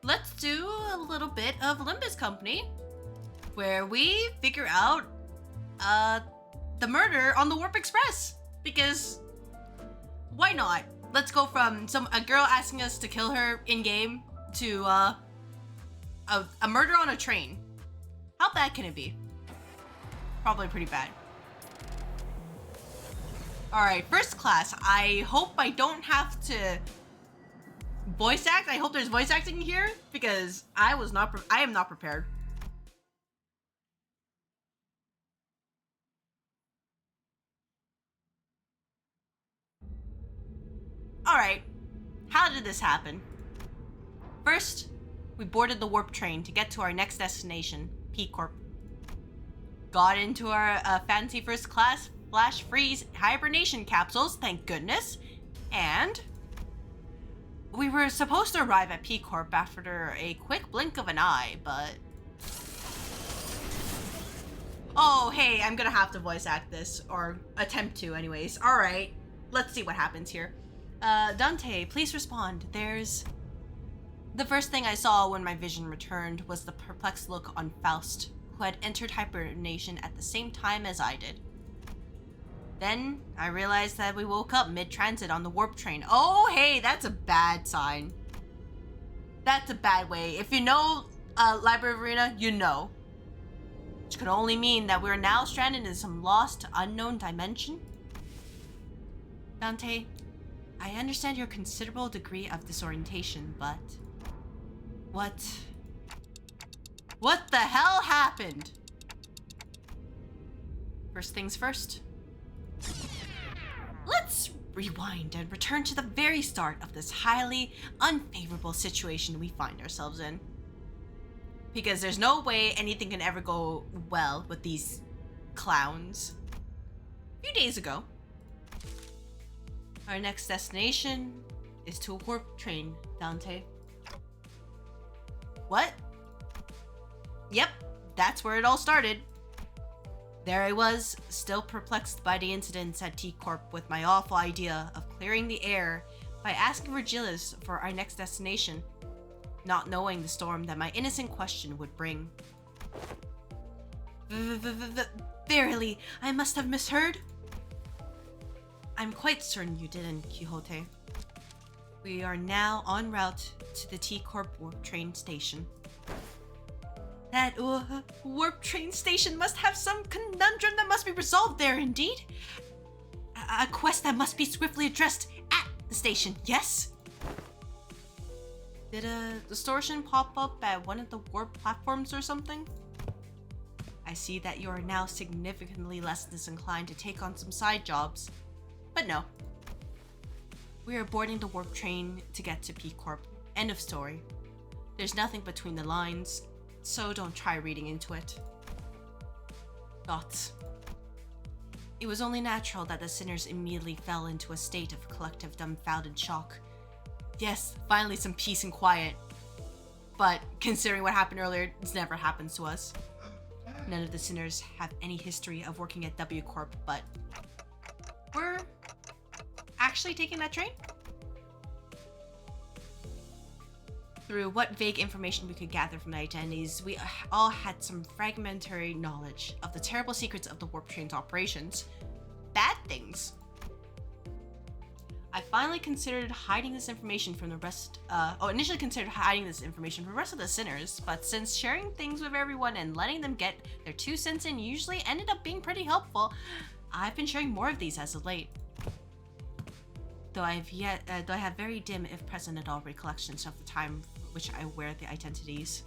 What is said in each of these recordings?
let's do a little bit of Limbus Company, where we figure out the murder on the Warp Express. Because why not? Let's go from a girl asking us to kill her in game to a murder on a train. How bad can it be? Probably pretty bad. Alright, first class. I hope I don't have to voice act. I hope there's voice acting here because I am not prepared. Alright, how did this happen? First, we boarded the warp train to get to our next destination, P Corp. Got into our fancy first class flash freeze hibernation capsules, thank goodness, and we were supposed to arrive at P Corp after a quick blink of an eye, but... Oh, hey, I'm gonna have to voice act this, or attempt to anyways. Alright, let's see what happens here. Dante, please respond. The first thing I saw when my vision returned was the perplexed look on Faust, who had entered hibernation at the same time as I did. Then, I realized that we woke up mid-transit on the warp train. Oh, hey, that's a bad sign. That's a bad way. If you know Library of Arena, you know. Which could only mean that we're now stranded in some lost, unknown dimension. Dante, I understand your considerable degree of disorientation, but... What the hell happened? First things first. Let's rewind and return to the very start of this highly unfavorable situation we find ourselves in. Because there's no way anything can ever go well with these clowns. A few days ago, our next destination is to a warp train, Dante. What? Yep, that's where it all started. There I was, still perplexed by the incidents at T-Corp with my awful idea of clearing the air by asking Virgilius for our next destination, not knowing the storm that my innocent question would bring. Verily, I must have misheard. I'm quite certain you didn't, Quixote. We are now en route to the T-Corp warp train station. That warp train station must have some conundrum that must be resolved there, indeed. A quest that must be swiftly addressed at the station, yes? Did a distortion pop up at one of the warp platforms or something? I see that you are now significantly less disinclined to take on some side jobs. But no. We are boarding the warp train to get to P Corp. End of story. There's nothing between the lines, so don't try reading into it. Thoughts. It was only natural that the sinners immediately fell into a state of collective dumbfounded shock. Yes, finally some peace and quiet. But considering what happened earlier, this never happens to us. None of the sinners have any history of working at W Corp, but we're actually taking that train? Through what vague information we could gather from the identities, we all had some fragmentary knowledge of the terrible secrets of the warp train's operations. Bad things. I finally considered hiding this information from the rest, initially considered hiding this information from the rest of the sinners, but since sharing things with everyone and letting them get their 2 cents in usually ended up being pretty helpful, I've been sharing more of these as of late. Though I have very dim, if present at all, recollections of the time which I wear the identities.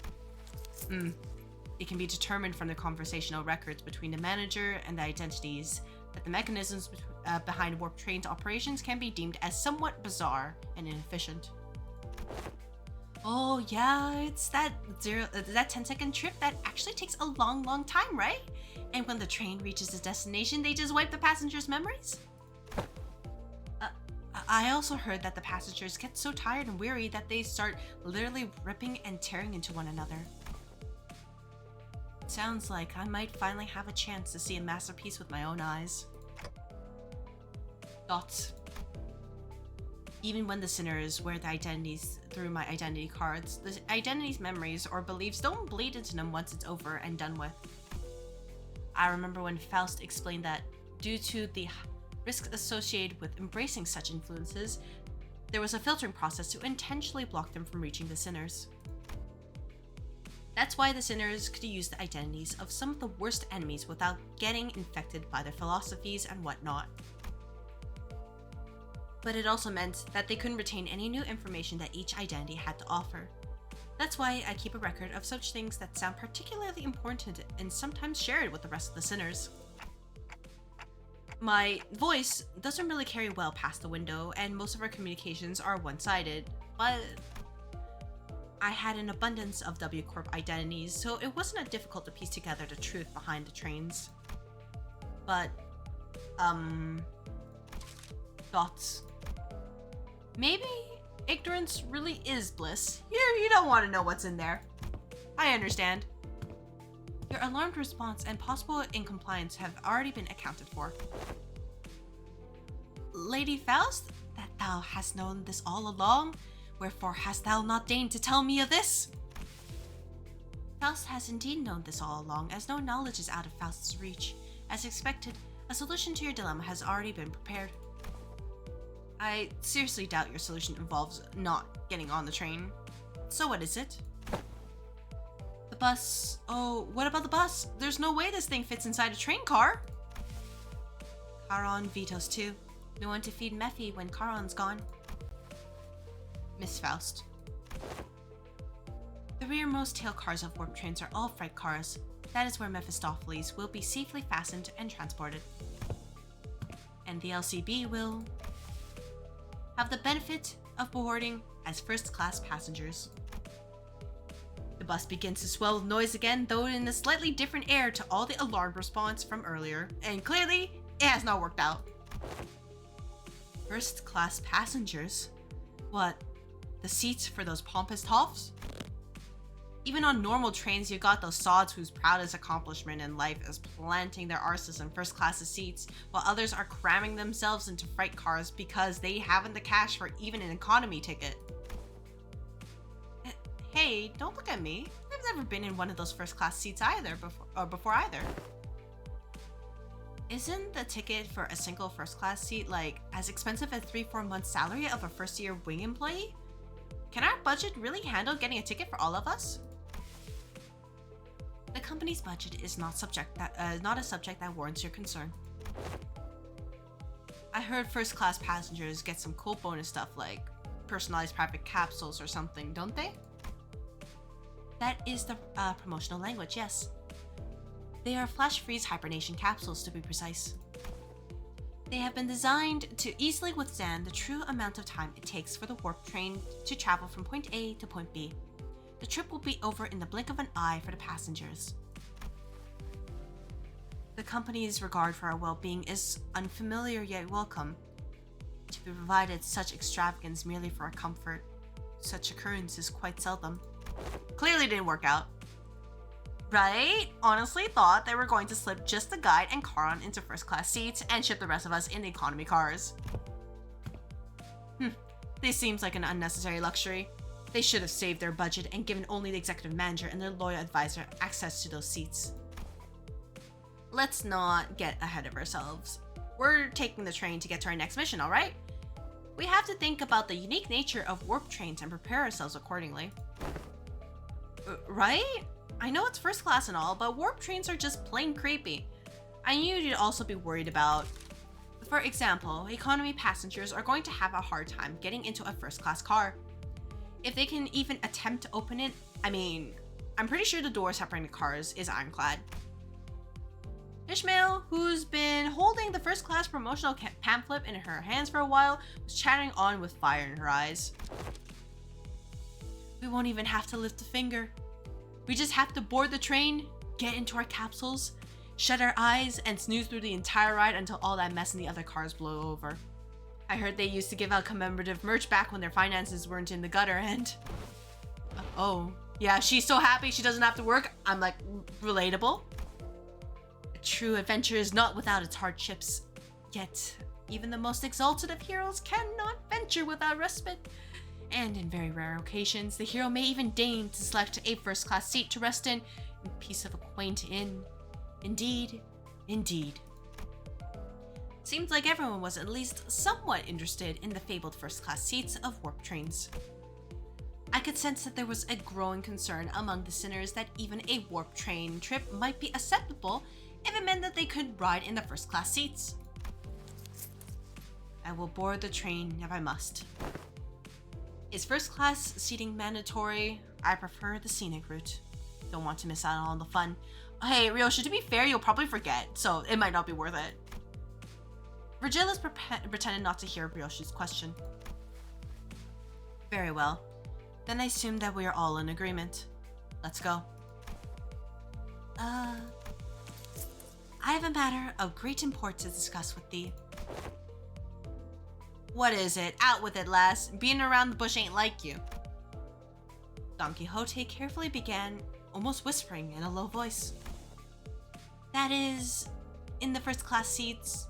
It can be determined from the conversational records between the manager and the identities that the mechanisms behind Warp Train's operations can be deemed as somewhat bizarre and inefficient. Oh yeah, it's that 10-second trip that actually takes a long time, right? And when the train reaches its destination, they just wipe the passengers' memories? I also heard that the passengers get so tired and weary that they start literally ripping and tearing into one another. Sounds like I might finally have a chance to see a masterpiece with my own eyes. Thoughts? Even when the sinners wear the identities through my identity cards, the identity's memories or beliefs don't bleed into them once it's over and done with. I remember when Faust explained that due to the risks associated with embracing such influences, there was a filtering process to intentionally block them from reaching the sinners. That's why the sinners could use the identities of some of the worst enemies without getting infected by their philosophies and whatnot. But it also meant that they couldn't retain any new information that each identity had to offer. That's why I keep a record of such things that sound particularly important and sometimes share it with the rest of the sinners. My voice doesn't really carry well past the window, and most of our communications are one-sided, but I had an abundance of W Corp identities, so it wasn't that difficult to piece together the truth behind the trains. But, thoughts. Maybe ignorance really is bliss. You don't want to know what's in there. I understand. Your alarmed response and possible incompliance have already been accounted for. Lady Faust, that thou hast known this all along, wherefore hast thou not deigned to tell me of this? Faust has indeed known this all along, as no knowledge is out of Faust's reach. As expected, a solution to your dilemma has already been prepared. I seriously doubt your solution involves not getting on the train. So what is it? The bus. Oh, what about the bus? There's no way this thing fits inside a train car. Charon vetoes too. No one to feed Mephi when Charon's gone. Miss Faust. The rearmost tail cars of warp trains are all freight cars. That is where Mephistopheles will be safely fastened and transported. And the LCB will have the benefit of boarding as first-class passengers. The bus begins to swell with noise again, though in a slightly different air to all the alarm response from earlier, and clearly, it has not worked out. First-class passengers? What, the seats for those pompous toffs? Even on normal trains, you got those sods whose proudest accomplishment in life is planting their arses in first-class seats, while others are cramming themselves into freight cars because they haven't the cash for even an economy ticket. Hey, don't look at me. I've never been in one of those first-class seats before either. Isn't the ticket for a single first-class seat like as expensive as 3-4 months' salary of a first-year wing employee? Can our budget really handle getting a ticket for all of us? The company's budget is not a subject that warrants your concern. I heard first-class passengers get some cool bonus stuff like personalized private capsules or something, don't they? That is the promotional language, yes. They are flash freeze hibernation capsules, to be precise. They have been designed to easily withstand the true amount of time it takes for the warp train to travel from point A to point B. The trip will be over in the blink of an eye for the passengers. The company's regard for our well-being is unfamiliar yet welcome. To be provided such extravagance merely for our comfort, such occurrence is quite seldom. Clearly didn't work out. Right? Honestly thought they were going to slip just the guide and Charon into first-class seats and ship the rest of us in the economy cars. This seems like an unnecessary luxury. They should have saved their budget and given only the executive manager and their loyal advisor access to those seats. Let's not get ahead of ourselves. We're taking the train to get to our next mission, alright? We have to think about the unique nature of warp trains and prepare ourselves accordingly. Right? I know it's first class and all, but warp trains are just plain creepy. I knew you'd also be worried about. For example, economy passengers are going to have a hard time getting into a first class car. If they can even attempt to open it, I'm pretty sure the door separating the cars is ironclad. Ishmael, who's been holding the first class promotional pamphlet in her hands for a while, was chattering on with fire in her eyes. We won't even have to lift a finger. We just have to board the train, get into our capsules, shut our eyes, and snooze through the entire ride until all that mess in the other cars blow over. I heard they used to give out commemorative merch back when their finances weren't in the gutter, and... Oh, yeah, she's so happy she doesn't have to work. I'm like, relatable. A true adventure is not without its hardships. Yet, even the most exalted of heroes cannot venture adventure without respite. And in very rare occasions, the hero may even deign to select a first-class seat to rest in peace of a quaint inn. Indeed, indeed. Seems like everyone was at least somewhat interested in the fabled first-class seats of warp trains. I could sense that there was a growing concern among the sinners that even a warp train trip might be acceptable if it meant that they could ride in the first-class seats. I will board the train if I must. Is first-class seating mandatory? I prefer the scenic route. Don't want to miss out on all the fun. Hey, Ryosha, to be fair, you'll probably forget, so it might not be worth it. Virgilis pretended not to hear Ryoshi's question. Very well. Then I assume that we are all in agreement. Let's go. I have a matter of great import to discuss with thee. What is it? Out with it, lass. Being around the bush ain't like you. Don Quixote carefully began, almost whispering in a low voice. That is, in the first-class seats,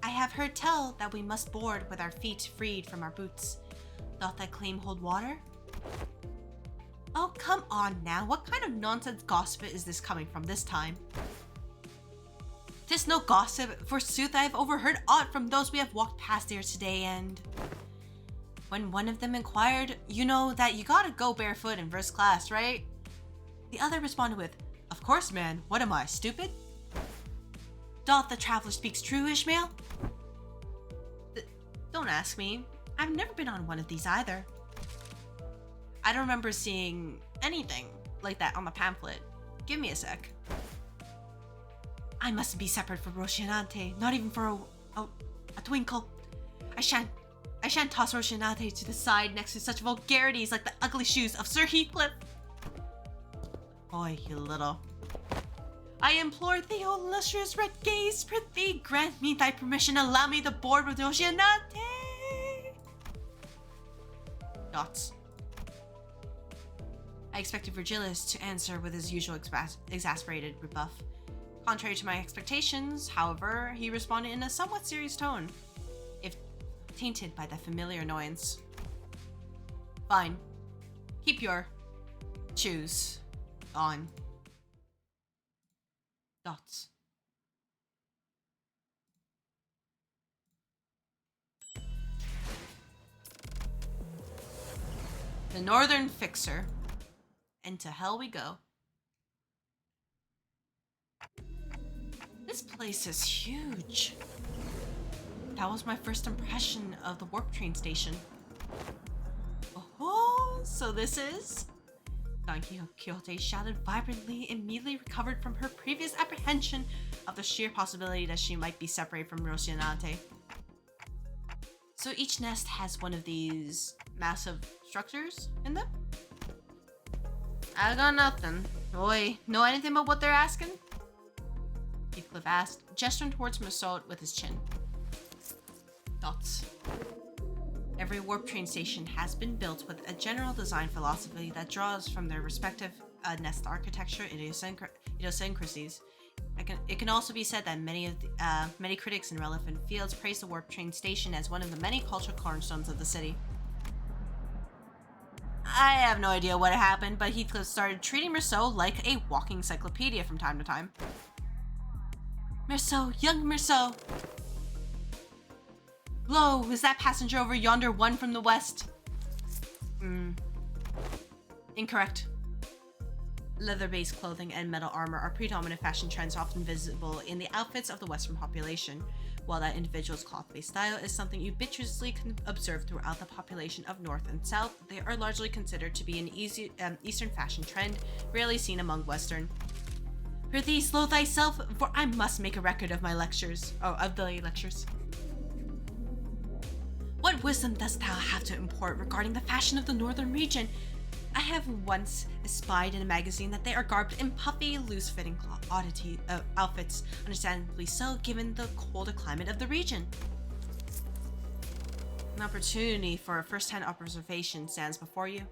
I have heard tell that we must board with our feet freed from our boots. Doth that claim hold water? Oh, come on now. What kind of nonsense gossip is this coming from this time? 'Tis no gossip. Forsooth, I have overheard aught from those we have walked past here today, and when one of them inquired, you know that you gotta go barefoot in first class, right? The other responded with, of course, man. What am I, stupid? Doth the traveler speaks true, Ishmael? Don't ask me. I've never been on one of these either. I don't remember seeing anything like that on the pamphlet. Give me a sec. I mustn't be separate from Rocinante, not even for a twinkle. I shan't toss Rocinante to the side next to such vulgarities like the ugly shoes of Sir Heathcliff. Boy, you little. I implore thee, O illustrious red gaze, prithee, grant me thy permission, allow me to board with Rocinante. Dots. I expected Virgilis to answer with his usual exasperated rebuff. Contrary to my expectations, however, he responded in a somewhat serious tone, if tainted by that familiar annoyance. Fine. Keep your shoes on. Dots. The Northern Fixer. And to hell we go. This place is huge. That was my first impression of the warp train station. Oh, so this is? Don Quixote shouted vibrantly, immediately recovered from her previous apprehension of the sheer possibility that she might be separated from Rocinante. So each nest has one of these massive structures in them? I got nothing. Oi, know anything about what they're asking? Heathcliff asked, gesturing towards Mersault with his chin. Dots. Every warp train station has been built with a general design philosophy that draws from their respective nest architecture idiosyncrasies. It can also be said that many critics in relevant fields praise the warp train station as one of the many cultural cornerstones of the city. I have no idea what happened, but Heathcliff started treating Mersault like a walking encyclopedia from time to time. Mersault, young Mersault! Lo, is that passenger over yonder one from the west? Incorrect. Leather-based clothing and metal armor are predominant fashion trends often visible in the outfits of the Western population, while that individual's cloth-based style is something ubiquitously observed throughout the population of North and South. They are largely considered to be an Eastern fashion trend, rarely seen among Western. Prithee, slow thyself, for I must make a record of my lectures. Of the lectures. What wisdom dost thou have to impart regarding the fashion of the northern region? I have once espied in a magazine that they are garbed in puffy, loose-fitting outfits, understandably so, given the colder climate of the region. An opportunity for a first-hand observation stands before you.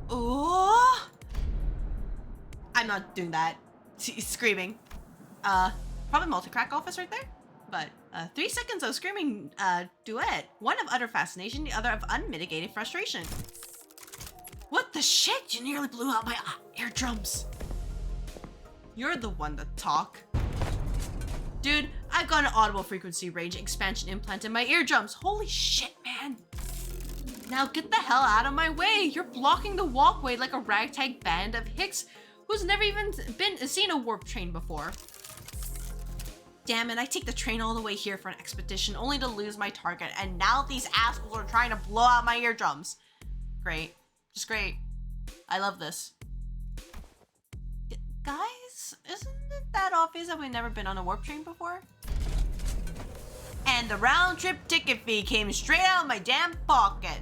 Oh! I'm not doing that. Screaming. Probably multi-crack office right there, but 3 seconds of screaming duet. One of utter fascination, the other of unmitigated frustration. What the shit? You nearly blew out my eardrums. You're the one to talk. Dude, I've got an audible frequency range expansion implant in my eardrums. Holy shit, man. Now get the hell out of my way. You're blocking the walkway like a ragtag band of hicks who's never even seen a warp train before. Damn it, I take the train all the way here for an expedition only to lose my target, and now these assholes are trying to blow out my eardrums. Great. Just great. I love this. Guys, isn't it that obvious that we've never been on a warp train before? And the round trip ticket fee came straight out of my damn pocket.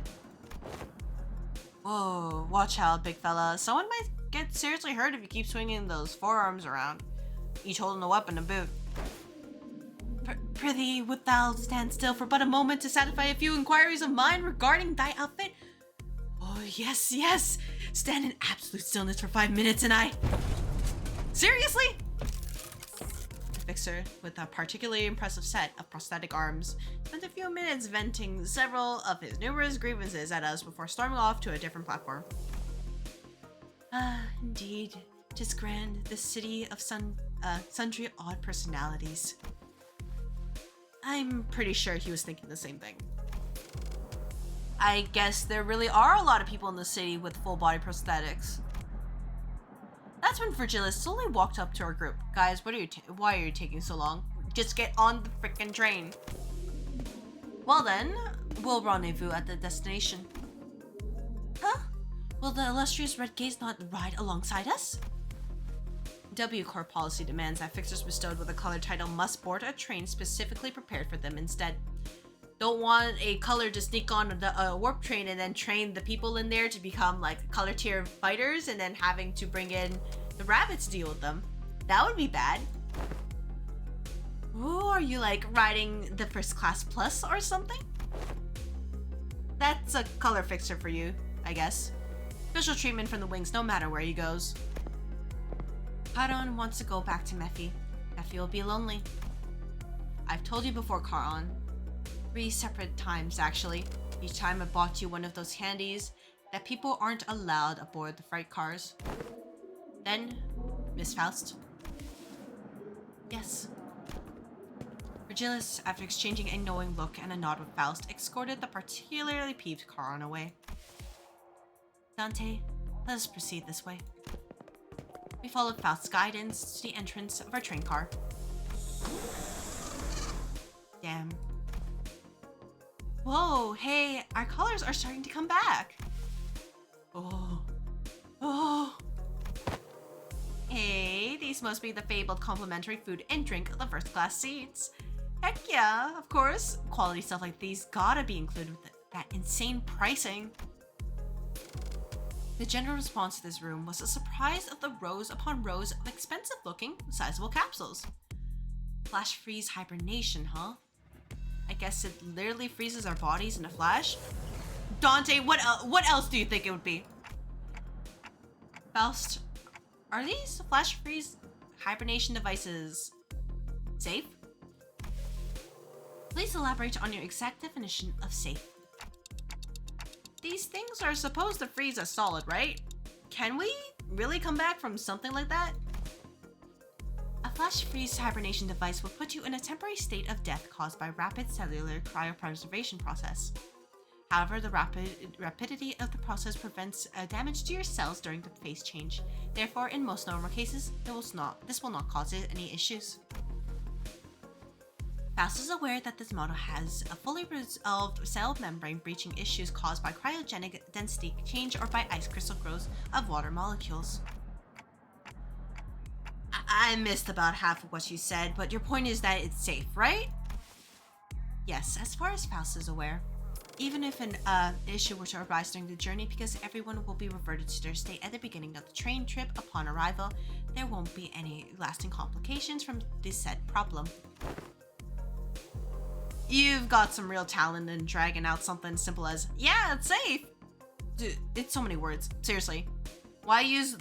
Whoa, watch out, big fella. Someone might get seriously hurt if you keep swinging those forearms around, each holding a weapon to boot. Prithee, wilt thou stand still for but a moment to satisfy a few inquiries of mine regarding thy outfit? Oh, yes, yes. Stand in absolute stillness for 5 minutes and I... Seriously? The fixer, with a particularly impressive set of prosthetic arms, spent a few minutes venting several of his numerous grievances at us before storming off to a different platform. Ah, indeed. 'Tis grand, the city of sundry odd personalities. I'm pretty sure he was thinking the same thing. I guess there really are a lot of people in the city with full body prosthetics. That's when Virgilis slowly walked up to our group. Guys, why are you taking so long? Just get on the frickin' train. Well then, we'll rendezvous at the destination. Huh? Will the illustrious Red Gaze not ride alongside us? W Corps policy demands that fixers bestowed with a color title must board a train specifically prepared for them instead. Don't want a color to sneak on the warp train and then train the people in there to become like color tier fighters and then having to bring in the rabbits to deal with them. That would be bad. Ooh, are you like riding the first class plus or something? That's a color fixer for you, I guess. Special treatment from the wings no matter where he goes. Charon wants to go back to Mephi. Mephi will be lonely. I've told you before, Charon. 3 separate times, actually. Each time I bought you one of those handies that people aren't allowed aboard the freight cars. Then, Miss Faust. Yes. Virgilis, after exchanging a knowing look and a nod with Faust, escorted the particularly peeved Charon away. Dante, let us proceed this way. We followed Faust's guidance to the entrance of our train car. Damn. Whoa, hey, our colors are starting to come back. Oh. Hey, these must be the fabled complimentary food and drink of the first class seats. Heck yeah, of course. Quality stuff like these gotta be included with that insane pricing. The general response to this room was a surprise of the rows upon rows of expensive-looking, sizable capsules. Flash freeze hibernation, huh? I guess it literally freezes our bodies in a flash. Dante, what else do you think it would be? Faust, are these flash freeze hibernation devices safe? Please elaborate on your exact definition of safe. These things are supposed to freeze us solid, right? Can we really come back from something like that? A flash freeze hibernation device will put you in a temporary state of death caused by rapid cellular cryopreservation process. However, the rapidity of the process prevents damage to your cells during the phase change. Therefore, in most normal cases, this will not cause any issues. Faust is aware that this model has a fully resolved cell membrane breaching issues caused by cryogenic density change or by ice crystal growth of water molecules. I missed about half of what you said, but your point is that it's safe, right? Yes, as far as Faust is aware. Even if an issue were to arise during the journey, because everyone will be reverted to their state at the beginning of the train trip upon arrival, there won't be any lasting complications from this said problem. You've got some real talent in dragging out something simple as, yeah, it's safe. Dude, it's so many words. Seriously. Why use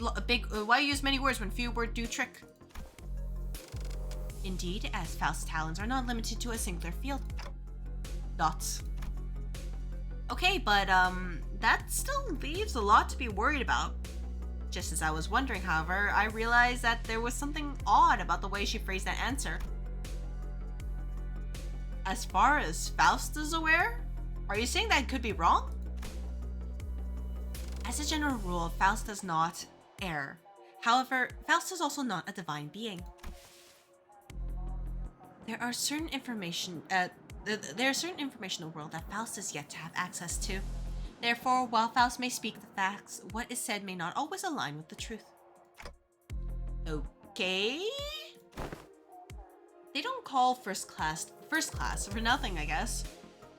many words when few words do trick? Indeed, as Faust's talents are not limited to a singular field. Dots. Okay, but that still leaves a lot to be worried about. Just as I was wondering, however, I realized that there was something odd about the way she phrased that answer. As far as Faust is aware? Are you saying that could be wrong? As a general rule, Faust does not err. However, Faust is also not a divine being. There are certain information in the world that Faust is yet to have access to. Therefore, while Faust may speak the facts, what is said may not always align with the truth. Okay? They don't call first class for nothing, I guess.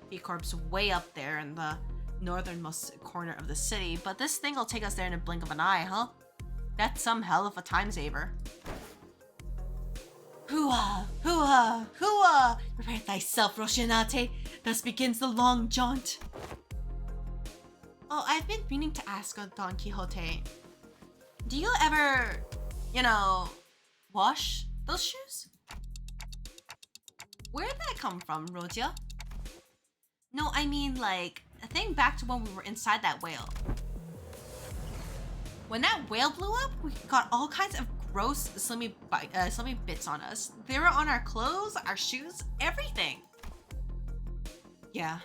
B Corp's way up there in the northernmost corner of the city, but this thing will take us there in a blink of an eye, huh? That's some hell of a time saver. Hoo-ah! Hoo-ah! Hoo-ah! Prepare thyself, Rocinante. Thus begins the long jaunt. Oh, I've been meaning to ask Don Quixote. Do you ever, wash those shoes? Where did that come from, Rodia? No, I mean, like, think back to when we were inside that whale. When that whale blew up, we got all kinds of gross, slimy bits on us. They were on our clothes, our shoes, everything. Yeah.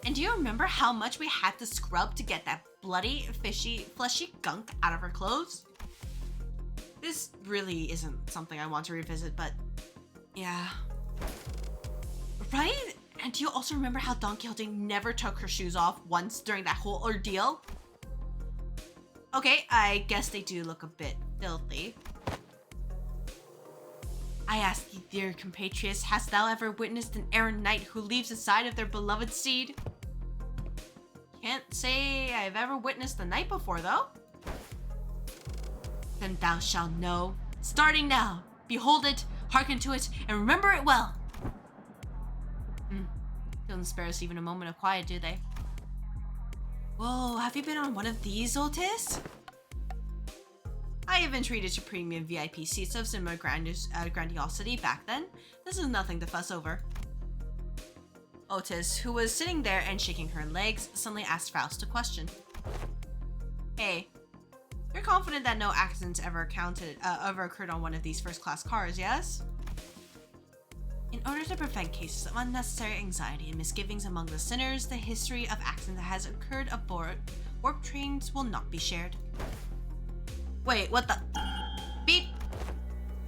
And do you remember how much we had to scrub to get that bloody, fishy, fleshy gunk out of our clothes? This really isn't something I want to revisit, but yeah. Right? And do you also remember how Don Quixote never took her shoes off once during that whole ordeal? Okay, I guess they do look a bit filthy. I ask thee, dear compatriots, hast thou ever witnessed an errant knight who leaves the side of their beloved steed? Can't say I've ever witnessed a knight before, though. Then thou shalt know. Starting now. Behold it, hearken to it, and remember it well. Don't spare us even a moment of quiet, do they? Whoa, have you been on one of these, Otis? I have been treated to premium VIP seats of similar grandiosity back then. This is nothing to fuss over. Otis, who was sitting there and shaking her legs, suddenly asked Faust a question. Hey, you're confident that no accidents ever occurred on one of these first-class cars, yes? In order to prevent cases of unnecessary anxiety and misgivings among the sinners, the history of accidents that has occurred aboard warp trains will not be shared. Wait, what the? Beep!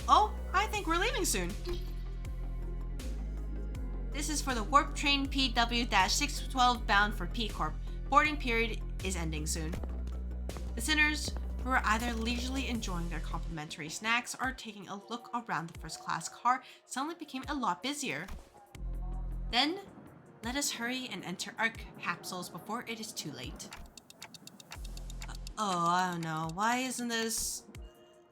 Oh, I think we're leaving soon. This is for the warp train PW-612 bound for P Corp. Boarding period is ending soon. The sinners, who are either leisurely enjoying their complimentary snacks or taking a look around the first-class car, suddenly became a lot busier. Then, let us hurry and enter our capsules before it is too late. Oh, I don't know. Why isn't this...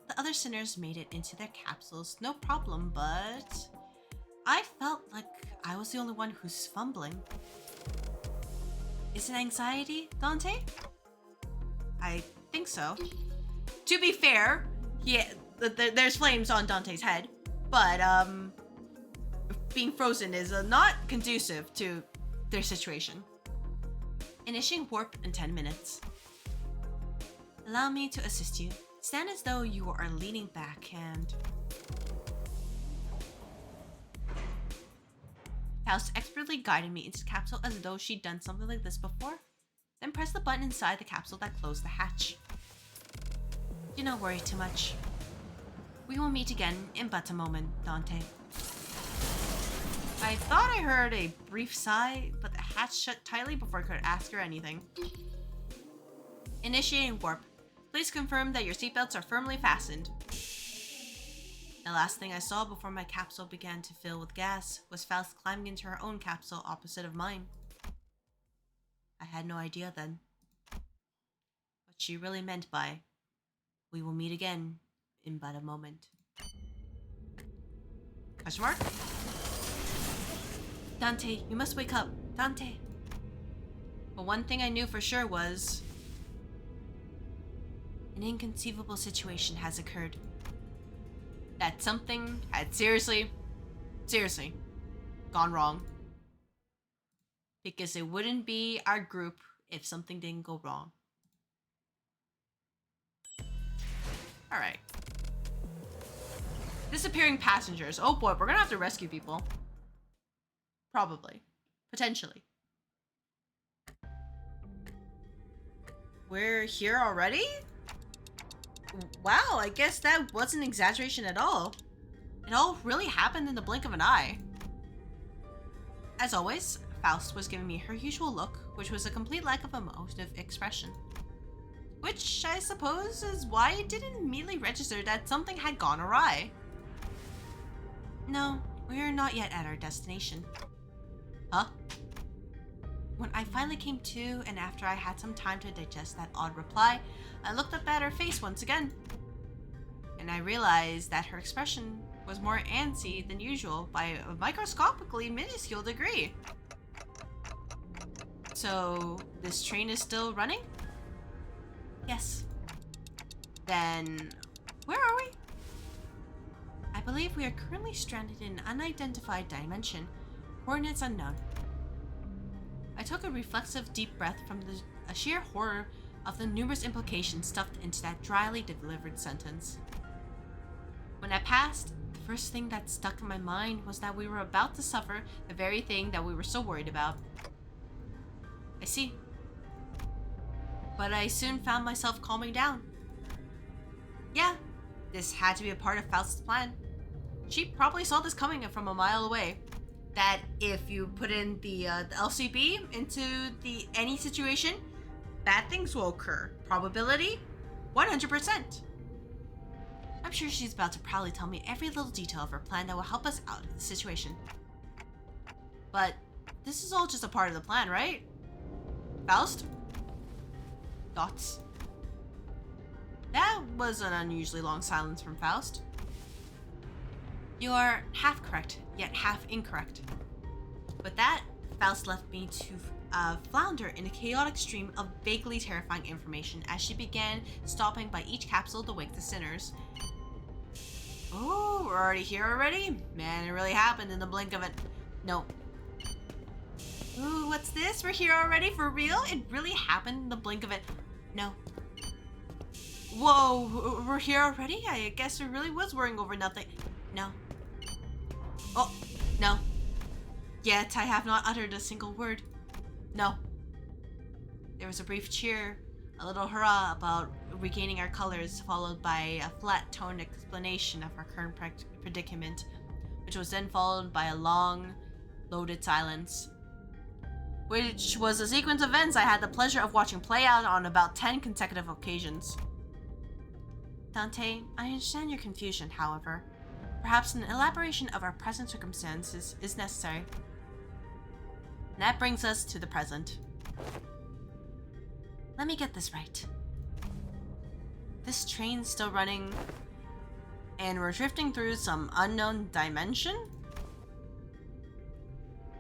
The other sinners made it into their capsules, no problem, but... I felt like I was the only one who's fumbling. Is it anxiety, Dante? I think so. To be fair, yeah, there's flames on Dante's head, but being frozen is not conducive to their situation. Initiating warp in 10 minutes. Allow me to assist you. Stand as though you are leaning back and... Faust expertly guided me into the capsule as though she'd done something like this before. Then press the button inside the capsule that closed the hatch. Do not worry too much. We will meet again in but a moment, Dante. I thought I heard a brief sigh, but the hatch shut tightly before I could ask her anything. Initiating warp. Please confirm that your seatbelts are firmly fastened. The last thing I saw before my capsule began to fill with gas was Faust climbing into her own capsule opposite of mine. I had no idea then what she really meant by, "We will meet again in but a moment." Question mark? Dante, you must wake up. Dante. But one thing I knew for sure was... an inconceivable situation has occurred. that something had seriously gone wrong. Because it wouldn't be our group if something didn't go wrong. Alright. Disappearing passengers. Oh boy, we're gonna have to rescue people. Probably. Potentially. We're here already? Wow, I guess that wasn't an exaggeration at all. It all really happened in the blink of an eye. As always, Faust was giving me her usual look, which was a complete lack of emotive expression. Which, I suppose, is why it didn't immediately register that something had gone awry. No, we are not yet at our destination. Huh? When I finally came to, and after I had some time to digest that odd reply, I looked up at her face once again. And I realized that her expression was more antsy than usual by a microscopically minuscule degree. So, this train is still running? Yes. Then, where are we? I believe we are currently stranded in an unidentified dimension, coordinates unknown. I took a reflexive deep breath from a sheer horror of the numerous implications stuffed into that dryly delivered sentence. When I passed, the first thing that stuck in my mind was that we were about to suffer the very thing that we were so worried about. I see. But I soon found myself calming down. Yeah, this had to be a part of Faust's plan. She probably saw this coming from a mile away. That if you put in the LCB into any situation, bad things will occur. Probability, 100%. I'm sure she's about to proudly tell me every little detail of her plan that will help us out of the situation. But this is all just a part of the plan, right? Faust? Thoughts? That was an unusually long silence from Faust. You are half correct, yet half incorrect. With that, Faust left me to flounder in a chaotic stream of vaguely terrifying information as she began stopping by each capsule to wake the sinners. Oh, we're already here already? Man, it really happened in the blink of it. No. Ooh, what's this? We're here already? For real? It really happened in the blink of it. No. Whoa, we're here already? I guess we really was worrying over nothing. No. Oh, no. Yet I have not uttered a single word. No. There was a brief cheer, a little hurrah about regaining our colors, followed by a flat-toned explanation of our current predicament, which was then followed by a long, loaded silence. Which was a sequence of events I had the pleasure of watching play out on about 10 consecutive occasions. Dante, I understand your confusion, however. Perhaps an elaboration of our present circumstances is necessary. And that brings us to the present. Let me get this right. This train's still running, and we're drifting through some unknown dimension?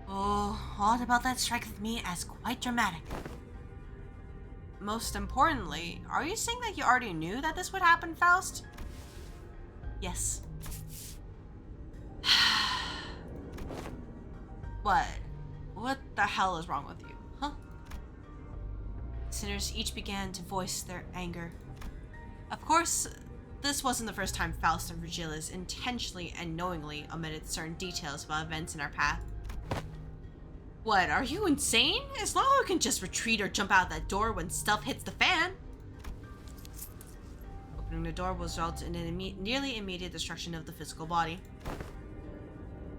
Oh, all about that strikes with me as quite dramatic. Most importantly, are you saying that you already knew that this would happen, Faust? Yes. What? What the hell is wrong with you, huh? Sinners each began to voice their anger. Of course, this wasn't the first time Faust and Virgilius intentionally and knowingly omitted certain details about events in our path. What, are you insane? It's not like we can just retreat or jump out that door when stuff hits the fan. Opening the door will result in an nearly immediate destruction of the physical body.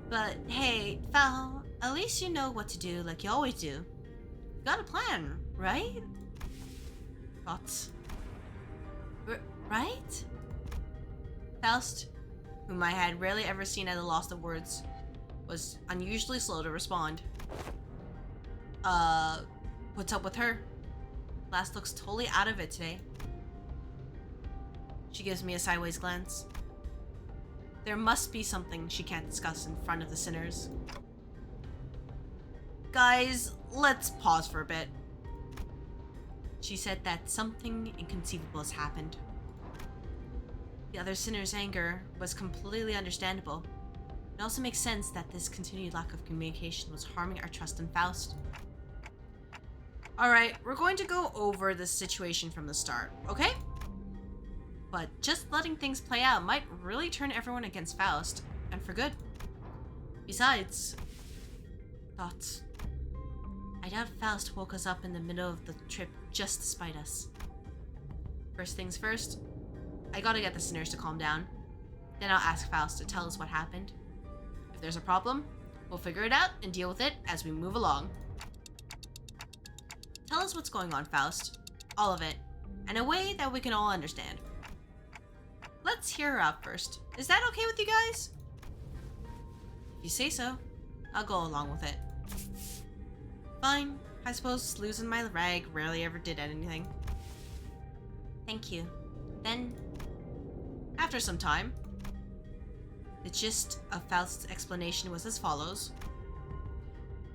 But hey, Fal, at least you know what to do like you always do. You got a plan, right? Thoughts? Right? Faust, whom I had rarely ever seen at a loss of words, was unusually slow to respond. What's up with her? Lass looks totally out of it today. She gives me a sideways glance. There must be something she can't discuss in front of the sinners. Guys, let's pause for a bit. She said that something inconceivable has happened. The other sinner's anger was completely understandable. It also makes sense that this continued lack of communication was harming our trust in Faust. Alright, we're going to go over the situation from the start, okay? But just letting things play out might really turn everyone against Faust, and for good. Besides, thoughts. I doubt Faust woke us up in the middle of the trip just to spite us. First things first, I gotta get the sinners to calm down. Then I'll ask Faust to tell us what happened. If there's a problem, we'll figure it out and deal with it as we move along. Tell us what's going on, Faust. All of it. In a way that we can all understand. Let's hear her out first. Is that okay with you guys? If you say so, I'll go along with it. Fine. I suppose losing my rag rarely ever did anything. Thank you. Then, after some time, the gist of Faust's explanation was as follows.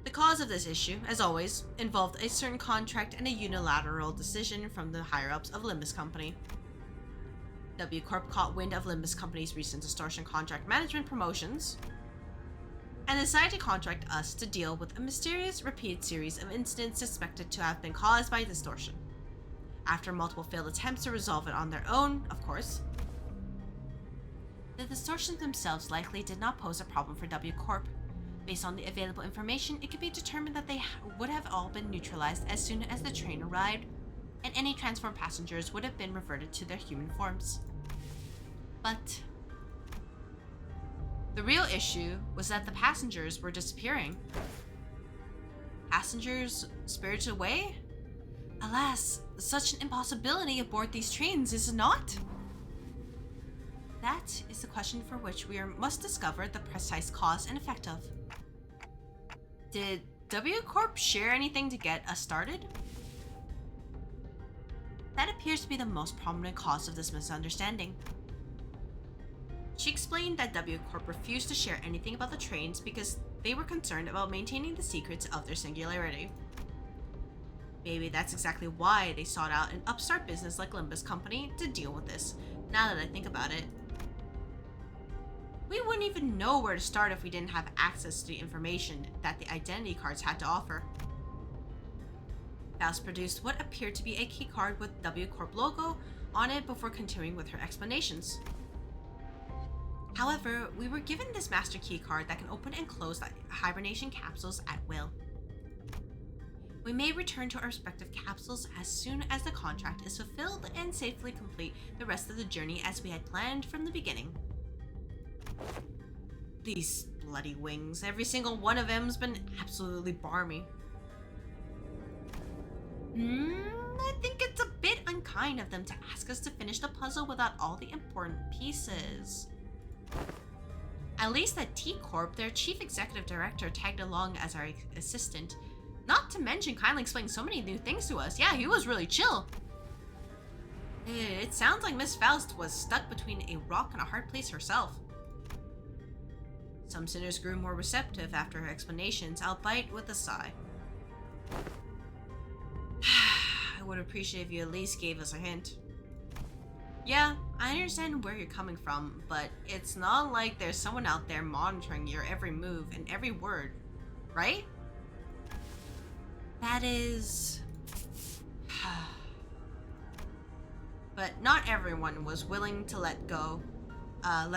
The cause of this issue, as always, involved a certain contract and a unilateral decision from the higher-ups of Limbus Company. W Corp caught wind of Limbus Company's recent distortion contract management promotions and decided to contract us to deal with a mysterious repeated series of incidents suspected to have been caused by distortion. After multiple failed attempts to resolve it on their own, of course, the distortions themselves likely did not pose a problem for W Corp. Based on the available information, it could be determined that they would have all been neutralized as soon as the train arrived, and any transformed passengers would have been reverted to their human forms. But the real issue was that the passengers were disappearing. Passengers spirited away? Alas, such an impossibility aboard these trains, is it not? That is the question for which we must discover the precise cause and effect of. Did W Corp share anything to get us started? That appears to be the most prominent cause of this misunderstanding. She explained that W Corp refused to share anything about the trains because they were concerned about maintaining the secrets of their singularity. Maybe that's exactly why they sought out an upstart business like Limbus Company to deal with this, now that I think about it. We wouldn't even know where to start if we didn't have access to the information that the identity cards had to offer. Faust produced what appeared to be a key card with W Corp logo on it before continuing with her explanations. However, we were given this master key card that can open and close the hibernation capsules at will. We may return to our respective capsules as soon as the contract is fulfilled and safely complete the rest of the journey as we had planned from the beginning. These bloody wings, every single one of them's been absolutely barmy. I think it's a bit unkind of them to ask us to finish the puzzle without all the important pieces. At least at T-Corp, their chief executive director tagged along as our assistant, not to mention kindly explained so many new things to us. Yeah, he was really chill. It sounds like Miss Faust was stuck between a rock and a hard place herself. Some sinners grew more receptive after her explanations, albeit with a sigh. I would appreciate if you at least gave us a hint. Yeah, I understand where you're coming from, but it's not like there's someone out there monitoring your every move and every word, right? That is... But not everyone was willing to let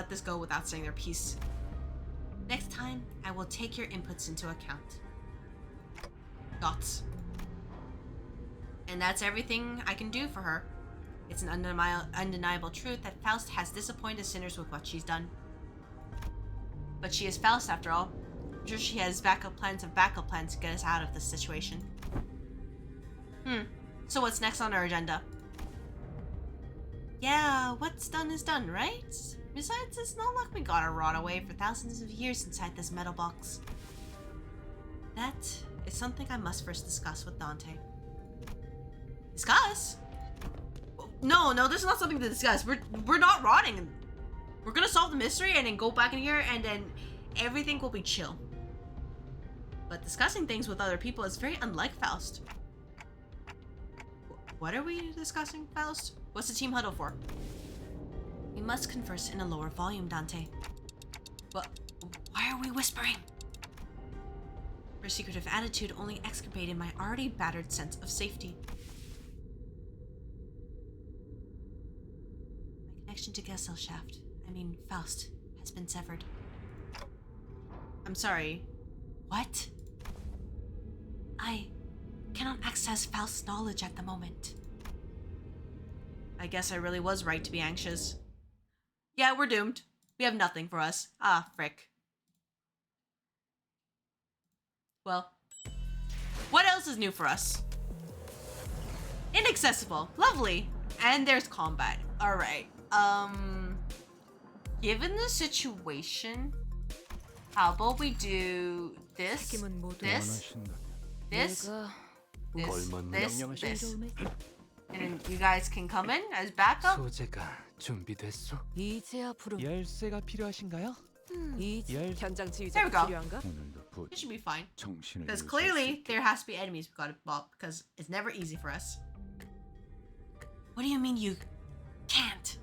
this go without saying their piece. Next time, I will take your inputs into account. Thoughts. And that's everything I can do for her. It's an undeniable truth that Faust has disappointed sinners with what she's done. But she is Faust after all. I'm sure she has backup plans to get us out of this situation. So what's next on our agenda? Yeah, what's done is done, right? Besides, it's not like we gotta rot away for thousands of years inside this metal box. That is something I must first discuss with Dante. Discuss? No, this is not something to discuss. We're not rotting. We're gonna solve the mystery and then go back in here and then everything will be chill. But discussing things with other people is very unlike Faust. What are we discussing, Faust? What's the team huddle for? We We must converse in a lower volume, Dante. But why are we whispering? Her secretive attitude only exacerbated my already battered sense of safety. My connection to Faust, has been severed. I'm sorry. What? I cannot access Faust's knowledge at the moment. I guess I really was right to be anxious. Yeah, we're doomed. We have nothing for us. Ah, frick. Well, what else is new for us? Inaccessible. Lovely. And there's combat. Alright. Given the situation, how about we do this, this, and then you guys can come in as backup. 소재가 준비됐소? 열쇠가 필요하신가요? There we go. It should be fine. Because clearly there has to be enemies we gotta bop, because it's never easy for us. What do you mean you can't?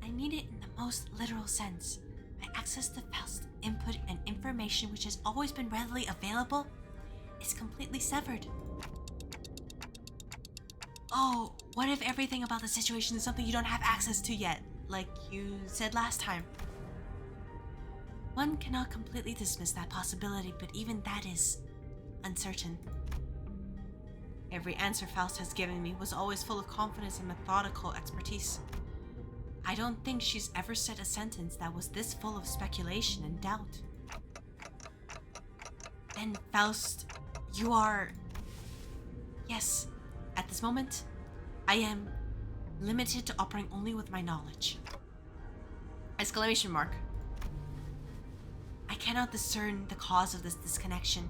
I mean it in the most literal sense. My access to Faust's input and information, which has always been readily available, is completely severed. Oh, what if everything about the situation is something you don't have access to yet, like you said last time? One cannot completely dismiss that possibility, but even that is uncertain. Every answer Faust has given me was always full of confidence and methodical expertise. I don't think she's ever said a sentence that was this full of speculation and doubt. Then, Faust, you are... Yes, at this moment, I am limited to operating only with my knowledge. Exclamation mark. I cannot discern the cause of this disconnection.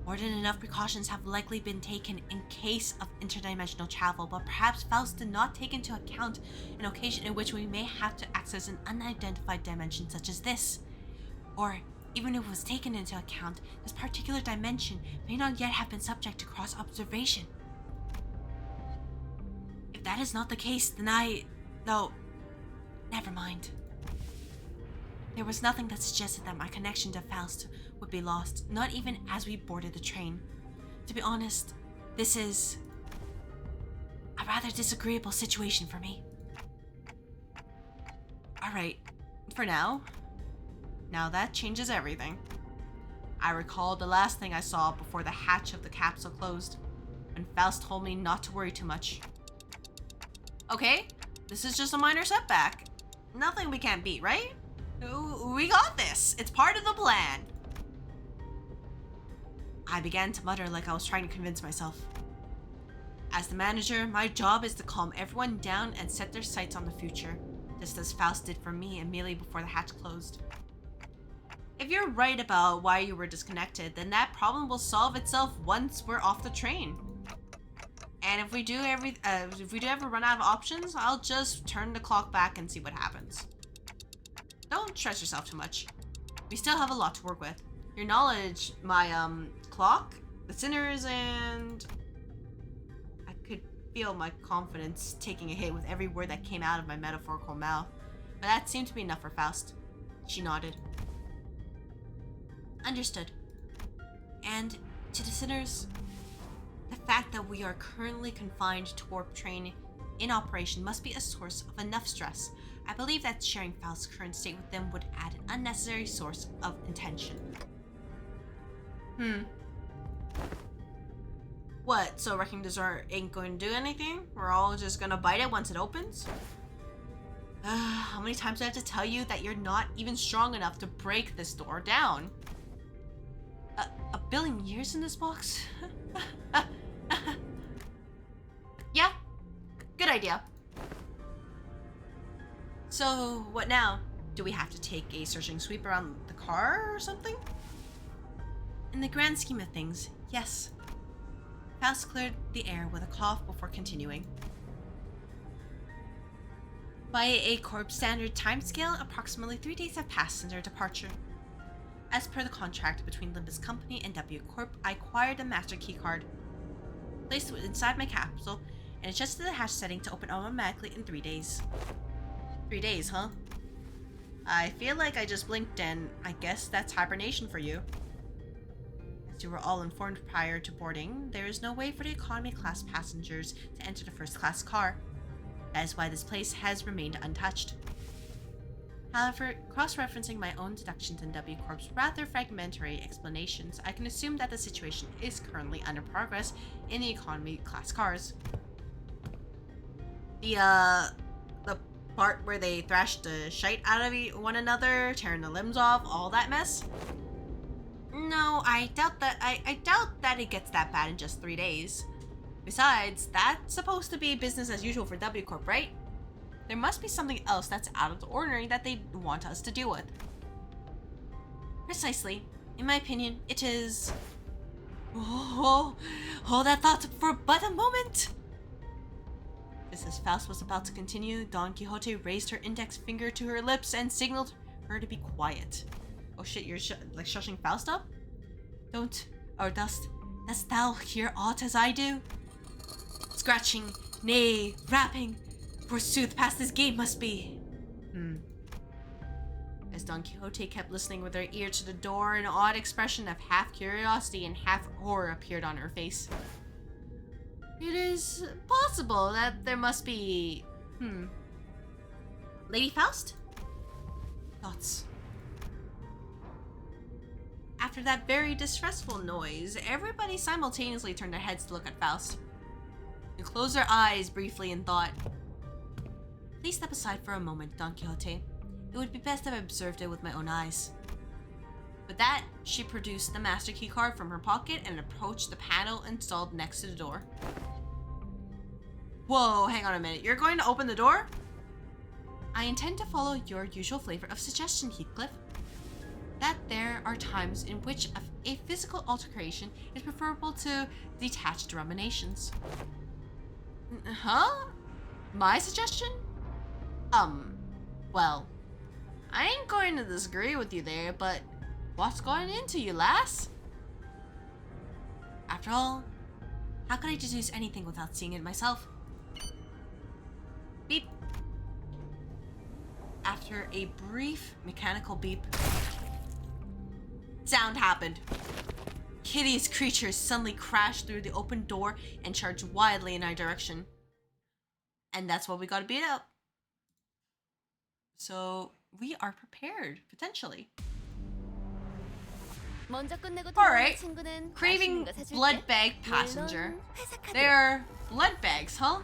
More than enough precautions have likely been taken in case of interdimensional travel, but perhaps Faust did not take into account an occasion in which we may have to access an unidentified dimension such as this. Or, even if it was taken into account, this particular dimension may not yet have been subject to cross-observation. If that is not the case, then No, never mind. There was nothing that suggested that my connection to Faust would be lost, not even as we boarded the train. To be honest, this is a rather disagreeable situation for me. Alright, for now that changes everything. I recall the last thing I saw before the hatch of the capsule closed, when Faust told me not to worry too much. Okay, this is just a minor setback. Nothing we can't beat, right? We got this! It's part of the plan! I began to mutter like I was trying to convince myself. As the manager, my job is to calm everyone down and set their sights on the future, just as Faust did for me immediately before the hatch closed. If you're right about why you were disconnected, then that problem will solve itself once we're off the train. And if we do ever run out of options, I'll just turn the clock back and see what happens. Don't stress yourself too much. We still have a lot to work with. Your knowledge, my clock, the sinners, and... I could feel my confidence taking a hit with every word that came out of my metaphorical mouth. But that seemed to be enough for Faust. She nodded. Understood. And to the sinners, the fact that we are currently confined to warp train in operation must be a source of enough stress. I believe that sharing Faust's current state with them would add an unnecessary source of tension. What, so wrecking dessert ain't going to do anything? We're all just gonna bite it once it opens? How many times do I have to tell you that you're not even strong enough to break this door down? A billion years in this box? Yeah, good idea. So, what now? Do we have to take a searching sweep around the car or something? In the grand scheme of things, yes. Faust cleared the air with a cough before continuing. By a Corp standard timescale, approximately 3 days have passed since our departure. As per the contract between Limbus Company and W Corp, I acquired a master keycard, placed it inside my capsule, and adjusted the hatch setting to open automatically in 3 days. 3 days, huh? I feel like I just blinked and I guess that's hibernation for you. As you were all informed prior to boarding, there is no way for the economy class passengers to enter the first class car. That is why this place has remained untouched. However, cross-referencing my own deductions and W Corp's rather fragmentary explanations, I can assume that the situation is currently under progress in the economy class cars. The part where they thrashed the shite out of one another, tearing the limbs off, all that mess? No, I doubt that. I doubt that it gets that bad in just 3 days. Besides, that's supposed to be business as usual for W Corp, right? There must be something else that's out of the ordinary that they want us to deal with. Precisely. In my opinion, it is... hold that thought for but a moment! Just as Faust was about to continue, Don Quixote raised her index finger to her lips and signaled her to be quiet. Oh shit, you're shushing Faust up? Dost thou hear aught as I do? Scratching, nay, rapping, forsooth past this gate must be. As Don Quixote kept listening with her ear to the door, an odd expression of half curiosity and half horror appeared on her face. It is possible that there must be... Lady Faust? Thoughts. After that very distressful noise, everybody simultaneously turned their heads to look at Faust. They closed their eyes briefly and thought, "Please step aside for a moment, Don Quixote. It would be best if I observed it with my own eyes." With that, she produced the master key card from her pocket and approached the panel installed next to the door. Whoa, hang on a minute. You're going to open the door? I intend to follow your usual flavor of suggestion, Heathcliff. That there are times in which a physical altercation is preferable to detached ruminations. Huh? My suggestion? Well, I ain't going to disagree with you there, but what's going into you, lass? After all, how could I deduce anything without seeing it myself? Beep. After a brief mechanical beep, sound happened. Hideous creatures suddenly crashed through the open door and charged wildly in our direction. And that's what we gotta beat up. So we are prepared, potentially. Alright, craving blood bag passenger. They're blood bags, huh?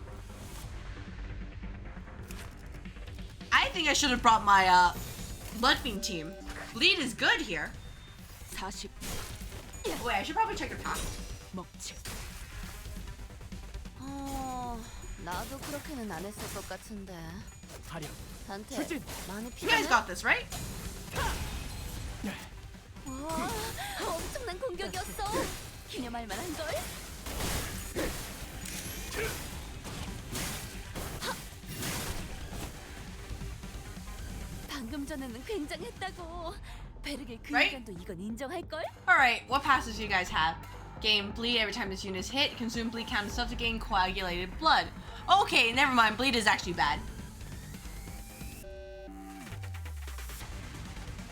I think I should have brought my blood fiend team. Bleed is good here. Wait, I should probably check your path. 나도 그렇게는 안 했을 것 같은데. 단테, 많이 You guys 피곤해? got this, right? 와, 엄청난 공격이었어. 기념할 만한걸? 방금 전에는 굉장했다고. 베르게 그 Right? 인간도 이건 인정할걸? Alright, what passes do you guys have? Gain bleed every time this unit is hit. Consume bleed count itself to gain coagulated blood. Okay, never mind. Bleed is actually bad.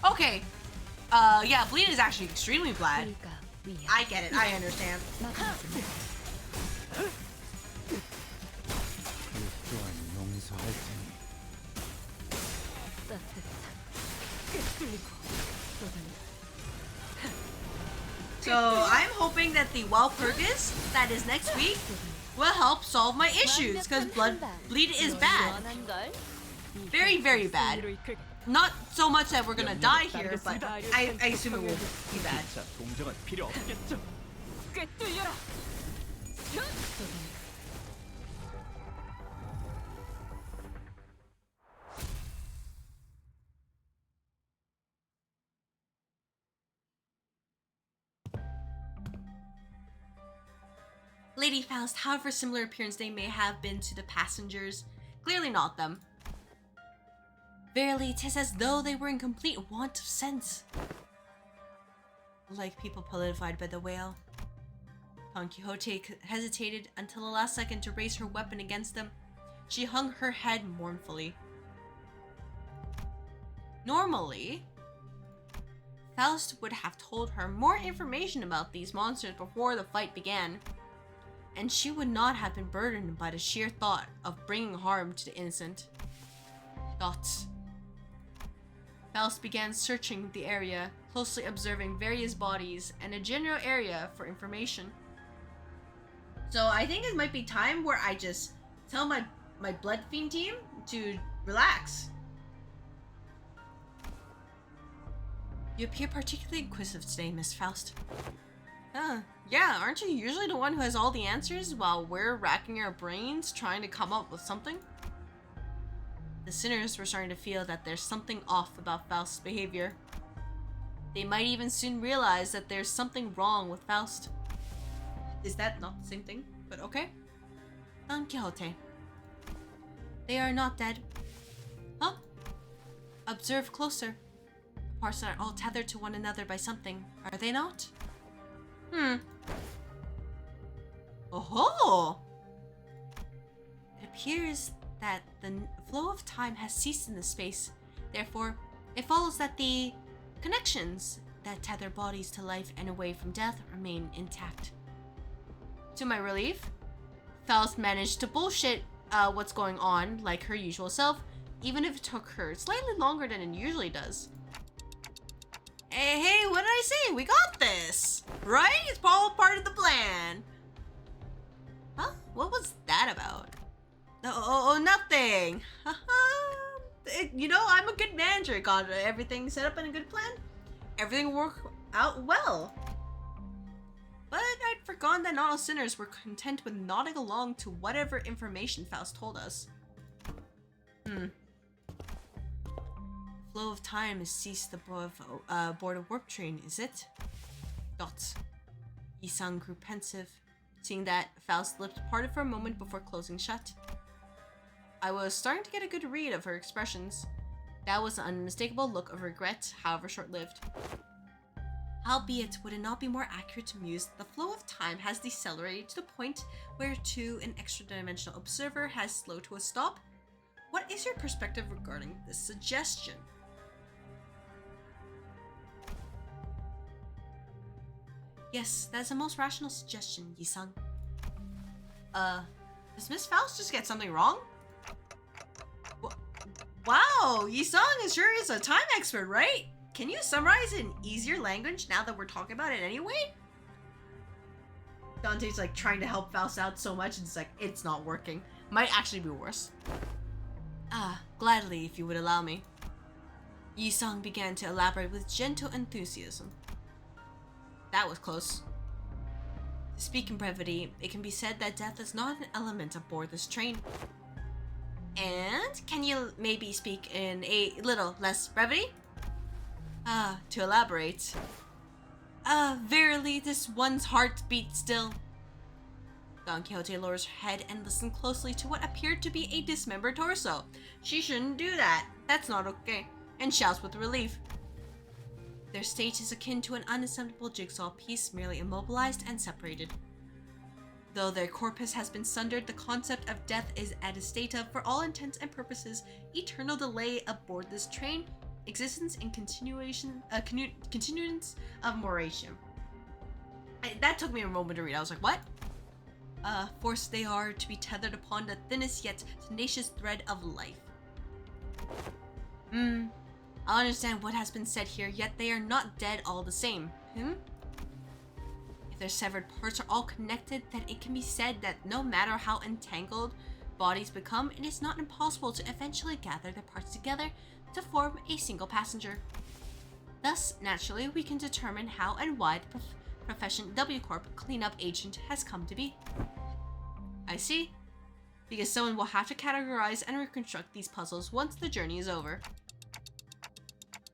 Okay. Yeah, bleed is actually extremely bad. I get it. I understand. So I'm hoping that the Walpurgis that is next week will help solve my issues, because bleed is bad. Very, very bad. Not so much that we're gonna die here, but I assume it will be bad. Lady Faust, however similar appearance they may have been to the passengers, clearly not them. Verily, 'tis as though they were in complete want of sense. Like people politified by the whale. Don Quixote hesitated until the last second to raise her weapon against them. She hung her head mournfully. Normally, Faust would have told her more information about these monsters before the fight began, and she would not have been burdened by the sheer thought of bringing harm to the innocent. Thoughts. Faust began searching the area, closely observing various bodies and a general area for information. So I think it might be time where I just tell my Blood Fiend team to relax. You appear particularly inquisitive today, Miss Faust. Yeah, aren't you usually the one who has all the answers while we're racking our brains trying to come up with something? The sinners were starting to feel that there's something off about Faust's behavior. They might even soon realize that there's something wrong with Faust. Is that not the same thing? But okay. Don Quixote. They are not dead. Huh? Observe closer. The parts are all tethered to one another by something, are they not? Oh-ho! It appears that the flow of time has ceased in this space. Therefore, it follows that the connections that tether bodies to life and away from death remain intact. To my relief, Faust managed to bullshit what's going on like her usual self, even if it took her slightly longer than it usually does. Hey, what did I say? We got this! Right? It's all part of the plan. Huh? What was that about? Oh, nothing. You know, I'm a good manager. Got everything set up in a good plan. Everything worked out well. But I'd forgotten that not all sinners were content with nodding along to whatever information Faust told us. Flow of time has ceased aboard a warp train, is it? Dots. Yi-san grew pensive, seeing that Faust's lips parted for a moment before closing shut. I was starting to get a good read of her expressions. That was an unmistakable look of regret, however short-lived. Howbeit, would it not be more accurate to muse that the flow of time has decelerated to the point where an extra-dimensional observer has slowed to a stop? What is your perspective regarding this suggestion? Yes, that's a most rational suggestion, Yi-san. Does Miss Faust just get something wrong? Wow, Yi-san sure is a time expert, right? Can you summarize in easier language now that we're talking about it anyway? Dante's like trying to help Faust out so much and it's like, it's not working. Might actually be worse. Gladly if you would allow me. Yi-san began to elaborate with gentle enthusiasm. That was close. To speak in brevity, it can be said that death is not an element aboard this train. And can you maybe speak in a little less brevity? To elaborate. Verily, this one's heart beats still. Don Quixote lowers her head and listens closely to what appeared to be a dismembered torso. She shouldn't do that. That's not okay. And shouts with relief. Their state is akin to an unassemblable jigsaw piece merely immobilized and separated. Though their corpus has been sundered, the concept of death is at a state of, for all intents and purposes, eternal delay aboard this train, existence and continuance of moration. That took me a moment to read. I was like, what? Forced they are to be tethered upon the thinnest yet tenacious thread of life. I understand what has been said here, yet they are not dead all the same. If their severed parts are all connected, then it can be said that no matter how entangled bodies become, it is not impossible to eventually gather their parts together to form a single passenger. Thus, naturally, we can determine how and why the profession W Corp cleanup agent has come to be. I see. Because someone will have to categorize and reconstruct these puzzles once the journey is over.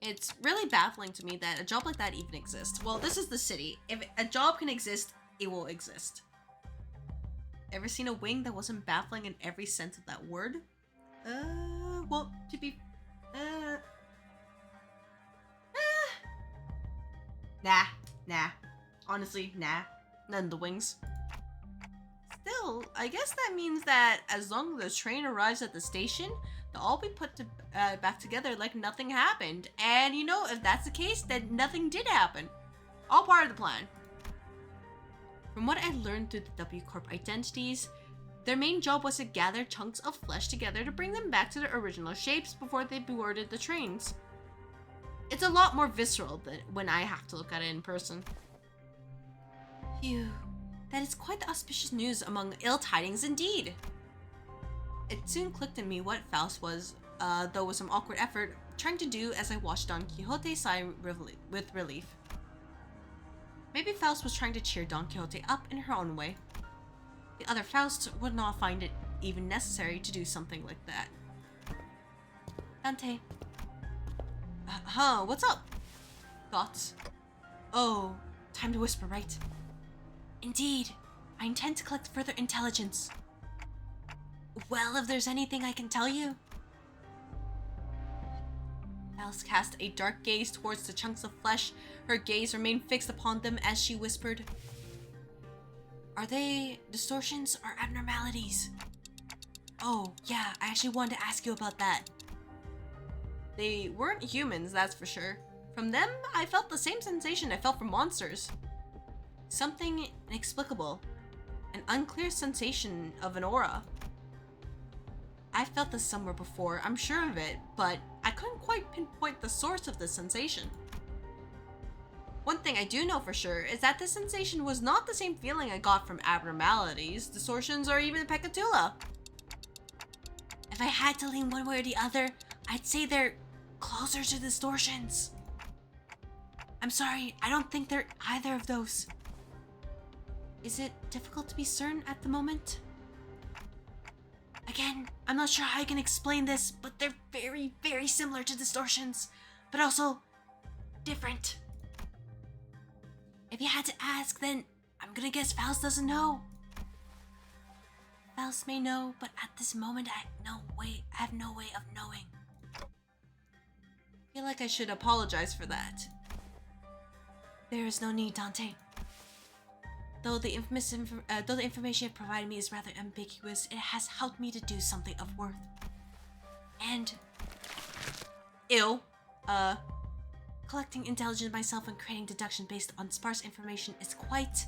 It's really baffling to me that a job like that even exists. Well, this is the city. If a job can exist, it will exist. Ever seen a wing that wasn't baffling in every sense of that word? Well, to be... Nah. Honestly, nah. Then the wings. Still, I guess that means that as long as the train arrives at the station, they'll all be put back together like nothing happened. And you know, if that's the case, then nothing did happen. All part of the plan. From what I learned through the W Corp identities, their main job was to gather chunks of flesh together to bring them back to their original shapes before they boarded the trains. It's a lot more visceral than when I have to look at it in person. Phew. That is quite the auspicious news among ill tidings indeed. It soon clicked in me what Faust was, though with some awkward effort, trying to do as I watched Don Quixote sigh with relief. Maybe Faust was trying to cheer Don Quixote up in her own way. The other Faust would not find it even necessary to do something like that. Dante. What's up? Thoughts? Oh, time to whisper, right? Indeed, I intend to collect further intelligence. Well, if there's anything I can tell you. Alice cast a dark gaze towards the chunks of flesh. Her gaze remained fixed upon them as she whispered. Are they distortions or abnormalities? Oh, yeah, I actually wanted to ask you about that. They weren't humans, that's for sure. From them, I felt the same sensation I felt from monsters. Something inexplicable. An unclear sensation of an aura. I felt this somewhere before, I'm sure of it, but I couldn't quite pinpoint the source of this sensation. One thing I do know for sure is that this sensation was not the same feeling I got from abnormalities, distortions, or even Pecatula. If I had to lean one way or the other, I'd say they're closer to distortions. I'm sorry, I don't think they're either of those. Is it difficult to be certain at the moment? Again, I'm not sure how I can explain this, but they're very, very similar to distortions, but also different. If you had to ask, then I'm gonna guess Faust doesn't know. Faust may know, but at this moment I have no way of knowing. I feel like I should apologize for that. There is no need, Dante. Though the information it provided me is rather ambiguous, it has helped me to do something of worth. And collecting intelligence myself and creating deduction based on sparse information is quite...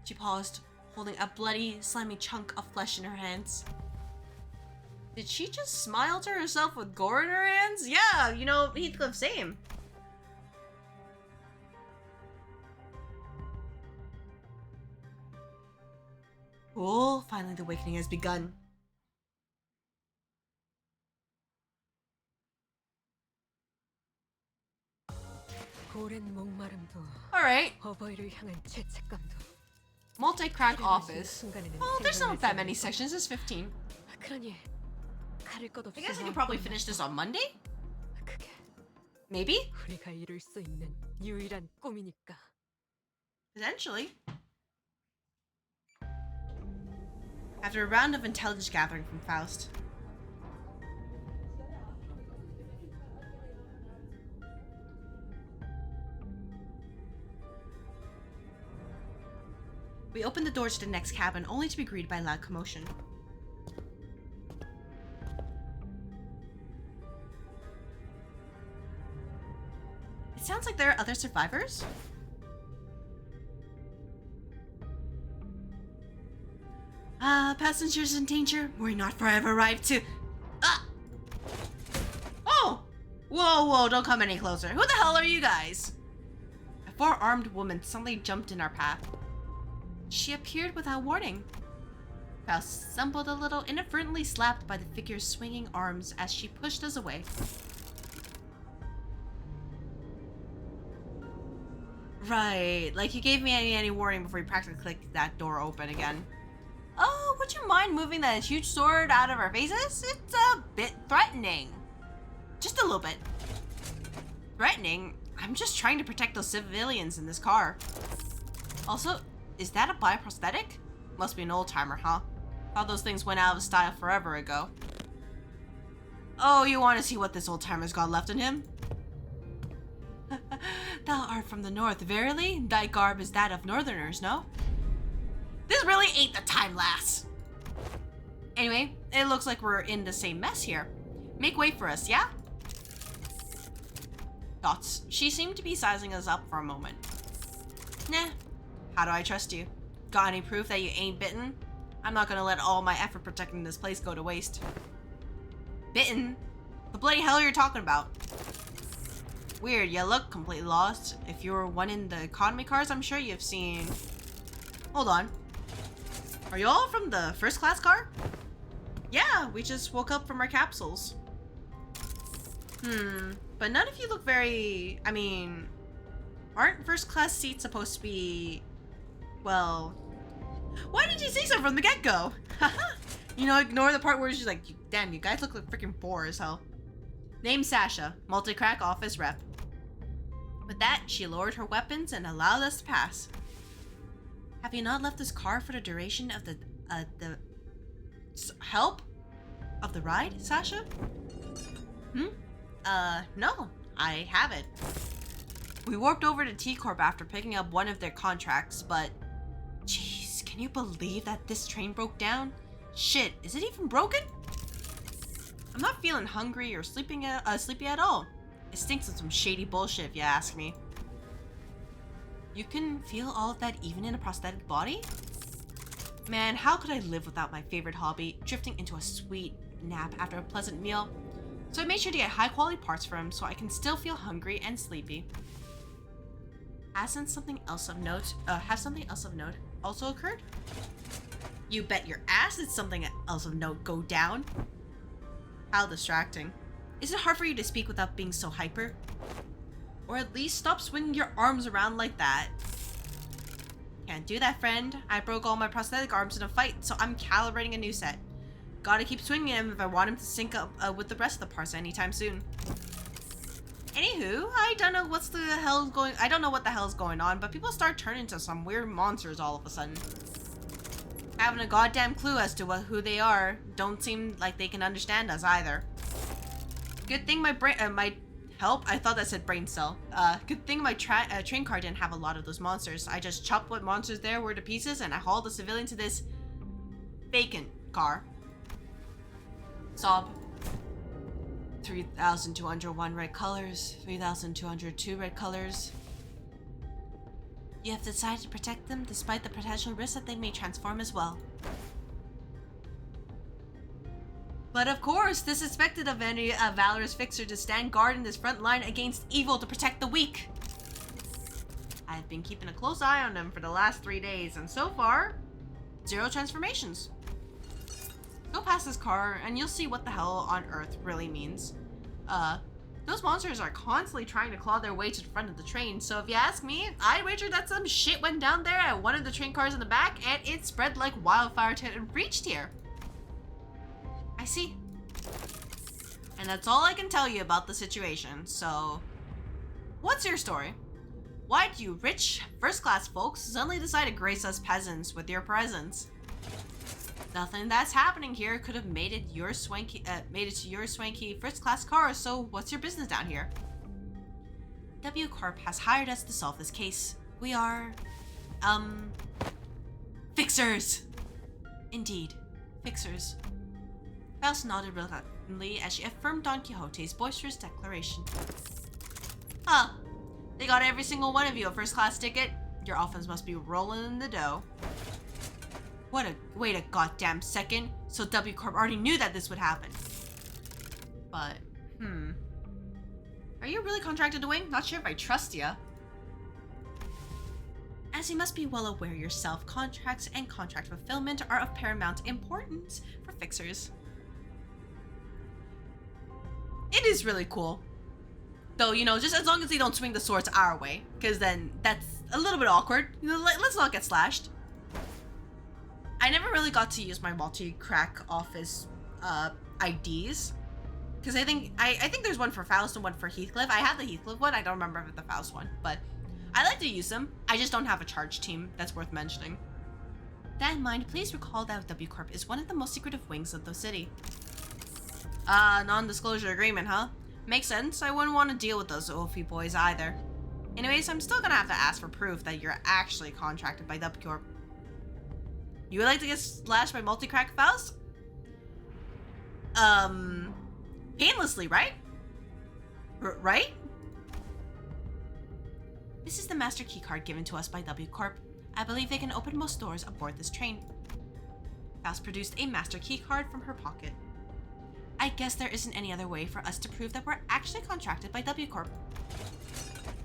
She paused, holding a bloody, slimy chunk of flesh in her hands. Did she just smile to herself with gore in her hands? Yeah, you know, Heathcliff, same. Oh, finally the awakening has begun. Alright. Multi-crack office. Oh, there's not that many sections, there's 15. I guess I could probably finish this on Monday? Maybe? Potentially. After a round of intelligence gathering from Faust. We opened the door to the next cabin, only to be greeted by loud commotion. It sounds like there are other survivors. Passengers in danger. We're not forever arrived to... Oh! Whoa, don't come any closer. Who the hell are you guys? A four-armed woman suddenly jumped in our path. She appeared without warning. Faust stumbled a little, inadvertently slapped by the figure's swinging arms as she pushed us away. Right, like you gave me any warning before you practically clicked that door open again. Oh, would you mind moving that huge sword out of our faces? It's a bit threatening. Just a little bit. Threatening? I'm just trying to protect those civilians in this car. Also, is that a bioprosthetic? Must be an old-timer, huh? Thought those things went out of style forever ago. Oh, you want to see what this old-timer's got left in him? Thou art from the north, verily? Thy garb is that of northerners, no? This really ain't the time, lass. Anyway, it looks like we're in the same mess here. Make way for us, yeah? Thoughts. She seemed to be sizing us up for a moment. Nah. How do I trust you? Got any proof that you ain't bitten? I'm not gonna let all my effort protecting this place go to waste. Bitten? The bloody hell you're talking about? Weird, you look completely lost. If you were one in the economy cars, I'm sure you've seen... Hold on. Are you all from the first class car? Yeah, we just woke up from our capsules. But none of you look very... I mean... Aren't first class seats supposed to be... Well... Why did you say so from the get-go? You know, ignore the part where she's like, damn, you guys look like freaking poor as hell. Name Sasha, multi-crack office rep. With that, she lowered her weapons and allowed us to pass. Have you not left this car for the duration of the help of the ride, Sasha? No, I haven't. We warped over to T-Corp after picking up one of their contracts, but... Jeez, can you believe that this train broke down? Shit, is it even broken? I'm not feeling hungry or sleepy at all. It stinks of some shady bullshit if you ask me. You can feel all of that even in a prosthetic body? Man, how could I live without my favorite hobby, drifting into a sweet nap after a pleasant meal? So I made sure to get high quality parts for him so I can still feel hungry and sleepy. Has something else of note also occurred? You bet your ass it's something else of note go down. How distracting. Is it hard for you to speak without being so hyper? Or at least stop swinging your arms around like that. Can't do that, friend. I broke all my prosthetic arms in a fight, so I'm calibrating a new set. Gotta keep swinging him if I want him to sync up with the rest of the parts anytime soon. Anywho, I don't know what the hell's going on, but people start turning into some weird monsters all of a sudden. Having a goddamn clue as to who they are. Don't seem like they can understand us either. Good thing my I thought that said brain cell. Good thing my train car didn't have a lot of those monsters. I just chopped what monsters there were to pieces and I hauled the civilian to this vacant car. Sob. 3,201 red colors, 3,202 red colors. You have decided to protect them despite the potential risk that they may transform as well. But of course, this is expected of any valorous fixer to stand guard in this front line against evil to protect the weak. I've been keeping a close eye on them for the last 3 days, and so far, 0 transformations. Go past this car, and you'll see what the hell on earth really means. Those monsters are constantly trying to claw their way to the front of the train, so if you ask me, I'd wager that some shit went down there at one of the train cars in the back, and it spread like wildfire till it reached here. I see. And that's all I can tell you about the situation, so... What's your story? Why do you rich, first-class folks suddenly decide to grace us peasants with your presence? Nothing that's happening here could have made it to your swanky first-class car, so what's your business down here? W Corp has hired us to solve this case. We are... fixers! Indeed, fixers. Faust nodded reluctantly as she affirmed Don Quixote's boisterous declaration. Huh. They got every single one of you a first-class ticket? Your offense must be rolling in the dough. Wait a goddamn second. So W Corp already knew that this would happen. But, Are you really contracted to Wing? Not sure if I trust ya. As you must be well aware yourself, contracts and contract fulfillment are of paramount importance for fixers. It is really cool. Though, you know, just as long as they don't swing the swords our way, because then that's a little bit awkward. You know, let's not get slashed. I never really got to use my multi-crack office IDs, because I think there's one for Faust and one for Heathcliff. I have the Heathcliff one. I don't remember the Faust one, but I like to use them. I just don't have a charge team that's worth mentioning. That in mind, please recall that W Corp is one of the most secretive wings of the city. Non-disclosure agreement, huh? Makes sense. I wouldn't want to deal with those Oofy boys either. Anyways, I'm still gonna have to ask for proof that you're actually contracted by W Corp. You would like to get slashed by multi-crack Faust? Painlessly, right? Right? This is the master keycard given to us by W Corp. I believe they can open most doors aboard this train. Faust produced a master keycard from her pocket. I guess there isn't any other way for us to prove that we're actually contracted by W Corp.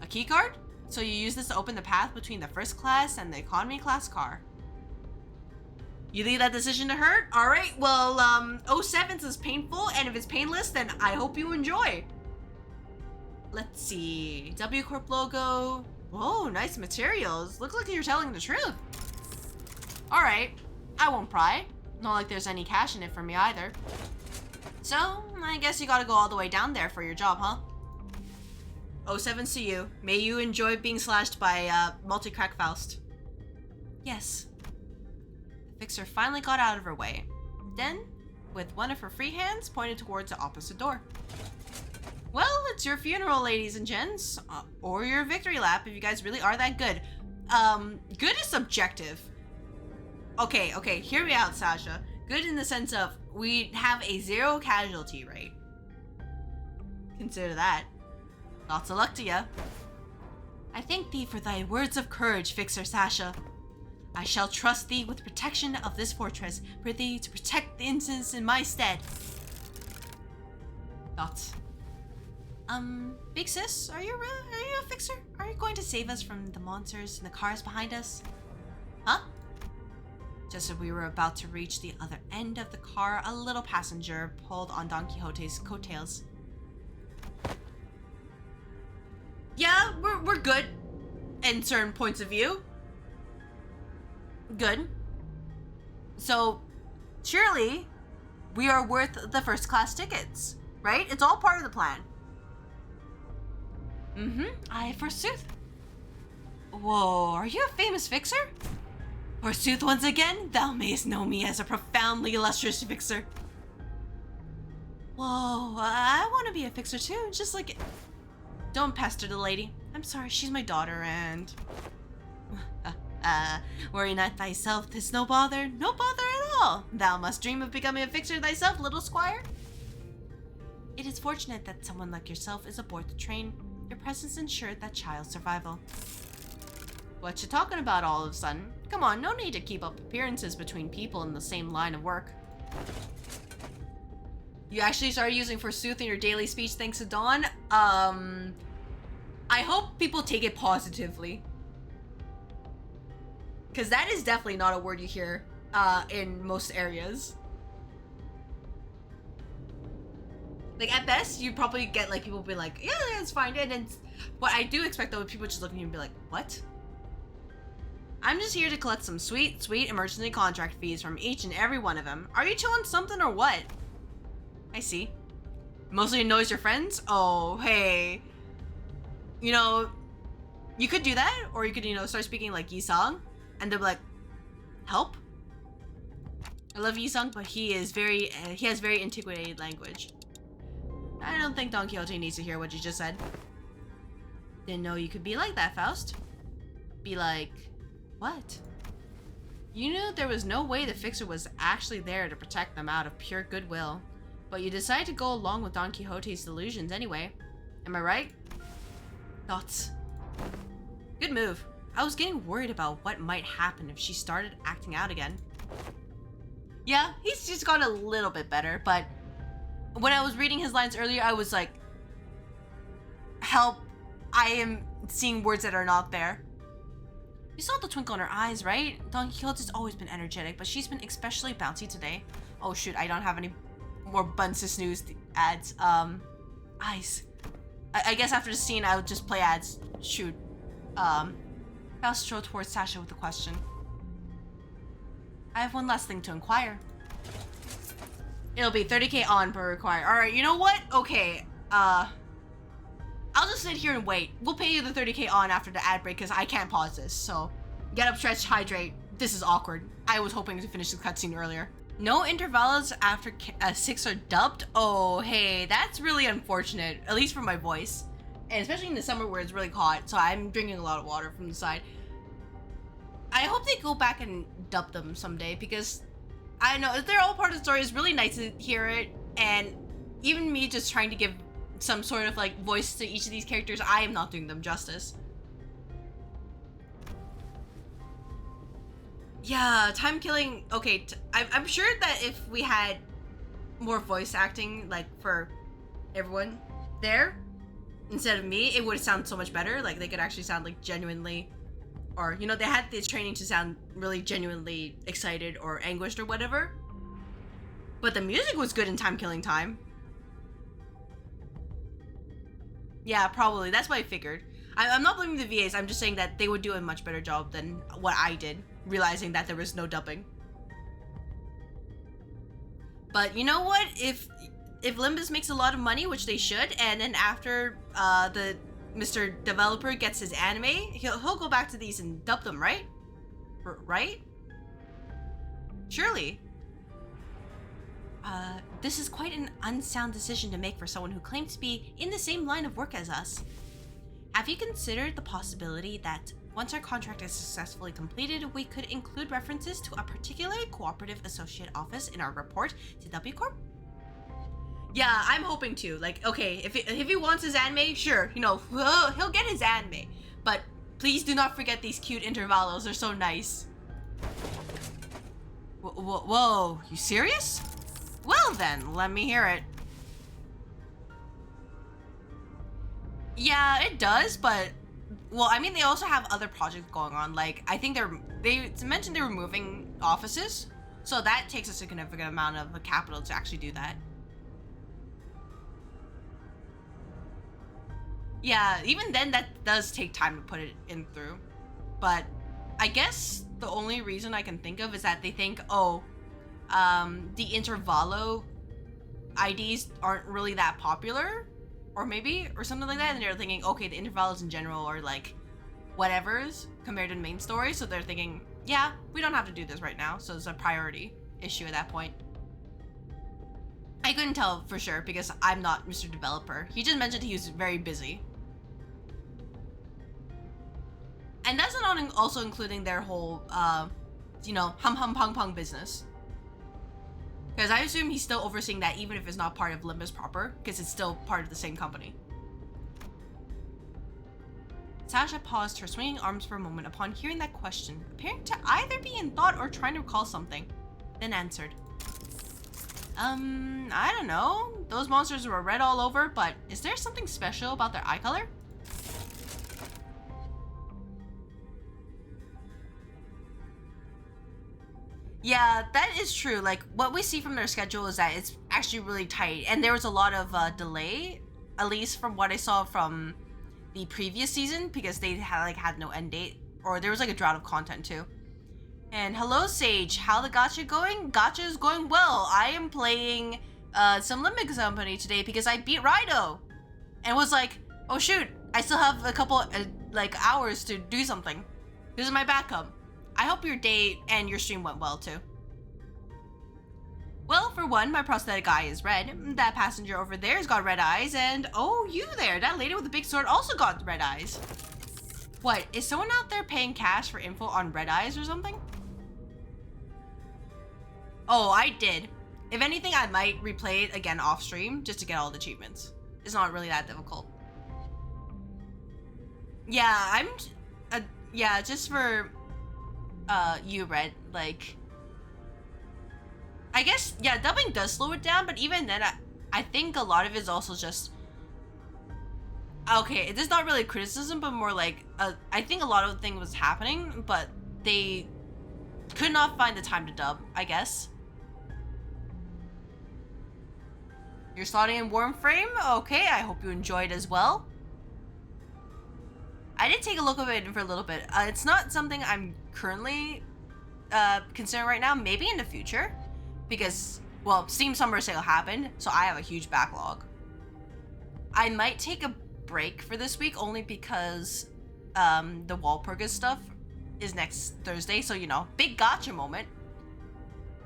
A keycard? So you use this to open the path between the first class and the economy class car. You leave that decision to her? Alright, well, 07's is painful, and if it's painless, then I hope you enjoy. Let's see. W Corp logo. Whoa, nice materials. Looks like you're telling the truth. Alright, I won't pry. Not like there's any cash in it for me either. So, I guess you gotta go all the way down there for your job, huh? 07's to you. May you enjoy being slashed by, multi-crack Faust. Yes. The fixer finally got out of her way. Then, with one of her free hands, pointed towards the opposite door. Well, it's your funeral, ladies and gents. Or your victory lap, if you guys really are that good. Good is subjective. Okay, hear me out, Sasha. Good in the sense of, we have a 0 casualty rate. Consider that. Lots of luck to ya. I thank thee for thy words of courage, Fixer Sasha. I shall trust thee with protection of this fortress, for thee to protect the innocents in my stead. Thoughts? Big sis, are you a fixer? Are you going to save us from the monsters in the cars behind us? Huh? Just as we were about to reach the other end of the car, a little passenger pulled on Don Quixote's coattails. Yeah, we're good in certain points of view. Good. So, surely, we are worth the first class tickets, right? It's all part of the plan. I forsooth. Whoa, are you a famous fixer? Forsooth once again, thou mayst know me as a profoundly illustrious fixer. Whoa, I want to be a fixer too, just like... Don't pester the lady. I'm sorry, she's my daughter and... worry not thyself, 'tis no bother at all. Thou must dream of becoming a fixer thyself, little squire. It is fortunate that someone like yourself is aboard the train. Your presence ensured that child's survival. What you talking about all of a sudden? Come on, no need to keep up appearances between people in the same line of work. You actually started using forsooth in your daily speech thanks to Dawn? I hope people take it positively. Because that is definitely not a word you hear in most areas. Like, at best, you probably get, like, people be like, yeah, it's fine. And then what I do expect, though, is people just look at you and be like, what? I'm just here to collect some sweet, sweet emergency contract fees from each and every one of them. Are you chilling something or what? I see. Mostly annoys your friends? Oh, hey. You know, you could do that, or you could, you know, start speaking like Yisung, and they'll be like, help? I love Yisung, but he has very antiquated language. I don't think Don Quixote needs to hear what you just said. Didn't know you could be like that, Faust. Be like, what? You knew there was no way the fixer was actually there to protect them out of pure goodwill, but you decided to go along with Don Quixote's delusions anyway. Am I right? Thoughts? Good move. I was getting worried about what might happen if she started acting out again. Yeah, he's just got a little bit better, but when I was reading his lines earlier, I was like, help, I am seeing words that are not there. You saw the twinkle in her eyes, right? Don Quixote's always been energetic, but she's been especially bouncy today. Oh shoot, I don't have any more Buns to Snooze ads. Eyes. I guess after the scene, I would just play ads. Shoot. Faust strode towards Sasha with a question. I have one last thing to inquire. It'll be 30k on per require. Alright, you know what? Okay, I'll just sit here and wait. We'll pay you the 30k on after the ad break because I can't pause this. So, get up, stretch, hydrate. This is awkward. I was hoping to finish the cutscene earlier. No intervalos after 6 are dubbed? Oh, hey, that's really unfortunate, at least for my voice. And especially in the summer where it's really hot, so I'm drinking a lot of water from the side. I hope they go back and dub them someday, because I know they're all part of the story. It's really nice to hear it, and even me just trying to give some sort of like voice to each of these characters, I am not doing them justice. Yeah, time killing. Okay, I'm sure that if we had more voice acting, like for everyone there instead of me, it would sound so much better. Like they could actually sound like genuinely, or you know, they had this training to sound really genuinely excited or anguished or whatever. But the music was good in Time Killing Time. Yeah, probably. That's what I figured. I'm not blaming the VAs. I'm just saying that they would do a much better job than what I did, realizing that there was no dubbing. But you know what? If Limbus makes a lot of money, which they should, and then after the Mr. Developer gets his anime, he'll go back to these and dub them, right? Right? Surely. This is quite an unsound decision to make for someone who claims to be in the same line of work as us. Have you considered the possibility that once our contract is successfully completed, we could include references to a particular cooperative associate office in our report to W Corp? Yeah, I'm hoping to. Like, okay, if he wants his anime, sure, you know, he'll get his anime. But please do not forget these cute intervalos. They're so nice. Whoa, you serious? Well then, let me hear it. Yeah, it does, but well, I mean, they also have other projects going on. Like, I think they mentioned they were moving offices, so that takes a significant amount of capital to actually do that. Yeah, even then, that does take time to put it in through. But I guess the only reason I can think of is that they think, oh, the Intervallo IDs aren't really that popular, or maybe, or something like that, and they're thinking, okay, the intervalos in general are like whatever's compared to the main story, so they're thinking, yeah, we don't have to do this right now, so it's a priority issue at that point. I couldn't tell for sure because I'm not Mr. Developer. He just mentioned he was very busy. And that's not also including their whole, you know, hum pong pong business. Because I assume he's still overseeing that even if it's not part of Limbus proper, because it's still part of the same company. Sasha paused her swinging arms for a moment upon hearing that question, appearing to either be in thought or trying to recall something, then answered. I don't know. Those monsters were red all over, but is there something special about their eye color? Yeah, that is true. Like, what we see from their schedule is that it's actually really tight, and there was a lot of delay, at least from what I saw from the previous season, because they had no end date, or there was like a drought of content too. And hello, Sage. How the gacha going? Gacha is going well. I am playing some Limbus Company today because I beat Rido, and was like, oh shoot, I still have a couple like hours to do something. This is my backup. I hope your day and your stream went well too. Well, for one, my prosthetic eye is red. That passenger over there's got red eyes, and oh, you there, that lady with the big sword also got red eyes. What, is someone out there paying cash for info on red eyes or something? Oh, I did. If anything, I might replay it again off stream just to get all the achievements. It's not really that difficult. Yeah, yeah, just for you, Red, like, I guess, yeah, dubbing does slow it down, but even then, I think a lot of it is also just, okay, it's not really criticism, but more like, I think a lot of the thing was happening, but they could not find the time to dub, I guess. You're slotting in Warframe? Okay, I hope you enjoyed as well. I did take a look at it for a little bit. It's not something I'm currently considering right now, maybe in the future, because, well, Steam Summer Sale happened, so I have a huge backlog. I might take a break for this week only because the Walpurgis stuff is next Thursday, so, you know, big gotcha moment.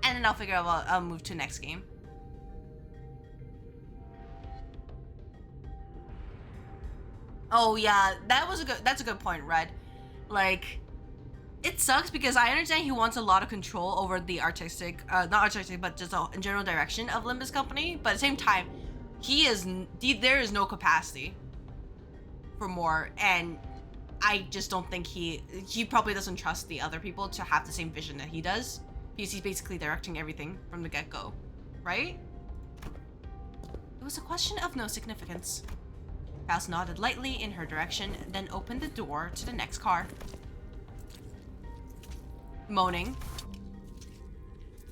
and then I'll figure out I'll move to next game. Oh yeah, that's a good point, Red. Like, it sucks because I understand he wants a lot of control over the artistic, not artistic, but just in general direction of Limbus Company. But at the same time, there is no capacity for more, and I just don't think he probably doesn't trust the other people to have the same vision that he does, because he's basically directing everything from the get-go, right? It was a question of no significance. Faust nodded lightly in her direction, then opened the door to the next car. Moaning.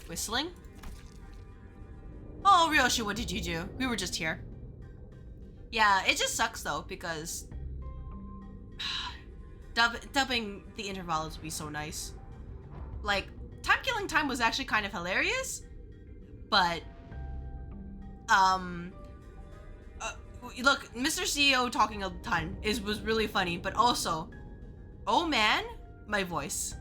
Whistling. Oh, Ryoshi, what did you do? We were just here. Yeah, it just sucks though, because dubbing the Intervallos would be so nice. Like, Time Killing Time was actually kind of hilarious, but look, Mr. CEO talking a ton was really funny, but also, oh man, my voice.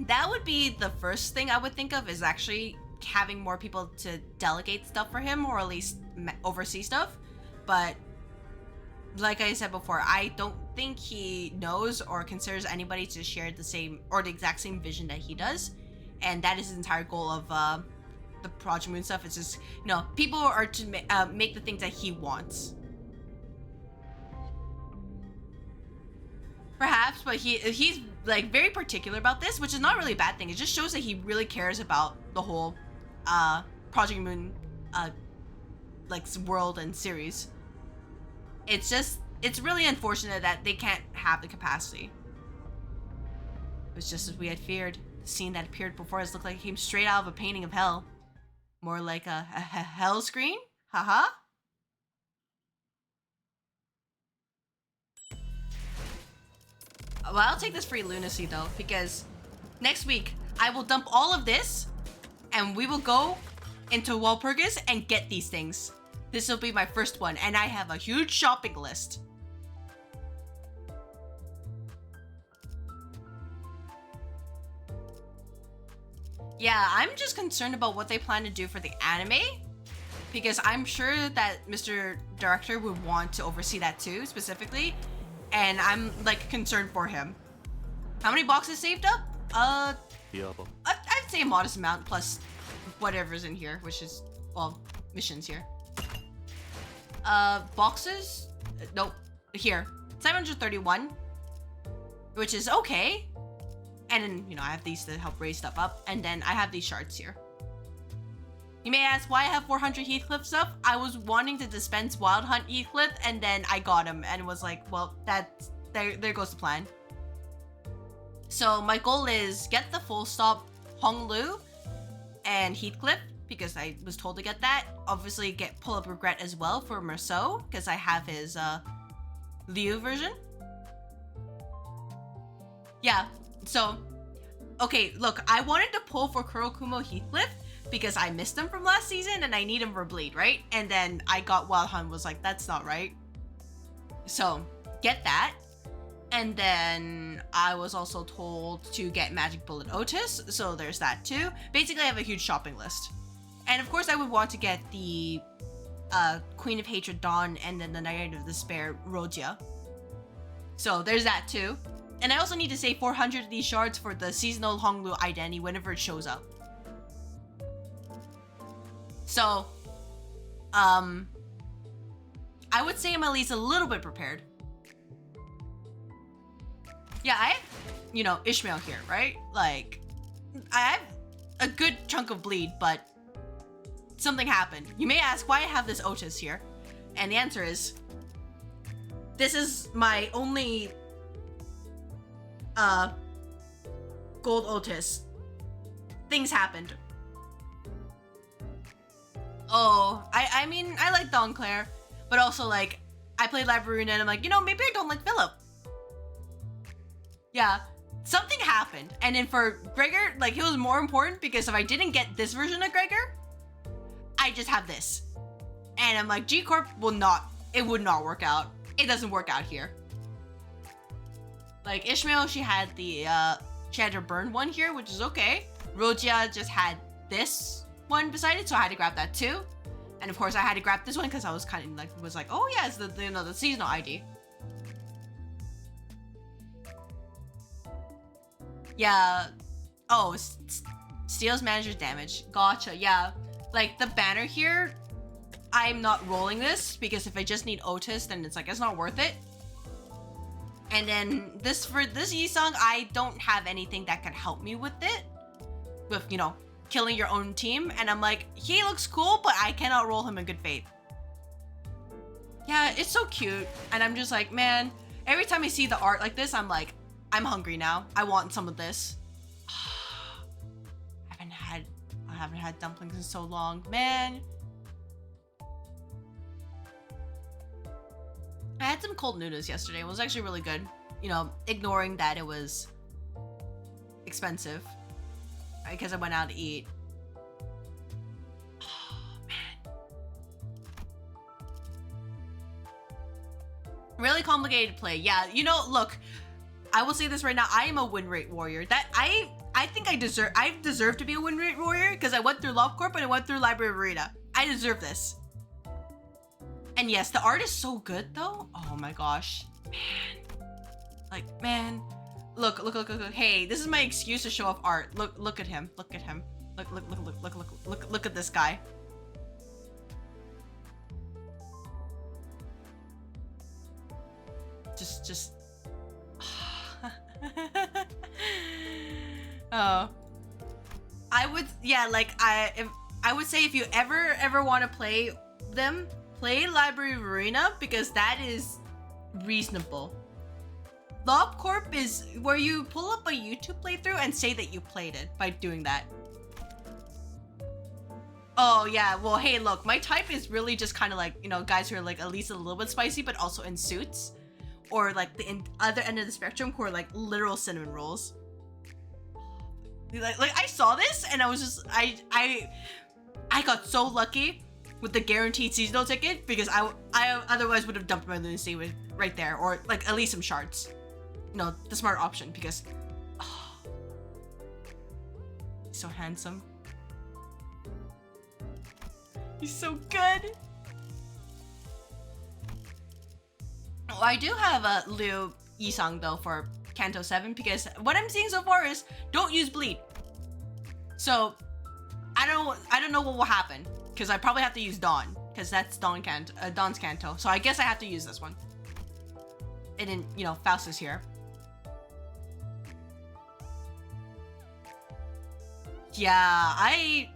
That would be the first thing I would think of, is actually having more people to delegate stuff for him, or at least oversee stuff. But like I said before, I don't think he knows or considers anybody to share the same or the exact same vision that he does, and that is his entire goal of the Project Moon stuff. It's just, you know, people are to make the things that he wants. Perhaps, but he's like very particular about this, which is not really a bad thing. It just shows that he really cares about the whole Project Moon like world and series. It's really unfortunate that they can't have the capacity. It was just as we had feared. The scene that appeared before us looked like it came straight out of a painting of hell. More like a hell screen? Haha. Well, I'll take this free lunacy though, because next week I will dump all of this and we will go into Walpurgis and get these things. This will be my first one, and I have a huge shopping list. Yeah, I'm just concerned about what they plan to do for the anime, because I'm sure that Mr. Director would want to oversee that too, specifically, and I'm like concerned for him. How many boxes saved up? I'd say a modest amount plus whatever's in here, which is, well, missions here. Boxes? Nope. Here. 731. Which is okay. And then, you know, I have these to help raise stuff up. And then I have these shards here. You may ask why I have 400 Heathcliff stuff. I was wanting to dispense Wild Hunt Heathcliff, and then I got him and was like, well, there goes the plan. So my goal is get the full stop Honglu and Heathcliff, because I was told to get that. Obviously pull up Regret as well for Merceau, because I have his Liu version. Yeah, so, okay, look, I wanted to pull for Kurokumo Heathcliff because I missed him from last season and I need him for Bleed, right? And then I got Wild Hunt, was like, that's not right. So, get that. And then I was also told to get Magic Bullet Otis, so there's that too. Basically, I have a huge shopping list. And of course, I would want to get the Queen of Hatred Dawn and then the Knight of Despair Rodia. So there's that too. And I also need to save 400 of these shards for the seasonal Honglu identity whenever it shows up. So, I would say I'm at least a little bit prepared. Yeah, I have, you know, Ishmael here, right? Like, I have a good chunk of bleed, but something happened. You may ask why I have this Otis here. And the answer is, this is my only gold Otis. Things happened. Oh, I mean, I like Don Claire, but also, like, I played Lavaruna and I'm like, you know, maybe I don't like Philip. Yeah, something happened. And then for Gregor, like, it was more important because if I didn't get this version of Gregor, I just have this. And I'm like, G-Corp would not work out. It doesn't work out here. Like, Ishmael, she had the she had her burn one here, which is okay. Rogia just had this one beside it, so I had to grab that too. And of course I had to grab this one because I was kind of like, oh yeah, it's the seasonal ID. Yeah. Oh, steals manager's damage. Gotcha. Yeah. Like the banner here, I'm not rolling this because if I just need Otis, then it's like it's not worth it. And then for this Yi-Sung, I don't have anything that can help me with it. With, you know, killing your own team. And I'm like, he looks cool, but I cannot roll him in good faith. Yeah, it's so cute. And I'm just like, man, every time I see the art like this, I'm like, I'm hungry now. I want some of this. I haven't had dumplings in so long, man. I had some cold noodles yesterday. It was actually really good. You know, ignoring that it was expensive, right? Because I went out to eat. Oh, man. Really complicated to play. Yeah, you know, look, I will say this right now. I am a win rate warrior. That I think I deserve to be a win rate warrior because I went through LobCorp and I went through Library of Arena. I deserve this. And yes, the art is so good though. Oh my gosh, man. Like, man, look. Hey, this is my excuse to show off art. Look at him. Look at him. Look at this guy. Just. Oh, I would, yeah, like I would say if you ever want to play them, play Library of Arena because that is reasonable. LobCorp is where you pull up a YouTube playthrough and say that you played it by doing that. Oh yeah, well hey, look, my type is really just kind of like, you know, guys who are like at least a little bit spicy but also in suits, or like the other end of the spectrum who are like literal cinnamon rolls. Like I saw this and I was just I got so lucky with the guaranteed seasonal ticket because I otherwise would have dumped my lunacy right there, or like at least some shards. You know, the smart option because he's so handsome. He's so good. Oh, I do have a Liu Yi-Sung though for Kanto 7 because what I'm seeing so far is don't use bleed. So I don't know what will happen because I probably have to use Dawn because that's Dawn's Kanto. So I guess I have to use this one. And then, you know, Faust is here. Yeah, I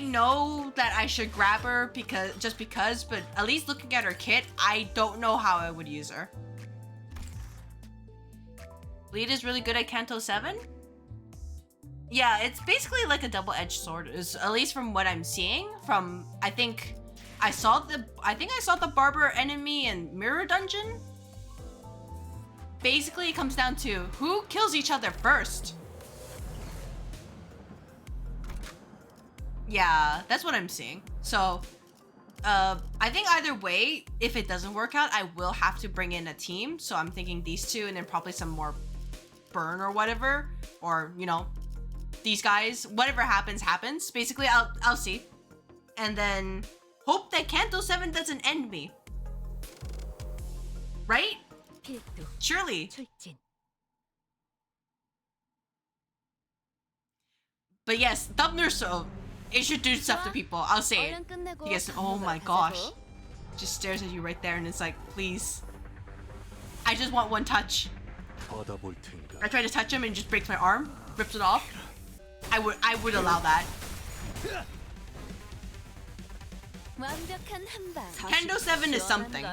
know that I should grab her because, but at least looking at her kit, I don't know how I would use her. Bleed is really good at Kanto 7? Yeah, it's basically like a double-edged sword, at least from what I'm seeing. From I think I saw the barber enemy in Mirror Dungeon. Basically, it comes down to who kills each other first. Yeah, that's what I'm seeing. So, I think either way, if it doesn't work out, I will have to bring in a team. So I'm thinking these two and then probably some more burn or whatever, or you know, these guys. Whatever happens, happens. Basically, I'll see, and then hope that Kanto 7 doesn't end me. Right? Surely. But yes, Thumbner so introduce stuff to people. I'll say it. He gets, oh my gosh. Just stares at you right there and it's like, please. I just want one touch. I try to touch him and just breaks my arm, rips it off. I would allow that. Kanto 7 is something.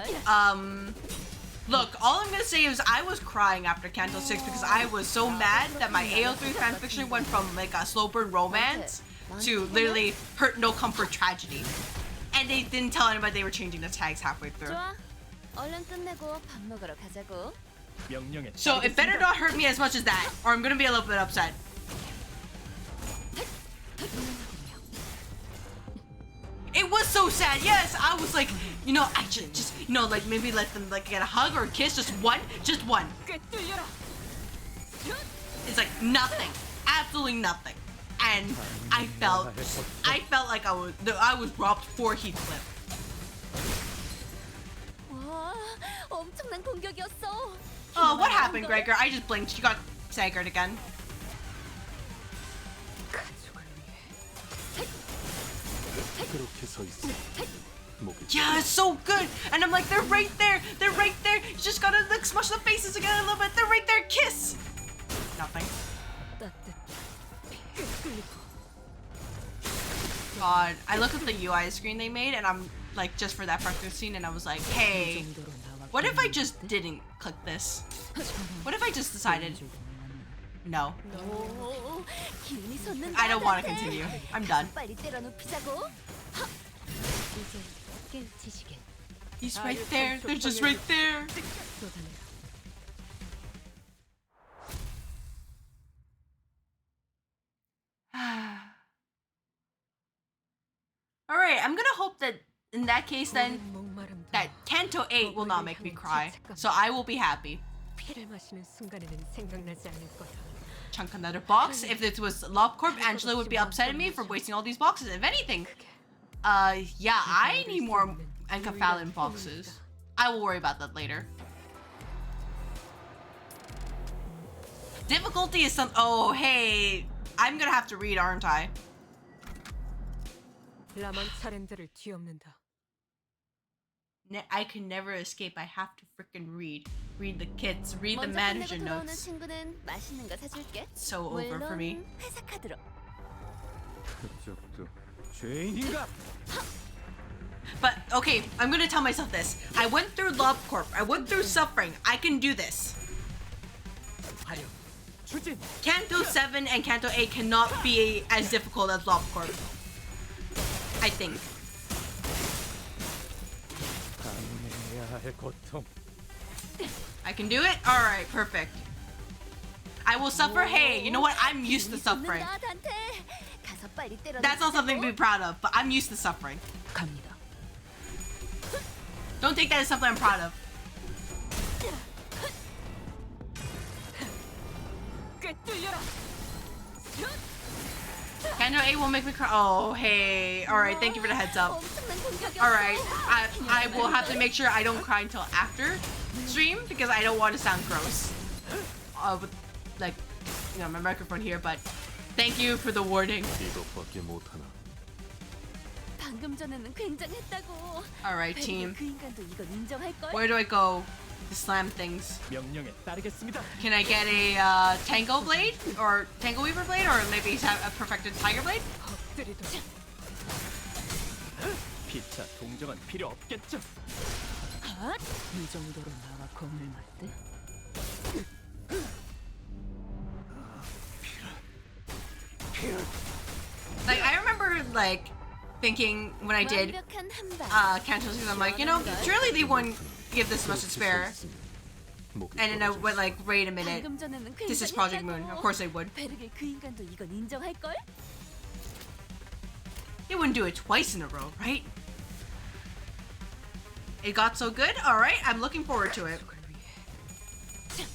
Look, all I'm gonna say is I was crying after Kanto 6 because I was so mad that my AO3 fanfiction went from like a slow burn romance to literally hurt no comfort tragedy. And they didn't tell anybody they were changing the tags halfway through. So it better not hurt me as much as that, or I'm gonna be a little bit upset. It was so sad, yes! I was like, you know, I should just, you know, like maybe let them like get a hug or a kiss, just one. It's like nothing, absolutely nothing. And I felt like I was robbed 4 Heathcliff. 와, 엄청난 공격이었어. Oh, what happened, Gregor? I just blinked. She got staggered again. Yeah, it's so good. And I'm like, they're right there. They're right there. You just gotta like smush the faces again a little bit. They're right there. Kiss. Nothing. God, I looked at the UI screen they made, and I'm like, just for that practice scene, and I was like, hey, what if I just didn't click this? What if I just decided, no, I don't want to continue. I'm done. He's right there. They're just right there. All right, I'm gonna hope that in that case then that Canto 8 will not make me cry, so I will be happy. Chunk another box. If this was LobCorp, Angela would be upset at me for wasting all these boxes. If anything, yeah, I need more Encaphalin boxes. I will worry about that later. Difficulty is some. Oh, hey, I'm gonna have to read, aren't I? I can never escape. I have to freaking read. Read the kits. Read the manager notes. So over for me. But okay, I'm gonna tell myself this. I went through LobCorp. I went through suffering. I can do this. Canto 7 and Canto 8 cannot be as difficult as LobCorp. I think. I can do it? Alright, perfect. I will suffer. Hey, you know what? I'm used to suffering. That's not something to be proud of, but I'm used to suffering. Don't take that as something I'm proud of. Canto 8 will make me cry. Oh, hey. Alright, thank you for the heads up. Alright, I will have to make sure I don't cry until after stream because I don't want to sound gross. With, like, you know, my microphone here, but thank you for the warning. Alright, team. Where do I go to slam things? Can I get a Tango Blade? Or Tango Weaver Blade? Or maybe a perfected Tiger Blade? Like, I remember, like, thinking when I did Canto 6, I'm like, you know, surely they wouldn't give this much to spare. And then I went like, wait a minute, this is Project Moon. Of course they would. They wouldn't do it twice in a row, right? It got so good? Alright, I'm looking forward to it.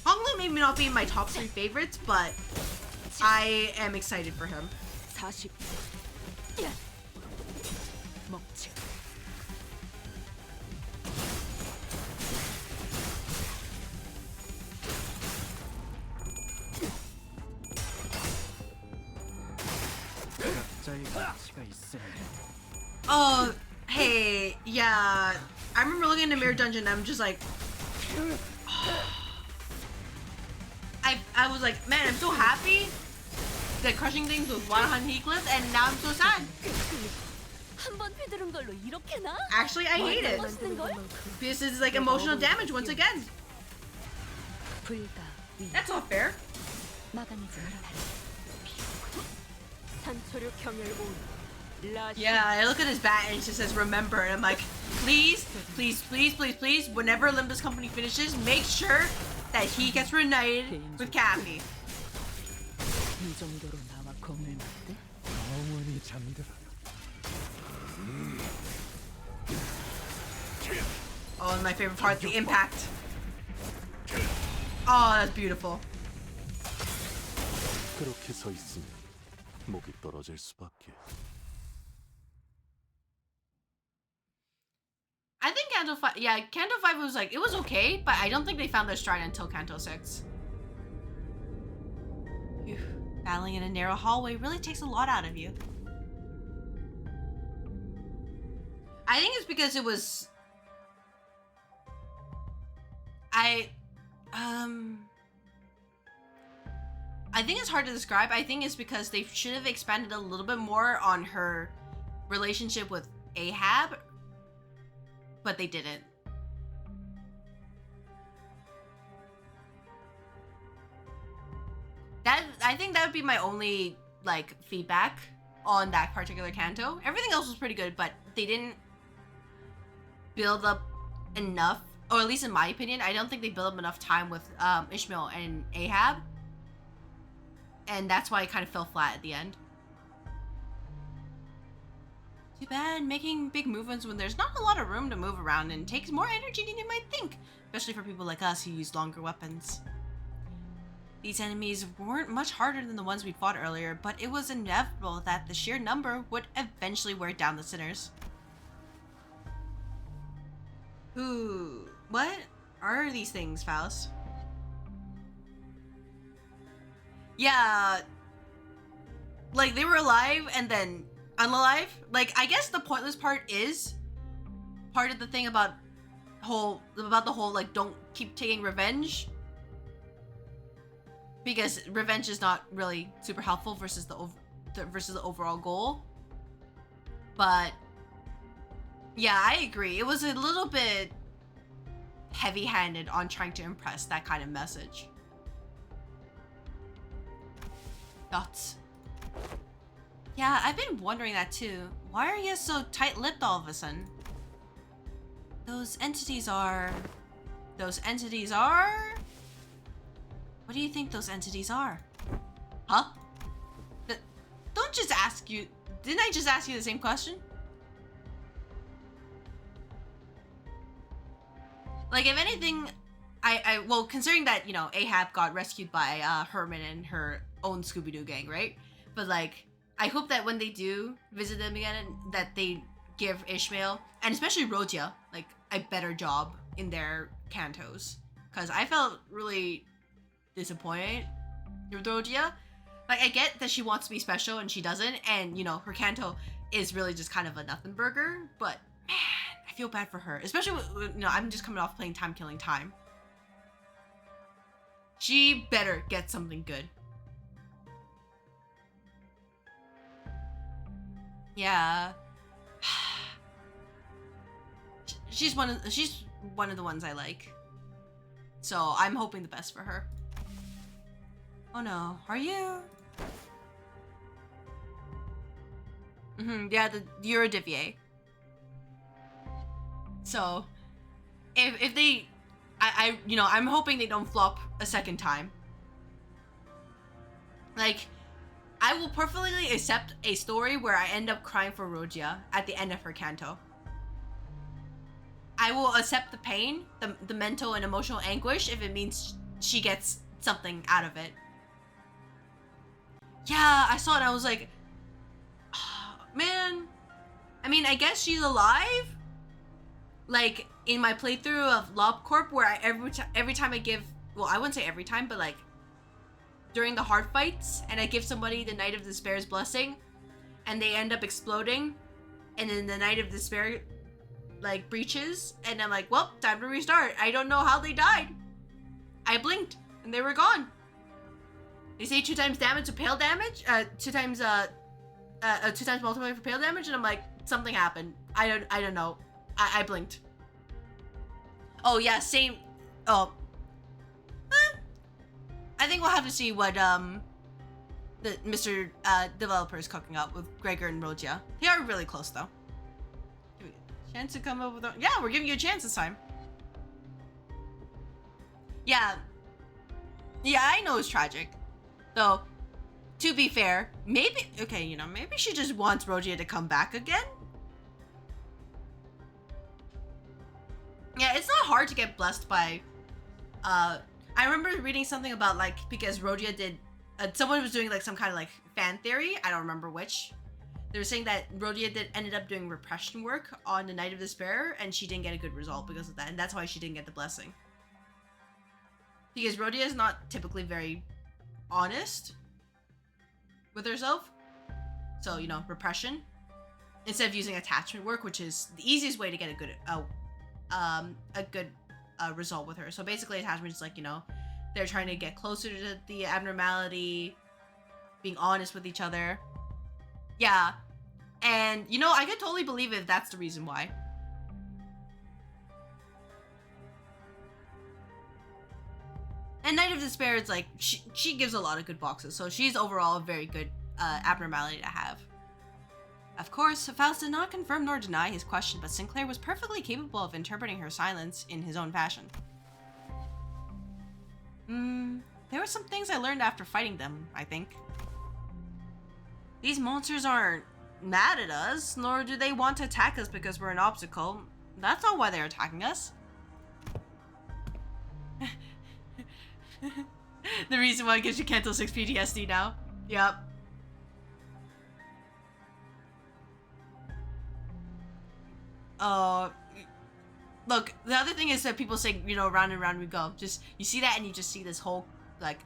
Honglu may not be in my top 3 favorites, but I am excited for him. Oh, hey, yeah. I remember looking in the mirror dungeon and I'm just like... I was like, man, I'm so happy that crushing things was 100 Heathcliff, and now I'm so sad. Actually, I hate it. This is like emotional damage once again. That's not fair. Yeah, I look at his bat and it just says remember, and I'm like, please, please, please, please, please, whenever Limbus Company finishes, make sure that he gets reunited with Kathy. Oh, and my favorite part, the impact. Oh, that's beautiful. 그렇게 서 있으면 목이 떨어질 수밖에. I think Canto 5, yeah, Canto 5 was like, it was okay, but I don't think they found their stride until Canto 6. Phew. Battling in a narrow hallway really takes a lot out of you. I think it's because it was... I think it's hard to describe. I think it's because they should have expanded a little bit more on her relationship with Ahab, but they didn't. I think that would be my only like feedback on that particular canto. Everything else was pretty good, but they didn't build up enough, or at least in my opinion, I don't think they built up enough time with Ishmael and Ahab, and that's why it kind of fell flat at the end. Too bad, making big movements when there's not a lot of room to move around and takes more energy than you might think, especially for people like us who use longer weapons. These enemies weren't much harder than the ones we fought earlier, but it was inevitable that the sheer number would eventually wear down the sinners. Ooh, what are these things, Faust? Yeah, like they were alive and then unalive. Like, I guess the pointless part is part of the thing about the whole like don't keep taking revenge, because revenge is not really super helpful versus the overall goal. But yeah, I agree. It was a little bit heavy-handed on trying to impress that kind of message. Thoughts? Yeah, I've been wondering that too. Why are you so tight-lipped all of a sudden? Those entities are... What do you think those entities are? Huh? Don't just ask you... Didn't I just ask you the same question? Like, if anything, well, considering that, you know, Ahab got rescued by Herman and her own Scooby-Doo gang, right? But, like, I hope that when they do visit them again, that they give Ishmael, and especially Rodia, like, a better job in their cantos. Because I felt really disappointed with Rodia. Like, I get that she wants to be special and she doesn't, and, you know, her canto is really just kind of a nothing burger, but, man, I feel bad for her. Especially, you know, I'm just coming off playing Time Killing Time. She better get something good. Yeah. She's one of the ones I like. So I'm hoping the best for her. Oh no, are you? Yeah, you're a Divier. So if they, you know, I'm hoping they don't flop a second time. Like, I will perfectly accept a story where I end up crying for Rogia at the end of her canto. I will accept the pain, the mental and emotional anguish, if it means she gets something out of it. Yeah, I saw it and I was like, oh, man. I mean, I guess she's alive. Like, in my playthrough of LobCorp, where every time I give, well, I wouldn't say every time, but like, during the hard fights, and I give somebody the Night of Despair's blessing, and they end up exploding, and then the Night of Despair, like, breaches, and I'm like, well, time to restart. I don't know how they died. I blinked, and they were gone. They say 2 times damage to pale damage, 2 times multiplier for pale damage, and I'm like, something happened. I don't know. I blinked. Oh yeah, same. Oh. I think we'll have to see what the Mr. Developer is cooking up with Gregor and Rogia. They are really close though. Give me a chance to come up with yeah, we're giving you a chance this time. Yeah. Yeah, I know it's tragic. Though, to be fair, maybe, okay, you know, maybe she just wants Rogia to come back again? Yeah, it's not hard to get blessed by, I remember reading something about, like, because Rogia did someone was doing like some kind of like fan theory. I don't remember which. They were saying that Rhodia ended up doing repression work on the Night of Despair, and she didn't get a good result because of that, and that's why she didn't get the blessing. Because Rhodia is not typically very honest with herself. So, you know, repression. Instead of using attachment work, which is the easiest way to get a good result with her. So basically attachment is like, you know, they're trying to get closer to the abnormality, being honest with each other. Yeah. And, you know, I could totally believe if that's the reason why. And Night of Despair is like, she gives a lot of good boxes, so she's overall a very good abnormality to have. Of course, Faust did not confirm nor deny his question, but Sinclair was perfectly capable of interpreting her silence in his own fashion. There were some things I learned after fighting them, I think. These monsters aren't mad at us, nor do they want to attack us because we're an obstacle. That's not why they're attacking us. The reason why gives you Canto 6 PTSD now. Yep. Look, the other thing is that people say, you know, round and round we go. Just, you see that and you just see this whole, like,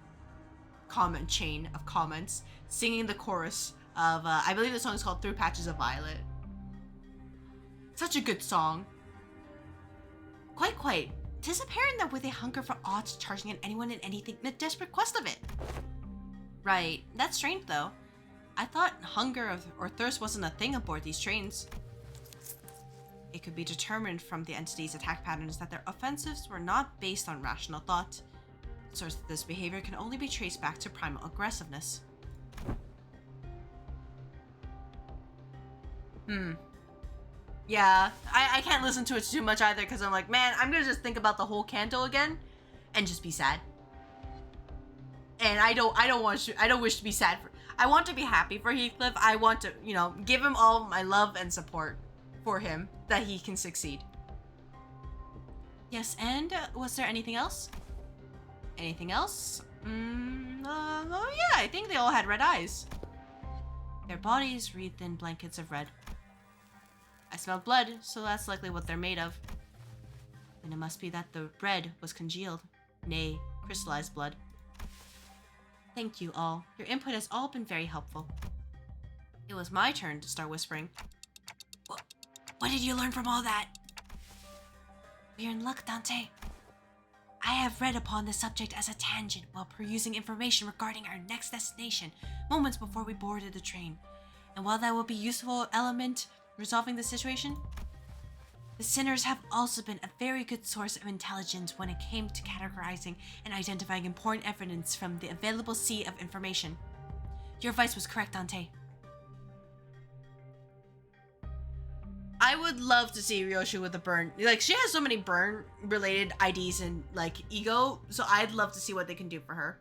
comment chain of comments singing the chorus of, I believe the song is called Through Patches of Violet. Such a good song. Quite. 'Tis apparent that with a hunger for odds charging at anyone and anything in a desperate quest of it. Right, that's strange though. I thought hunger or thirst wasn't a thing aboard these trains. It could be determined from the entity's attack patterns that their offensives were not based on rational thought. The source of this behavior can only be traced back to primal aggressiveness. Yeah, I can't listen to it too much either because I'm like, man, I'm gonna just think about the whole Kanto again and just be sad. And I don't wish to be sad for. I want to be happy for Heathcliff. I want to, you know, give him all my love and support for him that he can succeed. Yes, and was there anything else? Anything else? Oh yeah, I think they all had red eyes. Their bodies wreathed in blankets of red. I smelled blood, so that's likely what they're made of. Then it must be that the red was congealed, nay, crystallized blood. Thank you all. Your input has all been very helpful. It was my turn to start whispering. What did you learn from all that? We're in luck, Dante. I have read upon this subject as a tangent while perusing information regarding our next destination moments before we boarded the train. And while that will be a useful element resolving the situation, the sinners have also been a very good source of intelligence when it came to categorizing and identifying important evidence from the available sea of information. Your advice was correct, Dante. I would love to see Ryoshu with a burn. Like, she has so many burn-related IDs and, like, ego, so I'd love to see what they can do for her.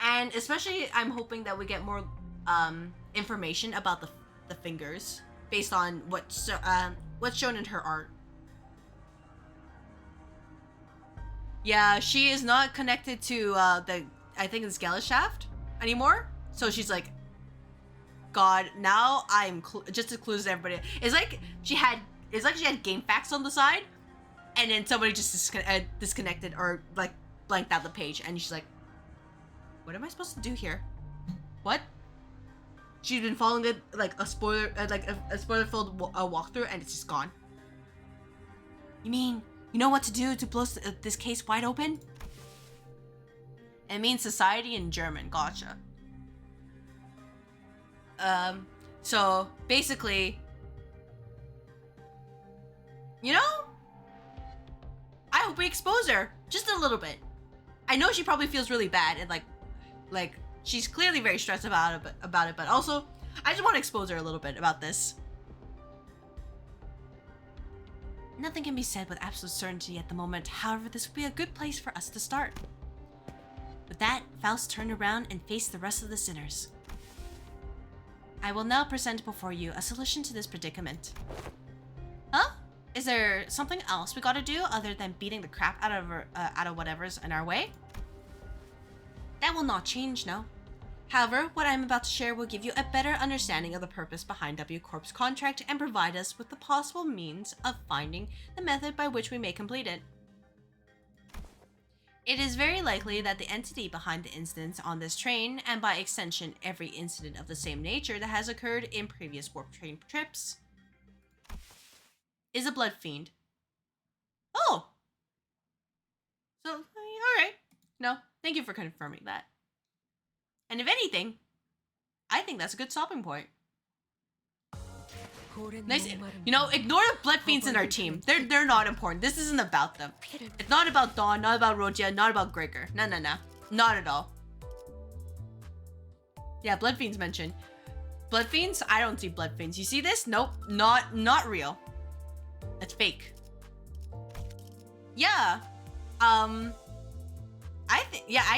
And especially, I'm hoping that we get more information about the fingers based on what's shown in her art. Yeah, she is not connected to I think it's Geleshaft anymore. So she's like, God, now I'm just as clueless as everybody. It's like she had game facts on the side, and then somebody just disconnected or like blanked out the page, and she's like, what am I supposed to do here? What? She's been following it like a spoiler, a spoiler-filled walkthrough, and it's just gone. You mean you know what to do to blow this case wide open? It means society in German. Gotcha. So basically, you know, I hope we expose her just a little bit. I know she probably feels really bad and like she's clearly very stressed about it, but also I just want to expose her a little bit about this. Nothing can be said with absolute certainty at the moment. However, this would be a good place for us to start. With that, Faust turned around and faced the rest of the sinners. I will now present before you a solution to this predicament. Huh? Is there something else we gotta do other than beating the crap out of whatever's in our way? That will not change, no. However, what I'm about to share will give you a better understanding of the purpose behind W Corp's contract and provide us with the possible means of finding the method by which we may complete it. It is very likely that the entity behind the incidents on this train, and by extension every incident of the same nature that has occurred in previous warp train trips, is a blood fiend. Oh! So, alright. No, thank you for confirming that. And if anything, I think that's a good stopping point. Nice. You know, ignore the blood fiends in our team. They're not important. This isn't about them. It's not about Dawn, not about Rogia, not about Gregor. No. Not at all. Yeah, blood fiends mentioned. Blood fiends? I don't see blood fiends. You see this? Nope. Not real. That's fake. Yeah. I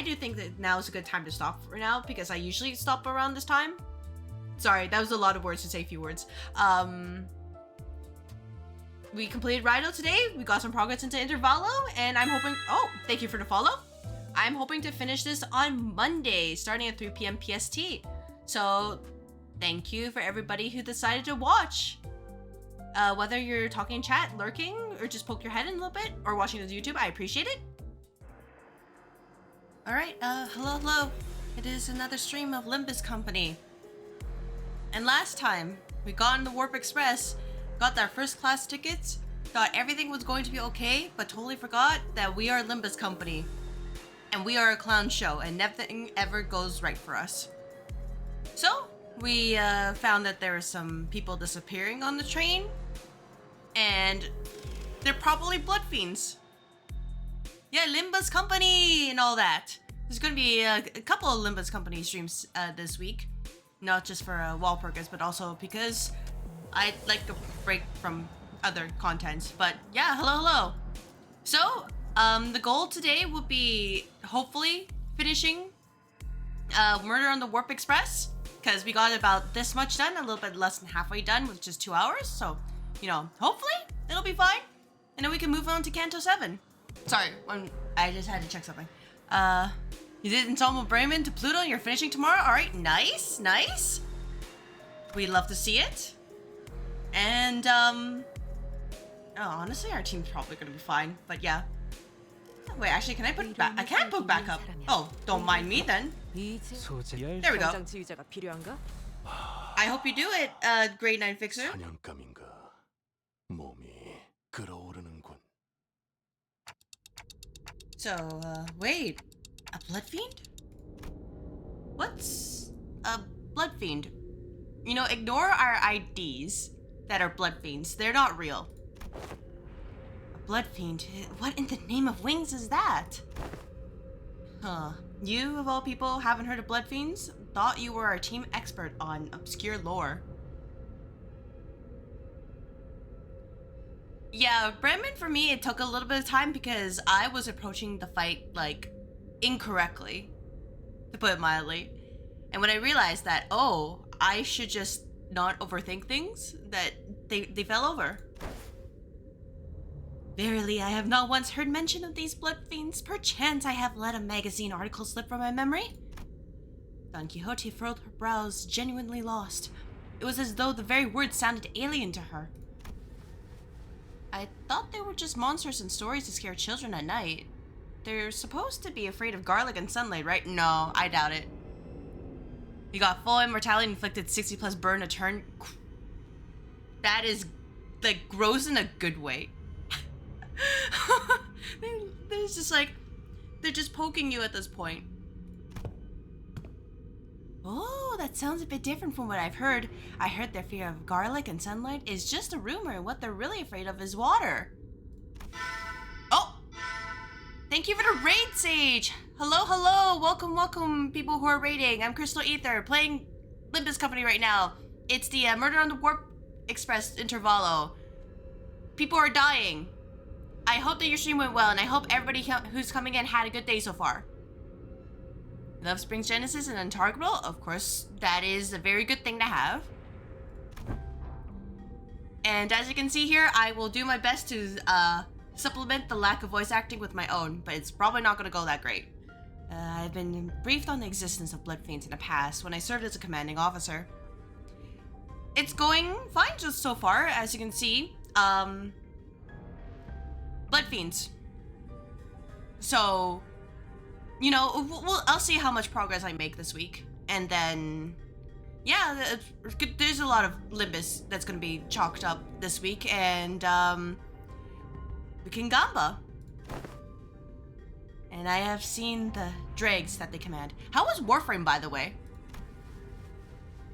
do think that now is a good time to stop for now, because I usually stop around this time. Sorry, that was a lot of words to say a few words. We completed Rhino today. We got some progress into Intervallo, and I'm hoping... Oh, thank you for the follow. I'm hoping to finish this on Monday, starting at 3 p.m. PST. So, thank you for everybody who decided to watch. Whether you're talking in chat, lurking, or just poke your head in a little bit, or watching this YouTube, I appreciate it. Alright, hello. It is another stream of Limbus Company. And last time, we got on the Warp Express, got our first class tickets, thought everything was going to be okay, but totally forgot that we are Limbus Company. And we are a clown show, and nothing ever goes right for us. So, we found that there were some people disappearing on the train, and they're probably blood fiends. Yeah, Limbus Company and all that. There's gonna be a couple of Limbus Company streams this week. Not just for wall purpose, but also because I like a break from other content. But yeah, hello. So, the goal today will be hopefully finishing Murder on the Warp Express, because we got about this much done, a little bit less than halfway done with just 2 hours. So, you know, hopefully it'll be fine. And then we can move on to Canto 7. Sorry, I just had to check something. You did Ensemble Bremen to Pluto and you're finishing tomorrow? Alright, nice. We'd love to see it. And, honestly, our team's probably gonna be fine, but yeah. Wait, actually, can I put it back? I can't put back up. Oh, don't mind me then. There we go. I hope you do it, grade 9 fixer. 사냥감인가 몸이 끓어오르는군. So, wait. A blood fiend? What's a blood fiend? You know, ignore our IDs that are blood fiends. They're not real. A blood fiend? What in the name of wings is that? Huh. You, of all people, haven't heard of blood fiends? Thought you were our team expert on obscure lore. Yeah, Bremen for me, it took a little bit of time because I was approaching the fight, like, incorrectly, to put it mildly. And when I realized that, oh, I should just not overthink things, that they fell over. Verily, I have not once heard mention of these blood fiends. Perchance I have let a magazine article slip from my memory. Don Quixote furrowed her brows, genuinely lost. It was as though the very words sounded alien to her. I thought they were just monsters and stories to scare children at night. They're supposed to be afraid of garlic and sunlight, right? No, I doubt it. You got full immortality inflicted 60+ burn a turn. That is, like, gross in a good way. There's just like, they're just poking you at this point. Oh, that sounds a bit different from what I've heard. I heard their fear of garlic and sunlight is just a rumor, and what they're really afraid of is water. Oh! Thank you for the raid, Sage! Hello! Welcome, people who are raiding. I'm CrystalAether, playing Limbus Company right now. It's the Murder on the Warp Express Intervallo. People are dying. I hope that your stream went well, and I hope everybody who's coming in had a good day so far. Love Springs Genesis and Untargetable? Of course, that is a very good thing to have. And as you can see here, I will do my best to supplement the lack of voice acting with my own, but it's probably not going to go that great. I've been briefed on the existence of blood fiends in the past when I served as a commanding officer. It's going fine just so far, as you can see. Blood fiends. So, you know, I'll see how much progress I make this week. And then, yeah, there's a lot of Limbus that's going to be chalked up this week. And, we can Gamba. And I have seen the dregs that they command. How was Warframe, by the way?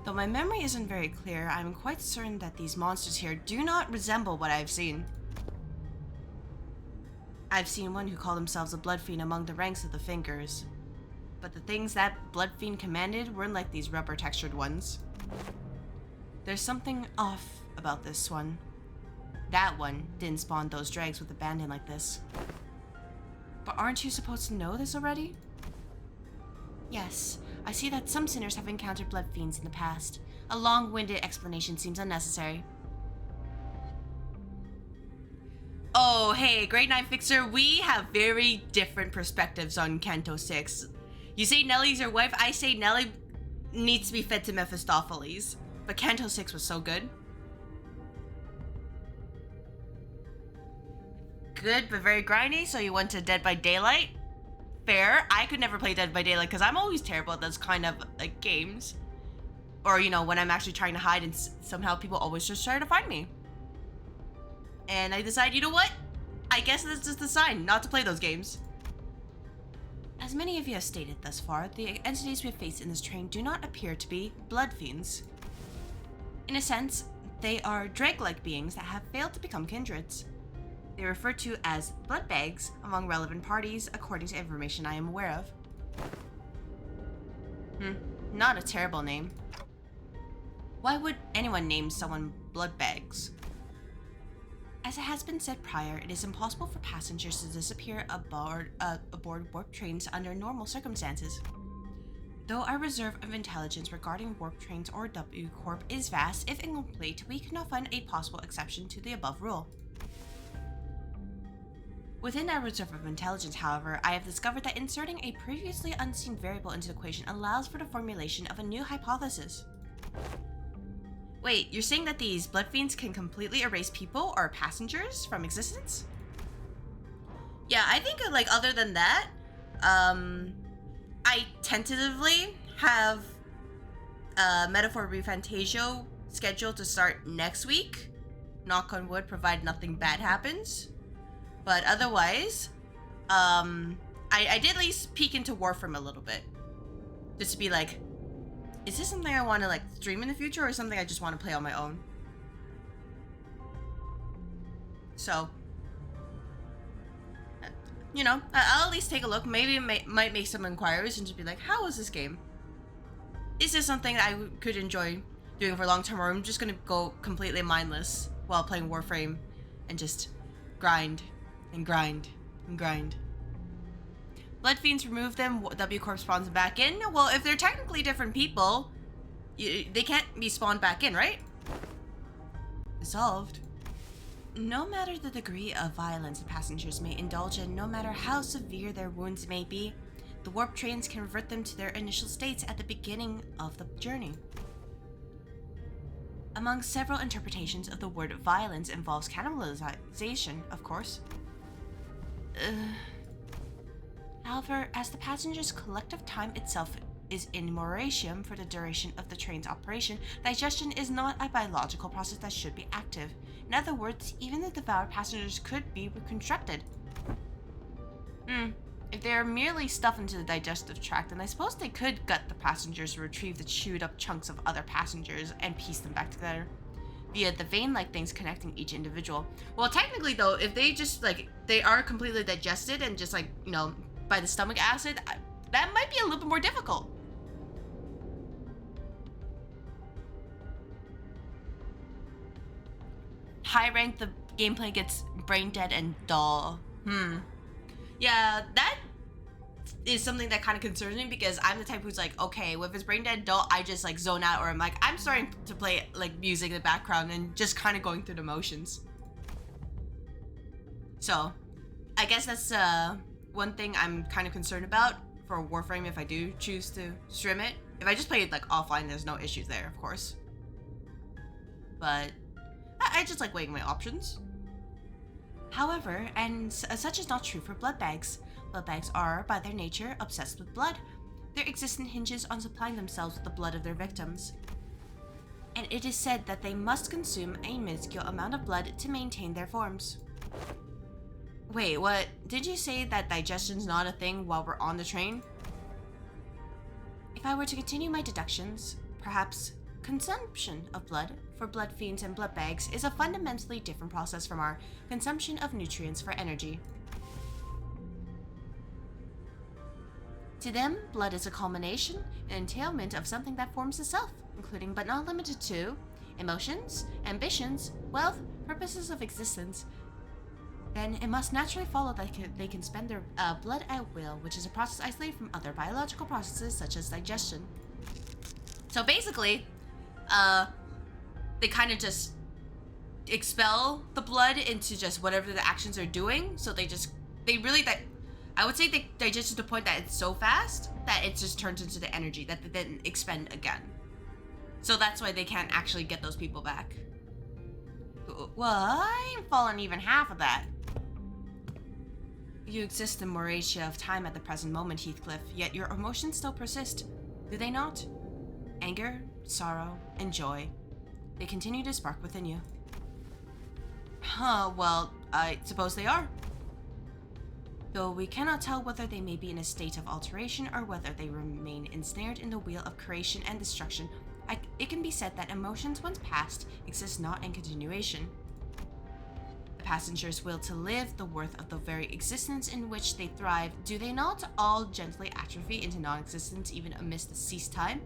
Though my memory isn't very clear, I'm quite certain that these monsters here do not resemble what I've seen. I've seen one who called themselves a blood fiend among the ranks of the Fingers. But the things that blood fiend commanded weren't like these rubber textured ones. There's something off about this one. That one didn't spawn those dregs with abandon like this. But aren't you supposed to know this already? Yes, I see that some sinners have encountered blood fiends in the past. A long-winded explanation seems unnecessary. Oh, hey, Grade 9 Fixer, we have very different perspectives on Canto 6. You say Nellie's your wife, I say Nellie needs to be fed to Mephistopheles. But Canto 6 was so good. Good, but very grindy, so you went to Dead by Daylight? Fair. I could never play Dead by Daylight because I'm always terrible at those kind of like games. Or, you know, when I'm actually trying to hide and somehow people always just try to find me. And I decide, you know what? I guess that's just a sign not to play those games. As many of you have stated thus far, the entities we have faced in this train do not appear to be blood fiends. In a sense, they are dreg-like beings that have failed to become kindreds. They are referred to as blood bags among relevant parties, according to information I am aware of. Not a terrible name. Why would anyone name someone blood bags? As it has been said prior, it is impossible for passengers to disappear aboard warp trains under normal circumstances. Though our reserve of intelligence regarding warp trains or W Corp is vast, if incomplete, we cannot find a possible exception to the above rule. Within our reserve of intelligence, however, I have discovered that inserting a previously unseen variable into the equation allows for the formulation of a new hypothesis. Wait, you're saying that these blood fiends can completely erase people or passengers from existence? Yeah, I think like other than that, I tentatively have Metaphor Refantasio scheduled to start next week. Knock on wood, provided nothing bad happens. But otherwise, I did at least peek into Warframe a little bit. Just to be like, is this something I want to like stream in the future or something I just want to play on my own? So, you know, I'll at least take a look. Maybe might make some inquiries and just be like, how is this game? Is this something that I could enjoy doing for long term, or I'm just gonna go completely mindless while playing Warframe and just grind and grind and grind? Blood fiends, remove them, W Corp spawns them back in. Well, if they're technically different people, they can't be spawned back in, right? Solved. No matter the degree of violence the passengers may indulge in, no matter how severe their wounds may be, the warp trains can revert them to their initial states at the beginning of the journey. Among several interpretations of the word violence involves cannibalization, of course. However, as the passenger's collective time itself is in memoriam for the duration of the train's operation, digestion is not a biological process that should be active. In other words, even the devoured passengers could be reconstructed. If they are merely stuffed into the digestive tract, then I suppose they could gut the passengers, retrieve the chewed up chunks of other passengers, and piece them back together via the vein-like things connecting each individual. Well, technically though, if they just like, they are completely digested and just like, you know, by the stomach acid, that might be a little bit more difficult. High rank, the gameplay gets brain dead and dull. Yeah, that is something that kind of concerns me, because I'm the type who's like, okay, if it's brain dead, I just like zone out, or I'm like, I'm starting to play like music in the background and just kind of going through the motions. So I guess that's one thing I'm kind of concerned about for Warframe if I do choose to stream it. If I just play it like offline, there's no issues there, of course. But I just like weighing my options. However, and such is not true for blood bags. Blood bags are, by their nature, obsessed with blood. Their existence hinges on supplying themselves with the blood of their victims. And it is said that they must consume a minuscule amount of blood to maintain their forms. Wait, what? Did you say that digestion's not a thing while we're on the train? If I were to continue my deductions, perhaps consumption of blood for blood fiends and blood bags is a fundamentally different process from our consumption of nutrients for energy. To them, blood is a culmination, an entailment of something that forms the self, including but not limited to emotions, ambitions, wealth, purposes of existence. Then it must naturally follow that they can spend their blood at will, which is a process isolated from other biological processes such as digestion. So basically, they kind of just expel the blood into just whatever the actions are doing. So I would say they digest to the point that it's so fast that it just turns into the energy that they then expend again. So that's why they can't actually get those people back. Well, I ain't fallen even half of that. You exist in Moratia of time at the present moment, Heathcliff, yet your emotions still persist, do they not? Anger, sorrow, and joy. They continue to spark within you. Huh, well, I suppose they are. Though we cannot tell whether they may be in a state of alteration or whether they remain ensnared in the wheel of creation and destruction, it can be said that emotions once past exist not in continuation. The passengers' will to live, the worth of the very existence in which they thrive, do they not all gently atrophy into non-existence even amidst the ceased time?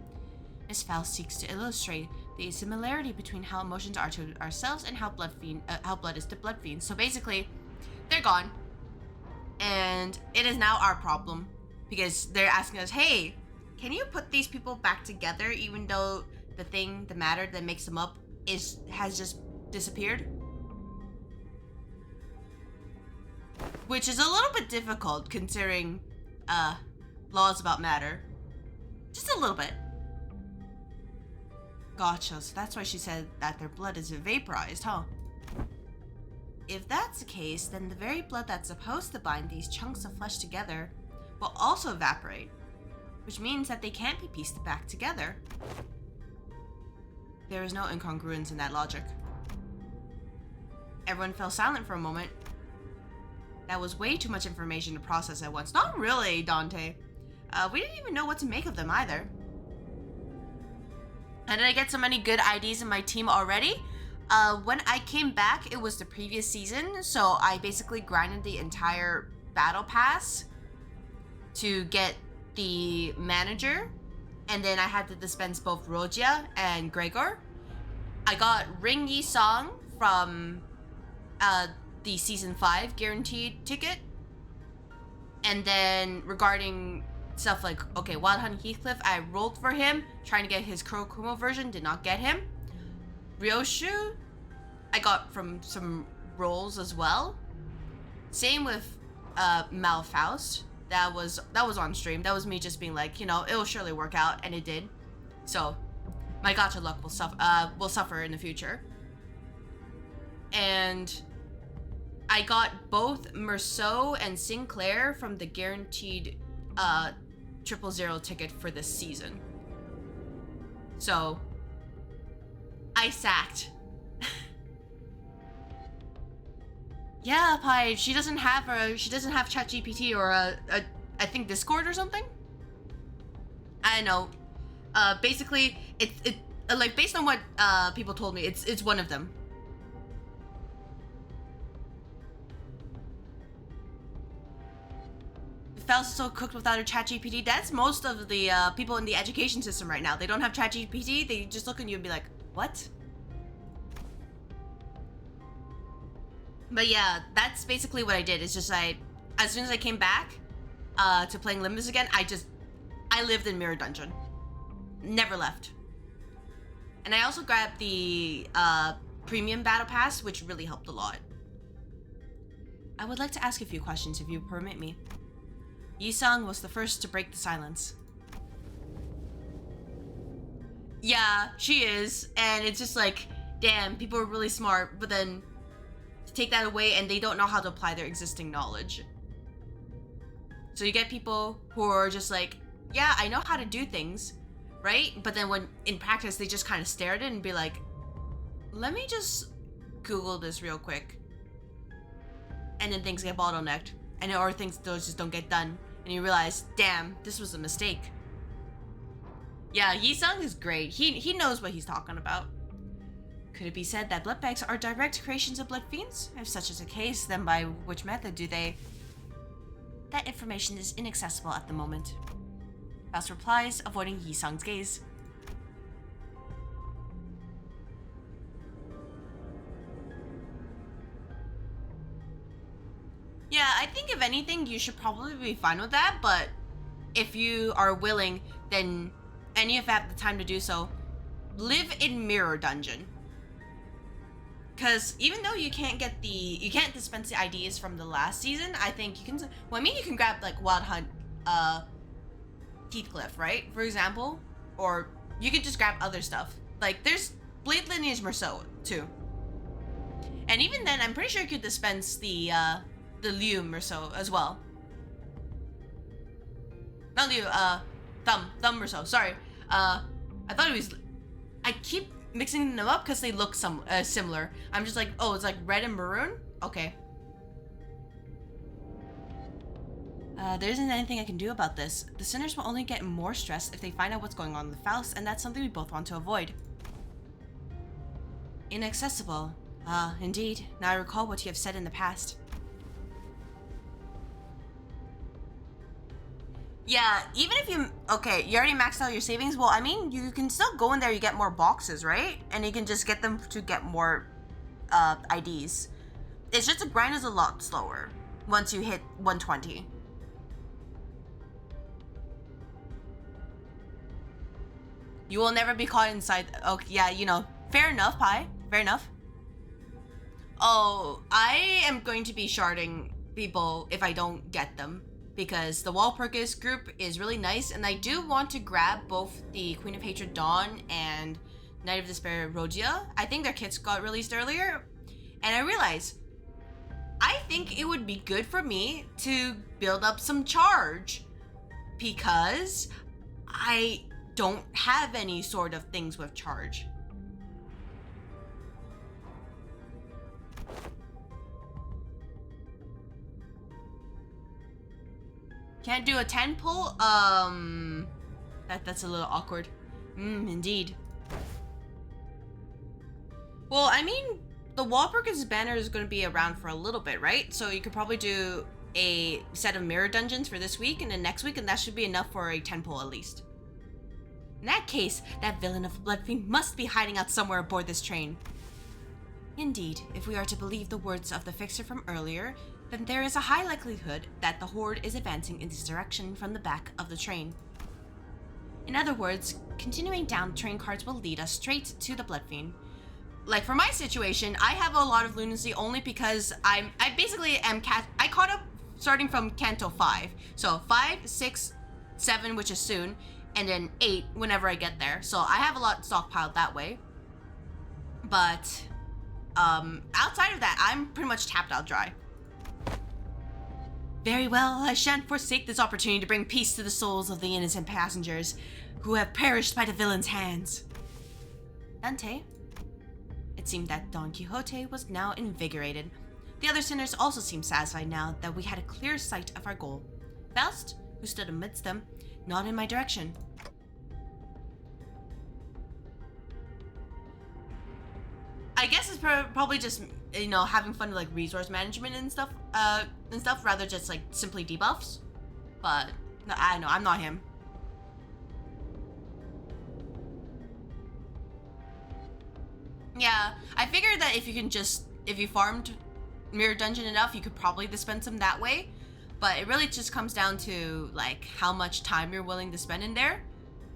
Miss Faust seeks to illustrate the similarity between how emotions are to ourselves and how blood is to blood fiends. So basically, they're gone. And it is now our problem, because they're asking us, hey, can you put these people back together even though the matter that makes them up has just disappeared? Which is a little bit difficult considering laws about matter. Just a little bit. Gotcha, so that's why she said that their blood is vaporized, huh? If that's the case, then the very blood that's supposed to bind these chunks of flesh together will also evaporate, which means that they can't be pieced back together. There is no incongruence in that logic. Everyone fell silent for a moment. That was way too much information to process at once. Not really, Dante. We didn't even know what to make of them either. And did I get so many good IDs in my team already? When I came back, it was the previous season, so I basically grinded the entire battle pass to get the manager, and then I had to dispense both Rogia and Gregor. I got Ring Yi Song from the season 5 guaranteed ticket, and then regarding stuff like, okay, Wild Hunt Heathcliff, I rolled for him, trying to get his Kurokumo version, did not get him. Ryoshu, I got from some rolls as well. Same with Mal Faust. That was on stream. That was me just being like, it'll surely work out, and it did. So my gacha luck will suffer in the future. And I got both Merceau and Sinclair from the guaranteed 000 ticket for this season. So I sacked. Yeah, Pi, she doesn't have ChatGPT or I think Discord or something. I know. Basically, it like based on what people told me, it's one of them. Faust is so cooked without a ChatGPT. That's most of the people in the education system right now. They don't have ChatGPT. They just look at you and be like, what? But yeah, that's basically what I did. It's just as soon as I came back, to playing Limbus again, I lived in Mirror Dungeon. Never left. And I also grabbed the premium battle pass, which really helped a lot. I would like to ask a few questions if you permit me. Yi-sung was the first to break the silence. Yeah, she is, and it's just like, damn, people are really smart, but then to take that away and they don't know how to apply their existing knowledge. So you get people who are just like, yeah, I know how to do things, right? But then when in practice, they just kind of stare at it and be like, let me just Google this real quick. And then things get bottlenecked, and or things those just don't get done, and you realize, damn, this was a mistake. Yeah, Yi-sung is great. He knows what he's talking about. Could it be said that blood bags are direct creations of blood fiends? If such is the case, then by which method do they... That information is inaccessible at the moment. Faust replies, avoiding Yi-sung's gaze. Yeah, I think if anything, you should probably be fine with that, but if you are willing, then, and if you have the time to do so, live in Mirror Dungeon. Because even though you can't dispense the IDs from the last season, I think you can, well, I mean, you can grab, like, Wild Hunt, Heathcliff, right? For example, or you could just grab other stuff. Like, there's Blade Lineage Merceau, too. And even then, I'm pretty sure you could dispense the Liu Merceau as well. Not Liu, Thumb Merceau, sorry. I thought it was, I keep mixing them up because they look similar. I'm just like, oh, it's like red and maroon? Okay. There isn't anything I can do about this. The sinners will only get more stressed if they find out what's going on with Faust, and that's something we both want to avoid. Inaccessible. Ah, indeed. Now I recall what you have said in the past. Yeah, even if you... Okay, you already maxed out your savings. Well, I mean, you can still go in there, you get more boxes, right? And you can just get them to get more IDs. It's just the grind is a lot slower once you hit 120. You will never be caught inside... Okay, yeah, you know. Fair enough, Pi. Fair enough. Oh, I am going to be sharding people if I don't get them. Because the Walpurgis group is really nice, and I do want to grab both the Queen of Hatred Dawn and Knight of Despair Rogia. I think their kits got released earlier, and I realized I think it would be good for me to build up some charge because I don't have any sort of things with charge. Can't do a 10 pull? That's a little awkward. Indeed. Well, I mean, the Walpurgis banner is going to be around for a little bit, right? So you could probably do a set of mirror dungeons for this week and then next week, and that should be enough for a 10 pull at least. In that case, that villain of a blood fiend must be hiding out somewhere aboard this train. Indeed, if we are to believe the words of the fixer from earlier, then there is a high likelihood that the horde is advancing in this direction from the back of the train. In other words, continuing down train cards will lead us straight to the blood fiend. Like for my situation, I have a lot of lunacy only because I basically am I caught up starting from Canto 5. So 5, 6, 7, which is soon, and then 8 whenever I get there. So I have a lot stockpiled that way. But outside of that, I'm pretty much tapped out dry. Very well, I shan't forsake this opportunity to bring peace to the souls of the innocent passengers who have perished by the villain's hands. Dante? It seemed that Don Quixote was now invigorated. The other sinners also seemed satisfied now that we had a clear sight of our goal. Faust, who stood amidst them, nodded in my direction. I guess it's probably just, you know, having fun with like resource management and stuff rather just like simply debuffs. But no, I know I'm not him. Yeah, I figured that if you farmed Mirror Dungeon enough, you could probably dispense them that way. but it really just comes down to like how much time you're willing to spend in there.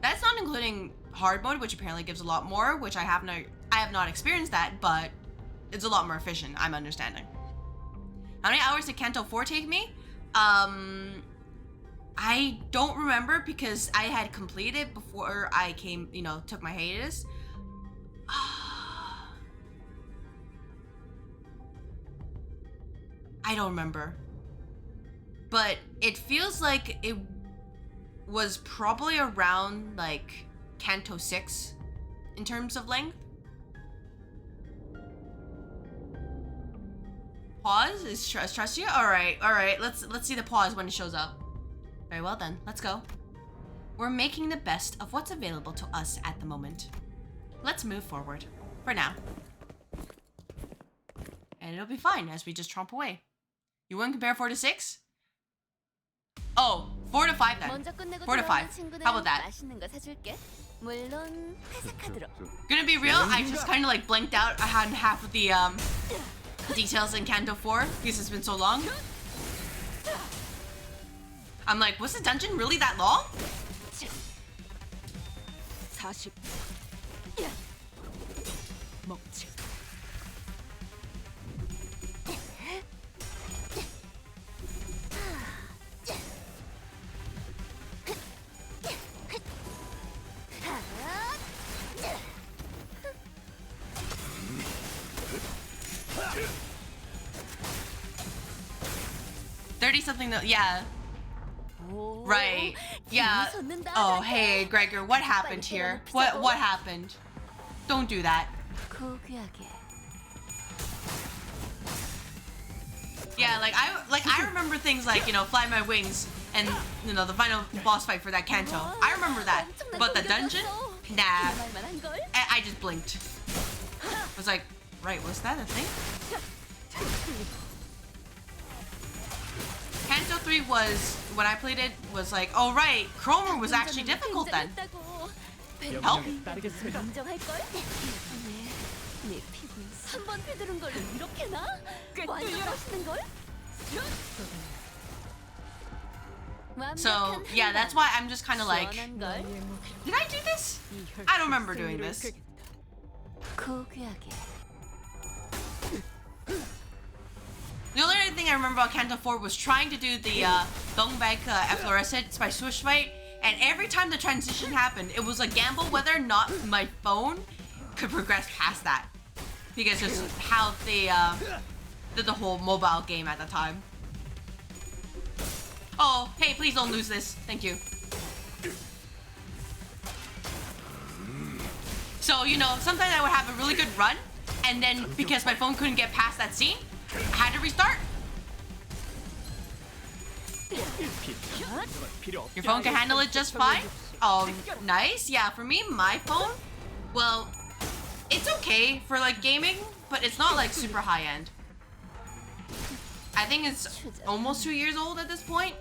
That's not including hard mode, which apparently gives a lot more, which I have not experienced that, but it's a lot more efficient, I'm understanding. How many hours did Kanto 4 take me? I don't remember because I had completed before I came, took my hiatus. I don't remember. But it feels like it was probably around like Kanto 6 in terms of length. Pause is trust you? All right. Let's see the pause when it shows up. Very well then, let's go. We're making the best of what's available to us at the moment. Let's move forward for now. And it'll be fine as we just tromp away. You wouldn't compare 4 to 6? Oh, 4 to 5 then. 4 to 5. How about that? Gonna be real, I just kind of like blanked out on half of the details in Kanto 4 because it's been so long. I'm like, was the dungeon really that long? 40. 먹지. Something that, yeah. Right. Yeah. Oh, hey, Gregor, what happened here? What happened? Don't do that. Yeah, I remember things like, Fly My Wings and, the final boss fight for that Kanto. I remember that. But the dungeon? Nah. I just blinked. I was like, right, was that a thing? Kanto 3 was, when I played it, was like, oh right, Chromer was actually difficult then. Help? So, yeah, that's why I'm just kind of like, did I do this? I don't remember doing this. The only other thing I remember about Kanto 4 was trying to do the Dongbak Efflorescent by switch fight, and every time the transition happened, it was a gamble whether or not my phone could progress past that. Because it's how they did the whole mobile game at the time. Oh, hey, please don't lose this. Thank you. So, sometimes I would have a really good run, and then because my phone couldn't get past that scene, I had to restart. Your phone can handle it just fine? Oh, nice. Yeah, for me, my phone, well, it's okay for like gaming, but it's not like super high end. I think it's almost 2 years old at this point.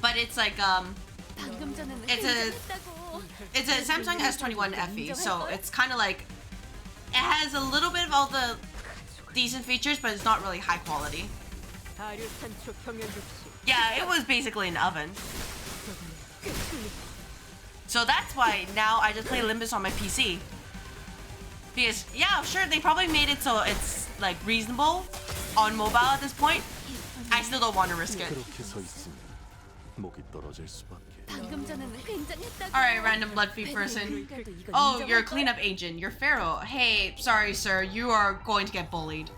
But it's like, it's a Samsung S21 FE, so it's kind of like, it has a little bit of all the decent features, but it's not really high quality. Yeah, it was basically an oven. So that's why now I just play Limbus on my PC. Because, yeah, sure, they probably made it so it's, like, reasonable on mobile at this point. I still don't want to risk it. Alright, random blood feed person. Oh, you're a cleanup agent. You're Pharaoh. Hey, sorry, sir. You are going to get bullied.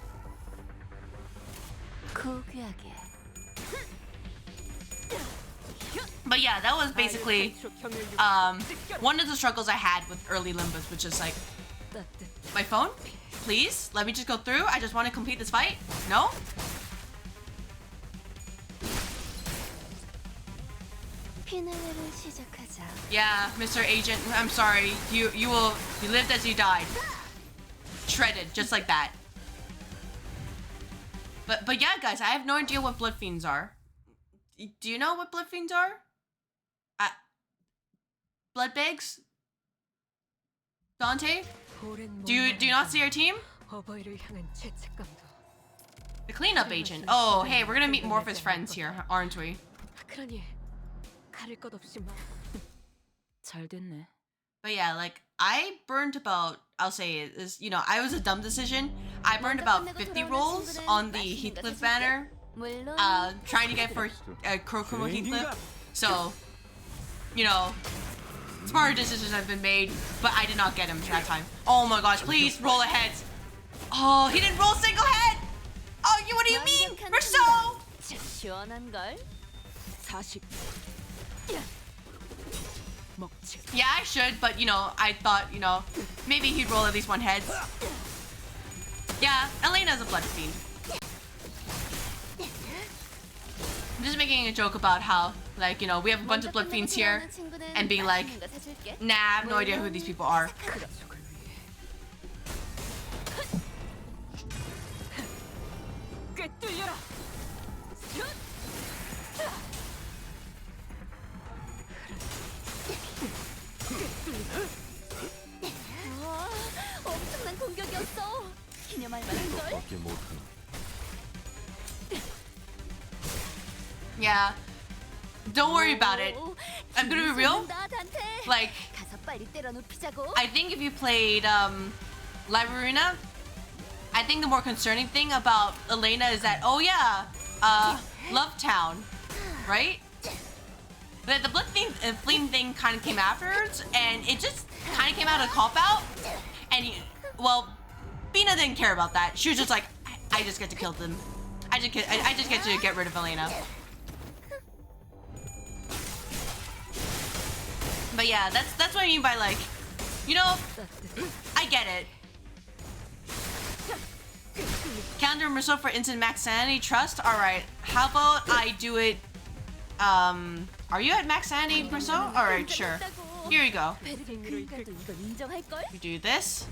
But yeah, that was basically one of the struggles I had with early Limbus, which is like, my phone? Please? Let me just go through? I just want to complete this fight? No? Yeah, Mr. Agent, I'm sorry. You lived as you died. Shredded, just like that. But yeah, guys, I have no idea what blood fiends are. Do you know what blood fiends are? Blood bags? Dante? Do you not see our team? The cleanup agent. Oh, hey, we're gonna meet more of his friends here, aren't we? 그러니 가릴 것 없이 막. 잘 됐네. But yeah, like, I burned about, I'll say it is, you know, I was a dumb decision. I burned about 50 rolls on the Heathcliff banner, trying to get for Crowcrow Heathcliff. So, you know, smarter decisions have been made, but I did not get him that time. Oh my gosh, please roll a head. Oh, he didn't roll a single head. Oh, what do you mean? We're so... 시원한 걸. 40. Yeah, I should, but you know, I thought, you know, maybe he'd roll at least one head. Yeah, Elena's a blood fiend. I'm just making a joke about how, like, you know, we have a bunch of blood fiends here, and being like, nah, I have no idea who these people are. 엄청난 공격이었어. 기념할 만한 걸. 밖에 못하나. Yeah, don't worry about it. I'm gonna be real. Like, 가서 빨리 때려 눕히자고. I think if you played Live Arena, I think the more concerning thing about Elena is that, oh yeah, Love Town, right? The blood flame thing kind of came afterwards, and it just kind of came out of cop out. And well, Bina didn't care about that. She was just like, I just get to kill them. I just get to get rid of Elena. But yeah, that's what I mean by, like, you know, I get it. Counter Merceau for instant max sanity trust. All right, how about I do it? Are you at max sanity, Merceau? All right, sure. Here you go. You do this.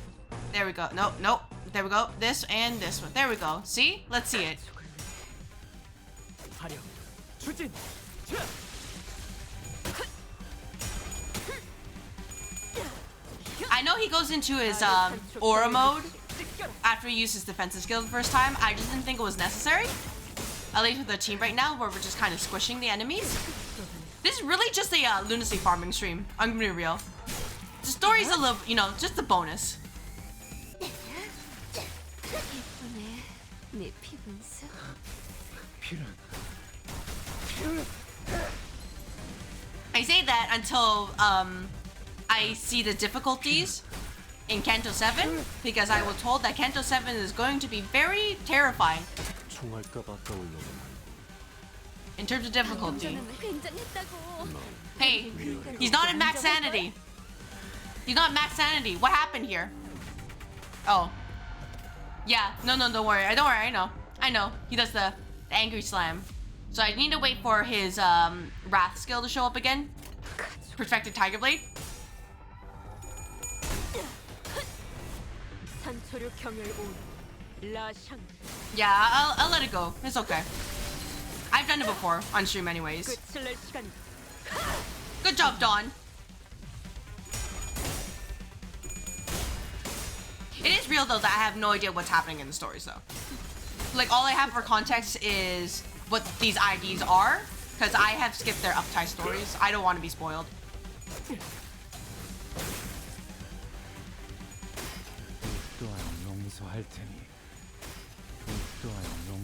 There we go. Nope, nope. There we go. This and this one. There we go. See? Let's see it. I know he goes into his aura mode after he uses defensive skill the first time. I just didn't think it was necessary. At least with the team right now, where we're just kind of squishing the enemies. This is really just a lunacy farming stream. I'm gonna be real. The story's a little, you know, just a bonus. I say that until I see the difficulties in Kanto 7, because I was told that Kanto 7 is going to be very terrifying in terms of difficulty. Hey, he's not at max sanity. He's not max sanity. What happened here? Oh. Yeah, no, don't worry. Don't worry, I know. He does the angry slam. So I need to wait for his wrath skill to show up again. Perfected Tiger Blade. Yeah, I'll let it go. It's okay. I've done it before on stream anyways. Good job, Don. It is real though that I have no idea what's happening in the stories though. Like, all I have for context is what these IDs are, because I have skipped their uptie stories. I don't want to be spoiled.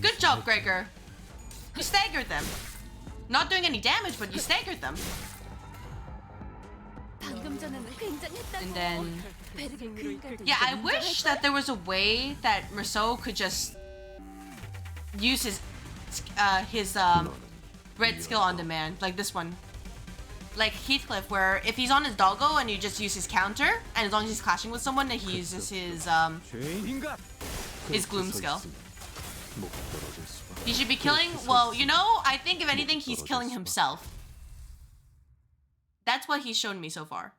Good job, Gregor. You staggered them. Not doing any damage, but you staggered them. And then... yeah, I wish that there was a way that Merceau could just use his red skill on demand, like this one. Like Heathcliff, where if he's on his doggo and you just use his counter, and as long as he's clashing with someone, then he uses his gloom skill. He should be killing, well, you know, I think if anything, he's killing himself. That's what he's shown me so far.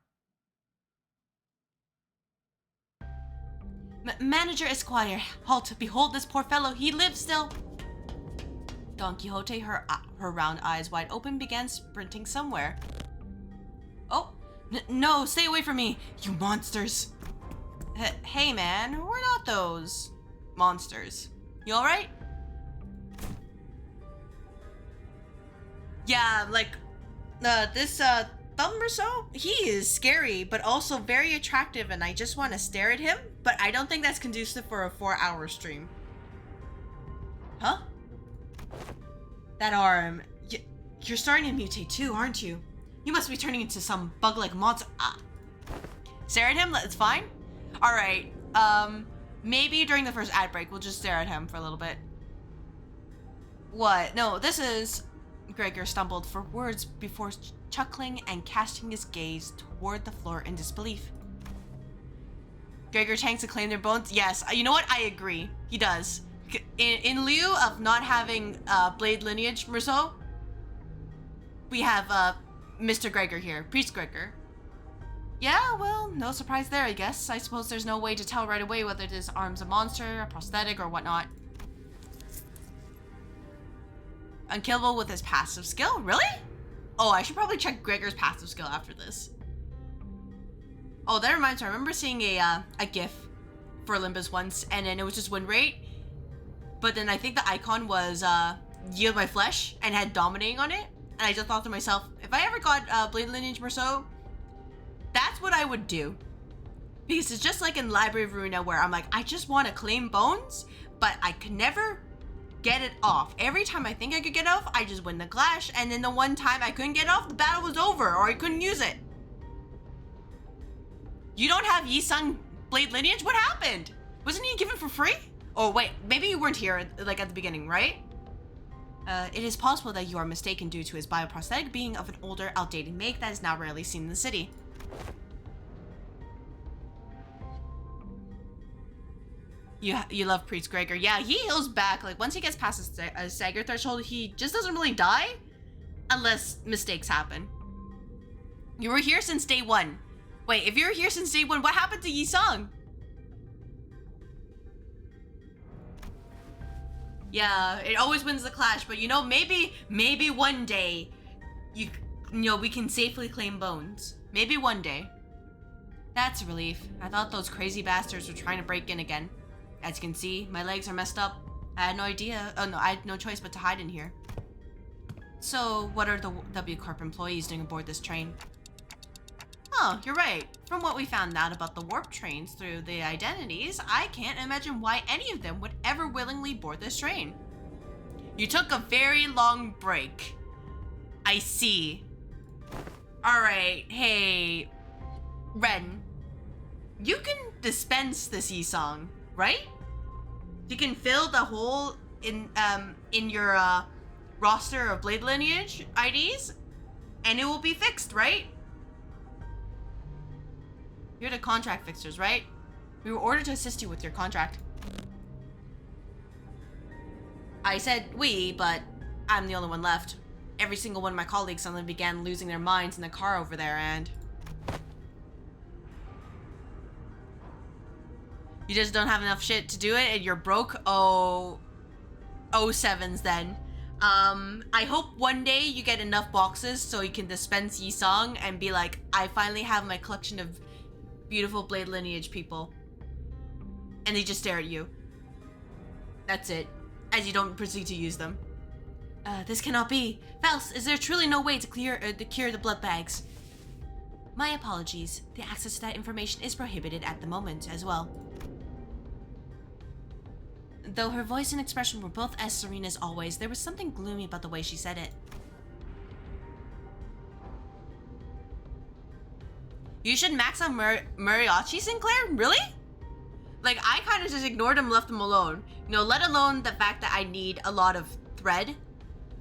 Manager Esquire, halt, behold this poor fellow, he lives still. Don Quixote, her round eyes wide open, began sprinting somewhere. Oh, no, stay away from me, you monsters. Hey man, we're not those monsters. You alright? Yeah, like, this, Thumb or so, he is scary, but also very attractive, and I just want to stare at him, but I don't think that's conducive for a 4-hour stream. Huh? That arm. You're starting to mutate too, aren't you? You must be turning into some bug-like monster. Stare at him? That's fine? Alright, maybe during the first ad break, we'll just stare at him for a little bit. What? No, this is... Gregor stumbled for words before chuckling and casting his gaze toward the floor in disbelief. Gregor Chang to claim their bones? Yes, you know what? I agree. He does. In lieu of not having Blade lineage Merceau, we have Mr. Gregor here, Priest Gregor. Yeah, well, no surprise there, I guess. I suppose there's no way to tell right away whether this arm's a monster, a prosthetic, or whatnot. Unkillable with his passive skill? Really? Oh, I should probably check Gregor's passive skill after this. Oh, that reminds me, I remember seeing a GIF for Limbus once, and then it was just win rate, but then I think the icon was Yield My Flesh and had Dominating on it, and I just thought to myself, if I ever got Blade Lineage Merceau, that's what I would do. Because it's just like in Library of Ruina where I'm like, I just want to claim bones, but I could never get it off. Every time I think I could get it off, I just win the clash, and then the one time I couldn't get it off, the battle was over, or I couldn't use it. You don't have Yi-Sung Blade Lineage? What happened? Wasn't he given for free? Oh wait, maybe you weren't here like at the beginning, right? It is possible that you are mistaken due to his bioprosthetic being of an older, outdated make that is now rarely seen in the city. You love Priest Gregor. Yeah, he heals back. Like, once he gets past a stagger threshold, he just doesn't really die unless mistakes happen. You were here since day one. Wait, if you were here since day one, what happened to Yi-Sung? Yeah, it always wins the clash, but you know, maybe one day you know, we can safely claim bones. Maybe one day. That's a relief. I thought those crazy bastards were trying to break in again. As you can see, my legs are messed up. I had no idea. Oh no, I had no choice but to hide in here. So, what are the W Corp employees doing aboard this train? Oh, you're right. From what we found out about the warp trains through the identities, I can't imagine why any of them would ever willingly board this train. You took a very long break. I see. Alright, hey, Ren. You can dispense this Yi-Sung, right? You can fill the hole in your roster of Blade Lineage IDs, and it will be fixed, right? You're the contract fixers, right? We were ordered to assist you with your contract. I said we, but I'm the only one left. Every single one of my colleagues suddenly began losing their minds in the car over there, and... You just don't have enough shit to do it and you're broke? Oh... 07s then. I hope one day you get enough boxes so you can dispense Yi-Sung and be like, I finally have my collection of beautiful Blade Lineage people. And they just stare at you. That's it. As you don't proceed to use them. This cannot be. Faust, is there truly no way to cure the blood bags? My apologies. The access to that information is prohibited at the moment as well. Though her voice and expression were both as serene as always, there was something gloomy about the way she said it. You should max out Mariachi Sinclair? Really? Like, I kind of just ignored him, left him alone. You know, let alone the fact that I need a lot of thread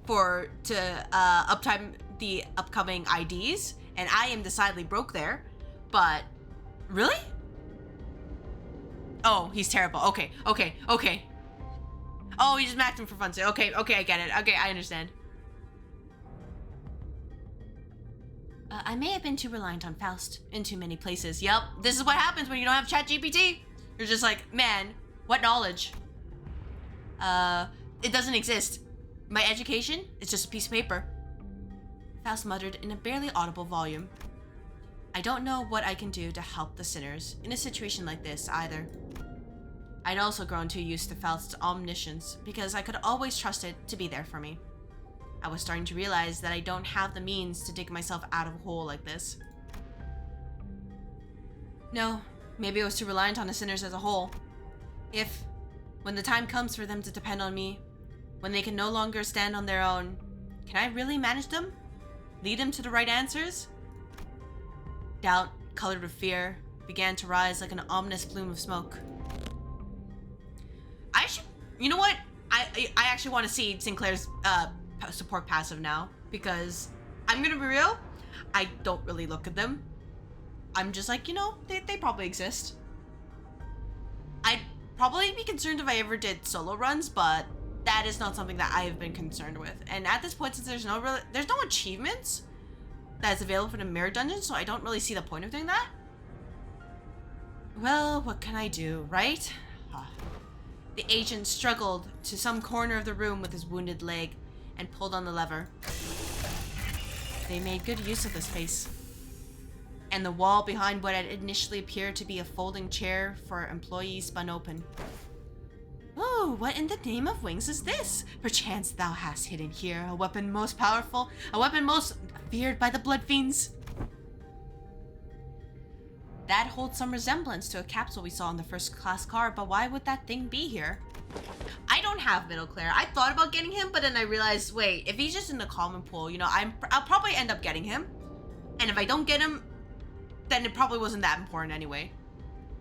to uptime the upcoming IDs, and I am decidedly broke there. But, really? Oh, he's terrible. Okay. Oh, he just maxed him for fun. Okay, I get it. Okay, I understand. I may have been too reliant on Faust in too many places. Yep, this is what happens when you don't have ChatGPT. You're just like, man, what knowledge? It doesn't exist. My education is just a piece of paper. Faust muttered in a barely audible volume. I don't know what I can do to help the sinners in a situation like this either. I'd also grown too used to Faust's omniscience because I could always trust it to be there for me. I was starting to realize that I don't have the means to dig myself out of a hole like this. No, maybe I was too reliant on the sinners as a whole. If, when the time comes for them to depend on me, when they can no longer stand on their own, can I really manage them? Lead them to the right answers? Doubt, colored with fear, began to rise like an ominous plume of smoke. You know what? I actually want to see Sinclair's support passive now, because I'm gonna be real, I don't really look at them. I'm just like, you know, they probably exist. I'd probably be concerned if I ever did solo runs, but that is not something that I have been concerned with. And at this point, since there's no achievements that's available for the mirror dungeon, so I don't really see the point of doing that. Well, what can I do, right? The agent struggled to some corner of the room with his wounded leg and pulled on the lever. They made good use of the space. And the wall behind what had initially appeared to be a folding chair for employees spun open. Oh, what in the name of wings is this? Perchance thou hast hidden here a weapon most powerful, a weapon most feared by the blood fiends. That holds some resemblance to a capsule we saw in the first class car, but why would that thing be here? I don't have Middle Claire. I thought about getting him, but then I realized, wait, if he's just in the common pool, you know, I'll probably end up getting him. And if I don't get him, then it probably wasn't that important anyway.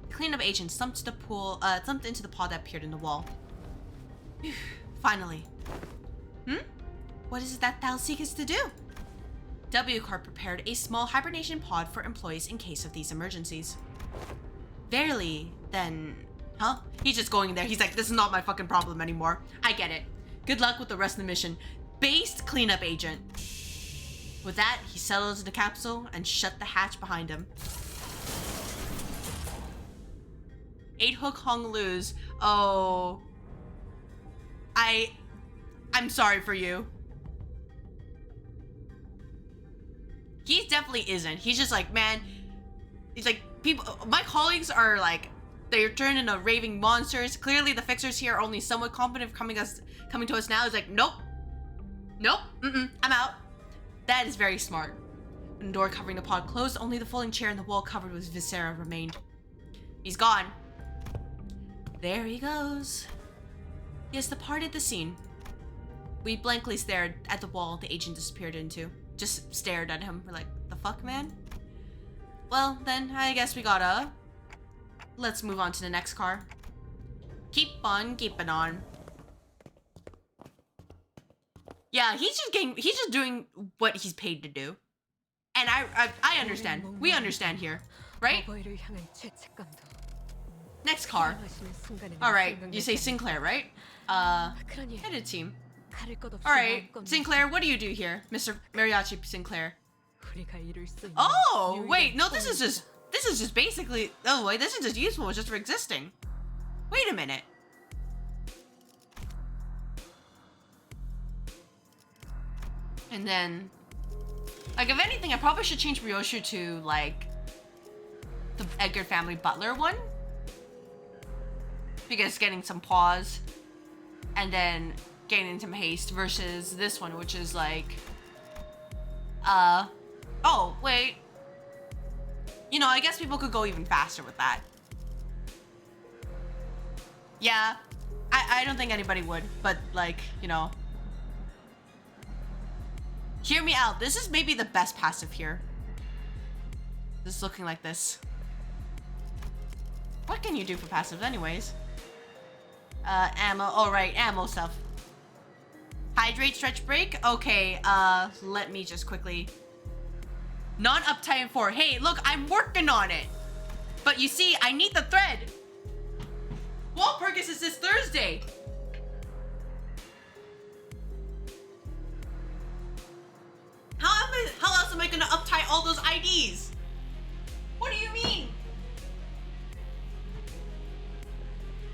The cleanup agent thumped into the pod that appeared in the wall. Phew, finally. What is it that thou seekest to do? W-Corp prepared a small hibernation pod for employees in case of these emergencies. Verily, then... Huh? He's just going in there. He's like, this is not my fucking problem anymore. I get it. Good luck with the rest of the mission. Based cleanup agent. With that, he settled into the capsule and shut the hatch behind him. 8 hook hung loose. Oh. I'm sorry for you. He definitely isn't. He's just like, man, he's like, people, my colleagues are like, they're turned into raving monsters. Clearly the fixers here are only somewhat competent coming to us now. He's like, nope, I'm out. That is very smart. When the door covering the pod closed, only the folding chair and the wall covered with viscera remained. He's gone. There he goes. He has departed the scene. We blankly stared at the wall the agent disappeared into. Just stared at him. We're like, the fuck, man? Well, then, I guess we gotta... Let's move on to the next car. Keep on keeping on. Yeah, he's just doing what he's paid to do. And I understand. We understand here, right? Next car. Alright, you say Sinclair, right? Headed team. Alright, Sinclair, what do you do here, Mr. Mariachi Sinclair? Oh, wait, no, this is just basically, oh wait, this is just useful, it's just for existing. Wait a minute. And then, like, if anything, I probably should change Ryoshu to, like, the Edgar family butler one. Because getting some pause, and then gaining some haste versus this one, which is like, oh, wait. You know, I guess people could go even faster with that. Yeah, I don't think anybody would, but like, you know. Hear me out. This is maybe the best passive here. This is looking like this. What can you do for passives anyways? Ammo. Oh, right. Ammo stuff. Hydrate, stretch, break. Okay, let me just quickly... Non-uptime 4. Hey, look, I'm working on it. But you see, I need the thread. Walpurgis is this Thursday. How else am I gonna uptie all those IDs? What do you mean?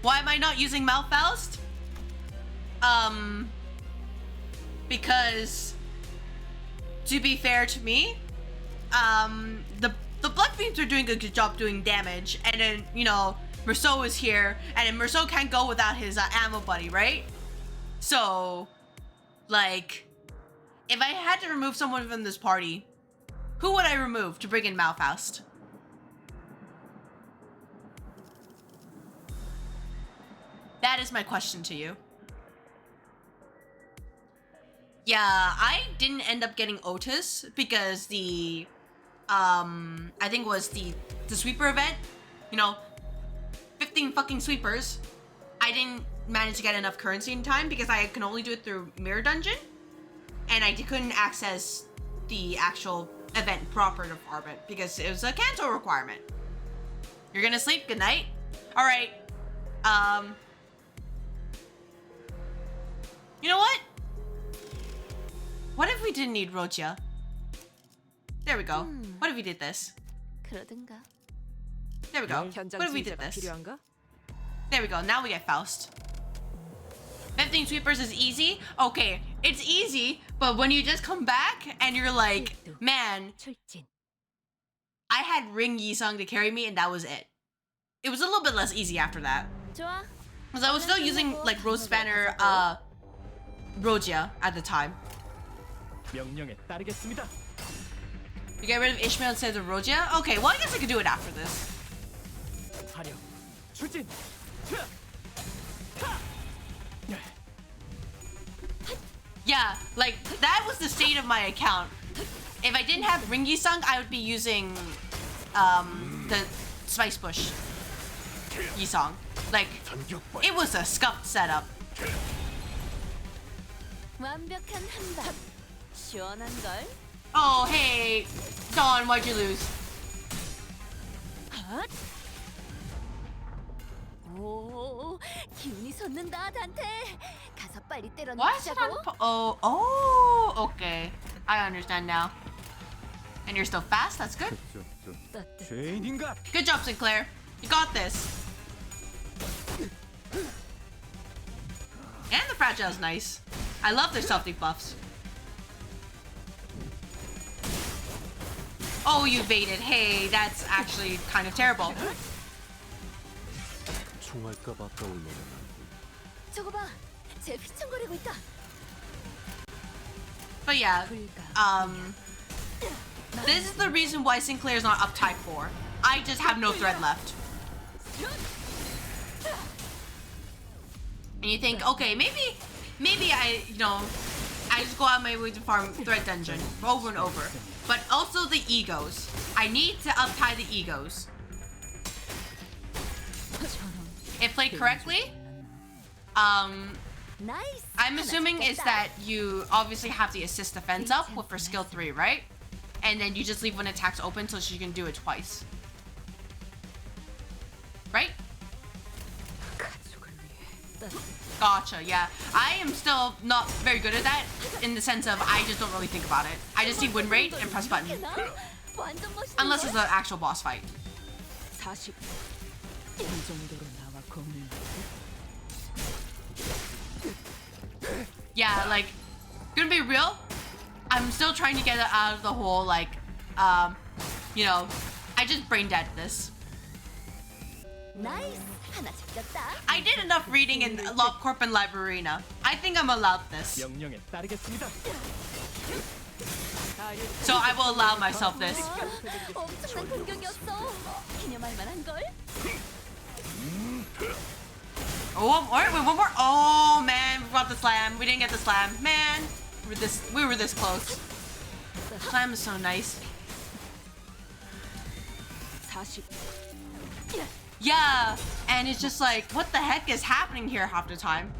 Why am I not using Malfaust? Because to be fair to me, the Blood Fiends are doing a good job doing damage, and then, you know, Merceau is here, and then Merceau can't go without his ammo buddy, right? So, like, If I had to remove someone from this party, who would I remove to bring in Malfaust? That is my question to you. Yeah, I didn't end up getting Otis because the I think it was the sweeper event, you know, 15 fucking sweepers. I didn't manage to get enough currency in time because I can only do it through Mirror Dungeon, and I couldn't access the actual event proper to farm it because it was a cancel requirement. You're gonna sleep? Good night. All right. You know what? What if we didn't need Rogia? There we go. What if we did this? 그러든가. There we go. What if we did this? There we go. Now we get Faust. 15 sweepers is easy? Okay, it's easy, but when you just come back and you're like, man, I had Ring Yisung to carry me and that was it. It was a little bit less easy after that. 좋아. Because I was still using like Rose Banner, Rogia at the time. 명령에 따르겠습니다. You get rid of Ishmael instead of Rogia? Okay, well I guess I could do it after this. 화력, 추진. Yeah, like that was the state of my account. If I didn't have Ring Yisung, I would be using the Spice Bush Yisung. Like, it was a scuffed setup. 완벽한 한방. 시원한 걸. Oh, hey, Dawn, why'd you lose? 오, 기운이 솟는다, 단테. 가서 빨리 Why is it on? 때려넣자고. Oh, okay. I understand now. And you're still fast. That's good. 죄인인가? Good job, Sinclair. You got this. And the Fragile's nice. I love their self-debuffs. Oh, you baited. Hey, that's actually kind of terrible. 총알값 아까울 놈은 저거 봐, 쟤 휘청거리고 있다. But yeah, this is the reason why Sinclair's not up type 4. I just have no thread left. And you think, okay, maybe I, you know, I just go out my way to farm thread dungeon over and over. But also the egos. I need to uptie the egos. If played correctly, 나이스. I'm assuming is that you obviously have the assist defense up for skill 3, right? And then you just leave when attacks open so she can do it twice. Right? Gotcha, yeah. I am still not very good at that in the sense of I just don't really think about it. I just see win rate and press button. 완전 멋있는 Unless it's an actual boss fight. 40. 이 정도로 나와 겁내. Yeah, like, gonna be real, I'm still trying to get out of the whole, like, you know, I just brain dead this. 나이스. 하나 잡혔다. I did enough reading in LobCorp and Librarina. I think I'm allowed this. 명령에 따르겠습니다. So I will allow myself this. 엄청난 공격이었어. 기념할 만한 걸. Oh, alright, wait, one more. Oh man, we got the slam. We didn't get the slam. Man, we were this close. Slam is so nice. 40. Yeah, and it's just like, what the heck is happening here half the time?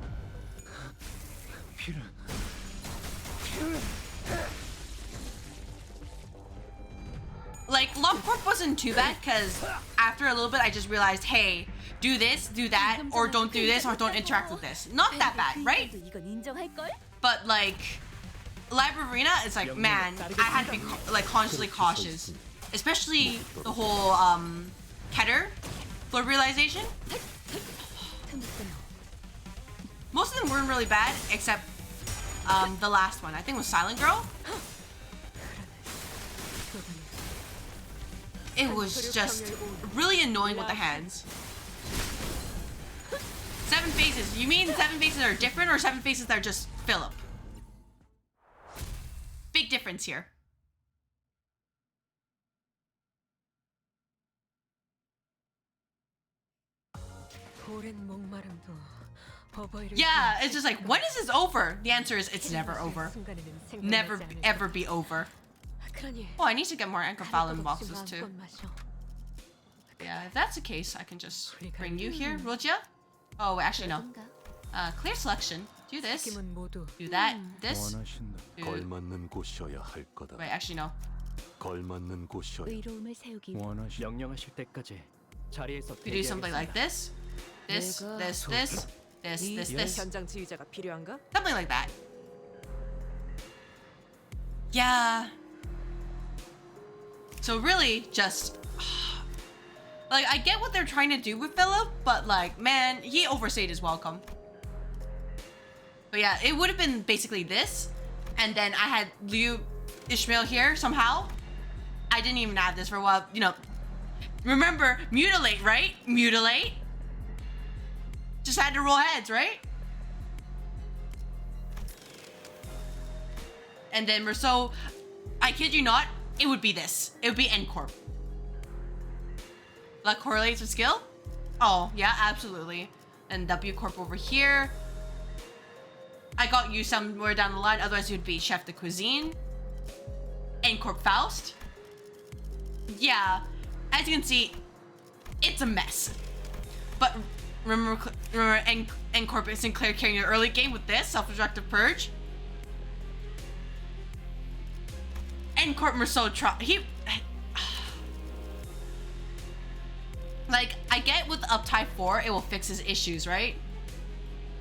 Like, LobCorp wasn't too bad because after a little bit I just realized, hey, do this, do that, or don't do this, or don't interact with this. Not that bad, right? 이건 인정할 걸? But like, Librarina, it's like, man, I had to be like consciously cautious. Especially the whole Keter floor realization. Most of them weren't really bad, except the last one. I think it was Silent Girl. It was just really annoying with the hands. 7 faces. You mean 7 faces that are different or 7 faces that are just Philip? difference here. Yeah, it's just like, when is this over? The answer is it's never over. Never ever be over. Oh, I need to get more Intervallo boxes too. Yeah, if that's the case, I can just bring you here, Roja. Oh, actually no. Clear selection. Do this. Do that. This. Do... 걸맞는 곳이어야 할 거다. Wait, actually no. 걸맞는 곳이어야. 명령하실 때까지 자리에서 We do something like this. This. 현장 지휘자가 필요한가? Something like that. Yeah. So really, just like, I get what they're trying to do with Philip, but like, man, he overstayed his welcome. But yeah, it would have been basically this, and then I had Liu Ishmael here somehow. I didn't even have this for a while, you know. Remember, mutilate, right? Mutilate. Just had to roll heads, right? And then Rousseau, I kid you not, it would be this. It would be N Corp. That correlates with skill? Oh, yeah, absolutely. And W Corp over here. I got you somewhere down the line, otherwise it would be Chef de Cuisine. N Corp Faust. Yeah, as you can see, it's a mess. But remember N Corp and Sinclair carrying an early game with this self-destructive purge. N Corp Merceau like, I get with Uptide 4 it will fix his issues, right?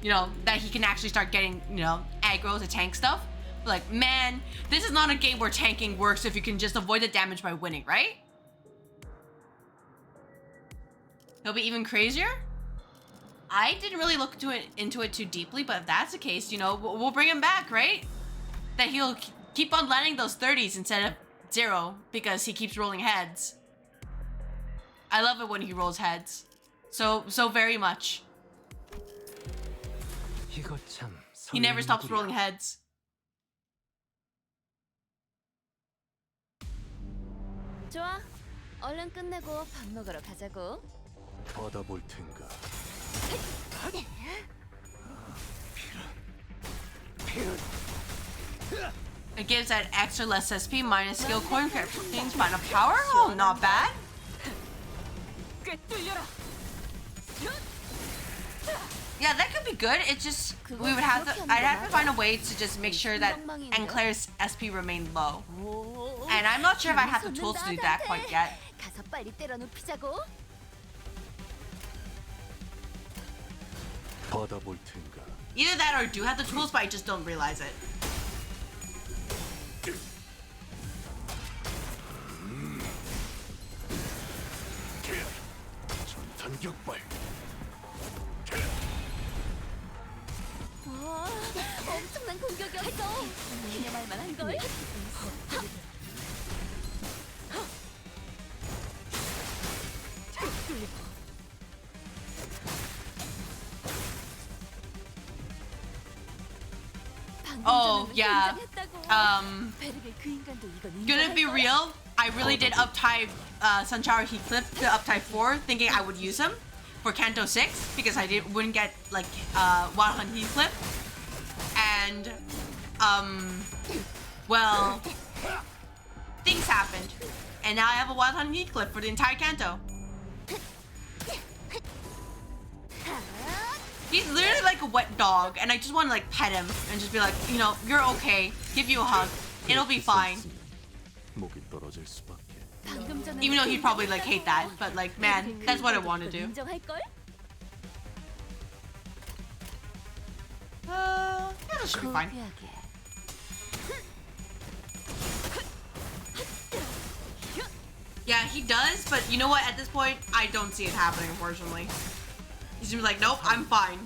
You know, that he can actually start getting, you know, aggro to tank stuff. But like, man, this is not a game where tanking works if you can just avoid the damage by winning, right? He'll be even crazier? I didn't really look into it too deeply, but if that's the case, you know, we'll bring him back, right? That he'll keep on landing those 30s instead of 0 because he keeps rolling heads. I love it when he rolls heads. So very much. He never stops rolling heads. 좋아. 얼른 끝내고 밥 먹으러 가자고. 받아볼 텐가. It gives that extra less SP minus skill coin gains final power. Oh, not bad. Yeah, that could be good. It's just we would have to. I'd have to find a way to just make sure that Enclair's SP remained low, and I'm not sure if I have the tools to do that quite yet. 가서 빨리 때려 눕히자고. 받아볼 텐가. Either that or I do have the tools, but I just don't realize it. 전탄격발. 와, 엄청난 공격이었어. 기념할 만한 걸. Oh yeah. Gonna be real. I really did uptie Sunshower Heatclip to uptie 4, thinking I would use him for Kanto 6 because I wouldn't get like Wild Hunt Heatclip, and well, things happened, and now I have a Wild Hunt Heatclip for the entire Kanto. He's literally like a wet dog, and I just want to like pet him and just be like, you know, you're okay. Give you a hug. It'll be fine. 목이 떨어질 수밖에. Even though he'd probably like hate that, but like, man, that's what I want to do. Yeah, that should be fine. Yeah, he does, but you know what? At this point, I don't see it happening, unfortunately. He's gonna be like, nope, I'm fine.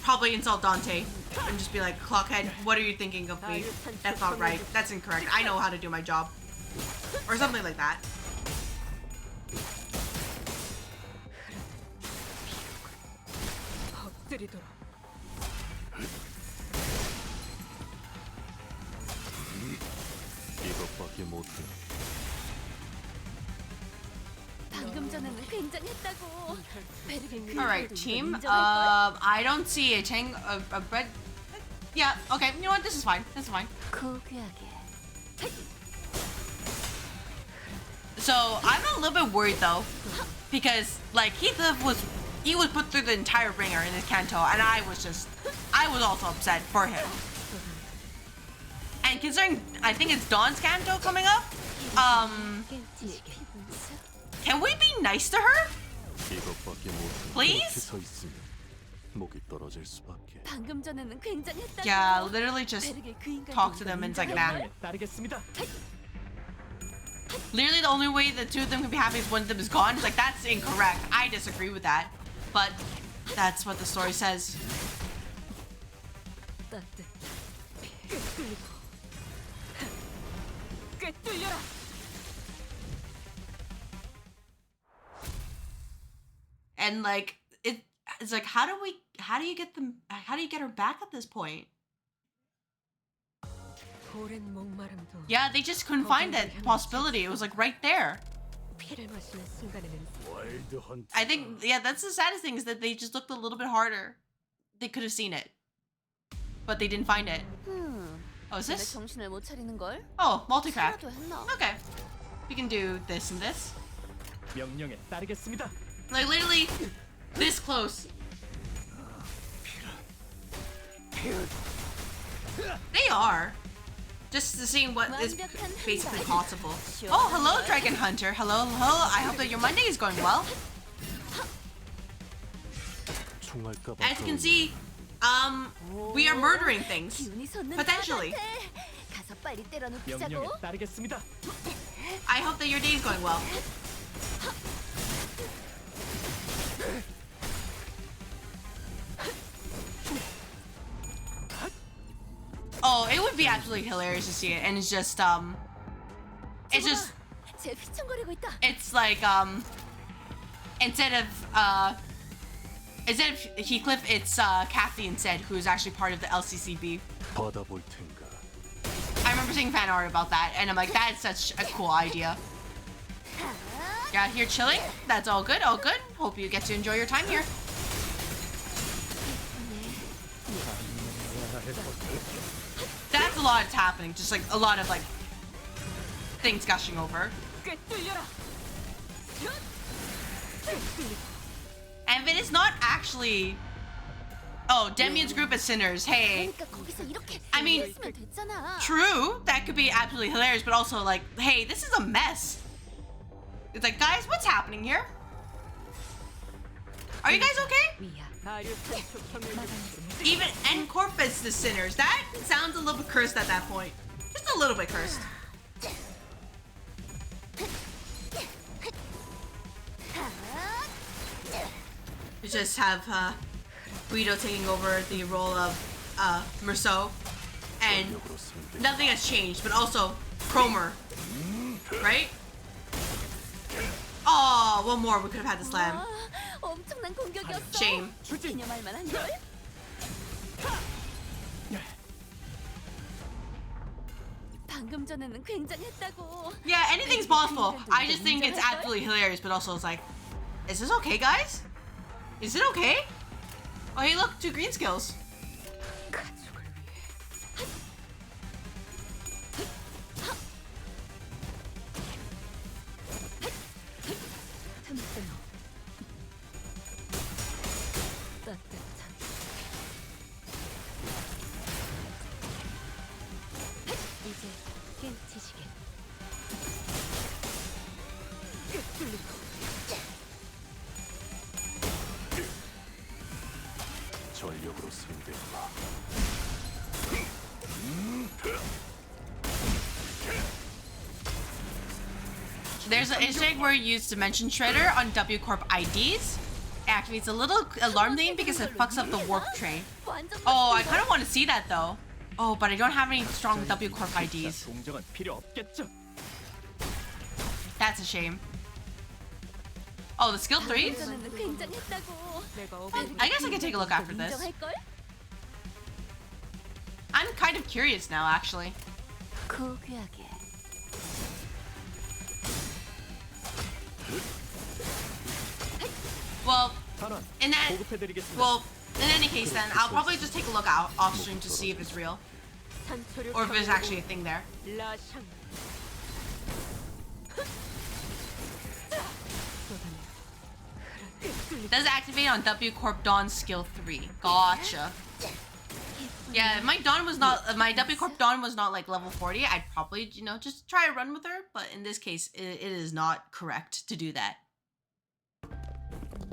Probably insult Dante and just be like, Clockhead, what are you thinking of me? That's not right. That's incorrect. I know how to do my job. Or something like that. 방금 전에는 굉장했다고. All right, team. I don't see a red. Yeah. Okay. You know what? This is fine. This is fine. 고귀하게. So I'm a little bit worried though, because like he was put through the entire ringer in this Kanto, and I was also upset for him. And considering I think it's Dawn's Kanto coming up, can we be nice to her? 이것밖에 못해. Please? 그렇게 서 있으면 목이 떨어질 수밖에. 방금 전에는 굉장했다고. Yeah, literally just 베르게 그 인간이 talk to them and it's like, nah. 명령에 따르겠습니다. Literally the only way the two of them can be happy is one of them is gone. It's like, that's incorrect. I disagree with that. But that's what the story says. 따뜻. 꿰뚫리고. 꿰뚫려라. And like it's like how do you get her back at this point? 오랜 목마름도 Yeah, they just couldn't find that possibility. It was like right there. 피를 마시는 순간에는 와일드 헌트. I think, yeah, that's the saddest thing is that they just looked a little bit harder. They could have seen it, but they didn't find it. Oh, is 왜 this? 정신을 못 차리는 걸? Oh, multi-crack. 차라도 했나? Okay, we can do this and this. 명령에 따르겠습니다. Like literally this close. They are. Just to see what is basically possible. Oh, hello, Dragon Hunter. Hello, hello. I hope that your Monday is going well. 총알까 봐. As you can see, we are murdering things. 기운이 솟는 Potentially. 것 같아. 가서 빨리 때려 눕히자고. 명령에 따르겠습니다. I hope that your day is going well. Oh, it would be absolutely hilarious to see it, and it's just 쟤 휘청거리고 있다. it's like instead of Heathcliff, it's Kathy instead, who's actually part of the LCCB. 받아볼 텐가. I remember seeing fan art about that, and I'm like, that's such a cool idea. You're out here chilling? That's all good, all good. Hope you get to enjoy your time here. That's a lot that's happening, just like a lot of like things gushing over. And if it is not actually, oh, Demian's group of sinners. Hey, 그러니까 거기서 이렇게 I mean, 했으면 됐잖아. true, that could be absolutely hilarious, but also like, hey, this is a mess. It's like, guys, what's happening here? Are you guys okay? Even Encorpus the sinners. That sounds a little bit cursed at that point. Just a little bit cursed. We just have Guido taking over the role of Merceau, and nothing has changed, but also Cromer, right? Oh, one more. We could have had the slam. 와, 엄청난 공격이었어. Shame. 기념할 만한 걸. 방금 전에는 굉장했다고. Yeah, anything's possible. I just think it's absolutely hilarious, but also it's like, is this okay, guys? Is it okay? Oh, hey, look, 2 green skills. 이제 깨치시게. 전력으로 상대해봐. There's an Easter egg where you use Dimension Shredder on W Corp IDs. It activates a little alarm thing because it fucks up the warp tray. Oh, I kind of want to see that though. Oh, but I don't have any strong W Corp IDs. 동정은 필요 없겠죠. That's a shame. Oh, the skill 3s? 전에는 굉장했다고. I guess I can take a look after this. 인정할걸? I'm kind of curious now, actually. 고귀하게. 단원 In that, 보급해드리겠습니다. well, in any case, then I'll probably just take a look out off stream to see if it's real or if there's actually a thing there. Does activate on W Corp Dawn skill 3. Gotcha. Yeah, if my Dawn was not my W Corp Dawn was not like level 40, I'd probably, you know, just try to run with her, but in this case it is not correct to do that.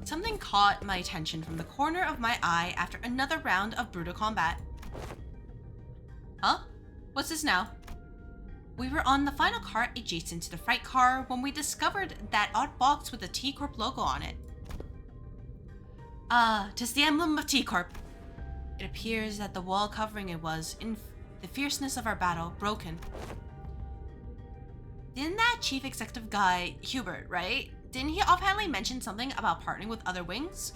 Something caught my attention from the corner of my eye after another round of brutal combat. Huh? What's this now? We were on the final cart adjacent to the freight car when we discovered that odd box with the T Corp logo on it. Ah, 'tis the emblem of T Corp. It appears that the wall covering it was, in the fierceness of our battle, broken. Didn't that chief executive guy, Hubert, right? Didn't he offhandedly mention something about partnering with other wings?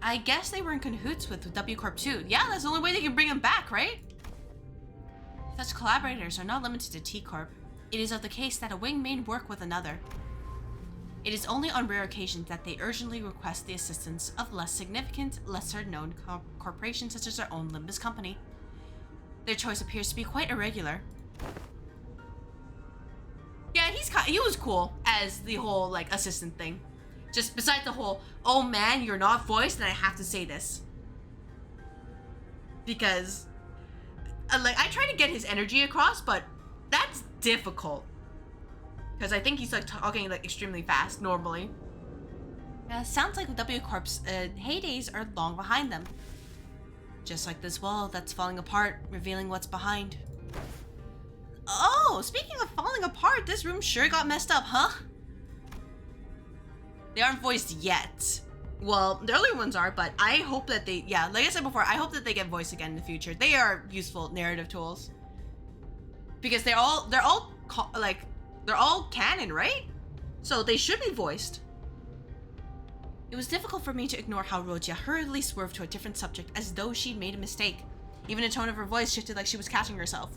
I guess they were in cahoots with W Corp too. Yeah, that's the only way they can bring him back, right? Such collaborators are not limited to T Corp. It is of the case that a wing may work with another. It is only on rare occasions that they urgently request the assistance of less significant, lesser-known corporations such as their own Limbus Company. Their choice appears to be quite irregular. Yeah, he was cool as the whole like assistant thing. Just besides the whole, oh man, you're not voiced and I have to say this. Because like I try to get his energy across, but that's difficult. Because I think he's like talking like extremely fast normally. Sounds like W Corp's heydays are long behind them. Just like this wall that's falling apart, revealing what's behind. Oh, speaking of falling apart, this room sure got messed up, huh? They aren't voiced yet. Well, the earlier ones are, but I hope that they, yeah, like I said before, I hope that they get voiced again in the future. They are useful narrative tools. Because they're all canon, right? So they should be voiced. It was difficult for me to ignore how Rogia hurriedly swerved to a different subject as though she'd made a mistake. Even the tone of her voice shifted like she was catching herself.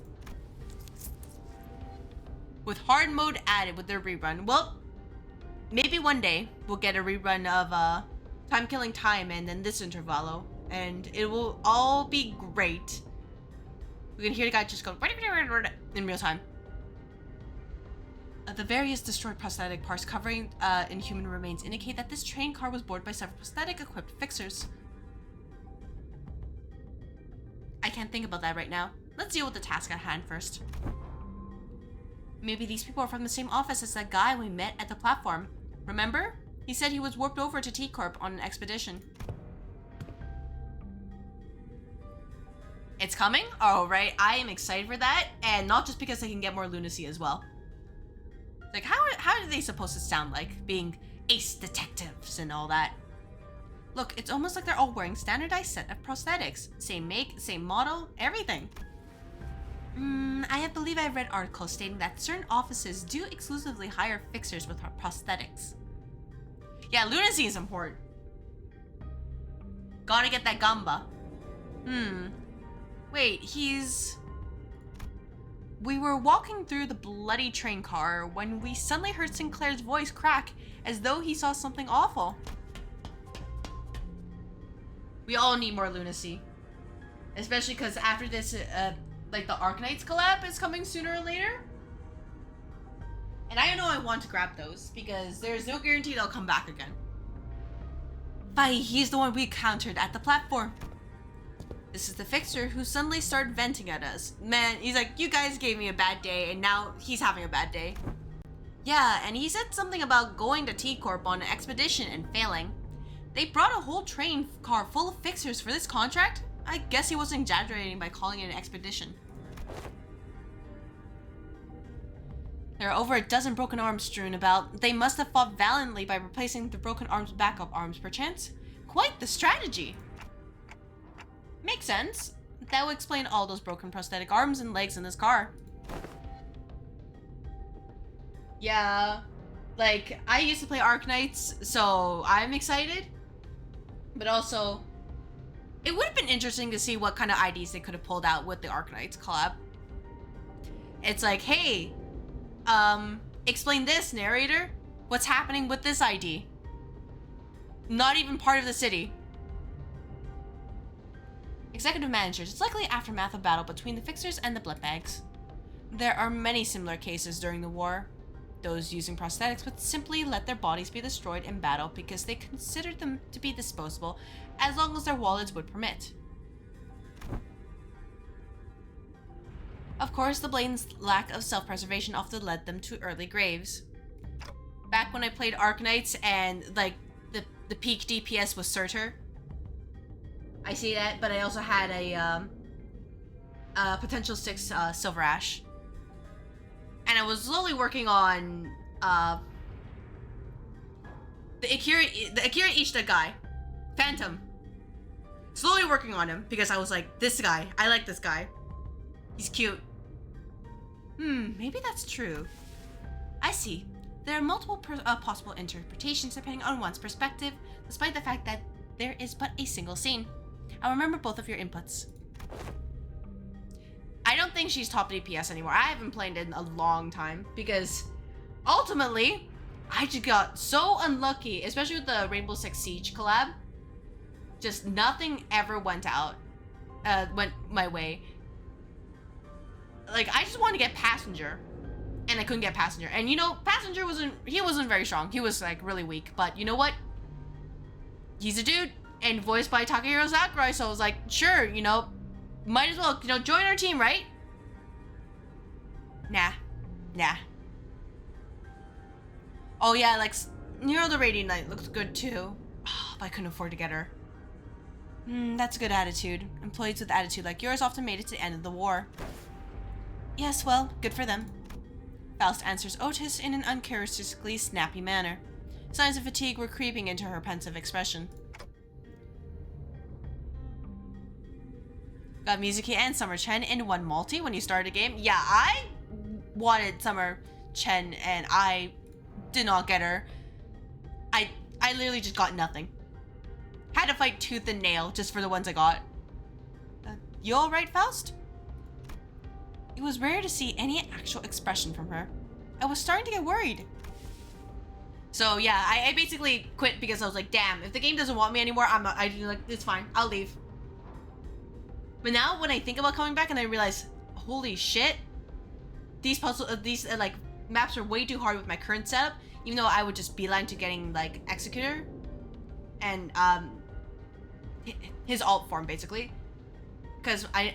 With hard mode added with their rerun, well, maybe one day we'll get a rerun of Time Killing Time and then this Intervallo, and it will all be great. We can hear the guy just go in real time. The various destroyed prosthetic parts covering inhuman remains indicate that this train car was boarded by several prosthetic-equipped fixers. I can't think about that right now. Let's deal with the task at hand first. Maybe these people are from the same office as that guy we met at the platform. Remember? He said he was warped over to T Corp on an expedition. It's coming? Oh, right. I am excited for that, and not just because I can get more lunacy as well. Like, how are they supposed to sound like, being ace detectives and all that? Look, it's almost like they're all wearing standardized set of prosthetics. Same make, same model, everything. I believe I've read articles stating that certain offices do exclusively hire fixers with prosthetics. Yeah, lunacy is important. Gotta get that gamba. Wait, We were walking through the bloody train car when we suddenly heard Sinclair's voice crack as though he saw something awful. We all need more lunacy. Especially because after this, like the Arknights collab is coming sooner or later. And I know I want to grab those because there's no guarantee they'll come back again. Fai, he's the one we countered at the platform. This is the fixer who suddenly started venting at us. Man, he's like, you guys gave me a bad day, and now he's having a bad day. Yeah, and he said something about going to T Corp on an expedition and failing. They brought a whole train car full of fixers for this contract? I guess he wasn't exaggerating by calling it an expedition. There are over a dozen broken arms strewn about. They must have fought valiantly by replacing the broken arms with backup arms, perchance. Quite the strategy. Makes sense. That would explain all those broken prosthetic arms and legs in this car. Yeah, like, I used to play Arknights, so I'm excited. But also, it would have been interesting to see what kind of IDs they could have pulled out with the Arknights collab. It's like, hey, explain this, narrator. What's happening with this ID? Not even part of the city. Executive managers. It's likely aftermath of battle between the fixers and the bloodbags. There are many similar cases during the war. Those using prosthetics would simply let their bodies be destroyed in battle because they considered them to be disposable as long as their wallets would permit. Of course, the blatant lack of self-preservation often led them to early graves. Back when I played Arknights and like the peak DPS was Surtur. I see that, but I also had a potential 6 Silver Ash. And I was slowly working on the Akira Ishida guy, Phantom. Slowly working on him because I was like, this guy, I like this guy. He's cute. Maybe that's true. I see. There are multiple possible interpretations depending on one's perspective, despite the fact that there is but a single scene. I'll remember both of your inputs. I don't think she's top DPS anymore. I haven't played in a long time because ultimately, I just got so unlucky, especially with the Rainbow Six Siege collab. Just nothing ever went my way. Like, I just wanted to get Passenger, and I couldn't get Passenger. And you know, Passenger wasn't very strong. He was like really weak, but you know what? He's a dude, and voiced by Takahiro Sakurai, so I was like, sure, you know, might as well, you know, join our team, right? Nah. Oh yeah, like, Nero the Radiant Knight looks good too. Oh, but I couldn't afford to get her. That's a good attitude. Employees with attitude like yours often made it to the end of the war. Yes, well, good for them. Faust answers Otis in an uncharacteristically snappy manner. Signs of fatigue were creeping into her pensive expression. Got Mizuki and Summer Chen in one multi when you started a game? Yeah, I wanted Summer Chen and I did not get her. I literally just got nothing. Had to fight tooth and nail just for the ones I got. You alright, Faust? It was rare to see any actual expression from her. I was starting to get worried. So yeah, I basically quit because I was like, damn, if the game doesn't want me anymore, it's fine, I'll leave. But now when I think about coming back and I realize, holy shit, these like maps are way too hard with my current setup, even though I would just beeline to getting like Executor and his alt form basically. Because I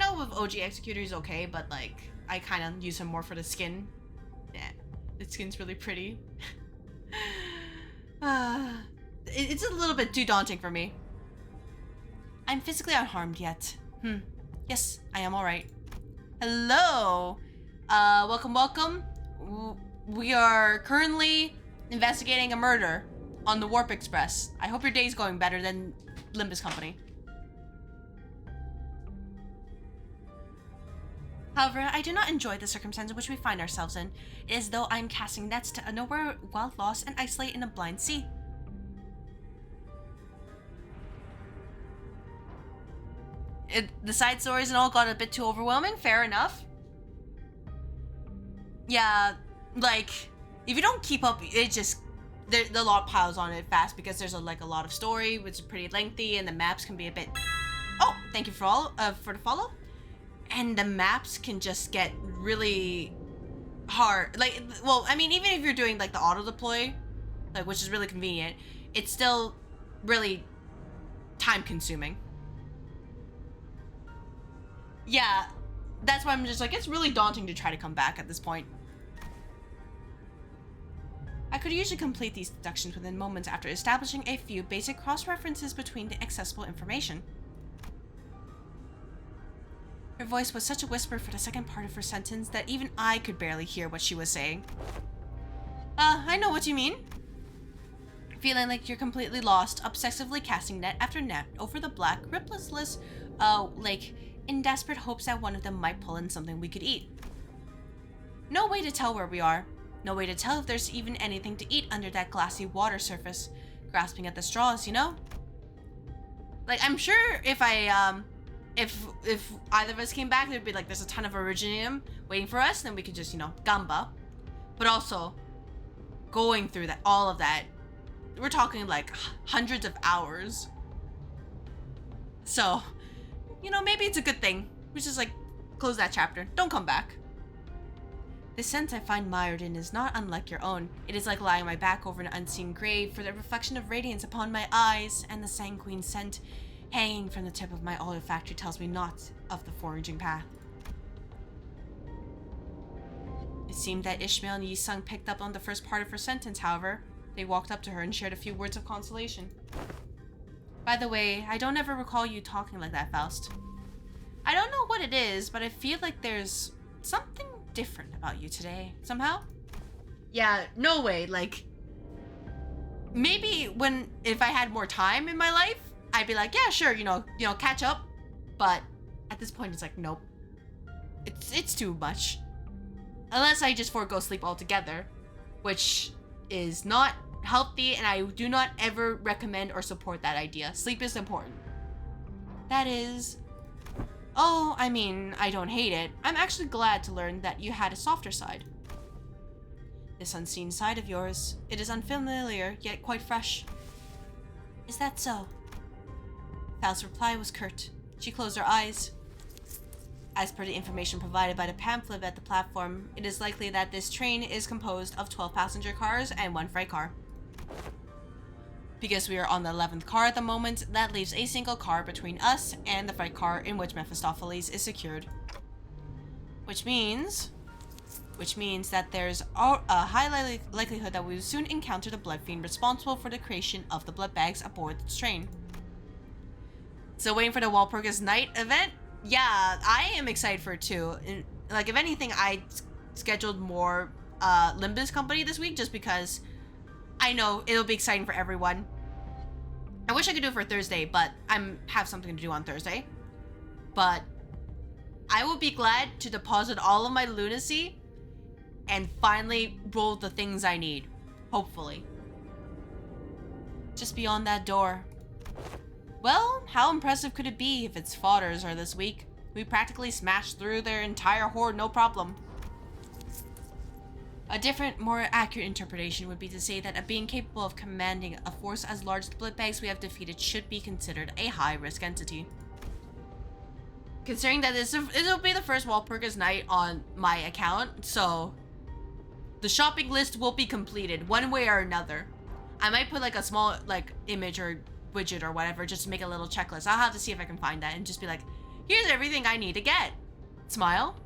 know with OG Executor is okay, but like I kind of use him more for the skin. Yeah, the skin's really pretty. It's a little bit too daunting for me. I'm physically unharmed yet. Yes, I am alright. Hello! Welcome. We are currently investigating a murder on the Warp Express. I hope your day's going better than Limbus Company. However, I do not enjoy the circumstance in which we find ourselves in. It is as though I am casting nets to a nowhere wild lost and isolate in a blind sea. The side stories and all got a bit too overwhelming, fair enough. Yeah, like, if you don't keep up, it just, the lot piles on it fast because there's a lot of story, which is pretty lengthy, and the maps can be a bit... Oh, thank you for the follow. And the maps can just get really hard. Like, well, I mean, even if you're doing like the auto deploy, like, which is really convenient, it's still really time consuming. Yeah, that's why I'm just like, it's really daunting to try to come back at this point. I could usually complete these deductions within moments after establishing a few basic cross-references between the accessible information. Her voice was such a whisper for the second part of her sentence that even I could barely hear what she was saying. I know what you mean. Feeling like you're completely lost, obsessively casting net after net over the black, ripplerless lake in desperate hopes that one of them might pull in something we could eat. No way to tell where we are. No way to tell if there's even anything to eat under that glassy water surface. Grasping at the straws, you know? Like, I'm sure if if either of us came back, there'd be like, there's a ton of Originium waiting for us, then we could just, you know, gamba. But also, going through all of that, we're talking like hundreds of hours. So, you know, maybe it's a good thing. We just like close that chapter. Don't come back. The sense I find mired in is not unlike your own. It is like lying on my back over an unseen grave, for the reflection of radiance upon my eyes and the sanguine scent hanging from the tip of my olfactory tells me not of the foraging path. It seemed that Ishmael and Yi-sung picked up on the first part of her sentence, however. They walked up to her and shared a few words of consolation. By the way, I don't ever recall you talking like that, Faust. I don't know what it is, but I feel like there's something different about you today, somehow. Yeah, no way, like, maybe if I had more time in my life, I'd be like, yeah, sure, you know, catch up. But at this point, it's like, nope. It's too much. Unless I just forego sleep altogether, which is not healthy, and I do not ever recommend or support that idea. Sleep is important. That is... Oh, I mean, I don't hate it. I'm actually glad to learn that you had a softer side. This unseen side of yours, it is unfamiliar, yet quite fresh. Is that so? Faust's reply was curt. She closed her eyes. As per the information provided by the pamphlet at the platform, it is likely that this train is composed of 12 passenger cars and 1 freight car. Because we are on the 11th car at the moment, that leaves a single car between us and the freight car in which Mephistopheles is secured. Which means that there's a high likelihood that we will soon encounter the blood fiend responsible for the creation of the blood bags aboard the train. So waiting for the Walpurgis Night event? Yeah, I am excited for it too. And, like, if anything, I scheduled more Limbus Company this week just because I know it'll be exciting for everyone. I wish I could do it for Thursday, but I have something to do on Thursday. But I will be glad to deposit all of my lunacy and finally roll the things I need. Hopefully. Just beyond that door. Well, how impressive could it be if its fodders are this weak? We practically smashed through their entire horde, no problem. A different, more accurate interpretation would be to say that a being capable of commanding a force as large as the blood bags we have defeated should be considered a high-risk entity. Considering that it'll be the first Walpurgis Night on my account, so the shopping list will be completed one way or another. I might put like a small like image or widget or whatever just to make a little checklist. I'll have to see if I can find that and just be like, here's everything I need to get. Smile.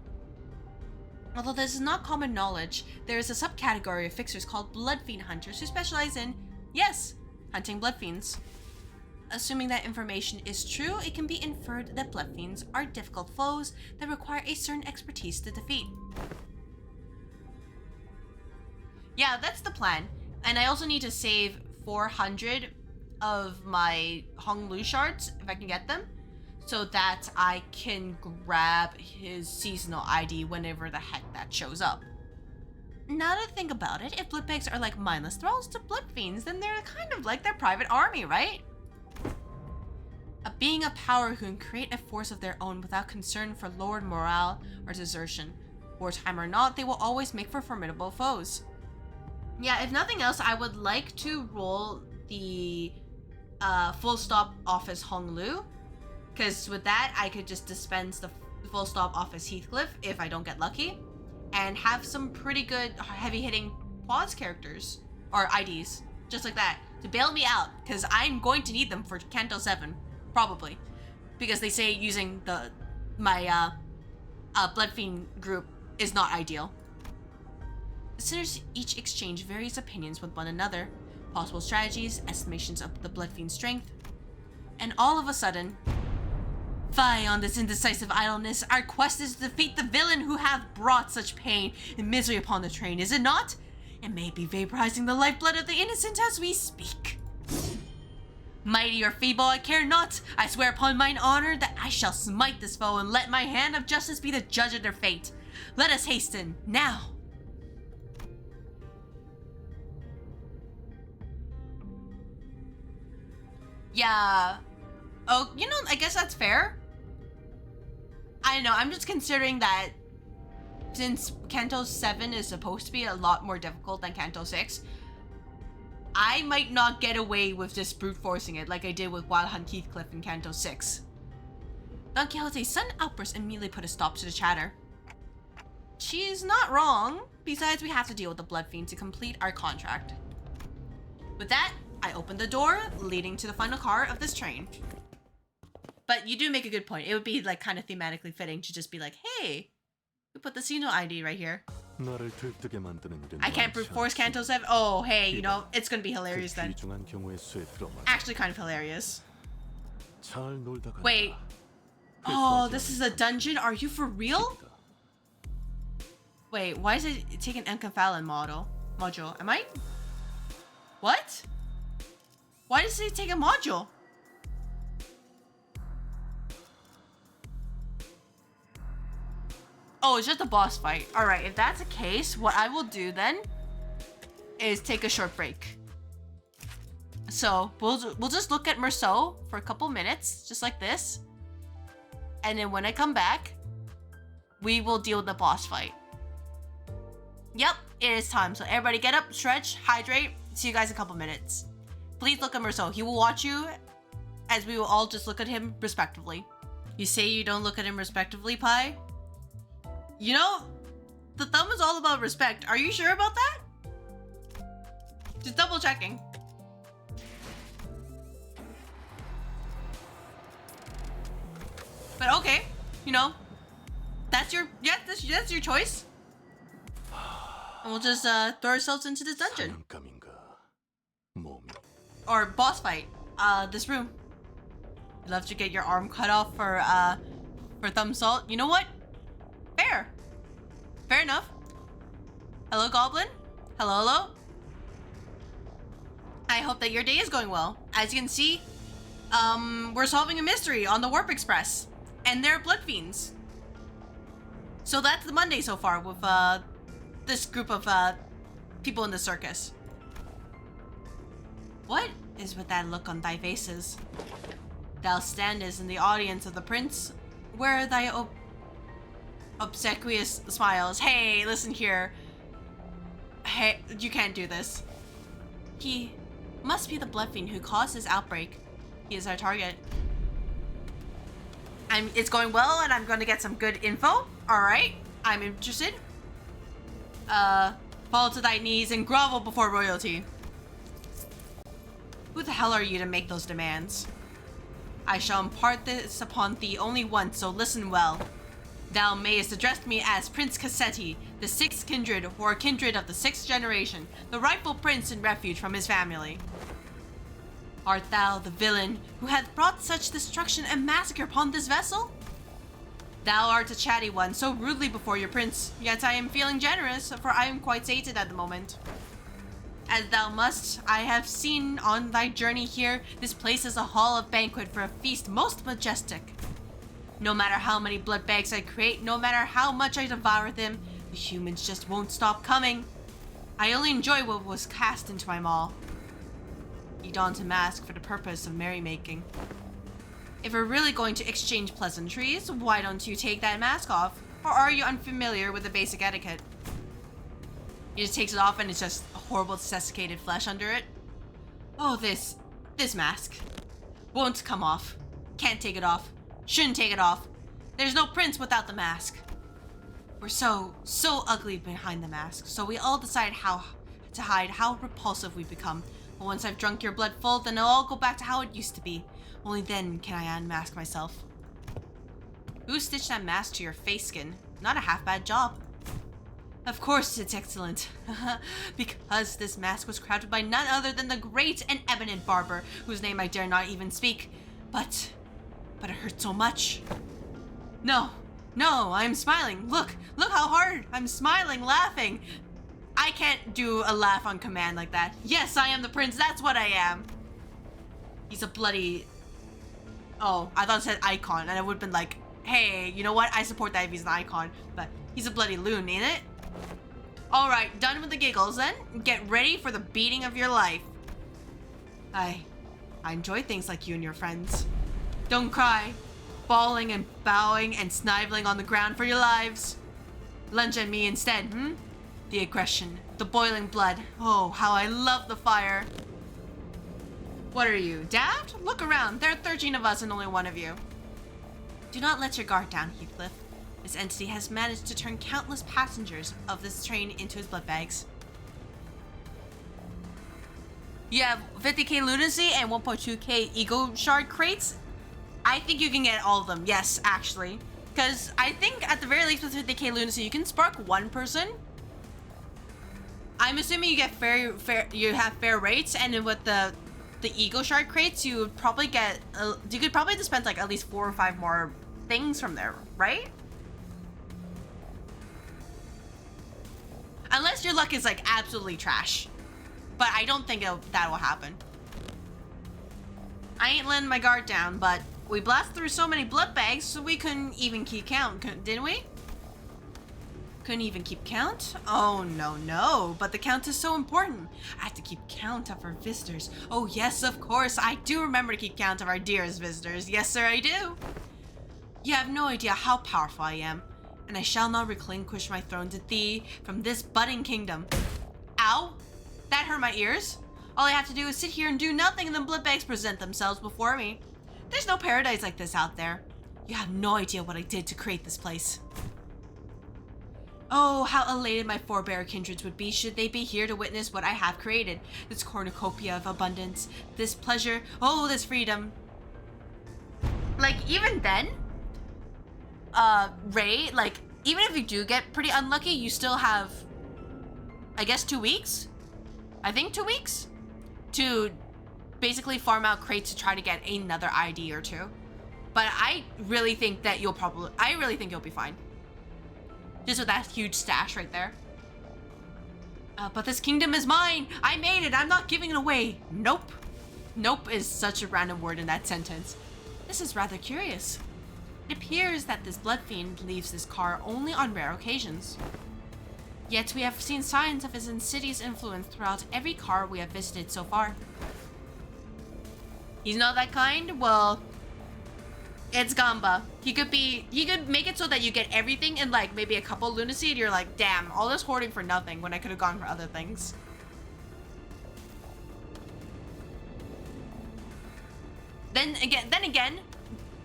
Although this is not common knowledge, there is a subcategory of fixers called blood fiend hunters who specialize in, yes, hunting blood fiends. Assuming that information is true, it can be inferred that blood fiends are difficult foes that require a certain expertise to defeat. Yeah, that's the plan. And I also need to save 400 of my Honglu shards, if I can get them, so that I can grab his seasonal ID whenever the heck that shows up. Now to think about it, if blood bags are like mindless thralls to blood fiends, then they're kind of like their private army, right? A being of power who can create a force of their own without concern for lowered morale or desertion. Wartime or not, they will always make for formidable foes. Yeah, if nothing else, I would like to roll the full stop office Honglu, because with that, I could just dispense the full stop office Heathcliff if I don't get lucky, and have some pretty good heavy-hitting pause characters, or IDs, just like that, to bail me out, because I'm going to need them for Canto 7, probably, because they say using my Blood Fiend group is not ideal. The sinners each exchange various opinions with one another, possible strategies, estimations of the Blood Fiend's strength, and all of a sudden, fie on this indecisive idleness. Our quest is to defeat the villain who hath brought such pain and misery upon the train, is it not? It may be vaporizing the lifeblood of the innocent as we speak. Mighty or feeble, I care not. I swear upon mine honor that I shall smite this foe and let my hand of justice be the judge of their fate. Let us hasten, now. Yeah. Oh, you know, I guess that's fair. I don't know, I'm just considering that since Canto 7 is supposed to be a lot more difficult than Canto 6, I might not get away with just brute forcing it like I did with Wild Hunt Heathcliff in Canto 6. Don Quixote's sudden outburst immediately put a stop to the chatter. She's not wrong. Besides, we have to deal with the Blood Fiend to complete our contract. With that, I opened the door leading to the final car of this train. But you do make a good point. It would be like kind of thematically fitting to just be like, hey, we put the Sino ID right here. I can't brute force Canto 7. Oh, hey, you know, it's gonna be hilarious then. Actually kind of hilarious. Wait. Oh, this is a dungeon? Are you for real? Wait, why is it taking Encephalon module? Am I? What? Why does it take a module? Oh, it's just a boss fight. Alright, if that's the case, what I will do then is take a short break. So, we'll just look at Merceau for a couple minutes, just like this. And then when I come back, we will deal with the boss fight. Yep, it is time. So everybody get up, stretch, hydrate. See you guys in a couple minutes. Please look at Merceau. He will watch you as we will all just look at him respectively. You say you don't look at him respectively, Pi? You know, the thumb is all about respect. Are you sure about that? Just double checking. But okay, you know, that's your choice. And we'll just throw ourselves into this dungeon. Or boss fight. This room. I'd love to get your arm cut off for thumb salt. You know what? Fair. Fair enough. Hello, Goblin. Hello, hello. I hope that your day is going well. As you can see, we're solving a mystery on the Warp Express. And they're blood fiends. So that's the Monday so far with this group of people in the circus. What is with that look on thy faces? Thou standest in the audience of the prince, where thy obsequious smiles. Hey, listen here. Hey, you can't do this. He must be the blood fiend who caused this outbreak. He is our target. It's going well, and I'm going to get some good info. All right, I'm interested. Fall to thy knees and grovel before royalty. Who the hell are you to make those demands? I shall impart this upon thee only once, so listen well. Thou mayest address me as Prince Cassetti, the sixth kindred, or kindred of the sixth generation, the rightful prince in refuge from his family. Art thou the villain who hath brought such destruction and massacre upon this vessel? Thou art a chatty one, so rudely before your prince, yet I am feeling generous, for I am quite sated at the moment. As thou must, I have seen on thy journey here, this place is a hall of banquet for a feast most majestic. No matter how many blood bags I create, no matter how much I devour them, the humans just won't stop coming. I only enjoy what was cast into my maw. He dons a mask for the purpose of merrymaking. If we're really going to exchange pleasantries, why don't you take that mask off? Or are you unfamiliar with the basic etiquette? He just takes it off and it's just horrible desiccated flesh under it. Oh, this mask. Won't come off. Can't take it off. Shouldn't take it off. There's no prince without the mask. We're so ugly behind the mask, so we all decide how to hide how repulsive we become. But once I've drunk your blood full, then it'll all go back to how it used to be. Only then can I unmask myself. Who stitched that mask to your face skin? Not a half bad job. Of course it's excellent. Because this mask was crafted by none other than the great and eminent barber, whose name I dare not even speak. But it hurts so much. No, I'm smiling. Look how hard I'm smiling, laughing. I can't do a laugh on command like that. Yes, I am the prince. That's what I am. He's a bloody... Oh, I thought it said icon, and I would have been like, hey, you know what? I support that if he's an icon. But he's a bloody loon, ain't it? Alright, done with the giggles then. Get ready for the beating of your life. I enjoy things like you and your friends. Don't cry. Bawling and bowing and sniveling on the ground for your lives. Lunge at me instead, The aggression, the boiling blood. Oh, how I love the fire. What are you, daft? Look around. There are 13 of us and only one of you. Do not let your guard down, Heathcliff. This entity has managed to turn countless passengers of this train into his blood bags. You have 50k lunacy and 1.2k ego shard crates. I think you can get all of them. Yes, actually. Because I think at the very least with 50k lunacy, you can spark one person. I'm assuming you get you have fair rates, and then with the ego shard crates, you would probably get you could probably dispense like at least 4 or 5 more things from there, right? Unless your luck is like absolutely trash, but I don't think that will happen. I ain't letting my guard down, but we blasted through so many blood bags, so we couldn't even keep count, didn't we? Couldn't even keep count? Oh, no. But the count is so important. I have to keep count of our visitors. Oh, yes, of course. I do remember to keep count of our dearest visitors. Yes, sir, I do. You have no idea how powerful I am, and I shall not relinquish my throne to thee from this budding kingdom. Ow! That hurt my ears. All I have to do is sit here and do nothing, and the blood bags present themselves before me. There's no paradise like this out there. You have no idea what I did to create this place. Oh, how elated my forebear kindreds would be should they be here to witness what I have created. This cornucopia of abundance, this pleasure, oh, this freedom. Like, even then, Ray, like, even if you do get pretty unlucky, you still have, I guess, 2 weeks? I think 2 weeks? To basically farm out crates to try to get another ID or 2. But I really think that you'll be fine. Just with that huge stash right there. But this kingdom is mine. I made it. I'm not giving it away. Nope. Nope is such a random word in that sentence. This is rather curious. It appears that this blood fiend leaves this car only on rare occasions. Yet we have seen signs of his insidious influence throughout every car we have visited so far. He's not that kind? Well, it's Gamba. He could make it so that you get everything in like maybe a couple lunacy and you're like, damn, all this hoarding for nothing when I could have gone for other things. Then again,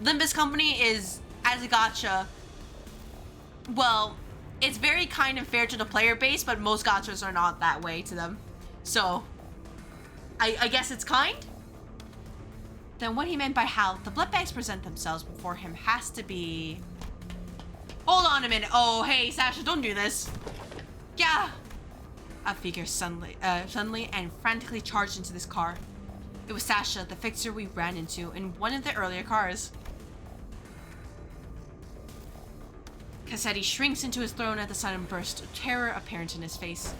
Limbus Company is, as a gacha, well, it's very kind and fair to the player base, but most gachas are not that way to them. So, I guess it's kind? Then what he meant by how the blood bags present themselves before him has to be... Hold on a minute. Oh, hey, Sasha, don't do this. Yeah. A figure suddenly and frantically charged into this car. It was Sasha, the fixer we ran into in one of the earlier cars. Cassetti shrinks into his throne at the sudden burst of terror apparent in his face.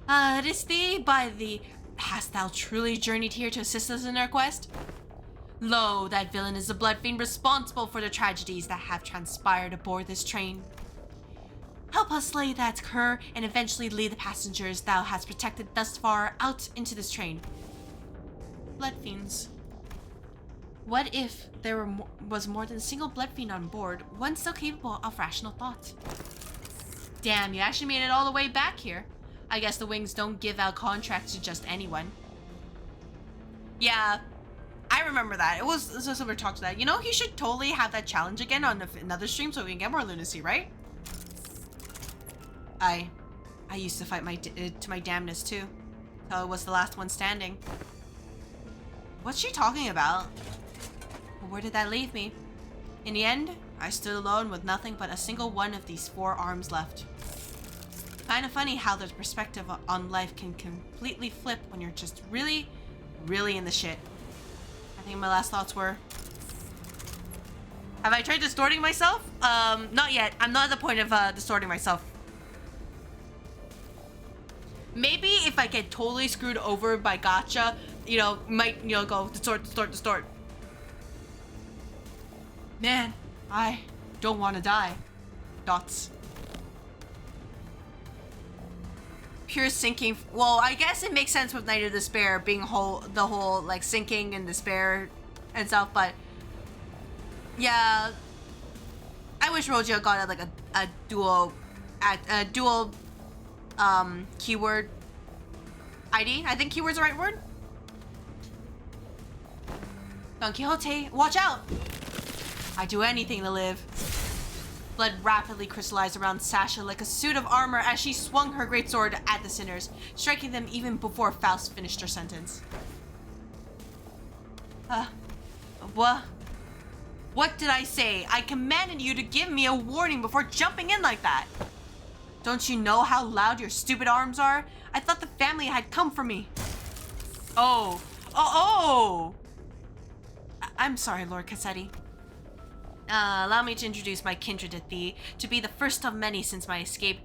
It is thee, by thee. Hast thou truly journeyed here to assist us in our quest? Lo, that villain is the blood fiend responsible for the tragedies that have transpired aboard this train. Help us slay that cur and eventually lead the passengers thou hast protected thus far out into this train. Blood fiends. What if there was more than a single blood fiend on board, one still capable of rational thought? Damn, you actually made it all the way back here. I guess the wings don't give out contracts to just anyone. Yeah, I remember that. It was so similar talk to that. You know, he should totally have that challenge again on another stream so we can get more lunacy, right? I used to fight to my damnness too. So I was the last one standing. What's she talking about? Where did that leave me? In the end, I stood alone with nothing but a single one of these 4 arms left. Kinda funny how the perspective on life can completely flip when you're just really, really in the shit. I think my last thoughts were... Have I tried distorting myself? Not yet. I'm not at the point of distorting myself. Maybe if I get totally screwed over by gacha, you know, might, you know, go distort. Man, I don't want to die. Dots. Pure sinking. Well, I guess it makes sense with Night of Despair being the whole like sinking and despair and stuff, but yeah, I wish Rogio got like a dual keyword ID. I think keyword's the right word. Don Quixote, watch out! I'd do anything to live. Blood rapidly crystallized around Sasha like a suit of armor as she swung her greatsword at the sinners, striking them even before Faust finished her sentence. What did I say? I commanded you to give me a warning before jumping in like that. Don't you know how loud your stupid arms are? I thought the family had come for me. Oh. I'm sorry, Lord Cassetti. Allow me to introduce my kindred at thee, to be the first of many since my escape,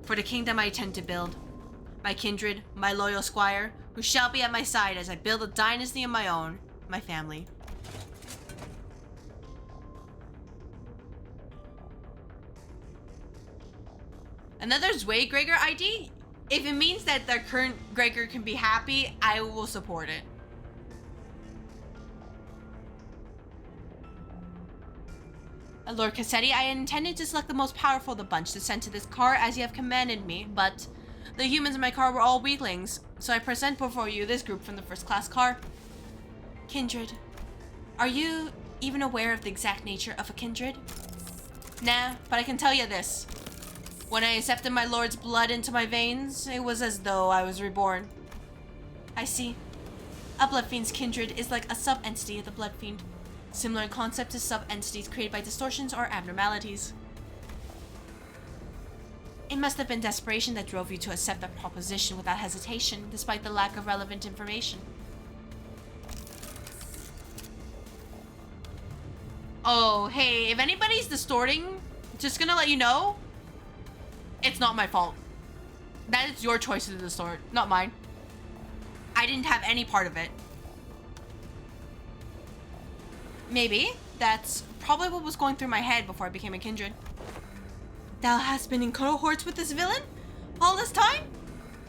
for the kingdom I intend to build. My kindred, my loyal squire, who shall be at my side as I build a dynasty of my own, my family. Another Zwei Gregor ID? If it means that their current Gregor can be happy, I will support it. Lord Cassetti, I intended to select the most powerful of the bunch to send to this car as you have commanded me, but the humans in my car were all weaklings, so I present before you this group from the first-class car. Kindred. Are you even aware of the exact nature of a kindred? Nah, but I can tell you this. When I accepted my lord's blood into my veins, it was as though I was reborn. I see. A blood fiend's kindred is like a sub-entity of the blood fiend. Similar in concept to sub-entities created by distortions or abnormalities. It must have been desperation that drove you to accept that proposition without hesitation, despite the lack of relevant information. Oh, hey, if anybody's distorting, just gonna let you know, it's not my fault. That is your choice to distort, not mine. I didn't have any part of it. Maybe. That's probably what was going through my head before I became a kindred. Thou hast been in cohorts with this villain? All this time?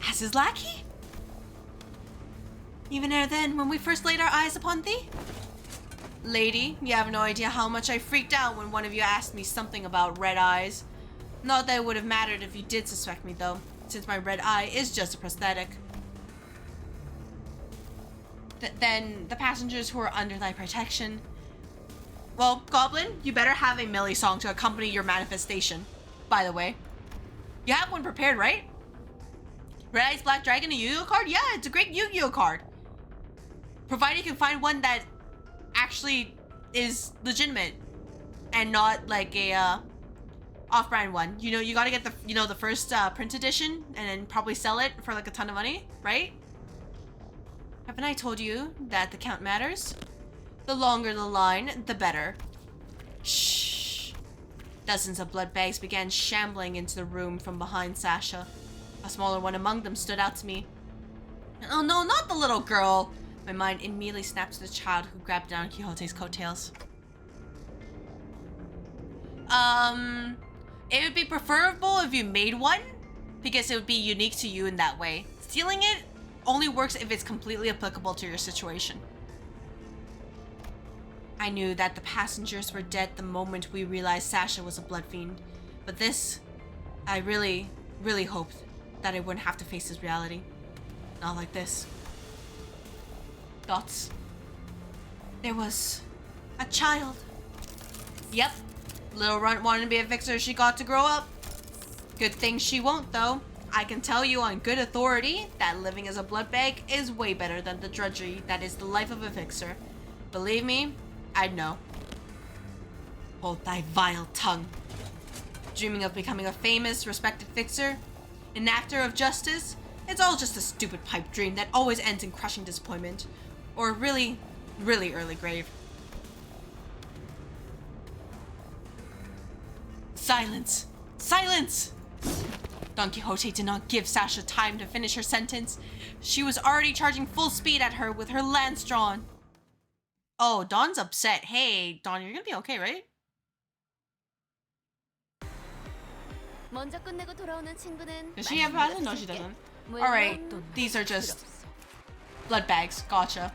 As his lackey? Even ere then, when we first laid our eyes upon thee? Lady, you have no idea how much I freaked out when one of you asked me something about red eyes. Not that it would have mattered if you did suspect me though, since my red eye is just a prosthetic. Then the passengers who are under thy protection. Well, Goblin, you better have a melee song to accompany your manifestation, by the way. You have one prepared, right? Red Eyes Black Dragon, a Yu-Gi-Oh card? Yeah, it's a great Yu-Gi-Oh card. Provided you can find one that actually is legitimate and not like a off-brand one. You know, you gotta get the, you know, the first print edition and then probably sell it for like a ton of money, right? Haven't I told you that the count matters? The longer the line, the better. Shh. Dozens of blood bags began shambling into the room from behind Sasha. A smaller one among them stood out to me. Oh no, not the little girl! My mind immediately snapped to the child who grabbed Don Quixote's coattails. It would be preferable if you made one, because it would be unique to you in that way. Stealing it only works if it's completely applicable to your situation. I knew that the passengers were dead the moment we realized Sasha was a blood fiend, but this, I really, really hoped that I wouldn't have to face this reality. Not like this. Thoughts. There was a child. Yep. Little runt wanted to be a fixer, she got to grow up. Good thing she won't though. I can tell you on good authority that living as a blood bag is way better than the drudgery that is the life of a fixer. Believe me, I'd know. Hold thy vile tongue. Dreaming of becoming a famous, respected fixer? An actor of justice? It's all just a stupid pipe dream that always ends in crushing disappointment. Or a really, really early grave. Silence! Silence! Don Quixote did not give Sasha time to finish her sentence. She was already charging full speed at her with her lance drawn. Oh, Don's upset. Hey, Don, you're gonna be okay, right? Does she have passion? No, she doesn't. Alright, these are just blood bags. Gotcha.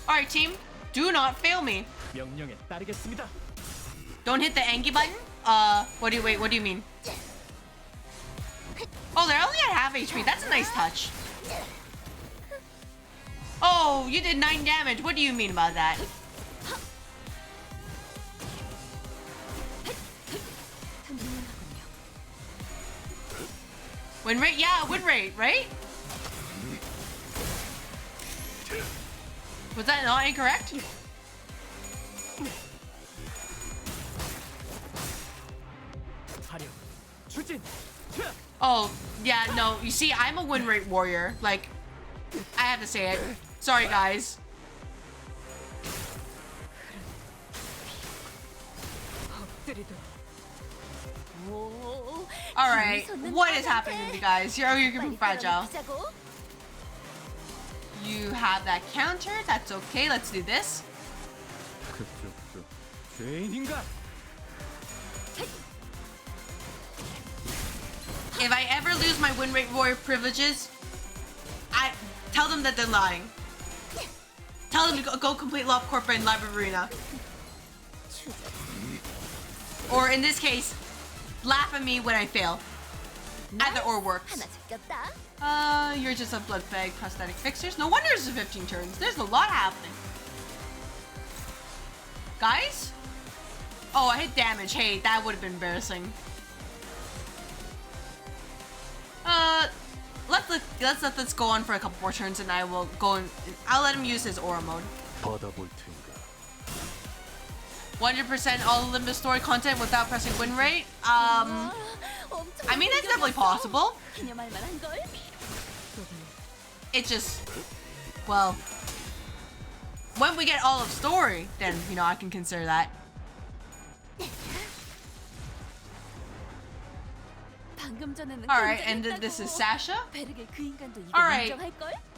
Alright, team. Do not fail me. 명령에 따르겠습니다. Don't hit the Angie button? What do you mean? Oh, they're only at half HP. That's a nice touch. Oh, you did 9 damage. What do you mean about that? Win rate? Yeah, win rate, right? Was that not incorrect? Oh, yeah, no. You see, I'm a win rate warrior. Like, I have to say it. Sorry, guys. Alright, what is happening with you guys? You're getting fragile. You have that counter. That's okay. Let's do this. If I ever lose my win rate warrior privileges, I tell them that they're lying. Tell them to go complete Love Corporate and Live Arena. Or in this case, laugh at me when I fail. Either or works. You're just a blood bag prosthetic fixers. No wonder it's 15 turns. There's a lot happening. Guys? Oh, I hit damage. Hey, that would have been embarrassing. Let's let this go on for a couple more turns, and I will go and I'll let him use his aura mode. 100% all Limbus story content without pressing win rate. I mean, that's definitely possible. It just, well, when we get all of story, then I can consider that. Alright, and this is Sasha. Alright,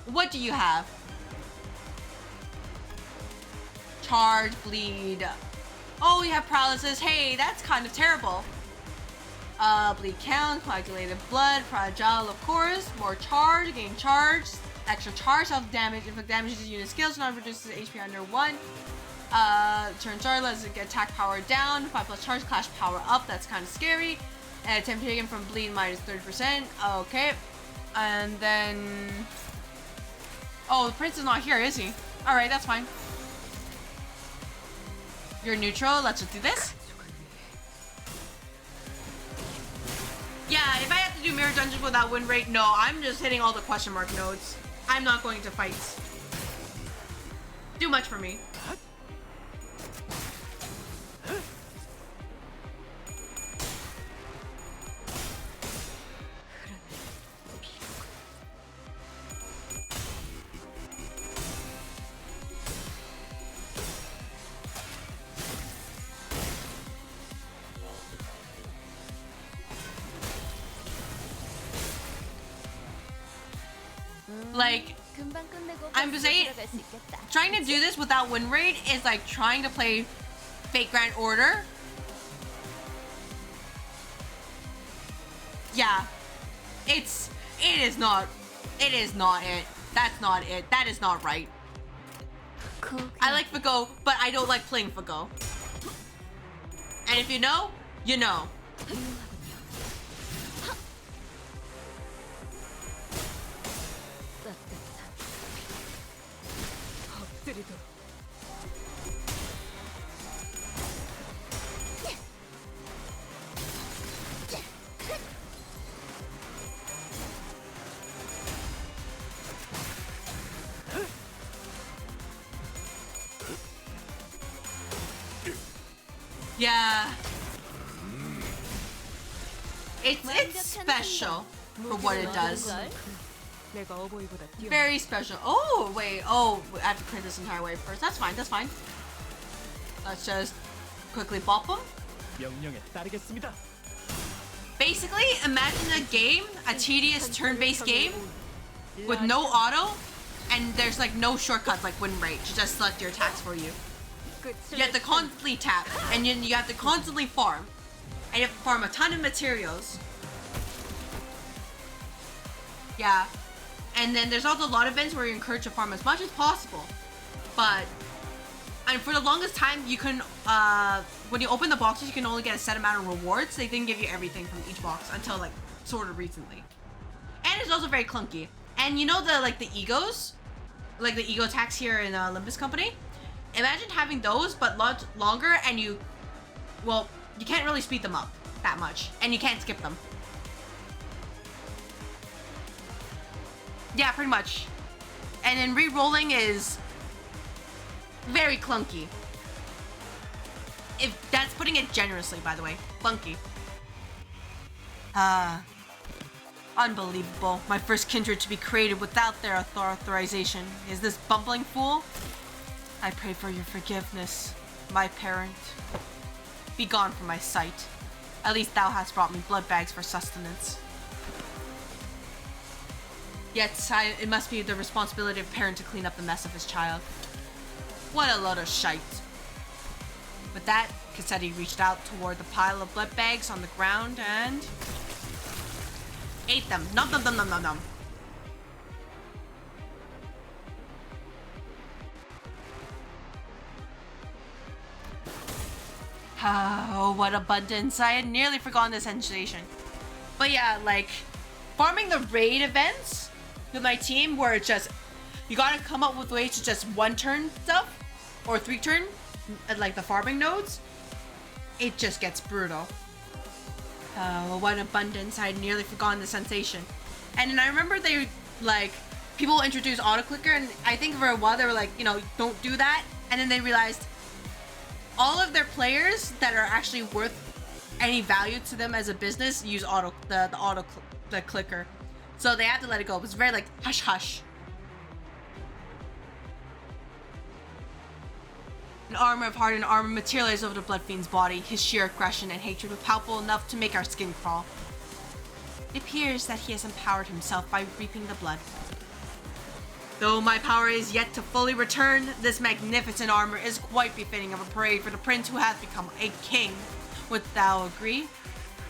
what do you have? Charge, bleed. Oh, you have paralysis. Hey, that's kind of terrible. Bleed count, coagulated blood, fragile, of course. More charge, gain charge, extra charge, self damage. If it damages unit skills, not reduces HP under 1. Turn charge, lets it get attack power down. 5+ charge, clash power up. That's kind of scary. Attempt taken from bleed minus 30%. Okay. And then... Oh, the prince is not here, is he? Alright, that's fine. You're neutral. Let's just do this. Yeah, if I have to do mirror dungeons without win rate, no, I'm just hitting all the question mark nodes. I'm not going to fights. Too much for me. Like, I'm saying, trying to do this without win rate is like trying to play Fate Grand Order. Yeah, it is not it. That's not it. That is not right. I like Fago, but I don't like playing Fago. And if you know, you know. Yeah. It's special for what it does. Very special. Oh, wait. Oh, I have to clear this entire wave first. That's fine. That's fine. Let's just quickly bop them. Basically, imagine a game, a tedious turn-based game with no auto, and there's like no shortcuts like win rate to just select your attacks for you. You have to constantly tap, and then you have to constantly farm. And you have to farm a ton of materials. Yeah. And then there's also a lot of events where you're encouraged to farm as much as possible. But, and for the longest time, you can, when you open the boxes, you can only get a set amount of rewards. They didn't give you everything from each box until, like, sort of recently. And it's also very clunky. And you know the egos? Like the ego attacks here in Limbus Company? Imagine having those, but lot longer, and you can't really speed them up that much. And you can't skip them. Yeah, pretty much. And then re-rolling is very clunky. If that's putting it generously, by the way. Clunky. Unbelievable. My first kindred to be created without their authorization. Is this bumbling fool? I pray for your forgiveness, my parent. Be gone from my sight. At least thou hast brought me blood bags for sustenance. Yet it must be the responsibility of a parent to clean up the mess of his child. What a load of shite. With that, Cassetti reached out toward the pile of blood bags on the ground and ate them. Nom nom nom nom nom nom. Oh, what abundance. I had nearly forgotten this sensation. But yeah, like, farming the raid events with my team where it's just, you gotta come up with ways to just one turn stuff, or 3 turn, at like the farming nodes, it just gets brutal. Oh, what abundance. I had nearly forgotten the sensation. And then I remember they, like, people introduced auto-clicker, and I think for a while they were like, you know, don't do that. And then they realized all of their players that are actually worth any value to them as a business use the clicker. So they had to let it go. It was very like, hush hush. An armor of hardened armor materialized over the Blood Fiend's body. His sheer aggression and hatred were palpable enough to make our skin crawl. It appears that he has empowered himself by reaping the blood. Though my power is yet to fully return, this magnificent armor is quite befitting of a parade for the prince who has become a king. Would thou agree?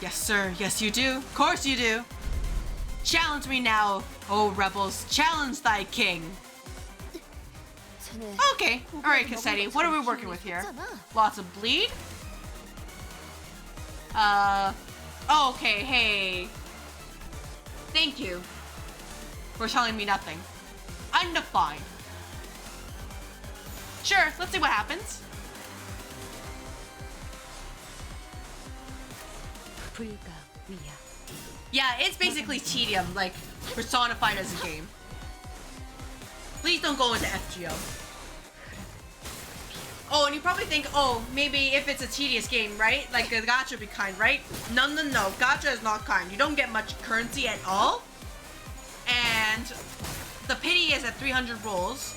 Yes, sir. Yes, you do. Of course you do. Challenge me now, O rebels. Challenge thy king. Okay. Alright, Cassetti. What are we working with here? Lots of bleed? Oh, okay. Hey. Thank you for telling me nothing. Undefined. Sure, let's see what happens. Yeah, it's basically tedium, like, personified as a game. Please don't go into FGO. Oh, and you probably think, oh, maybe if it's a tedious game, right? Like, the gacha would be kind, right? No, no, no. Gacha is not kind. You don't get much currency at all. And the pity is at 300 rolls.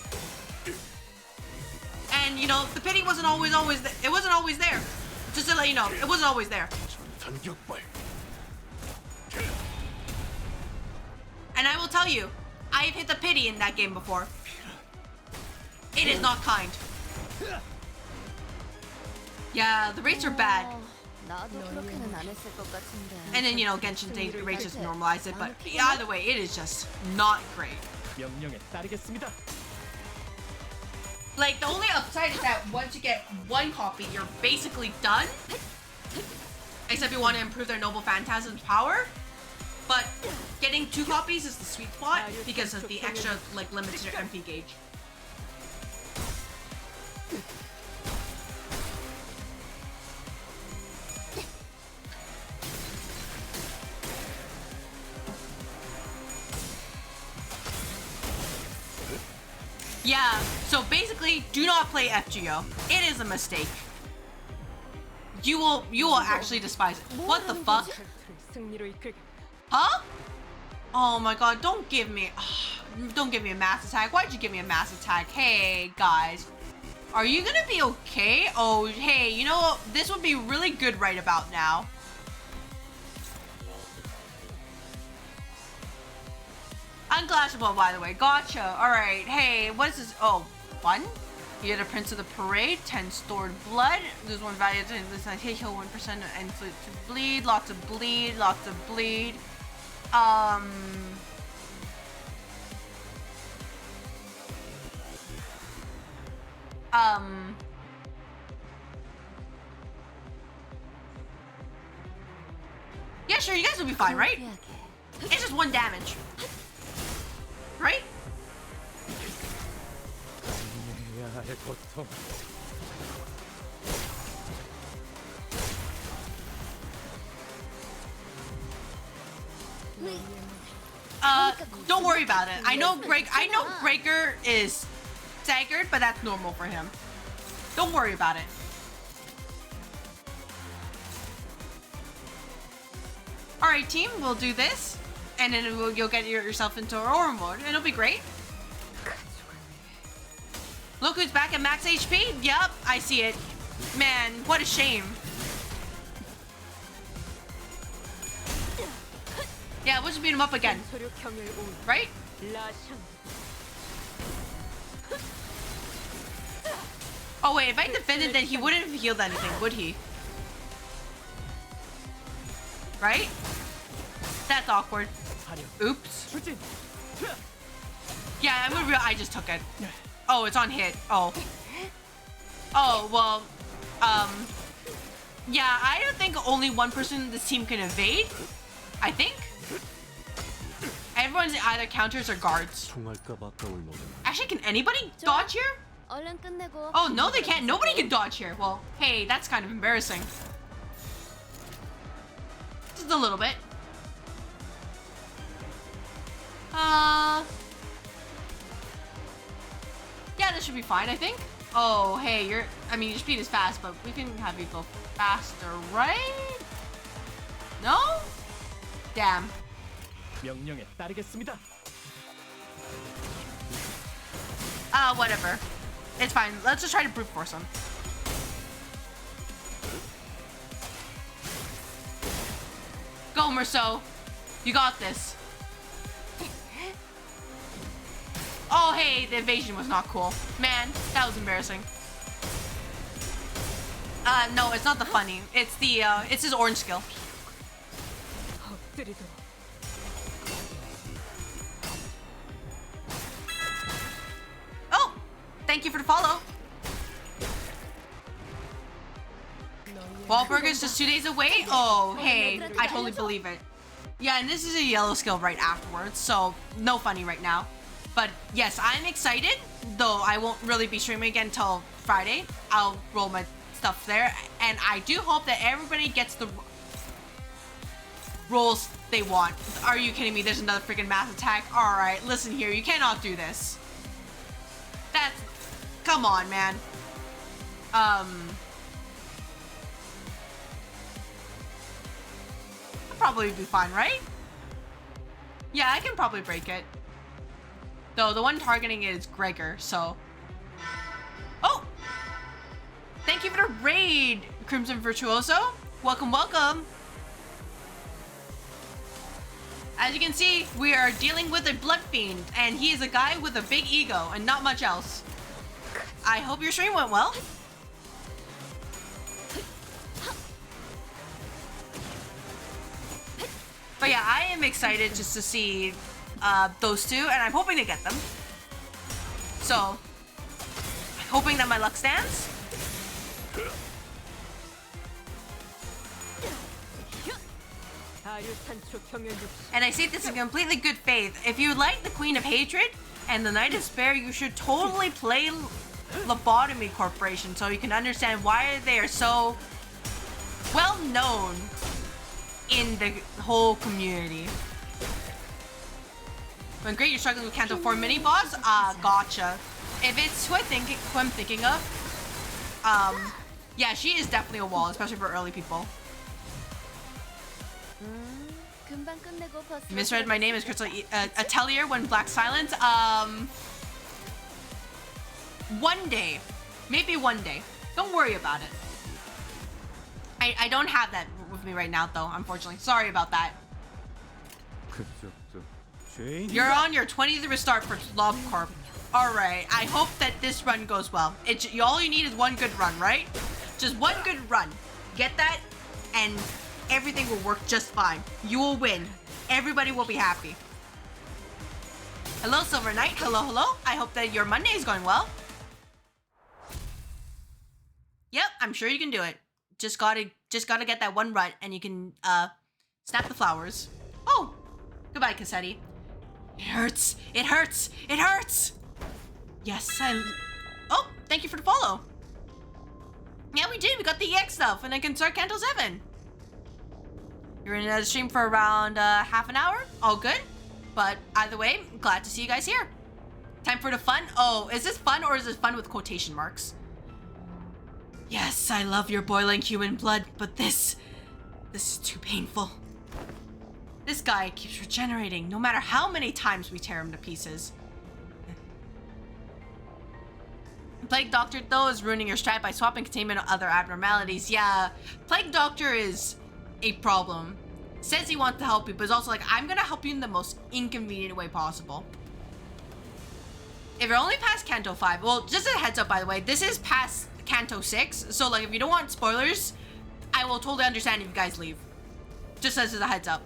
And, you know, the pity wasn't always it wasn't always there. Just to let you know, it wasn't always there. And I will tell you, I've hit the pity in that game before. It is not kind. Yeah, the rates are bad. And then, you know, Genshin the rates just normalize it, but either way, it is just not great. Like, the only upside is that once you get 1 copy, you're basically done. Except you want to improve their Noble Phantasm's power. But getting 2 copies is the sweet spot because of the extra, like, limit to your MP gauge. Yeah, so basically, do not play FGO. It is a mistake. You will actually despise it. What the fuck? Huh? Oh my god, don't give me a mass attack. Why'd you give me a mass attack? Hey, guys. Are you gonna be okay? Oh, hey, you know what? This would be really good right about now. Unclashable, by the way. Gotcha. Alright, hey, what is this? Oh, fun? You get a Prince of the Parade, 10 stored blood. There's 1 value to this hit heal 1% and inflict to bleed. Lots of bleed, lots of bleed. Yeah, sure, you guys will be fine, right? It's just 1 damage. Right? Don't worry about it. I know Breaker is staggered, but that's normal for him. Don't worry about it. Alright, team, we'll do this. And then you'll get yourself into Aurora mode, and it'll be great. Look who's back at max HP. Yup, I see it. Man, what a shame. Yeah, we'll just beat him up again. Right? Oh wait, if I defended, then he wouldn't have healed anything, would he? Right? That's awkward. Oops. Yeah, I'm real. I just took it. Oh, it's on hit. Oh. Oh, well, yeah, I don't think only one person in this team can evade. I think. Everyone's either counters or guards. Actually, can anybody dodge here? Oh, no, they can't. Nobody can dodge here. Well, hey, that's kind of embarrassing. Just a little bit. Yeah, this should be fine, I think. Oh, hey, your speed is fast, but we can have you go faster, right? No? Damn. 명령에 따르겠습니다. Whatever. It's fine. Let's just try to brute force him. Go, Merceau. You got this. Oh, hey, the evasion was not cool. Man, that was embarrassing. No, it's not the funny. It's the, it's his orange skill. Oh! Thank you for the follow. Wahlburger's just 2 days away? Oh, hey, I totally believe it. Yeah, and this is a yellow skill right afterwards, so no funny right now. But yes, I'm excited, though I won't really be streaming again until Friday. I'll roll my stuff there, and I do hope that everybody gets the rolls they want. Are you kidding me? There's another freaking mass attack. All right, listen here, you cannot do this. That's, come on, man. I'll probably be fine, right? Yeah, I can probably break it. Though the one targeting is Gregor, so. Oh! Thank you for the raid, Crimson Virtuoso. Welcome, welcome. As you can see, we are dealing with a blood fiend, and he is a guy with a big ego and not much else. I hope your stream went well. But yeah, I am excited just to see those two, and I'm hoping to get them. So, hoping that my luck stands. And I say this in completely good faith. If you like the Queen of Hatred and the Knight of Despair, you should totally play Lobotomy Corporation so you can understand why they are so well known in the whole community. When great, you're struggling with Canto 4 mini boss. Gotcha. If it's who I'm thinking of, yeah, she is definitely a wall, especially for early people. You misread my name as CrystalAether when Black Silence. One day, maybe one day. Don't worry about it. I don't have that with me right now, though. Unfortunately, sorry about that. You're on your 20th restart for Love Corp. Alright, I hope that this run goes well. All you need is one good run, right? Just one good run. Get that, and everything will work just fine. You will win. Everybody will be happy. Hello, Silver Knight. Hello, hello. I hope that your Monday is going well. Yep, I'm sure you can do it. Just gotta get that one rut, and you can, snap the flowers. Oh! Goodbye, Cassetti. It hurts. It hurts. It hurts. Yes, Oh, thank you for the follow. Yeah, we did. We got the EX stuff, and I can start Canto 7. You're in a stream for around half an hour. All good. But either way, glad to see you guys here. Time for the fun. Oh, is this fun or is this fun with quotation marks? Yes, I love your boiling human blood, but this is too painful. This guy keeps regenerating no matter how many times we tear him to pieces. Plague Doctor, though, is ruining your strat by swapping containment on other abnormalities. Yeah, Plague Doctor is a problem. Says he wants to help you, but is also like, I'm gonna help you in the most inconvenient way possible. If you're only past Canto 5, well, just a heads up, by the way, this is past Canto 6, so like, if you don't want spoilers, I will totally understand if you guys leave. Just as a heads up.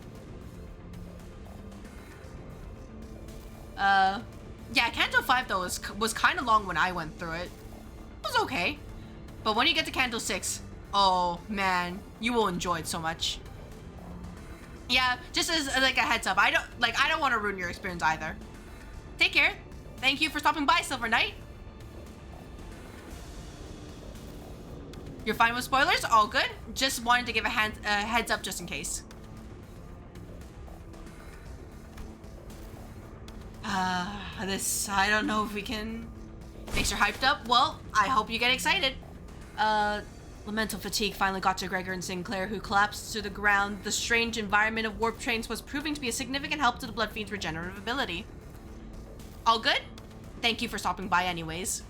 Yeah, Canto 5 though was kind of long when I went through it. It was okay. But when you get to Canto 6, oh man, you will enjoy it so much. Yeah, just as like a heads up, I don't want to ruin your experience either. Take care. Thank you for stopping by, Silver Knight. You're fine with spoilers? All good. Just wanted to give a heads up just in case. I don't know if we can... Makes her hyped up? Well, I hope you get excited. Elemental fatigue finally got to Gregor and Sinclair, who collapsed to the ground. The strange environment of warp trains was proving to be a significant help to the Blood Fiend's regenerative ability. All good? Thank you for stopping by anyways.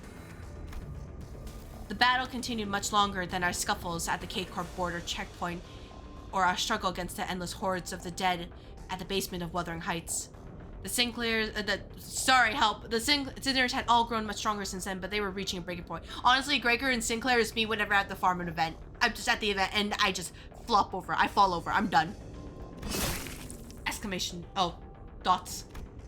The battle continued much longer than our scuffles at the K-Corp border checkpoint, or our struggle against the endless hordes of the dead at the basement of Wuthering Heights. The Sinclairs, the Sinners had all grown much stronger since then, but they were reaching a breaking point. Honestly, Gregor and Sinclair is me whenever at the farm and event. I'm just at the event and I just flop over. I fall over. I'm done. Exclamation. Oh, dots.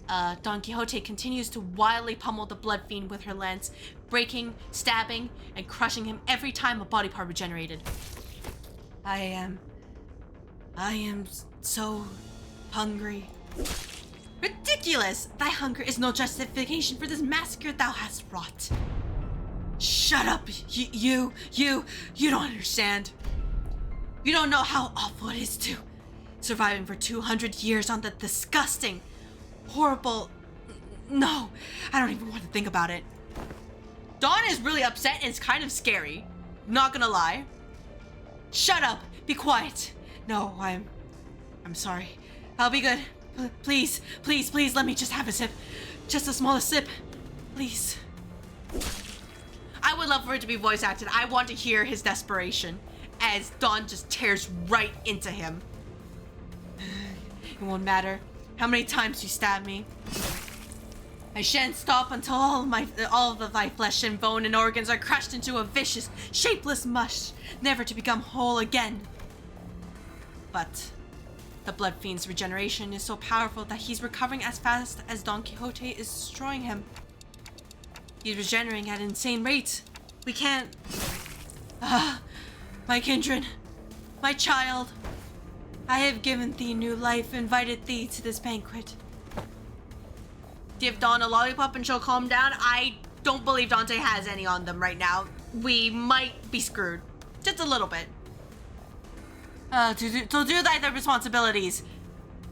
Don Quixote continues to wildly pummel the Blood Fiend with her lance, breaking, stabbing, and crushing him every time a body part regenerated. I am so hungry. Ridiculous! Thy hunger is no justification for this massacre thou hast wrought. Shut up, you don't understand. You don't know how awful it is to surviving for 200 years on the disgusting, horrible... No, I don't even want to think about it. Dawn is really upset and it's kind of scary. Not gonna lie. Shut up, be quiet. No, I'm sorry. I'll be good. Please, please, please, let me just have a sip. Just the smallest sip. Please. I would love for it to be voice acted. I want to hear his desperation as Dawn just tears right into him. It won't matter how many times you stab me. I shan't stop until all of thy flesh and bone and organs are crushed into a vicious, shapeless mush, never to become whole again. But the Blood Fiend's regeneration is so powerful that he's recovering as fast as Don Quixote is destroying him. He's regenerating at an insane rate. We can't... my kindred, my child. I have given thee new life, invited thee to this banquet. Give Dawn a lollipop and she'll calm down. I don't believe Dante has any on them right now. We might be screwed. Just a little bit. To do thy responsibilities.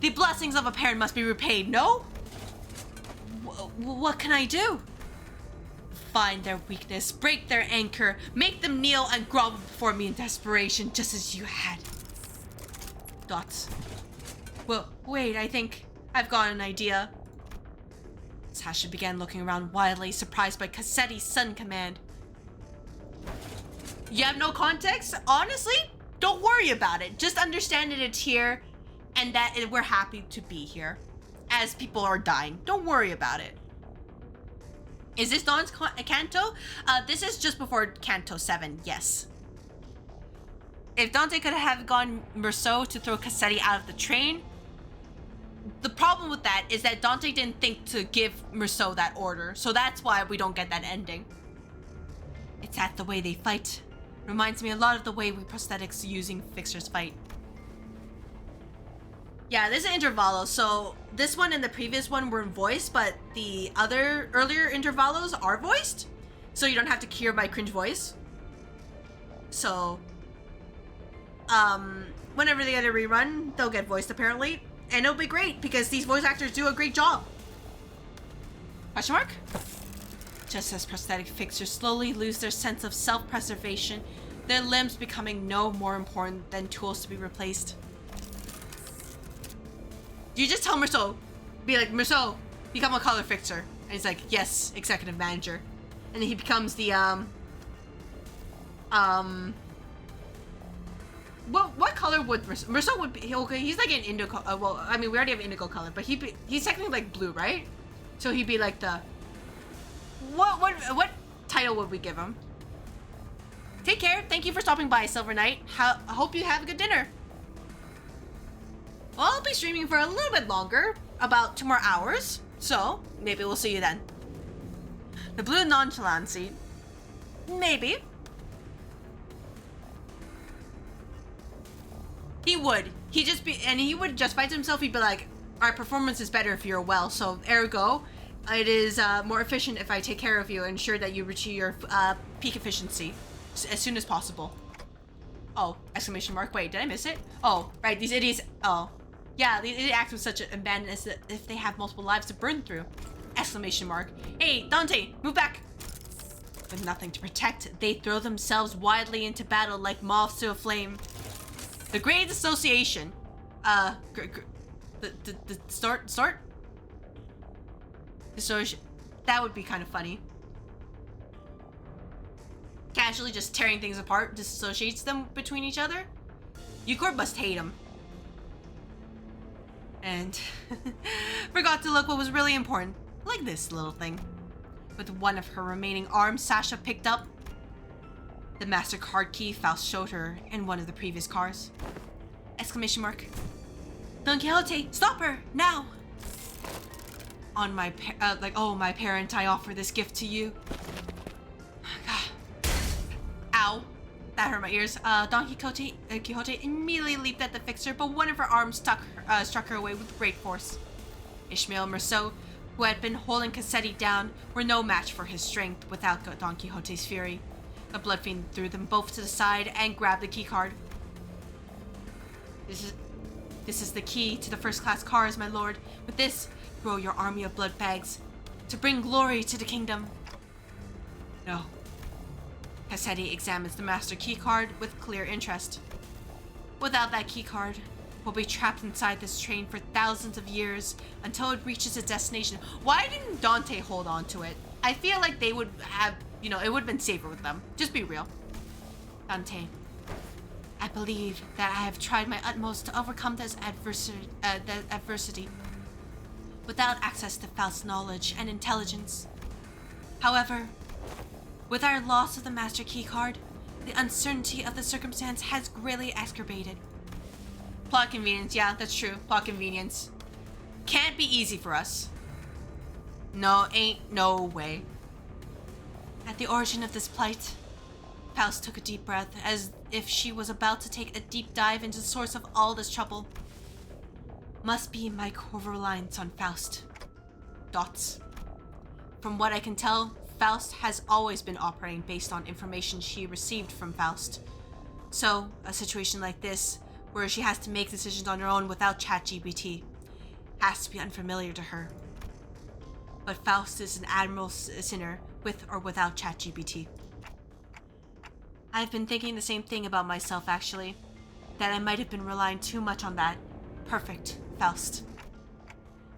The blessings of a parent must be repaid, no? What can I do? Find their weakness, break their anchor, make them kneel and grovel before me in desperation, just as you had. Dots. Well, wait, I think I've got an idea. Sasha began looking around wildly, surprised by Cassetti's sudden command. You have no context? Honestly? Don't worry about it. Just understand that it's here and that we're happy to be here as people are dying. Don't worry about it. Is this Dawn's Canto? This is just before Canto 7, yes. If Dante could have gone Merceau to throw Cassetti out of the train, the problem with that is that Dante didn't think to give Merceau that order, so that's why we don't get that ending. It's at the way they fight. Reminds me a lot of the way we prosthetics using fixers fight. Yeah, this is Intervallo. So this one and the previous one weren't voiced, but the other earlier Intervallos are voiced. So you don't have to hear my cringe voice. So, whenever they get a rerun, they'll get voiced apparently. And it'll be great because these voice actors do a great job. Question mark? Just as prosthetic fixtures slowly lose their sense of self-preservation, their limbs becoming no more important than tools to be replaced. You just tell Merceau, be like, Merceau, become a color fixer. And he's like, yes, executive manager. And then he becomes the, what color would Merceau would be? Okay, he's like an indigo, well, I mean, we already have indigo color, but he's technically like blue, right? So he'd be like the, what title would we give him? Take care. Thank you for stopping by, Silver Knight. I hope you have a good dinner. Well, I'll be streaming for a little bit longer, about 2 more hours, so maybe we'll see you then. The blue nonchalancy. Maybe. He would. He would justify to himself, he'd be like, our performance is better if you're well, so ergo, it is more efficient if I take care of you and ensure that you reach your peak efficiency as soon as possible. Oh, exclamation mark. Wait, did I miss it? Oh, right, these idiots. Oh. Yeah, they act with such abandon as if they have multiple lives to burn through. Exclamation mark. Hey, Dante, move back. With nothing to protect, they throw themselves wildly into battle like moths to a flame. The Great Association. The start? Dissociation. That would be kind of funny. Casually just tearing things apart disassociates them between each other. Eucor must hate him. And forgot to look what was really important. Like this little thing. With one of her remaining arms, Sasha picked up the MasterCard key Faust showed her in one of the previous cars. Exclamation mark. Don Quixote, stop her, now! On my my parent, I offer this gift to you. God. Ow. That hurt my ears. Don Quixote immediately leaped at the fixer, but one of her arms struck her away with great force. Ishmael and Merceau, who had been holding Cassetti down, were no match for his strength without Don Quixote's fury. A blood fiend threw them both to the side and grabbed the keycard. This is the key to the first-class cars, my lord. With this, grow your army of blood bags to bring glory to the kingdom. No. Cassetti examines the master keycard with clear interest. Without that keycard, we'll be trapped inside this train for thousands of years until it reaches its destination. Why didn't Dante hold on to it? I feel like they would have, it would have been safer with them. Just be real. Dante, I believe that I have tried my utmost to overcome this adversity without access to Faust's knowledge and intelligence. However, with our loss of the master keycard, the uncertainty of the circumstance has greatly exacerbated. Plot convenience, yeah, that's true. Plot convenience. Can't be easy for us. No, ain't no way. At the origin of this plight, Faust took a deep breath, as if she was about to take a deep dive into the source of all this trouble. Must be my over-reliance on Faust. Dots. From what I can tell, Faust has always been operating based on information she received from Faust. So, a situation like this, where she has to make decisions on her own without ChatGPT, has to be unfamiliar to her. But Faust is an admirable sinner, with or without ChatGPT. I've been thinking the same thing about myself, actually. That I might have been relying too much on that perfect Faust.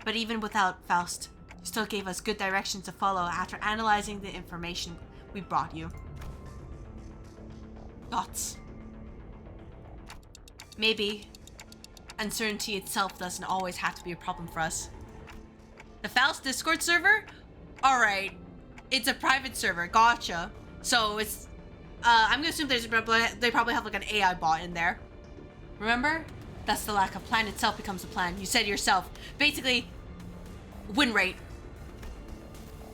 But even without Faust, you still gave us good directions to follow after analyzing the information we brought you. Thoughts? Maybe uncertainty itself doesn't always have to be a problem for us. The Faust Discord server? Alright. It's a private server, gotcha. So it's, I'm gonna assume they probably have like an AI bot in there. Remember? That's the lack of plan itself becomes a plan. You said it yourself. Basically, win rate.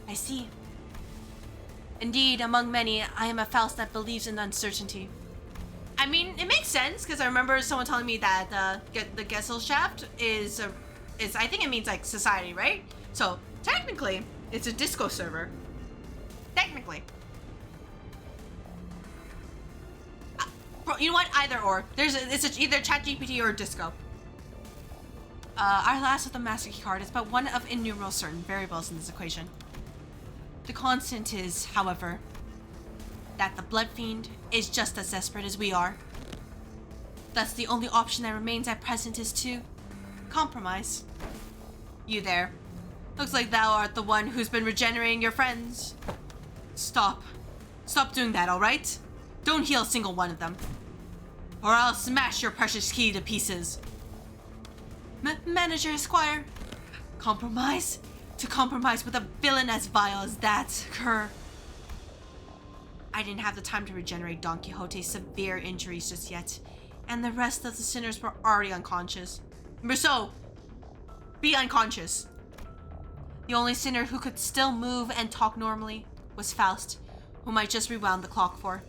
I see. Indeed, among many, I am a Faust that believes in uncertainty. I mean, it makes sense because I remember someone telling me that the Gesellschaft is I think it means like society, right? So technically, it's a disco server. Technically. Bro, you know what? Either or. It's either ChatGPT or disco. Our last of the master key card is but one of innumerable certain variables in this equation. The constant is, however, that the Blood Fiend is just as desperate as we are. Thus, the only option that remains at present is to compromise. You there. Looks like thou art the one who's been regenerating your friends. Stop. Stop doing that, alright? Don't heal a single one of them. Or I'll smash your precious key to pieces. Manager Esquire. Compromise? To compromise with a villain as vile as that, Cur. I didn't have the time to regenerate Don Quixote's severe injuries just yet, and the rest of the sinners were already unconscious. Rousseau, be unconscious. The only sinner who could still move and talk normally was Faust, whom I just rewound the clock for.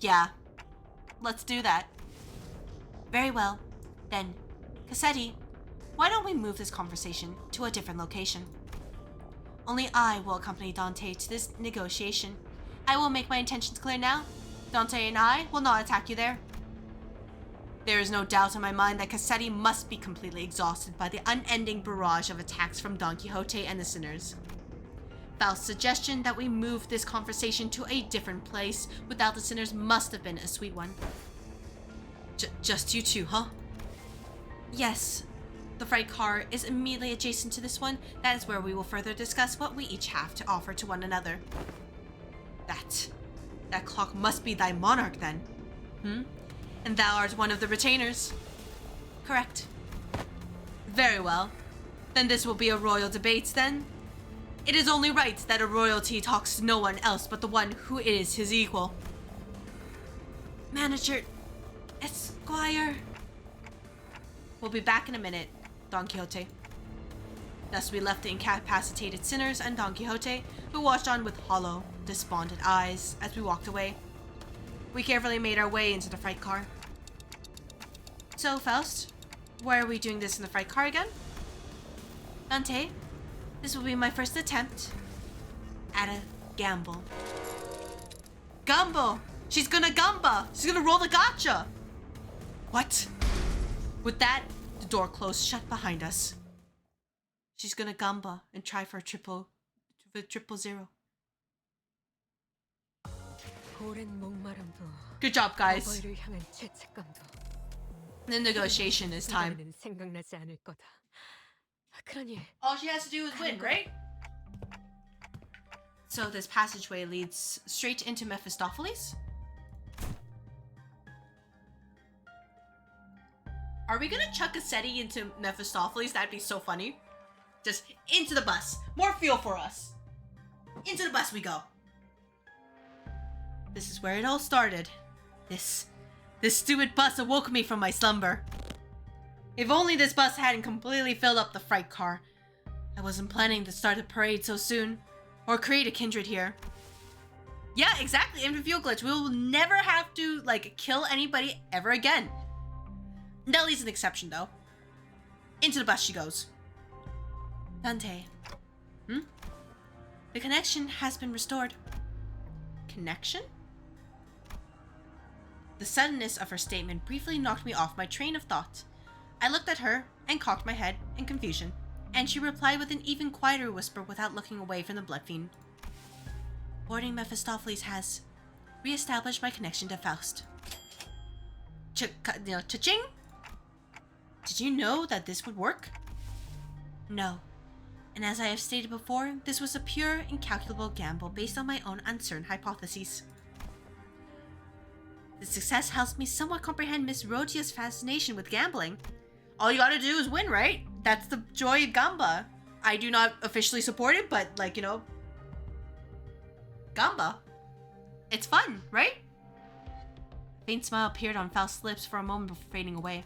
Yeah, let's do that. Very well. Then, Cassetti, why don't we move this conversation to a different location? Only I will accompany Dante to this negotiation. I will make my intentions clear now. Dante and I will not attack you there. There is no doubt in my mind that Cassetti must be completely exhausted by the unending barrage of attacks from Don Quixote and the sinners. Faust's suggestion that we move this conversation to a different place without the sinners must have been a sweet one. Just you two, huh? Yes. The freight car is immediately adjacent to this one. That is where we will further discuss what we each have to offer to one another. That clock must be thy monarch then. And thou art one of the retainers. Correct. Very well. Then this will be a royal debate then. It is only right that a royalty talks to no one else but the one who is his equal. Manager Esquire. We'll be back in a minute, Don Quixote. Thus we left the incapacitated sinners and Don Quixote, who watched on with hollow, despondent eyes as we walked away. We carefully made our way into the freight car. So, Faust, why are we doing this in the freight car again? Dante, this will be my first attempt at a gamble. Gumbo! She's gonna gamba! She's gonna roll the gotcha! What? With that, the door closed shut behind us. She's gonna gamba and try for a triple zero. Good job, guys. The negotiation is time. All she has to do is win, right? So this passageway leads straight into Mephistopheles? Are we gonna chuck Cassetti into Mephistopheles? That'd be so funny. Just into the bus. More fuel for us. Into the bus we go. This is where it all started. This stupid bus awoke me from my slumber. If only this bus hadn't completely filled up the freight car. I wasn't planning to start a parade so soon, or create a kindred here. Yeah, exactly, infant fuel glitch. We will never have to, like, kill anybody ever again. Nelly's an exception, though. Into the bus she goes. Dante. The connection has been restored. Connection? The suddenness of her statement briefly knocked me off my train of thought. I looked at her and cocked my head in confusion, and she replied with an even quieter whisper without looking away from the blood fiend. Boarding Mephistopheles has re-established my connection to Faust. Cha-ching? Did you know that this would work? No. And as I have stated before, this was a pure, incalculable gamble based on my own uncertain hypotheses. The success helps me somewhat comprehend Miss Rhodia's fascination with gambling. All you gotta do is win, right? That's the joy of gamba. I do not officially support it, but, like, you know, gamba. It's fun, right? A faint smile appeared on Faust's lips for a moment before fading away.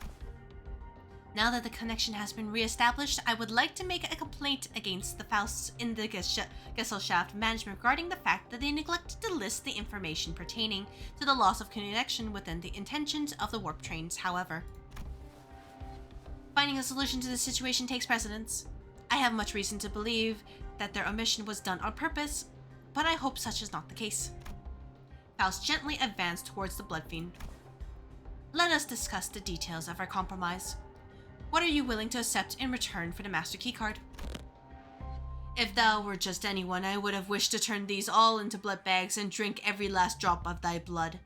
Now that the connection has been re-established, I would like to make a complaint against the Fausts in the Gesellschaft management regarding the fact that they neglected to list the information pertaining to the loss of connection within the intentions of the warp trains, however. Finding a solution to the situation takes precedence. I have much reason to believe that their omission was done on purpose, but I hope such is not the case. Faust gently advanced towards the Blood Fiend. Let us discuss the details of our compromise. What are you willing to accept in return for the Master Keycard? If thou were just anyone, I would have wished to turn these all into blood bags and drink every last drop of thy blood.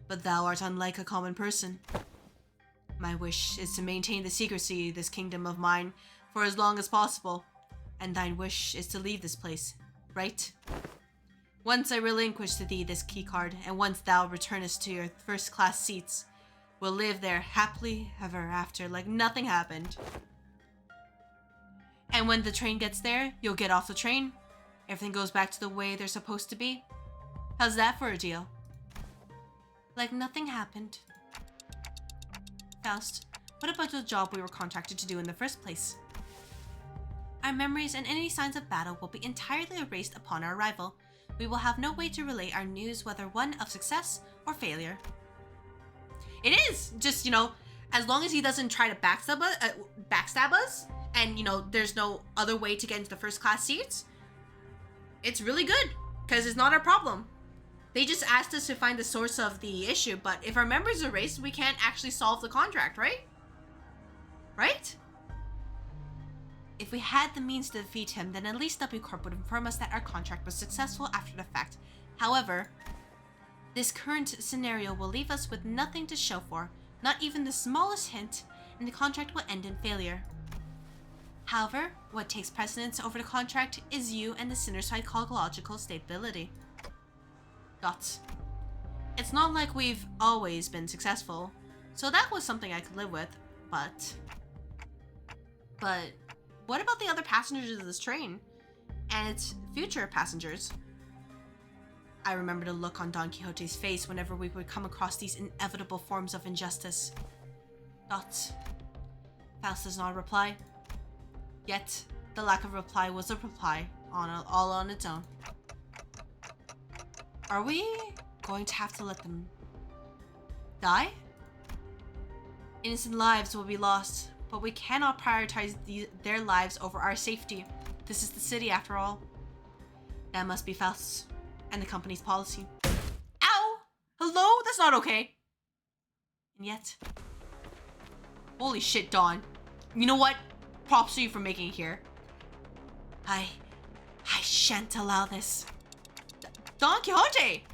But thou art unlike a common person. My wish is to maintain the secrecy of this kingdom of mine for as long as possible, and thine wish is to leave this place, right? Once I relinquish to thee this keycard, and once thou returnest to your first-class seats, we'll live there happily ever after like nothing happened. And when the train gets there, you'll get off the train. Everything goes back to the way they're supposed to be. How's that for a deal? Like nothing happened. Faust, what about the job we were contracted to do in the first place? Our memories and any signs of battle will be entirely erased upon our arrival. We will have no way to relay our news, whether one of success or failure. It is just, as long as he doesn't try to backstab us, and there's no other way to get into the first class seats, it's really good because it's not our problem. They just asked us to find the source of the issue, but if our memories are erased, we can't actually solve the contract, right? Right? If we had the means to defeat him, then at least W Corp would inform us that our contract was successful after the fact. However, this current scenario will leave us with nothing to show for, not even the smallest hint, and the contract will end in failure. However, what takes precedence over the contract is you and the sinner's psychological stability. Dots. It's not like we've always been successful, so that was something I could live with, but what about the other passengers of this train? And its future passengers? I remember the look on Don Quixote's face whenever we would come across these inevitable forms of injustice. Dots. Faust does not reply. Yet, the lack of reply was a reply, all on its own. Are we going to have to let them die? Innocent lives will be lost, but we cannot prioritize their lives over our safety. This is the city, after all. That must be Faust's and the company's policy. Ow! Hello? That's not okay. And yet... Holy shit, Dawn. You know what? Props to you for making it here. I shan't allow this. Don Quixote!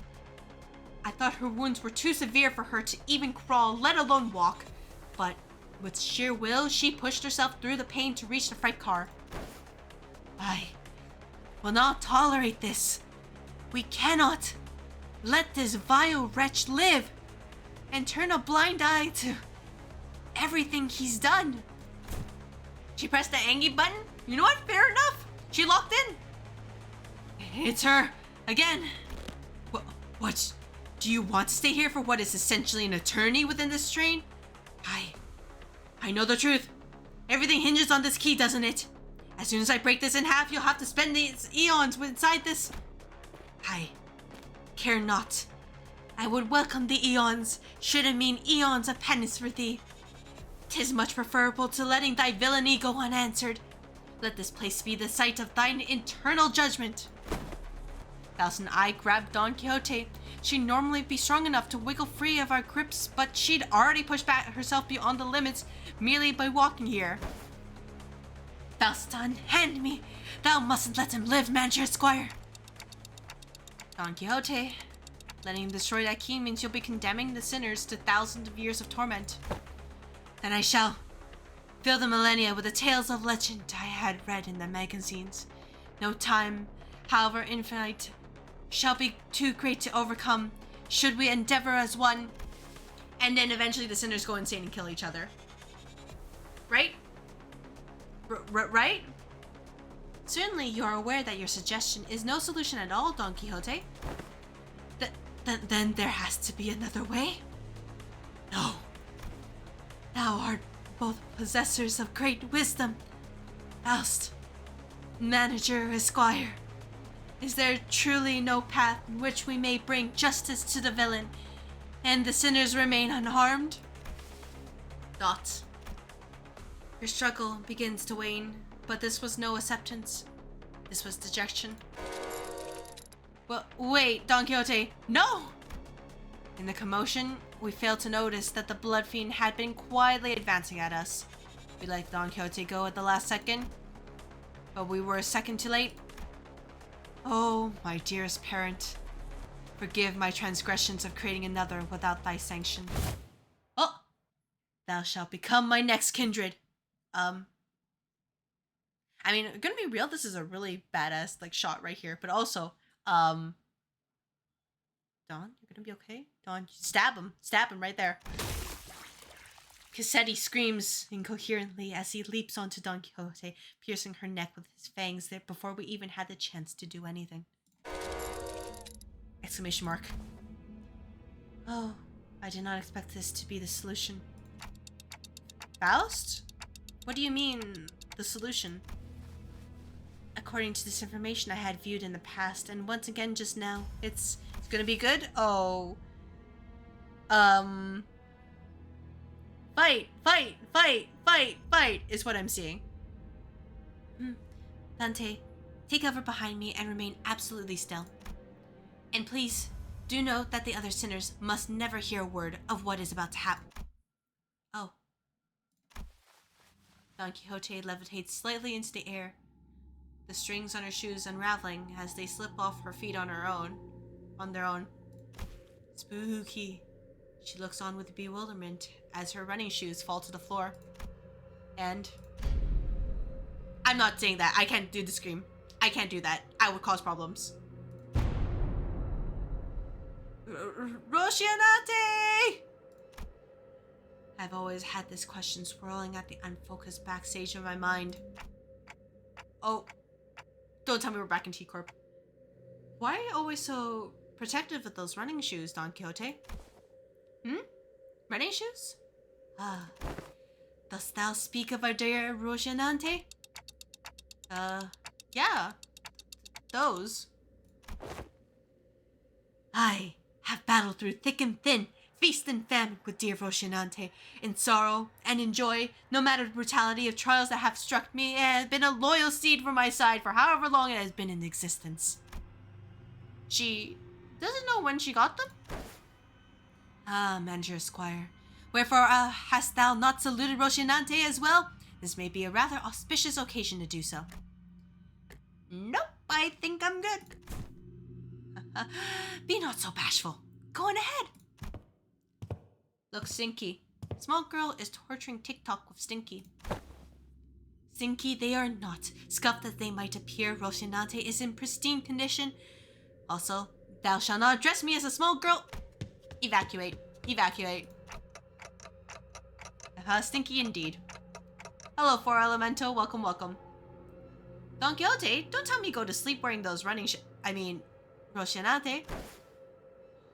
I thought her wounds were too severe for her to even crawl, let alone walk. But with sheer will, she pushed herself through the pain to reach the freight car. I will not tolerate this. We cannot let this vile wretch live and turn a blind eye to everything he's done. She pressed the angry button. You know what? Fair enough. She locked in. It's her again. What? Do you want to stay here for what is essentially an eternity within this train? I know the truth. Everything hinges on this key, doesn't it? As soon as I break this in half, you'll have to spend these eons inside this. I care not. I would welcome the eons, should it mean eons of penance for thee. 'Tis much preferable to letting thy villainy go unanswered. Let this place be the site of thine eternal judgment. Faust and I grabbed Don Quixote. She'd normally be strong enough to wiggle free of our grips, but she'd already pushed back herself beyond the limits merely by walking here. Faust, unhand me! Thou mustn't let him live, Manager Squire! Don Quixote, letting him destroy that key means you'll be condemning the sinners to thousands of years of torment. Then I shall fill the millennia with the tales of legend I had read in the magazines. No time, however infinite, shall be too great to overcome, should we endeavor as one. And then eventually the sinners go insane and kill each other. Right? Right? Certainly you are aware that your suggestion is no solution at all, Don Quixote. Then there has to be another way? No. Thou art both possessors of great wisdom. Faust, Manager Esquire, is there truly no path in which we may bring justice to the villain and the sinners remain unharmed? Dot. Your struggle begins to wane, but this was no acceptance. This was dejection. Well, wait, Don Quixote, no! In the commotion, we failed to notice that the Blood Fiend had been quietly advancing at us. We let Don Quixote go at the last second, but we were a second too late. Oh, my dearest parent, forgive my transgressions of creating another without thy sanction. Oh! Thou shalt become my next kindred. I mean, gonna be real, this is a really badass, like, shot right here, but also, Don, you're gonna be okay? Don, stab him right there. Cassetti screams incoherently as he leaps onto Don Quixote, piercing her neck with his fangs there before we even had the chance to do anything. Exclamation mark. Oh, I did not expect this to be the solution. Faust? What do you mean, the solution? According to this information I had viewed in the past, and once again just now, it's gonna be good? Oh. Fight, is what I'm seeing. Dante, take cover behind me and remain absolutely still. And please, do note that the other sinners must never hear a word of what is about to happen. Oh. Don Quixote levitates slightly into the air, the strings on her shoes unraveling as they slip off her feet on their own. Spooky. She looks on with bewilderment as her running shoes fall to the floor. And I'm not saying that. I can't do the scream. I can't do that. I would cause problems. Rocinante! I've always had this question swirling at the unfocused backstage of my mind. Oh, don't tell me we're back in T-Corp. Why are you always so protective of those running shoes, Don Quixote? Running shoes? Ah, dost thou speak of our dear Rocinante? Yeah, those. I have battled through thick and thin, feast and famine with dear Rocinante, in sorrow and in joy, no matter the brutality of trials that have struck me, and has been a loyal steed for my side for however long it has been in existence. She doesn't know when she got them? Ah, Manager Esquire, wherefore hast thou not saluted Rocinante as well? This may be a rather auspicious occasion to do so. Nope, I think I'm good. Be not so bashful. Go on ahead. Look, Stinky. Small girl is torturing TikTok with Stinky. Stinky, they are not. Scuffed as they might appear, Rocinante is in pristine condition. Also, thou shalt not address me as a small girl. Evacuate. Evacuate. Stinky indeed. Hello, Four Elemental. Welcome, welcome. Don Quixote, don't tell me go to sleep wearing those running Rocinante.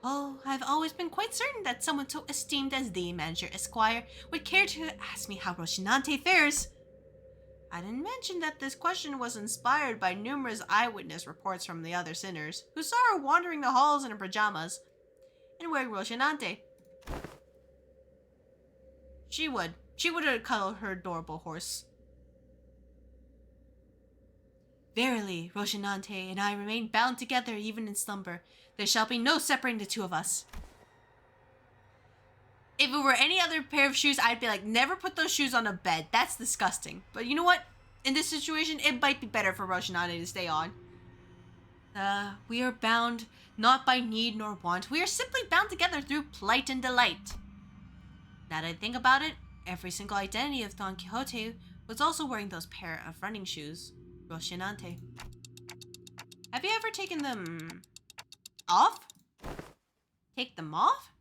Oh, I've always been quite certain that someone so esteemed as thee, Manager Esquire, would care to ask me how Rocinante fares. I didn't mention that this question was inspired by numerous eyewitness reports from the other sinners, who saw her wandering the halls in her pajamas and wearing Rocinante. She would have cuddled her adorable horse. Verily, Rocinante and I remain bound together even in slumber. There shall be no separating the two of us. If it were any other pair of shoes, I'd be like, never put those shoes on a bed. That's disgusting. But you know what? In this situation, it might be better for Rocinante to stay on. We are bound not by need nor want. We are simply bound together through plight and delight. Now that I think about it, every single identity of Don Quixote was also wearing those pair of running shoes. Rocinante. Have you ever taken them off? Take them off?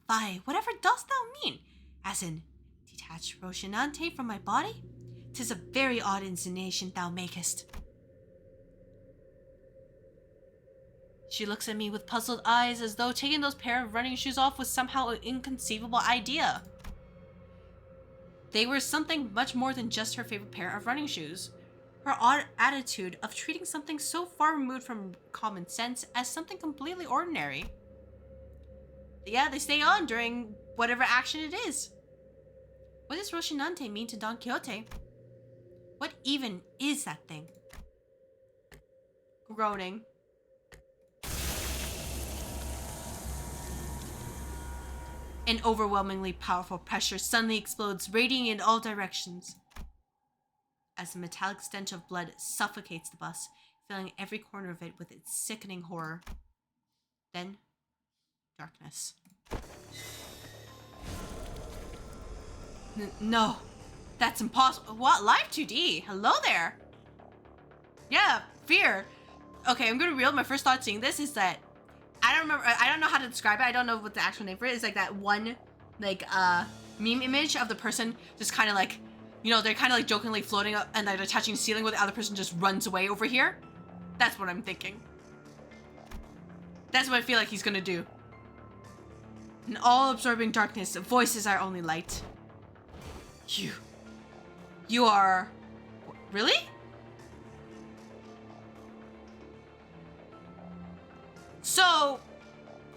Fie, whatever dost thou mean? As in, detach Rocinante from my body? 'Tis a very odd insinuation thou makest. She looks at me with puzzled eyes as though taking those pair of running shoes off was somehow an inconceivable idea. They were something much more than just her favorite pair of running shoes. Her odd attitude of treating something so far removed from common sense as something completely ordinary. Yeah, they stay on during whatever action it is. What does Rocinante mean to Don Quixote? What even is that thing? Groaning. An overwhelmingly powerful pressure suddenly explodes, radiating in all directions. As the metallic stench of blood suffocates the bus, filling every corner of it with its sickening horror. Then, darkness. No, that's impossible. What? Live 2D? Hello there. Yeah, fear. Okay, I'm gonna reveal my first thought seeing this is that I don't remember. I don't know how to describe it. I don't know what the actual name for it is. Like that one, like meme image of the person just kind of like, you know, they're kind of like jokingly floating up and like they're touching the ceiling, where the other person just runs away over here. That's what I'm thinking. That's what I feel like he's gonna do. In all-absorbing darkness, voices are only light. You are... Really? So,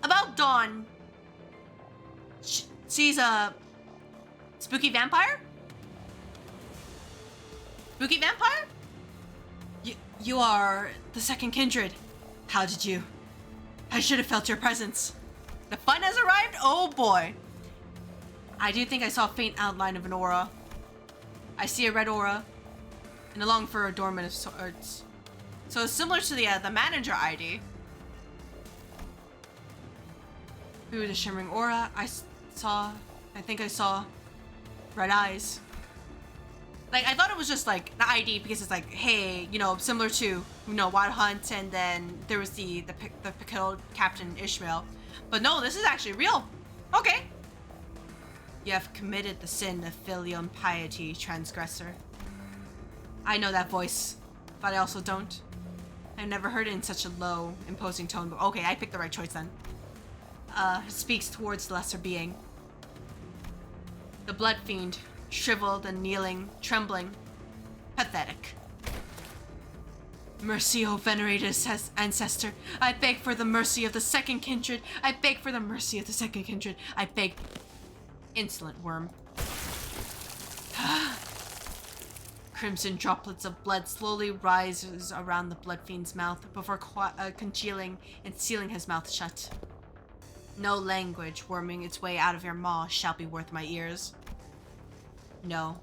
about Dawn. She's a spooky vampire? Spooky vampire? You are the second kindred. How did you? I should have felt your presence. The fun has arrived? Oh boy. I do think I saw a faint outline of an aura. I see a red aura and a long fur adornment of sorts. So it's similar to the manager ID. Through the shimmering aura, I think I saw red eyes. Like, I thought it was just like the ID because it's like, hey, you know, similar to, you know, Wild Hunt, and then there was the Picado Captain Ishmael. But no, this is actually real. Okay. You have committed the sin of filial piety, transgressor. I know that voice, but I also don't. I've never heard it in such a low, imposing tone, but okay, I picked the right choice then. Speaks towards the lesser being. The blood fiend, shriveled and kneeling, trembling, pathetic. Mercy, O venerated ancestor. I beg for the mercy of the second kindred. I beg for the mercy of the second kindred. I beg. Insolent worm. Crimson droplets of blood slowly rises around the blood fiend's mouth before congealing and sealing his mouth shut. No language worming its way out of your maw shall be worth my ears. No.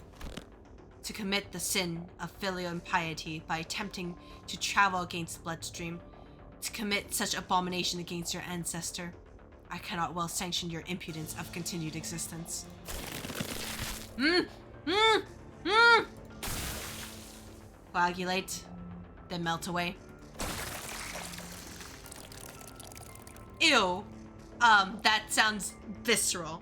To commit the sin of filial impiety by attempting to travel against the bloodstream, to commit such abomination against your ancestor, I cannot well sanction your impudence of continued existence. Coagulate, then melt away. Ew. That sounds visceral.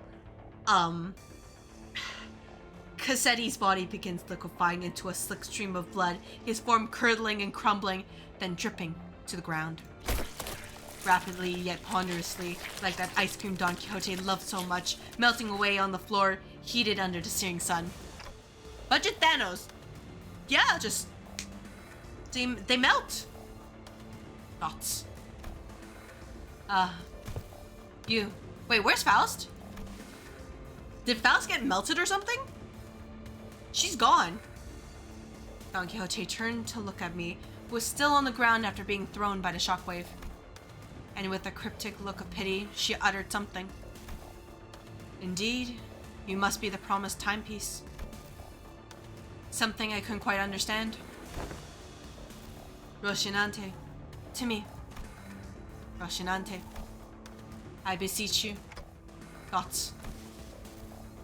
Cassetti's body begins liquefying into a slick stream of blood, his form curdling and crumbling, then dripping to the ground. Rapidly yet ponderously, like that ice cream Don Quixote loved so much, melting away on the floor, heated under the searing sun. Budget Thanos. Yeah, just... They melt. Thoughts. You. Wait, where's Faust? Did Faust get melted or something? She's gone. Don Quixote turned to look at me, who was still on the ground after being thrown by the shockwave. And with a cryptic look of pity, she uttered something. Indeed, you must be the promised timepiece. Something I couldn't quite understand. Rocinante, to me. Rocinante, I beseech you. Thoughts.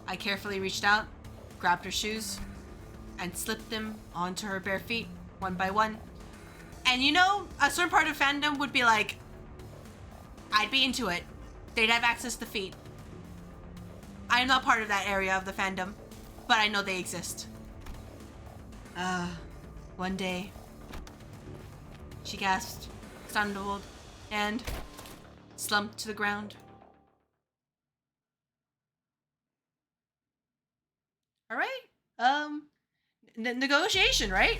I carefully reached out, grabbed her shoes, and slipped them onto her bare feet, one by one. And you know, a certain part of fandom would be like, I'd be into it. They'd have access to feet. I'm not part of that area of the fandom, but I know they exist. One day, she gasped, stumbled, and slumped to the ground. All right. Negotiation, right?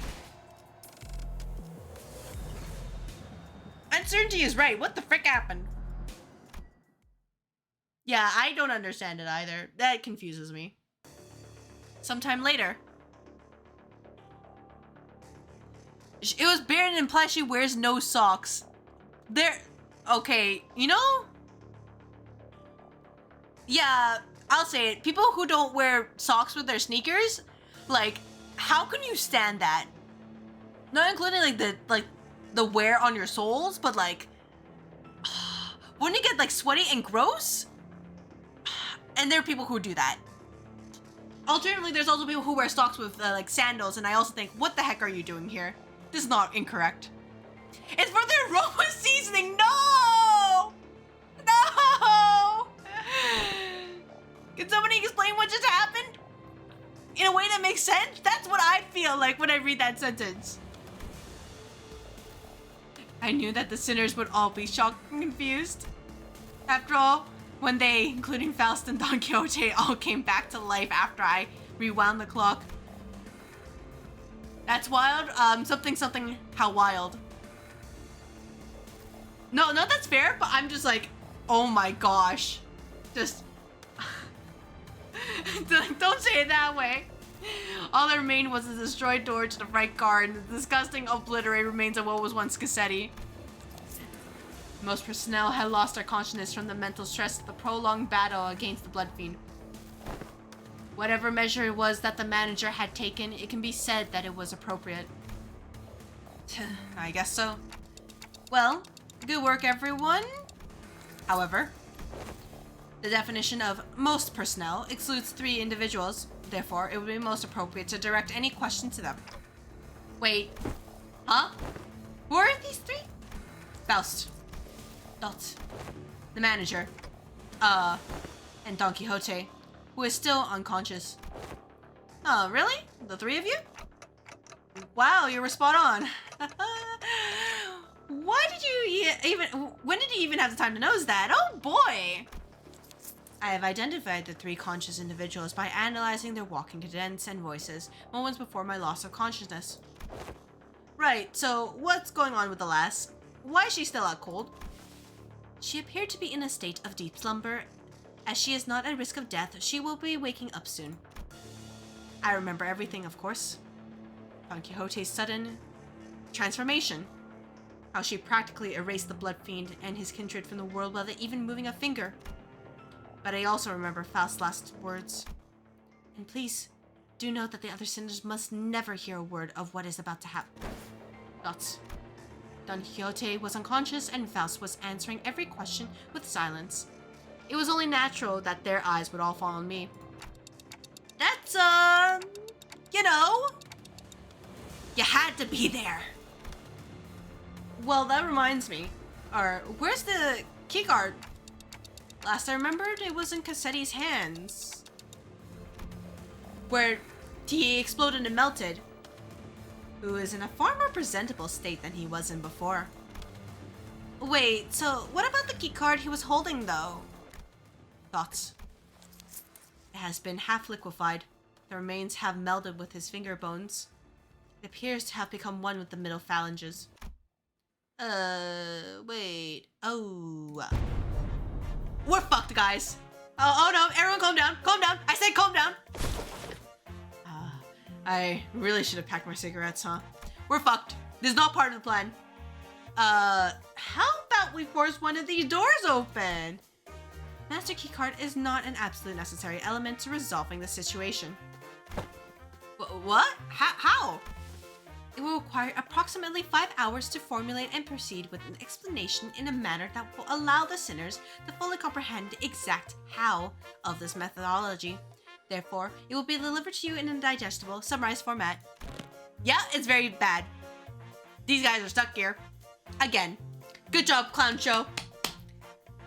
Uncertainty is right. What the frick happened? Yeah, I don't understand it either. That confuses me. Sometime later. It was barren and implies she wears no socks. Okay, you know? Yeah, I'll say it. People who don't wear socks with their sneakers, like, how can you stand that? Not including like the wear on your soles, but like, wouldn't it get like sweaty and gross? And there are people who do that. Alternatively, there's also people who wear socks with like sandals, and I also think, what the heck are you doing here? This is not incorrect. It's for the aroma seasoning. No! No! Can somebody explain what just happened? In a way that makes sense? That's what I feel like when I read that sentence. I knew that the sinners would all be shocked and confused. After all, when they, including Faust and Don Quixote, all came back to life after I rewound the clock. That's wild. Something, how wild. No, that's fair, but I'm just like, oh my gosh. Just, don't say it that way. All that remained was a destroyed door to the right car and the disgusting obliterated remains of what was once Cassetti. Most personnel had lost their consciousness from the mental stress of the prolonged battle against the Blood Fiend. Whatever measure it was that the manager had taken, it can be said that it was appropriate. I guess so. Well, good work, everyone. However, the definition of most personnel excludes 3 individuals. Therefore, it would be most appropriate to direct any question to them. Wait. Huh? Who are these 3? Faust. Dot. The manager. And Don Quixote, who is still unconscious. Oh, really? The 3 of you? Wow, you were spot on. When did you even have the time to notice that? Oh boy! I have identified the 3 conscious individuals by analyzing their walking cadence and voices moments before my loss of consciousness. Right, so what's going on with the lass? Why is she still out cold? She appeared to be in a state of deep slumber. As she is not at risk of death, she will be waking up soon. I remember everything, of course. Don Quixote's sudden transformation. How she practically erased the Blood Fiend and his kindred from the world without even moving a finger. But I also remember Faust's last words. And please, do note that the other sinners must never hear a word of what is about to happen. Dots. Don Quixote was unconscious and Faust was answering every question with silence. It was only natural that their eyes would all fall on me. That's, you know, you had to be there. Well, that reminds me. Where's the keycard? Last I remembered, it was in Cassetti's hands. Where he exploded and melted. Who is in a far more presentable state than he was in before. Wait, so what about the keycard he was holding, though? Thoughts. It has been half liquefied. The remains have melded with his finger bones. It appears to have become one with the middle phalanges. Wait. Oh. We're fucked, guys. Oh no, everyone calm down. Calm down. I said calm down. I really should have packed my cigarettes, huh? We're fucked. This is not part of the plan. How about we force one of these doors open? Master keycard is not an absolute necessary element to resolving the situation. What? How? It will require approximately 5 hours to formulate and proceed with an explanation in a manner that will allow the sinners to fully comprehend the exact how of this methodology. Therefore, it will be delivered to you in a digestible, summarized format. Yeah, it's very bad. These guys are stuck here. Again. Good job, clown show.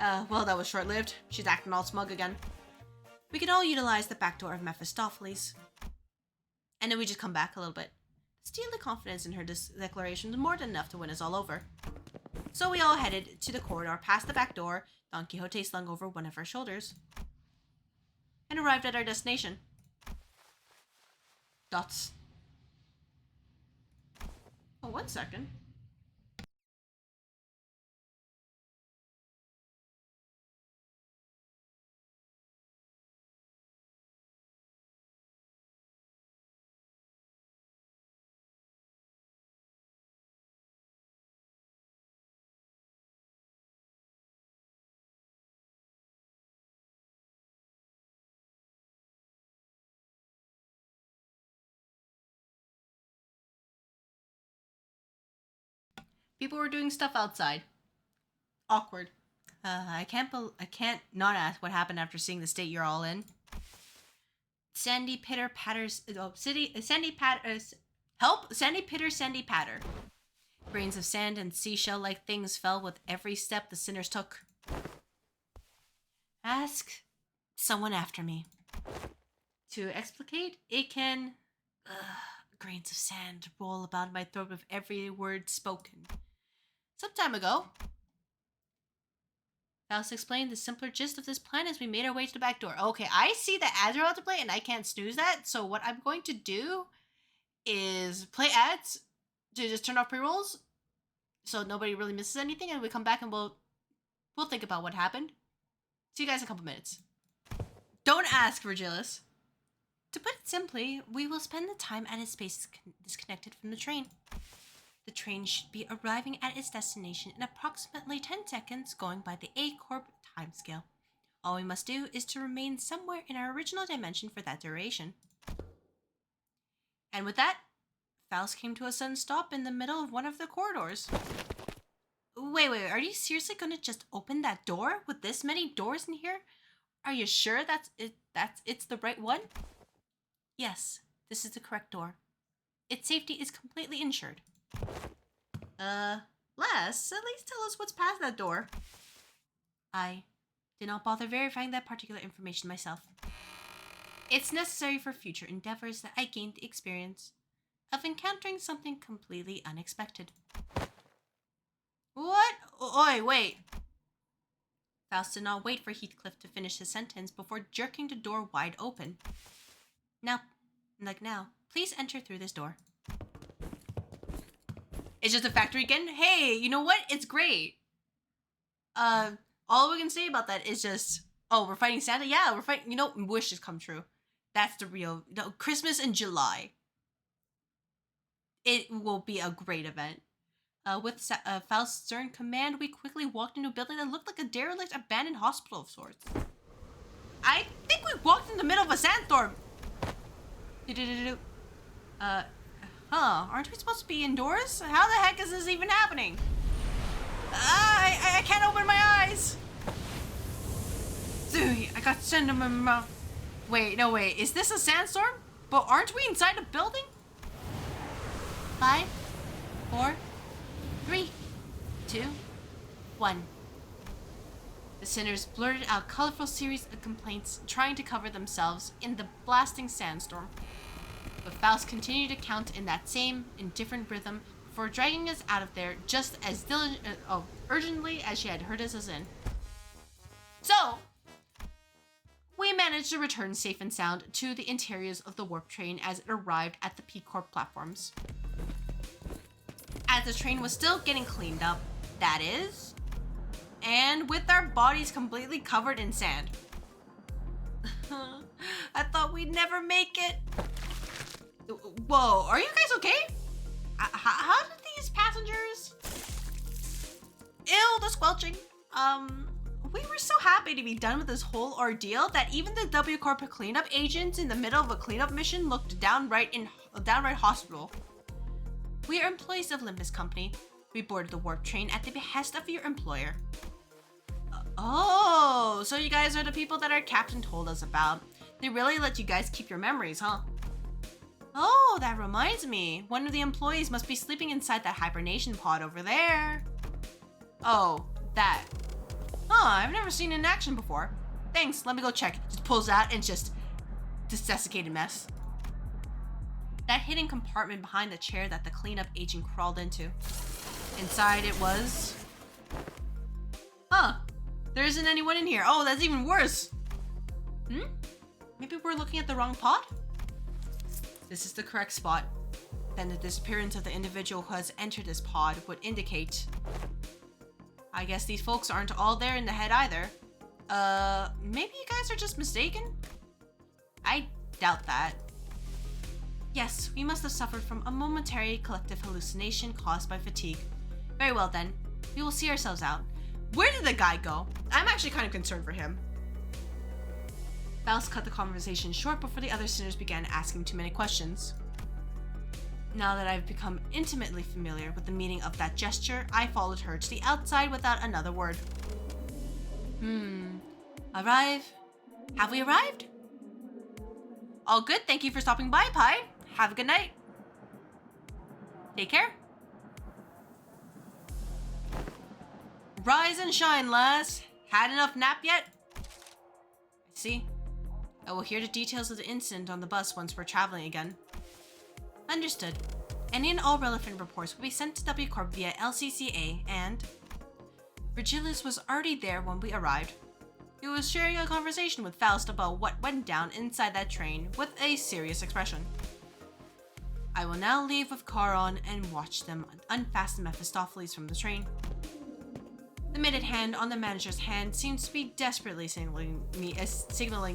Well, that was short-lived. She's acting all smug again. We can all utilize the back door of Mephistopheles. And then we just come back a little bit. Steal the confidence in her declaration is more than enough to win us all over. So we all headed to the corridor past the back door, Don Quixote slung over one of her shoulders, and arrived at our destination. Dots. Oh, 1 second. People were doing stuff outside. Awkward. I can't not ask what happened after seeing the state you're all in. Sandy pitter patters. Oh, sandy patters. Help! Sandy pitter, sandy patter. Grains of sand and seashell-like things fell with every step the sinners took. Ask someone after me. To explicate, it can. Grains of sand roll about my throat with every word spoken. Some time ago, Faust explained the simpler gist of this plan as we made our way to the back door. Okay, I see the ads are about to play and I can't snooze that, so what I'm going to do is play ads to just turn off pre-rolls so nobody really misses anything, and we come back and we'll think about what happened. See you guys in a couple minutes. Don't ask, Virgilus. To put it simply, we will spend the time at a space disconnected from the train. The train should be arriving at its destination in approximately 10 seconds going by the A-Corp timescale. All we must do is to remain somewhere in our original dimension for that duration. And with that, Faust came to a sudden stop in the middle of one of the corridors. Wait, are you seriously gonna just open that door with this many doors in here? Are you sure it's the right one? Yes, this is the correct door. Its safety is completely insured. Les, at least tell us what's past that door. I did not bother verifying that particular information myself. It's necessary for future endeavors that I gained the experience of encountering something completely unexpected. What? Oi, wait. Faust did not wait for Heathcliff to finish his sentence before jerking the door wide open. Now, please enter through this door. It's just a factory again? Hey, you know what? It's great. All we can say about that is just, oh, we're fighting Santa? Yeah, we're fighting, wishes come true. That's the real, Christmas in July. It will be a great event. With Faust's stern command, we quickly walked into a building that looked like a derelict, abandoned hospital of sorts. I think we walked in the middle of a sandstorm. Aren't we supposed to be indoors? How the heck is this even happening? I can't open my eyes. Dude, I got sand in my mouth. Wait, is this a sandstorm? But aren't we inside a building? 5, 4, 3, 2, 1. The sinners blurted out a colorful series of complaints, trying to cover themselves in the blasting sandstorm. But Faust continued to count in that same indifferent rhythm before dragging us out of there just as urgently as she had heard us in. So, we managed to return safe and sound to the interiors of the warp train as it arrived at the P-Corp platforms. As the train was still getting cleaned up, that is, and with our bodies completely covered in sand. I thought we'd never make it. Whoa, are you guys okay? How did these passengers? Ew, the squelching. We were so happy to be done with this whole ordeal that even the W Corp cleanup agents in the middle of a cleanup mission looked downright hospital. We are employees of Limbus Company. We boarded the warp train at the behest of your employer. Oh, so you guys are the people that our captain told us about. They really let you guys keep your memories, huh? Oh, that reminds me. One of the employees must be sleeping inside that hibernation pod over there. Oh, that. Huh, I've never seen it in action before. Thanks, let me go check. Just pulls out and just desiccated mess. That hidden compartment behind the chair that the cleanup agent crawled into. Inside it was... Huh, there isn't anyone in here. Oh, that's even worse. Maybe we're looking at the wrong pod? this is the correct spot, then the disappearance of the individual who has entered this pod would indicate... I guess these folks aren't all there in the head either. Maybe you guys are just mistaken? I doubt that. Yes, we must have suffered from a momentary collective hallucination caused by fatigue. Very well then, we will see ourselves out. Where did the guy go? I'm actually kind of concerned for him. Faust cut the conversation short before the other sinners began asking too many questions. Now that I've become intimately familiar with the meaning of that gesture, I followed her to the outside without another word. Arrive? Have we arrived? All good, thank you for stopping by, Pi. Have a good night. Take care. Rise and shine, lass. Had enough nap yet? I see. I will hear the details of the incident on the bus once we're traveling again. Understood. Any and all relevant reports will be sent to W Corp via LCCA, and... Virgilius was already there when we arrived. He was sharing a conversation with Faust about what went down inside that train with a serious expression. I will now leave with Charon and watch them unfasten Mephistopheles from the train. The mitted hand on the manager's hand seems to be desperately signaling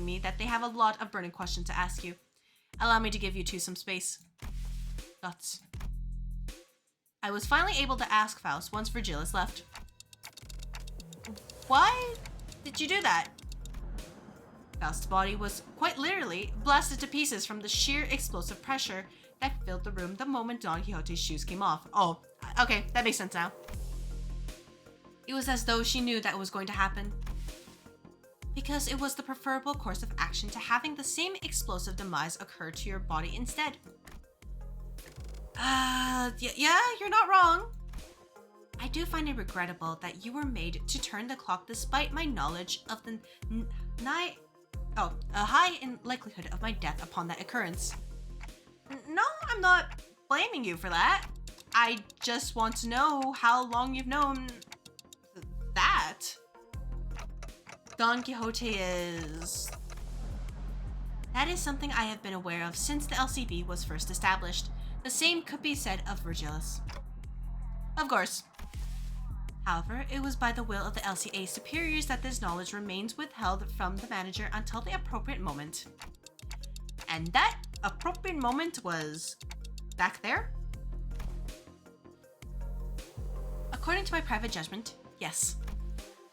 me that they have a lot of burning questions to ask you. Allow me to give you two some space. Thoughts. I was finally able to ask Faust once Virgilius left. Why did you do that? Faust's body was quite literally blasted to pieces from the sheer explosive pressure that filled the room the moment Don Quixote's shoes came off. Oh, okay, that makes sense now. It was as though she knew that was going to happen. Because it was the preferable course of action to having the same explosive demise occur to your body instead. Yeah, you're not wrong. I do find it regrettable that you were made to turn the clock despite my knowledge of the high in likelihood of my death upon that occurrence. No, I'm not blaming you for that. I just want to know how long you've known that. Don Quixote is... That is something I have been aware of since the LCB was first established. The same could be said of Virgilius. Of course. However, it was by the will of the LCA superiors that this knowledge remains withheld from the manager until the appropriate moment. And that appropriate moment was back there? According to my private judgment, yes.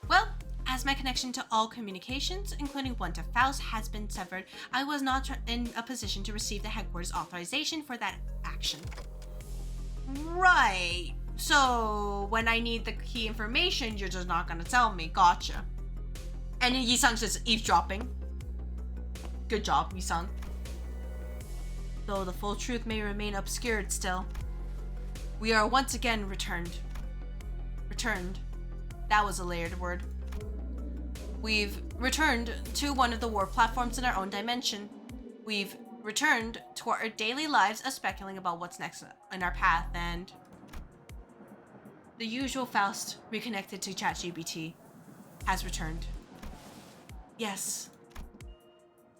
Well, as my connection to all communications, including one to Faust, has been severed, I was not in a position to receive the headquarters authorization for that action. Right. So, when I need the key information, you're just not gonna tell me. Gotcha. And Yi-sung's just eavesdropping. Good job, Yi-sung. Though the full truth may remain obscured still. We are once again returned. Returned. That was a layered word. We've returned to one of the war platforms in our own dimension. We've returned to our daily lives of speculating about what's next in our path, and the usual Faust, reconnected to ChatGPT, has returned. Yes.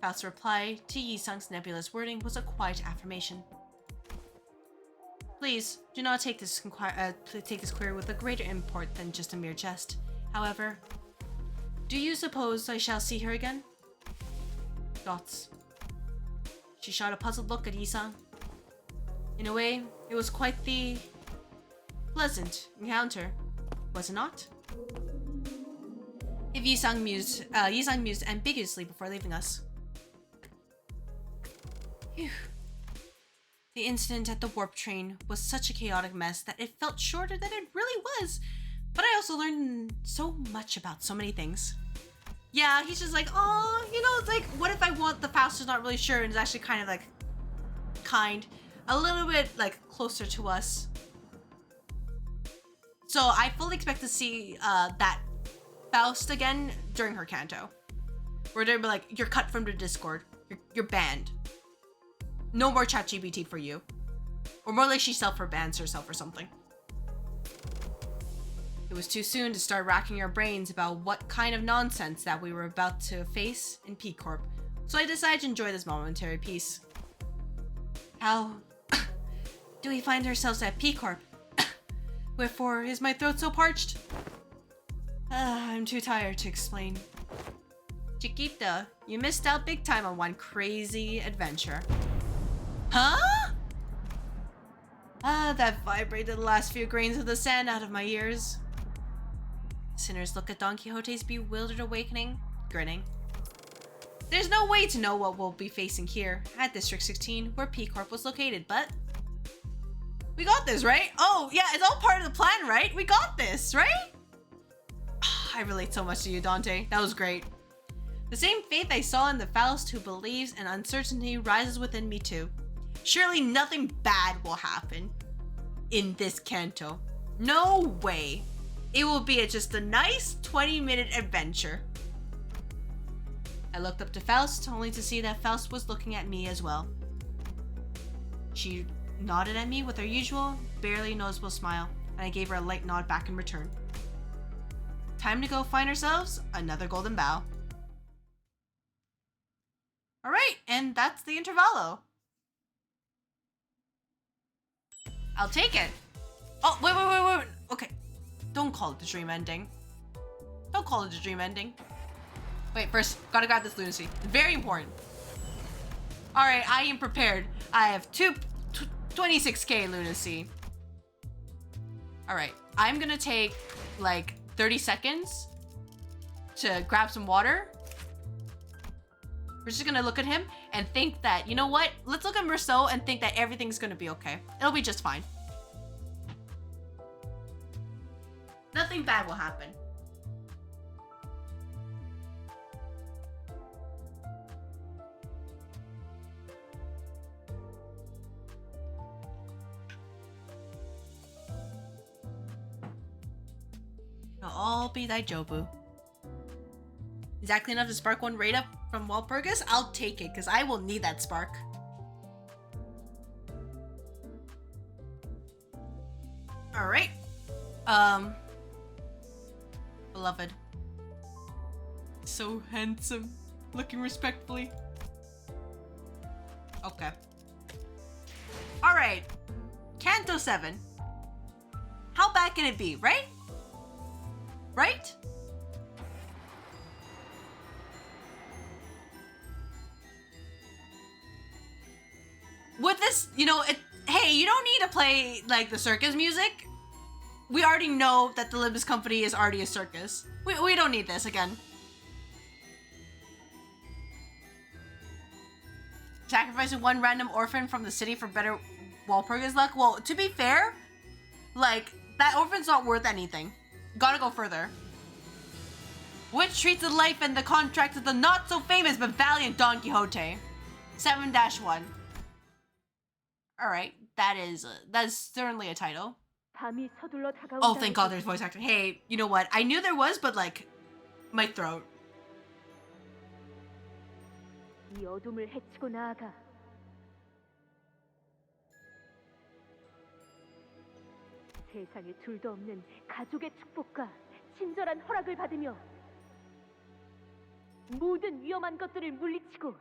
Faust's reply to Yi-sung's nebulous wording was a quiet affirmation. Please, do not take this query with a greater import than just a mere jest. However, do you suppose I shall see her again? Thoughts. She shot a puzzled look at Yi-sung. In a way, it was quite the pleasant encounter, was it not? If Yi-sung mused ambiguously before leaving us. Phew. The incident at the warp train was such a chaotic mess that it felt shorter than it really was, but I also learned so much about so many things. Yeah, he's just like, oh, it's like, what if I want the Faust who's not really sure and is actually kind of like, a little bit like closer to us. So I fully expect to see that Faust again during her canto, where they'll be like, you're cut from the Discord, you're banned. No more ChatGPT for you. Or more like she self-bans herself or something. It was too soon to start racking our brains about what kind of nonsense that we were about to face in P Corp, so I decided to enjoy this momentary peace. How do we find ourselves at P-Corp? Wherefore is my throat so parched? I'm too tired to explain. Chiquita, you missed out big time on one crazy adventure. Huh? That vibrated the last few grains of the sand out of my ears. Sinners look at Don Quixote's bewildered awakening, grinning. There's no way to know what we'll be facing here at District 16, where P-Corp was located, but we got this, right? Oh, yeah, it's all part of the plan, right? We got this, right? I relate so much to you, Dante. That was great. The same faith I saw in the Faust who believes and uncertainty rises within me too. Surely nothing bad will happen in this canto. No way. It will be just a nice 20-minute adventure. I looked up to Faust, only to see that Faust was looking at me as well. She nodded at me with her usual, barely noticeable smile, and I gave her a light nod back in return. Time to go find ourselves another golden bough. Alright, and that's the Intervallo. I'll take it. Oh, wait. Okay. Don't call it the dream ending. Don't call it the dream ending. Wait, first, gotta grab this lunacy. Very important. Alright, I am prepared. I have 26k lunacy. Alright, I'm gonna take like 30 seconds to grab some water. We're just gonna look at him and think that, you know what? Let's look at Merceau and think that everything's gonna be okay. It'll be just fine. Nothing bad will happen. It'll all be thy Jobu. Exactly enough to spark one right up from Walpurgis? I'll take it, because I will need that spark. Alright. Beloved. So handsome. Looking respectfully. Okay. Alright. Canto 7. How bad can it be, right? Right? With this, you know, hey, you don't need to play, like, the circus music. We already know that the Limbus Company is already a circus. We don't need this again. Sacrificing one random orphan from the city for better Walpurgis luck? Well, to be fair, like, that orphan's not worth anything. Gotta go further. Which treats the life and the contract of the not-so-famous but valiant Don Quixote. 7-1. Alright, that's certainly a title. Oh, thank God there's voice acting. Hey, you know what? I knew there was, but like, my throat. 이 어둠을 헤치고 나아가. 세상에 둘도 없는 가족의 축복과 친절한 허락을 받으며 모든 위험한 것들을 물리치고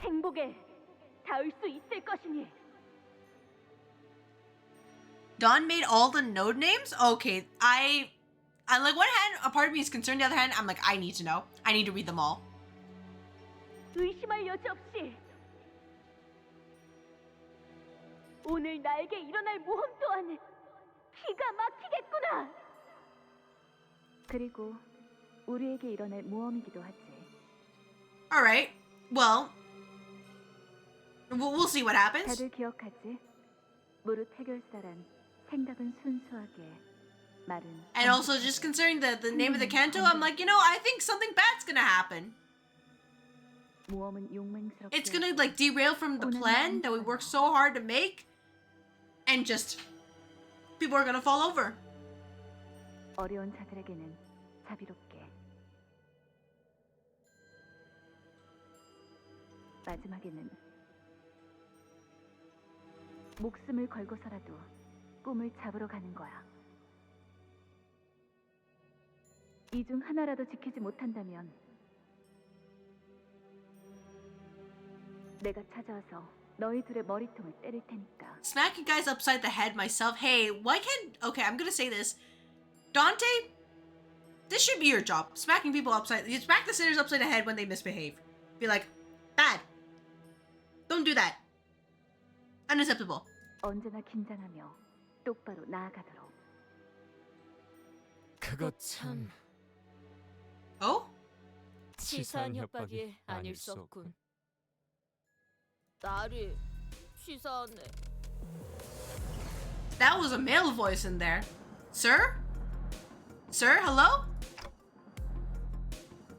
행복에 닿을 수 있을 것이니. Don made all the node names? Okay, I'm like, one hand, a part of me is concerned, the other hand, I'm like, I need to know. I need to read them all. 의심할 여지 없이 오늘 나에게 일어날 모험 또한 기가 막히겠구나. 그리고 우리에게 일어날 모험이기도 하지. Alright, well, we'll see what happens. 다들 기억하지? 무릇 해결사란 생각은 순수하게 말은. And also, just considering the name of the canto, I'm like, you know, I think something bad's gonna happen. 모험은 용맹스럽게. It's gonna like derail from the plan that we worked so hard to make, and just people are gonna fall over. 어려운 자들에게는 자비롭게. 마지막에는 목숨을 걸고서라도 꿈을 잡으러 가는 거야. 이 중 하나라도 지키지 못한다면 내가 찾아와서 너희 둘의 머리통을 때릴 테니까. Smack you guys upside the head myself. Hey, why can't... Okay, I'm gonna say this. Dante, this should be your job. Smacking people upside... You smack the sinners upside the head when they misbehave. Be like, bad. Don't do that. Unacceptable. 언제나 긴장하며 똑바로 나아가도록. 그거 참 Oh? 치사한 협박이 아닐 수 없군. 나리 치사하네. That was a male voice in there. Sir? Sir, hello?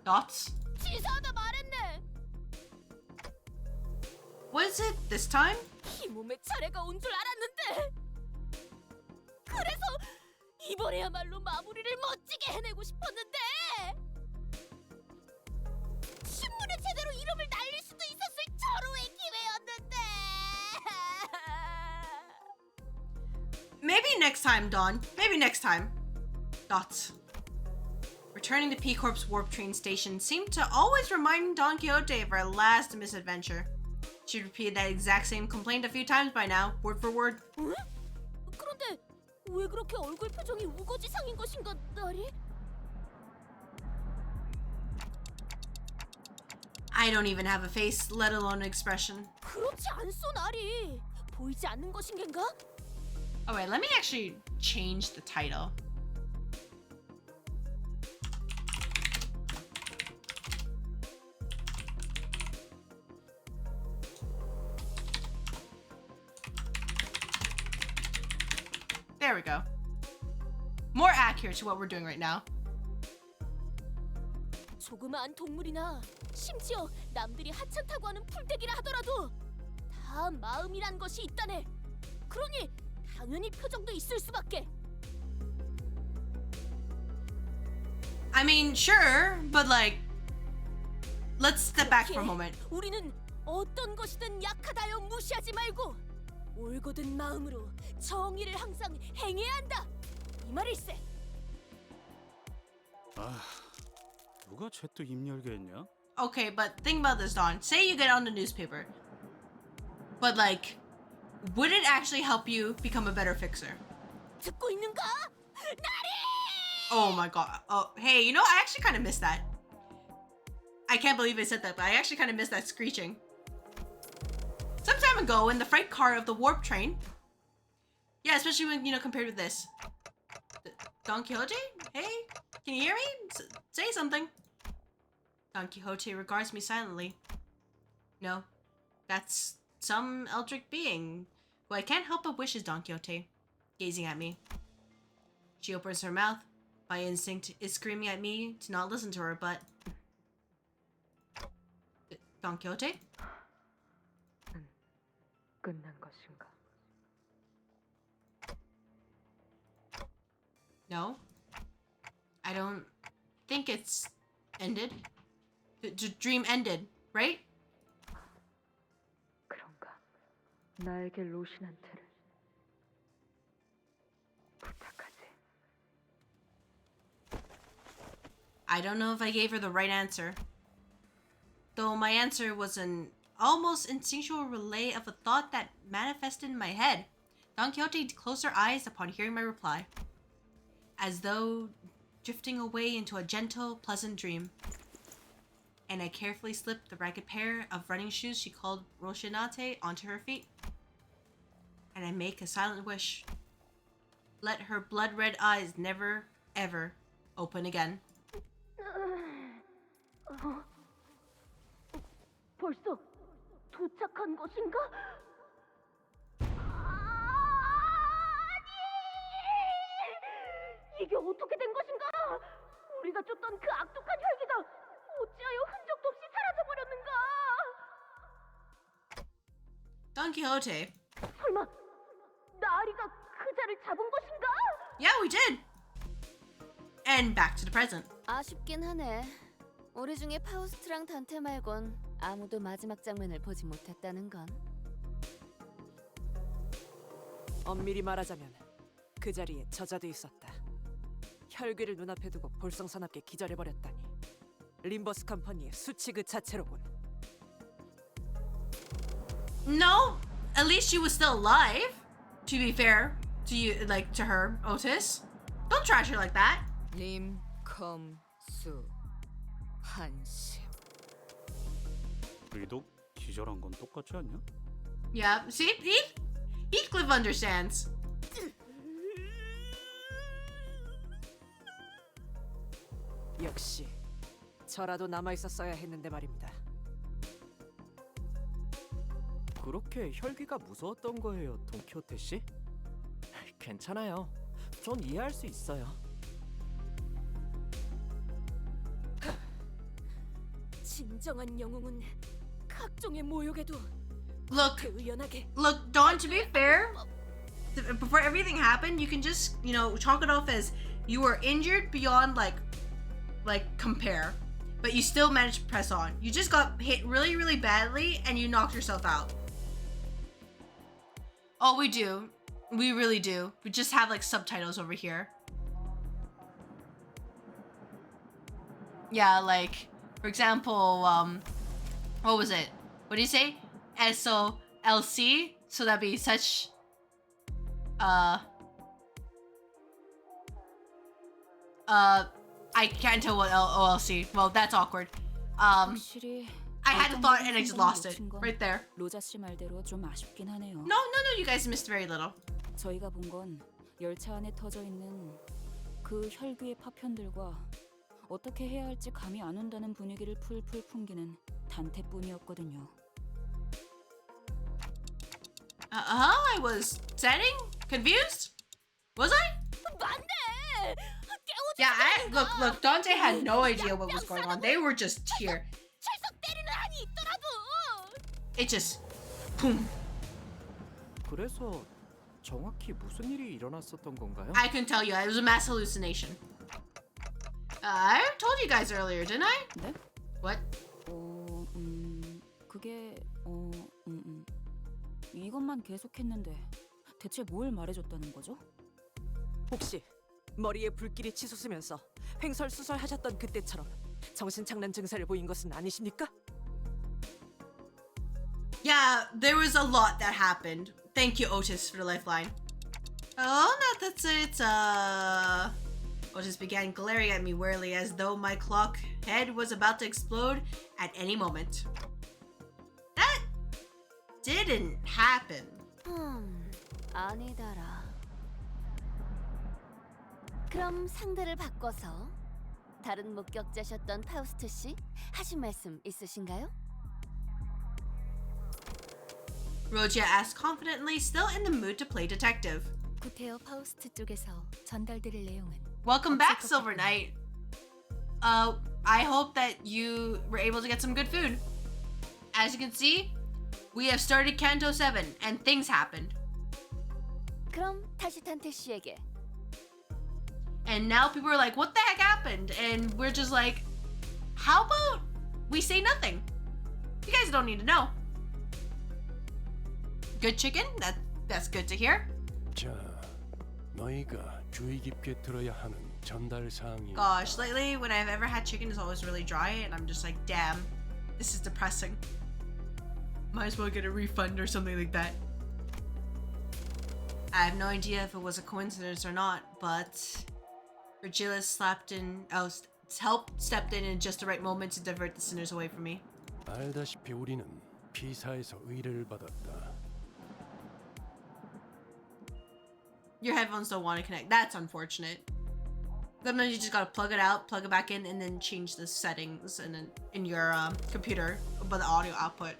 Thoughts? 치사하다 말했네. Was it this time? 이 몸의 차례가 온 줄 알았는데. 그래서 이번에야말로 마무리를 멋지게 해내고 싶었는데. 신문에 제대로 이름을 날릴 수도 있었을 절호의 기회였는데. Maybe next time, Dawn. Maybe next time. Thoughts. Returning to P Corp's warp train station seemed to always remind Don Quixote of her last misadventure. She'd repeated that exact same complaint a few times by now, word for word. 응? 그런데 왜 그렇게 얼굴 표정이 우거지상인 것인가, 나리? I don't even have a face, let alone an expression. 그렇지 않소, 나리. 보이지 않는 것인 겐가? Alright, let me actually change the title. There we go. More accurate to what we're doing right now. 조그마한 동물이나 심지어 남들이 하찮다고 하는 풀떼기라 하더라도 다 마음이란 것이 있다네. 그러니 당연히 표정도 있을 수밖에. I mean, sure, but like, let's step back for a moment. 우리는 어떤 것이든 약하다여 무시하지 말고 올곧은 마음으로 정의를 항상 행해야 한다. 이 말일세. 아, 누가 쟤 또 입 열게 했냐? Okay, but think about this, Dawn. Say you get on the newspaper, but like, would it actually help you become a better fixer? 듣고 있는가? 나리! Oh my god. Oh, hey, you know, I actually kind of missed that. I can't believe I said that, but I actually kind of missed that screeching. Some time ago, in the freight car of the warp train. Yeah, especially when, you know, compared with this. Don Quixote? Hey, can you hear me? Say something. Don Quixote regards me silently. No, that's some eldritch being who I can't help but wish is Don Quixote, gazing at me. She opens her mouth. My instinct is screaming at me to not listen to her, but... Don Quixote? 끝난 것인가? No. I don't think it's ended. The dream ended, right? 그런가? 나에게 로신한테를 부탁하지. I don't know if I gave her the right answer. Though my answer was an almost instinctual relay of a thought that manifested in my head. Don Quixote closed her eyes upon hearing my reply, as though drifting away into a gentle, pleasant dream. And I carefully slipped the ragged pair of running shoes she called Rocinante onto her feet. And I make a silent wish. Let her blood-red eyes never, ever open again. 벌써 도착한 것인가? 아니! 이게 어떻게 된 것인가? 우리가 쫓던 그 악독한 혈기가 어찌하여 흔적도 없이 사라져버렸는가? Don Quixote. 설마 나리가 그 자를 잡은 것인가? Yeah, we did. And back to the present. 아쉽긴 하네. 우리 중에 파우스트랑 단테 말곤 아무도 마지막 장면을 보지 못했다는 건. 엄밀히 말하자면 그 자리에 저자도 있었다. 혈귀를 눈앞에 두고 볼썽사납게 기절해버렸다니 림버스 컴퍼니의 수치 그 자체로군. No, at least she was still alive. To be fair to you, like to her, Otis. Don't trash her like that. 림컴수 한심. 우리도 기절한 건 똑같지 않냐? Yeah, see, Heathcliff understands. 역시 저라도 남아 있었어야 했는데 말입니다. 그렇게 혈귀가 무서웠던 거예요, 돈키호테 씨? 괜찮아요. 전 이해할 수 있어요. 진정한 영웅은 각종의 모욕에도 Look, 의연하게. look, Dawn, to be fair, before everything happened, you can just, you know, chalk it off as you were injured beyond, like compare. But you still managed to press on. You just got hit really, really badly, and you knocked yourself out. Oh, we do. We really do. We just have, like, subtitles over here. Yeah, like, for example, what was it? What do you say? SOLC? So that'd be such... I can't tell what OLC. Well, that's awkward. 확실히 I had the thought and I just lost it. Right there. 로자 씨 말대로 좀 아쉽긴 하네요. No, you guys missed very little. 저희가 본 건 열차 안에 터져 있는 그 혈귀의 파편들과 어떻게 해야 할지 감이 안 온다는 분위기를 풀풀 풍기는 단테뿐이었거든요. I was setting? Confused? Was I? 맞네. Yeah, look, Dante had no idea what was going on. They were just here. 철석 때리는 한이 있더라도. It just, boom. 그래서 정확히 무슨 일이 일어났었던 건가요? I can tell you, it was a mass hallucination. I told you guys earlier, didn't I? 네? What? 그게 이것만 계속했는데 대체 뭘 말해줬다는 거죠? 혹시 머리에 불길이 치솟으면서 횡설수설하셨던 그때처럼 정신착란 증세를 보인 것은 아니십니까? Yeah, there was a lot that happened. Thank you, Otis, for the lifeline. Oh, that's it. Otis began glaring at me wearily as though my clock head was about to explode at any moment. That didn't happen. 아니다라. 그럼 상대를 바꿔서 다른 목격자셨던 파우스트 씨 하신 말씀 있으신가요? Rogia asked confidently, still in the mood to play detective. 구테어 파우스트 쪽에서 전달드릴 내용은 Welcome back, Silver Knight. I hope that you were able to get some good food. As you can see, we have started Canto 7, and things happened. 그럼 다시 탄테 씨에게. And now people are like, what the heck happened? And we're just like, how about we say nothing? You guys don't need to know. Good chicken? That's good to hear. 자, 너희가 주의 깊게 들어야 하는 전달 사항이 Gosh, lately when I've ever had chicken, it's always really dry, and I'm just like, damn, this is depressing. Might as well get a refund or something like that. I have no idea if it was a coincidence or not, but Virgilis stepped in just the right moment to divert the sinners away from me. 알다시피 우리는 피사에서 의뢰를 받았다. Your headphones don't want to connect. That's unfortunate. Sometimes you just gotta plug it out, plug it back in, and then change the settings and then in your computer about the audio output.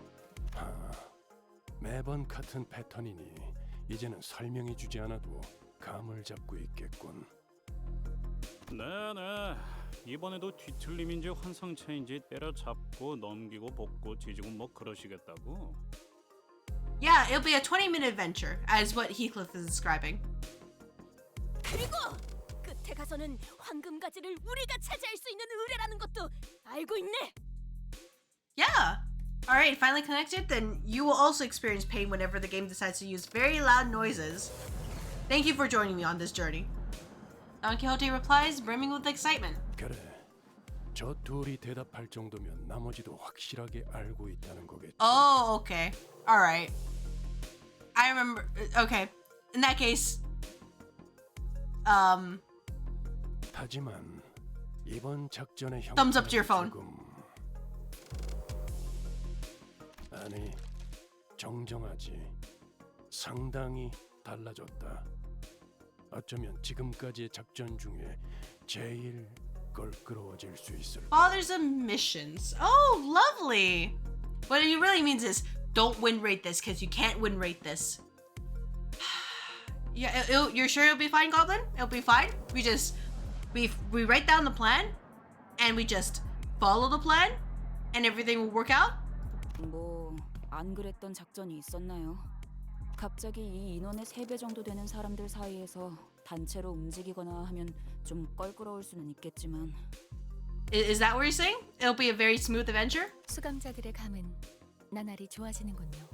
매번 같은 패턴이니 이제는 설명해주지 않아도 감을 잡고 있겠군. 네네. 이번에도 뒤틀림인지 환상체인지 때려잡고 넘기고 볶고 뒤지고 뭐 그러시겠다고? Yeah, it'll be a 20-minute adventure, as what Heathcliff is describing. 그리고 끝에 가서는 황금 가지를 우리가 차지할 수 있는 의뢰라는 것도 알고 있네. Yeah. All right, finally connected. Then you will also experience pain whenever the game decides to use very loud noises. Thank you for joining me on this journey. Don Quixote replies, brimming with excitement. 그래, 저 둘이 대답할 정도면 나머지도 확실하게 알고 있다는 거겠지. Oh, okay. All right. I remember. Okay. In that case, 하지만 이번 작전의 Thumbs up to your phone. 아니, 정정하지. 상당히 달라졌다. 어쩌면 지금까지의 작전 중에 제일 껄끄러워질 수 있을. Fathers of Missions. Oh, lovely. What he really means is don't win rate this because you can't win rate this. Yeah, you're sure it'll be fine, Goblin? It'll be fine. We write down the plan, and we just follow the plan, and everything will work out. 뭐 안 그랬던 작전이 있었나요? 갑자기 이 인원의 3배 정도 되는 사람들 사이에서 단체로 움직이거나 하면 좀 껄끄러울 수는 있겠지만. Is that what you're saying? It'll be a very smooth adventure? 수감자들의 감은 나날이 좋아지는군요.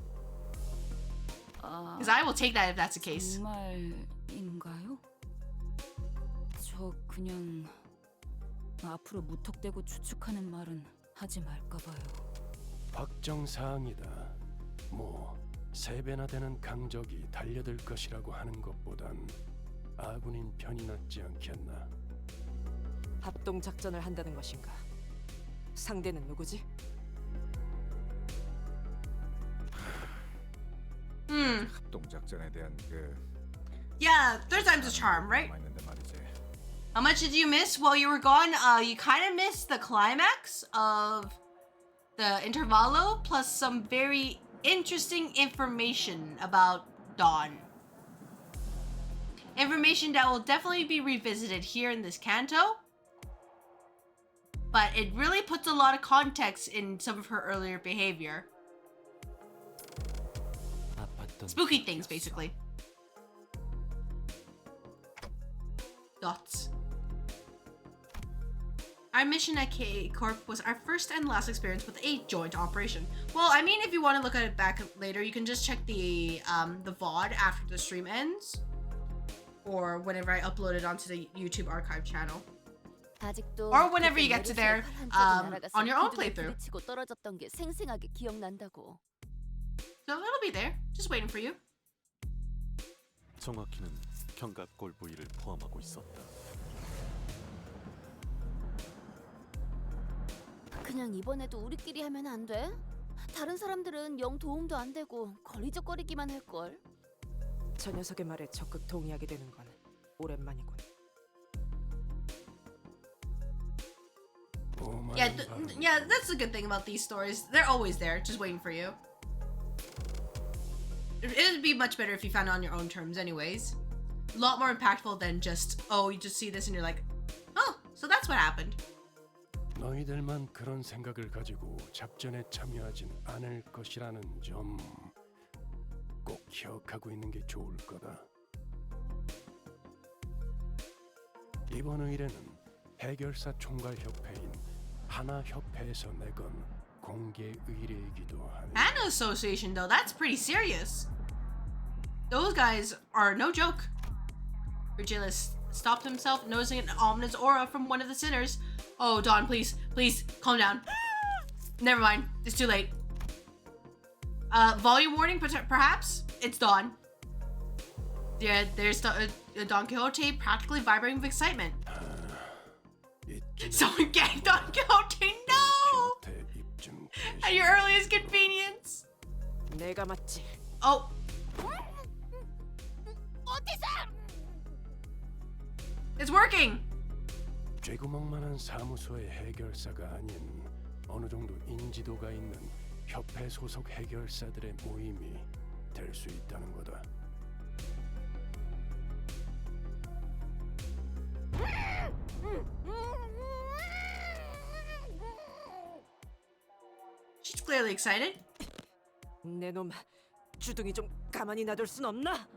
Because I will take that if that's the case. 정말인가요? 저 그냥 앞으로 무턱대고 추측하는 말은 하지 말까 봐요. 확정 사항이다. 뭐 3배나 되는 강적이 달려들 것이라고 하는 것보단 아군인 편이 낫지 않겠나. 합동 작전을 한다는 것인가? 상대는 누구지? 합동 작전에 대한 Yeah, third time's a charm, right? 있는데 말이지. How much did you miss while you were gone? You kind of missed the climax of the Intervallo, plus some very interesting information about Don. Information that will definitely be revisited here in this canto. But it really puts a lot of context in some of her earlier behavior. Spooky things, basically. Dots. Our mission at K Corp was our first and last experience with a joint operation. Well, I mean, if you want to look at it back later, you can just check the VOD after the stream ends, or whenever I upload it onto the YouTube archive channel, or whenever you get to there on your own playthrough. 부딪히고 떨어졌던 게 생생하게 기억난다고. So it'll be there, just waiting for you. 정확히는 견갑골 부위를 포함하고 있었다. 그냥 이번에도 우리끼리 하면 안 돼? 다른 사람들은 영 도움도 안 되고 걸리적거리기만 할걸. 저 녀석의 말에 적극 동의하게 되는 건 오랜만이군. Yeah, that's the good thing about these stories. They're always there, just waiting for you. It'd be much better if you found it on your own terms anyways. A lot more impactful than just, oh, you just see this and you're like, oh, so that's what happened. 너희들만 그런 생각을 가지고 작전에 참여하진 않을 것이라는 점 꼭 기억하고 있는 게 좋을 거다. 이번 의뢰는 해결사 총괄협회인 하나협회에서 내건 공개 의뢰이기도 하네. Anna Association, though, that's pretty serious. Those guys are no joke. Virgilius stopped himself, noticing an ominous aura from one of the sinners. Oh, Don, please, calm down. Never mind, it's too late. Volume warning, perhaps? It's Don. Yeah, there's Don Quixote practically vibrating with excitement. Someone gagged Don Quixote, no! At your earliest convenience. 내가 맞지. Oh. It's working. 쥐구멍만한 사무소의 해결사가 아닌 어느 정도 인지도가 있는 협회 소속 해결사들의 모임이 될 수 있다는 거다. She's clearly excited. 내놈 주둥이 좀 가만히 놔둘 순 없나?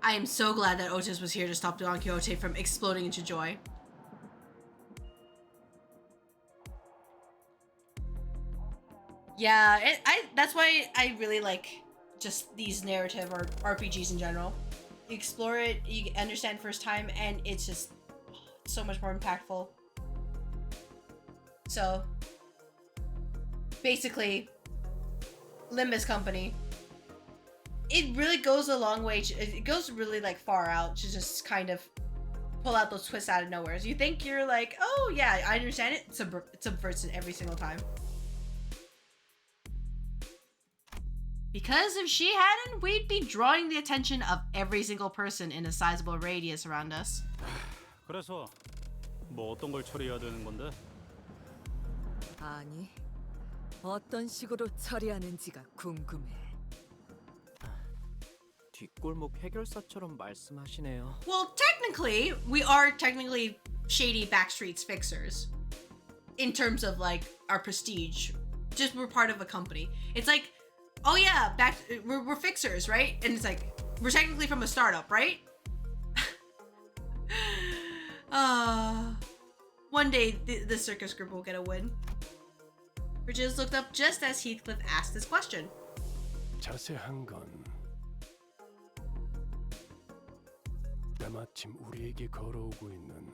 I am so glad that Otis was here to stop Don Quixote from exploding into joy. Yeah, that's why I really like just these narrative or RPGs in general. You explore it, you understand first time, and it's just so much more impactful. So, basically, Limbus Company. It really goes a long way. It goes really like far out to just kind of pull out those twists out of nowhere. So you think you're like, oh yeah, I understand it. It subverts it every single time. Because if she hadn't, we'd be drawing the attention of every single person in a sizable radius around us. 그래서 뭐 어떤 걸 처리해야 되는 건데? 아니, 어떤 식으로 처리하는지가 궁금해. 뒷골목 해결사처럼 말씀하시네요. Well, technically, we are technically shady backstreets fixers. In terms of like our prestige. Just we're part of a company. It's like, oh yeah, we're fixers, right? And it's like, we're technically from a startup, right? One day, the circus group will get a win. Bridges looked up just as Heathcliff asked this question. 자세한 건 때마침 우리에게 걸어오고 있는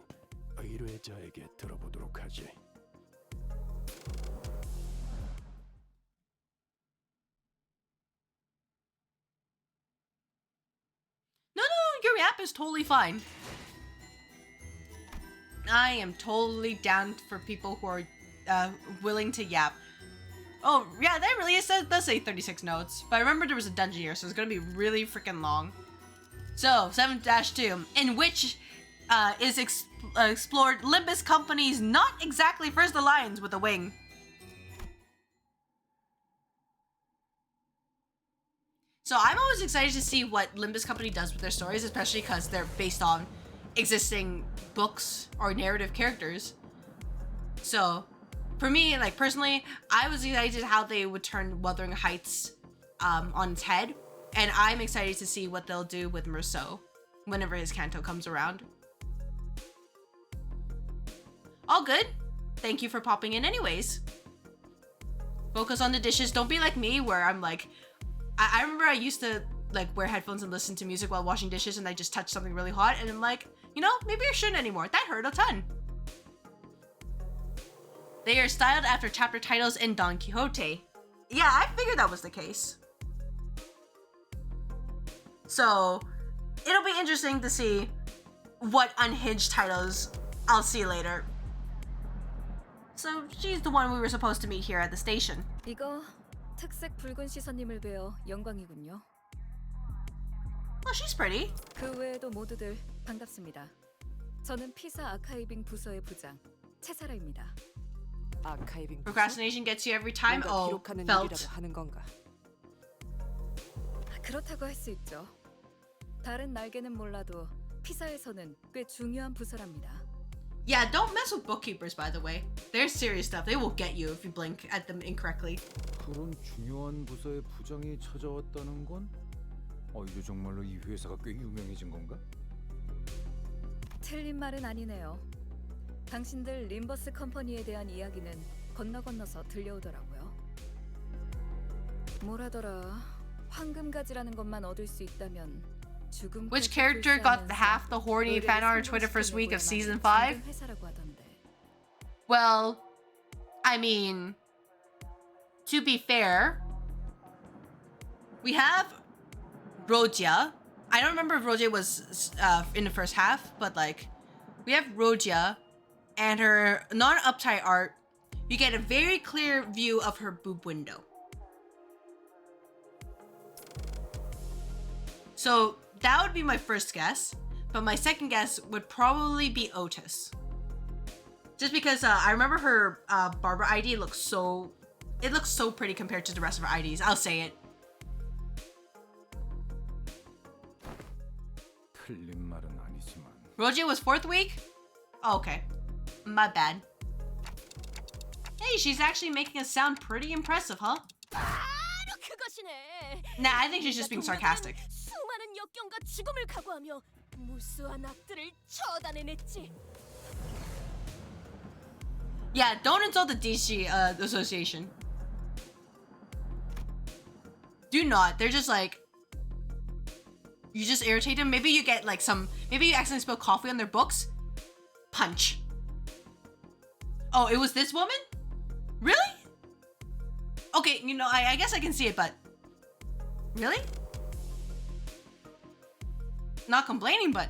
의뢰자에게 들어보도록 하지. No, your yap is totally fine. I am totally down for people who are willing to yap. Oh, yeah, that really does say 36 notes. But I remember there was a dungeon here, so it's going to be really freaking long. So, 7-2, in which is explored Limbus Company's not exactly first alliance with a wing. So I'm always excited to see what Limbus Company does with their stories, especially because they're based on existing books or narrative characters. So, for me, like personally, I was excited how they would turn Wuthering Heights on its head. And I'm excited to see what they'll do with Merceau whenever his canto comes around. All good. Thank you for popping in anyways. Focus on the dishes. Don't be like me where I'm like, I remember I used to like wear headphones and listen to music while washing dishes and I just touched something really hot and I'm like, you know, maybe I shouldn't anymore. That hurt a ton. They are styled after chapter titles in Don Quixote. Yeah, I figured that was the case. So, it'll be interesting to see what unhinged titles I'll see later. So, she's the one we were supposed to meet here at the station. 이거 특색 붉은 시선님을 뵈어 영광이군요. Well, she's pretty. 그 외에도 모두들 반갑습니다. 저는 피사 아카이빙 부서의 부장 채사라입니다. 아카이빙 부서? Procrastination gets you every time. 뭔가 Oh, 기록하는 felt. 일이라도 하는 건가? 그렇다고 할 수 있죠. 다른 날개는 몰라도 피사에서는 꽤 중요한 부서랍니다. Yeah, don't mess with bookkeepers, by the way. They're serious stuff. They will get you if you blink at them incorrectly. 그런 중요한 부서의 부장이 찾아왔다는 건 이제 정말로 이 회사가 꽤 유명해진 건가? 틀린 말은 아니네요. 당신들 림버스 컴퍼니에 대한 이야기는 건너서 들려오더라고요. 뭐라더라. 황금가지라는 것만 얻을 수 있다면 죽음. Which character got half the horny fan art Twitter first week of season 5? Well, I mean, to be fair, we have Rogia. I don't remember if Rogia was in the first half, but like, we have Rogia and her non-uptight art. You get a very clear view of her boob window. So that would be my first guess, but my second guess would probably be Otis. Just because I remember her Barbara ID looks so pretty compared to the rest of her IDs. I'll say it. 틀린 말은 아니지만. Rogia was 4th week? Oh, okay. My bad. Hey, she's actually making us sound pretty impressive, huh? 바로 그것이네. Nah, I think she's just being sarcastic. 수많은 역경과 죽음을 각오하며 무수한 악들을 처단해냈지. Yeah, don't insult the DC association. Do not. They're just like, you just irritate them. Maybe you get like maybe you accidentally spill coffee on their books. Punch. Oh, it was this woman? Really? Okay, you know, I guess I can see it, but really? Not complaining, but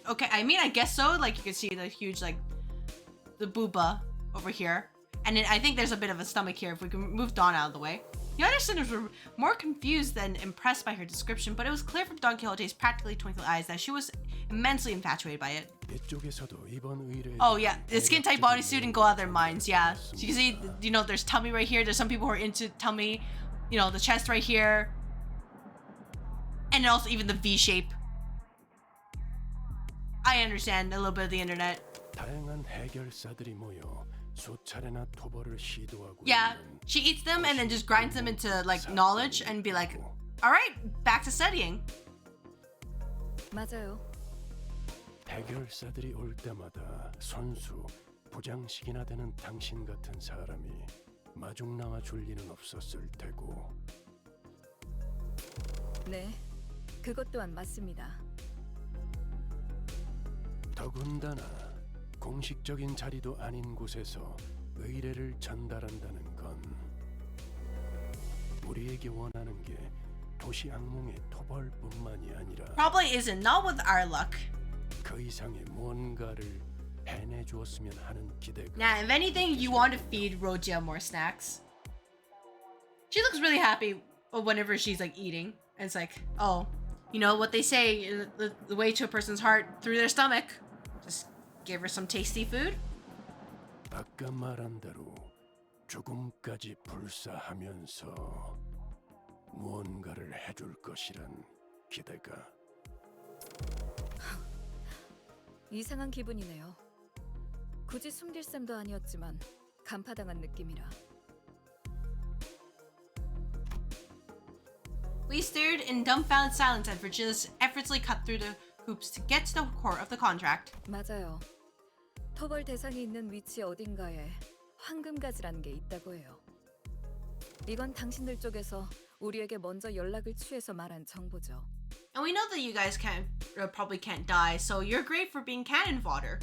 okay. I mean, I guess so. Like you can see the huge, like the booba over here, and then I think there's a bit of a stomach here. If we can move Dawn out of the way. The other sinners were more confused than impressed by her description, but it was clear from Don Quixote's practically twinkling eyes that she was immensely infatuated by it. Oh yeah, the skin tight bodysuit and go out of their minds. Yeah, so you can see, you know, there's tummy right here. There's some people who are into tummy. You know, the chest right here, and also even the V shape. I understand a little bit of the internet. Yeah, she eats them and then just grinds them into like knowledge and be like, all right, back to studying. 맞아요. 해결사들이 올 때마다 선수, 부장식이나 되는 당신 같은 사람이 마중 나와 줄 리는 없었을 테고. 네, 그것 또한 맞습니다. 더군다나 공식적인 자리도 아닌 곳에서 의뢰를 전달한다는 건 우리에게 원하는 게 도시 악몽의 토벌뿐만이 아니라 Probably isn't, not with our luck. 그 이상의 뭔가를 해내 주었으면 하는 기대가. Nah, if anything, you want to feed Rogia more snacks. She looks really happy whenever she's like eating. And it's like, oh, you know what they say, the way to a person's heart through their stomach. Just give her some tasty food. 아까 말한 대로 죽음까지 불사하면서 무언가를 해줄 것이란 기대가. 이상한 기분이네요. 굳이 숨길 셈도 아니었지만 간파당한 느낌이라. We stared in dumbfounded silence as Virgilis effortlessly cut through the hoops to get to the core of the contract. 맞아요. 토벌 대상이 있는 위치 어딘가에 황금가지라는 게 있다고 해요. 이건 당신들 쪽에서 우리에게 먼저 연락을 취해서 말한 정보죠. And we know that you guys probably can't die, so you're great for being cannon fodder,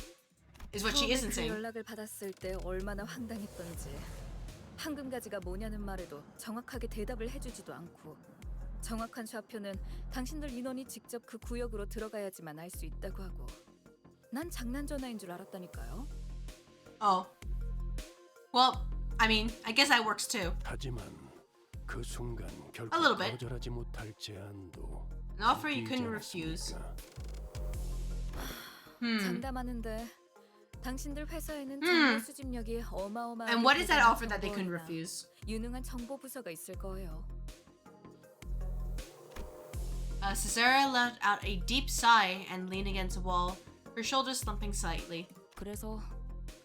is what she isn't 그 saying. 연락을 받았을 때 얼마나 황당했던지. 황금가지가 뭐냐는 말에도 정확하게 대답을 해주지도 않고 정확한 좌표는 당신들 인원이 직접 그 구역으로 들어가야지만 알 수 있다고 하고 난 장난 전화인 줄 알았다니까요. Oh. Well, I mean, I guess that works too. 하지만 그 순간 결코 A little bit. 거절하지 못할 제안도 An offer you couldn't refuse. 장담하는데 당신들 회사에는 정보 수집력이 어마어마한. And what is that offer that they couldn't refuse? 유능한 정보 부서가 있을 거예요. Caesarea let out a deep sigh and leaned against a wall, her shoulders slumping slightly. 그래서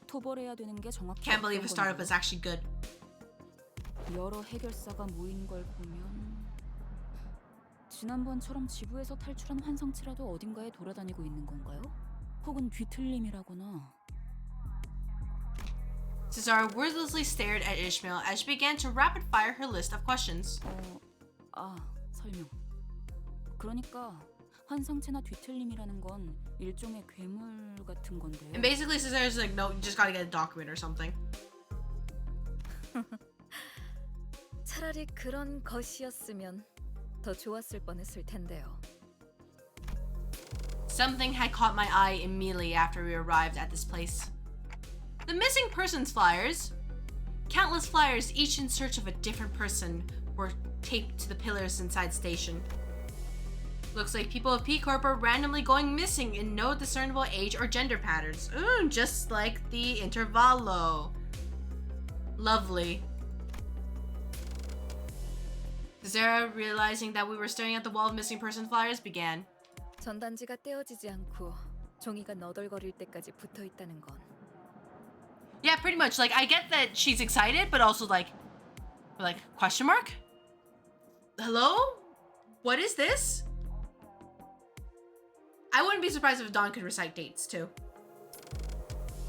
토벌해야 되는 게 정확히 Can't believe a 어떤 startup 건가요? is actually good. 여러 해결사가 모인 걸 보면 지난번처럼 지구에서 탈출한 환상체라도 어딘가에 돌아다니고 있는 건가요? 혹은 뒤틀림이라거나. Caesar wordlessly stared at Ishmael as she began to rapid fire her list of questions. 설명. 그러니까 환상체나 뒤틀림이라는 건 일종의 괴물 같은 건데요. And basically Caesar's like, no, you just gotta get a document or something. 차라리 그런 것이었으면 더 좋았을 뻔했을 텐데요. Something had caught my eye immediately after we arrived at this place. The missing persons flyers. Countless flyers, each in search of a different person, were taped to the pillars inside station. Looks like people of P Corp are randomly going missing in no discernible age or gender patterns. Ooh, just like the Intervallo. Lovely. Zara, realizing that we were staring at the wall of missing persons flyers, began. 전단지가 떼어지지 않고 종이가 너덜거릴 때까지 붙어 있다는 건. Yeah, pretty much. Like, I get that she's excited, but also like, question mark? Hello? What is this? I wouldn't be surprised if Dawn could recite dates too.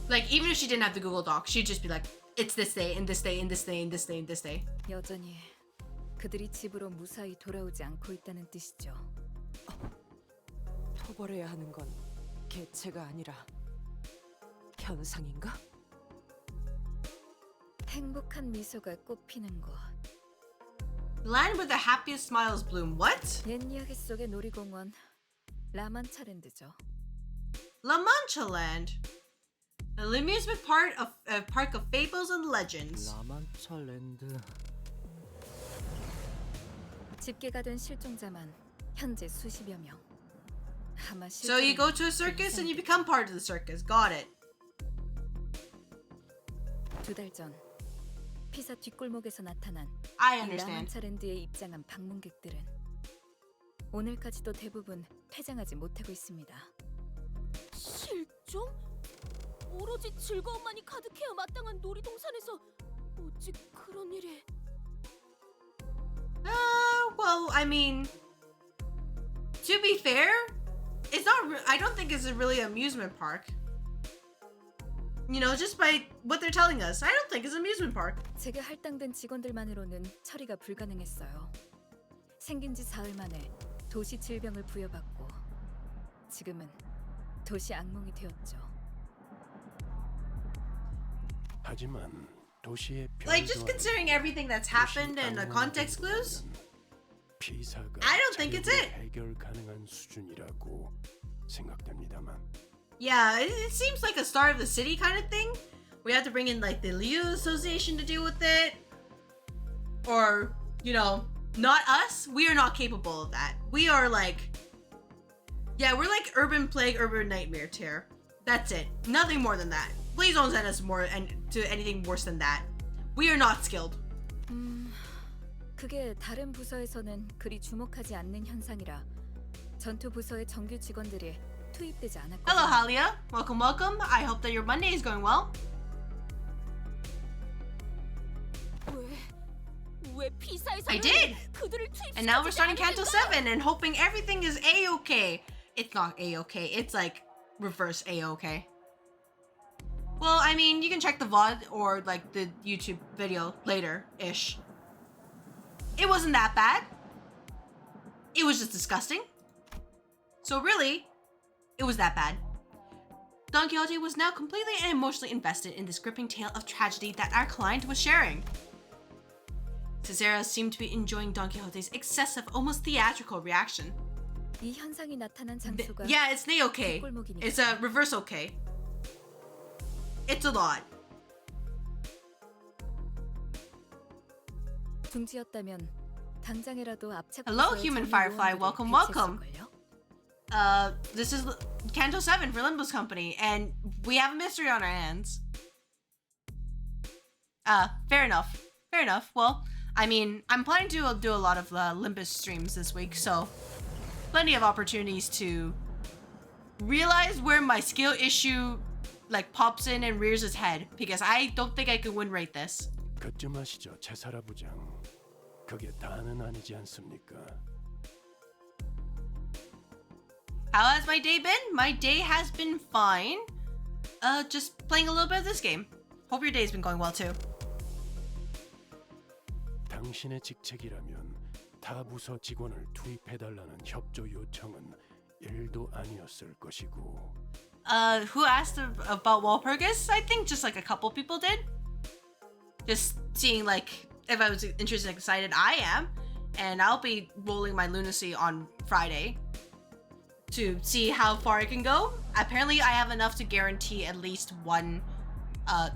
Like, even if she didn't have the Google Doc, she'd just be like, it's this day, and this day, and this day, and this day, and this day. 여전히 그들이 집으로 무사히 돌아오지 않고 있다는 뜻이죠. 토벌해야 하는 건 개체가 아니라 현상인가? 행복한 미소가 꽃피는 곳. Land where the happiest smiles bloom. What? 옛 이야기 속의 놀이공원 라만차랜드죠. La Mancha Land. An amusement park of fables and legends. 라만차 랜드. 집계가 된 실종자만 현재 수십여 명. 아마 So you go to a circus and you become part of the circus. Got it. 2달 전 피사 뒷골목에서 나타난 I 이 understand. 라만차랜드에 입장한 방문객들은 오늘까지도 대부분 퇴장하지 못하고 있습니다. 실종? 오로지 즐거움만이 가득해야 마땅한 놀이동산에서 어찌 그런 일이... Well, I mean, to be fair, it's not. I don't think it's a really amusement park. You know, just by what they're telling us, I don't think it's an amusement park. 제게 할당된 직원들만으로는 처리가 불가능했어요. 생긴 지 사흘 만에 도시 질병을 부여받고 지금은 도시 악몽이 되었죠. 하지만 도시의 Like, just considering everything that's happened and the context clues, 피사가 I don't think it's it. 해결 가능한 수준이라고 생각됩니다만. yeah, it seems like a star of the city kind of thing. We have to bring in like the Liu Association to deal with it, or you know, not us. We are not capable of that. We are like, yeah, we're like urban plague, urban nightmare tier. That's it. Nothing more than that. Please don't send us more and to anything worse than that. We are not skilled. 그게 다른 부서에서는 그리 주목하지 않는 현상이라 전투 부서의 정규 직원들이 투입되지 않았거든요. Hello, Halia. Welcome, welcome. I hope that your Monday is going well. 왜 피사에서는 I did. 그들을 투입시키지 And now we're starting Canto 않으니까? 7 and hoping everything is A-okay. It's not A-okay. It's like reverse A-okay. Well, I mean, you can check the VOD or like the YouTube video later-ish. It wasn't that bad. It was just disgusting. So really, it was that bad. Don Quixote was now completely and emotionally invested in this gripping tale of tragedy that our client was sharing. Cesara seemed to be enjoying Don Quixote's excessive, almost theatrical reaction. 이 현상이 나타난 장소가 Yeah, it's okay. 뒷골목이니까. It's a reverse okay. It's a lot. 둥지였다면 당장이라도 압착 Hello, 부서의 human 정의 firefly. 요원들을 Welcome, welcome. 배치했을걸요? This is Canto 7 for Limbus Company, and we have a mystery on our hands. Fair enough. Fair enough. Well, I mean, I'm planning to do a lot of Limbus streams this week, so plenty of opportunities to realize where my skill issue like pops in and rears its head, because I don't think I can win rate this. 그쯤 하시죠, 채사라 부장. 그게 다는 아니지 않습니까? How has my day been? My day has been fine. Just playing a little bit of this game. Hope your day's been going well too. 당신의 직책이라면 타 부서 직원을 투입해달라는 협조 요청은 1도 아니었을 것이고. Who asked about Walpurgis? I think just like a couple people did. Just seeing like if I was interested and excited. I am. And I'll be rolling my lunacy on Friday to see how far I can go. Apparently I have enough to guarantee at least one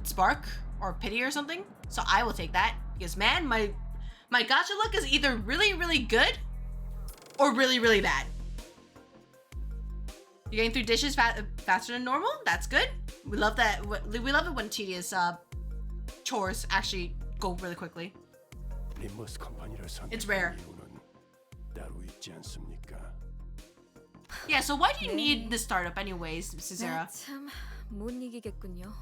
spark or pity or something. So I will take that. Because man, my gacha luck is either really, really good or really, really bad. You're getting through dishes faster than normal? That's good. We love that. We love it when tedious chores actually go really quickly. 림버스 컴퍼니를 It's rare. 선택한 이유는 따로 있지 않습니까? Yeah, so why do you need this startup anyways, Cesara? 참못 이기겠군요.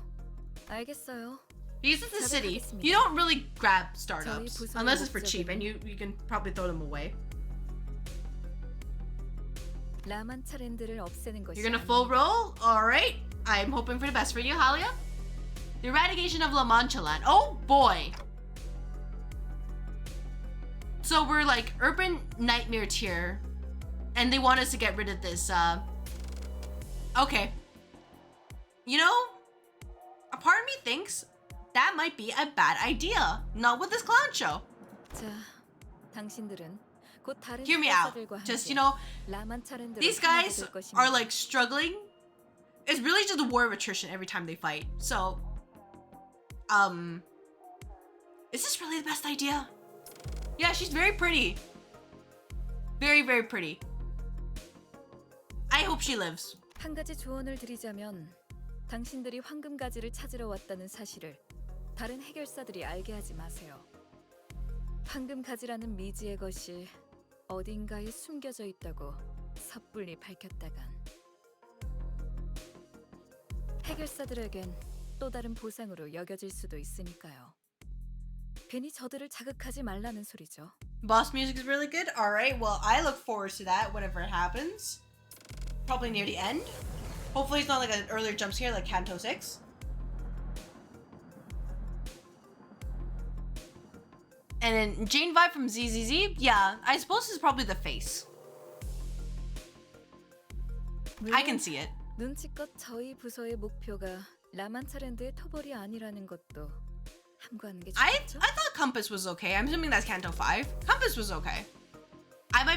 알겠어요. Because it's the city, 자백하겠습니다. you don't really grab startups 저희 부서의 unless it's for cheap, 목적은- and you can probably throw them away. 라만차랜드를 없애는 것이 You're gonna full 아닙니다. roll? Alright. I'm hoping for the best for you, Halia. The eradication of La Mancha Land. Oh boy! So we're like urban nightmare tier, and they want us to get rid of this, okay. You know, a part of me thinks that might be a bad idea. Not with this clown show. 자, 당신들은 곧 다른 Hear me out. 해결사들과 Just, 함께 you know, 라만차랜드로 these 향하게 guys 될 것입니다. are like struggling. It's really just a war of attrition every time they fight. So, is this really the best idea? Yeah, she's very pretty. Very, very pretty. I hope she lives. 한 가지 조언을 드리자면 당신들이 황금가지를 찾으러 왔다는 사실을 다른 해결사들이 알게 하지 마세요. 황금가지라는 미지의 것이 어딘가에 숨겨져 있다고 섣불리 밝혔다간 해결사들에겐 또 다른 보상으로 여겨질 수도 있으니까요. 괜히 저들을 자극하지 말라는 소리죠. Boss music is really good. All right. Well, I look forward to that whenever it happens. Probably near the end. Hopefully it's not like an earlier jump scare like Canto 6. And then Jane vibe from ZZZ. Yeah, I suppose it's probably the face. I can see it. 눈치껏 저희 부서의 목표가 라만차랜드의 토벌이 아니라는 것도 함구하는 게 I 좋겠죠? thought Compass was okay. I'm assuming that's Canto 5. Compass was okay. I'm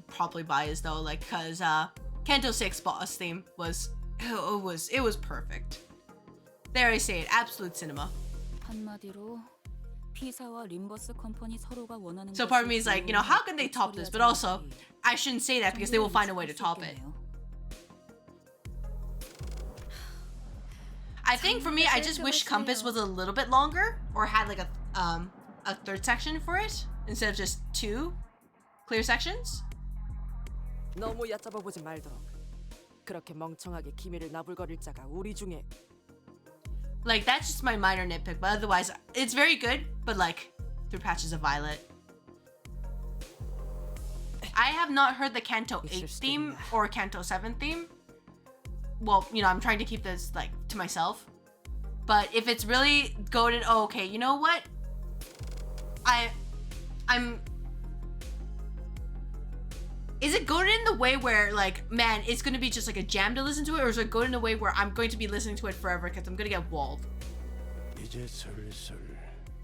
probably biased though, like, cause Canto 6 boss theme was perfect. There I say it, absolute cinema. 한마디로 피사와 림버스 컴퍼니 서로가 원하는 So part of me is like, you know, how can they top this? But also, I shouldn't say that because they will find a way to top it. I think for me, I just wish Compass was a little bit longer or had like a third section for it instead of just 2 clear sections. 너무 얕잡아 보지 말도록. 그렇게 멍청하게 기밀을 나불거릴 자가 우리 중에 Like, that's just my minor nitpick, but otherwise, it's very good, but like, through patches of violet. I have not heard the Canto 8 theme or Canto 7 theme. Well, you know, I'm trying to keep this, like, to myself. But if it's really goated, oh, okay, you know what? I'm... Is it goated in the way where, like, man, it's gonna be just like a jam to listen to it? Or is it goated in a way where I'm going to be listening to it forever because I'm gonna get walled? 이제 슬슬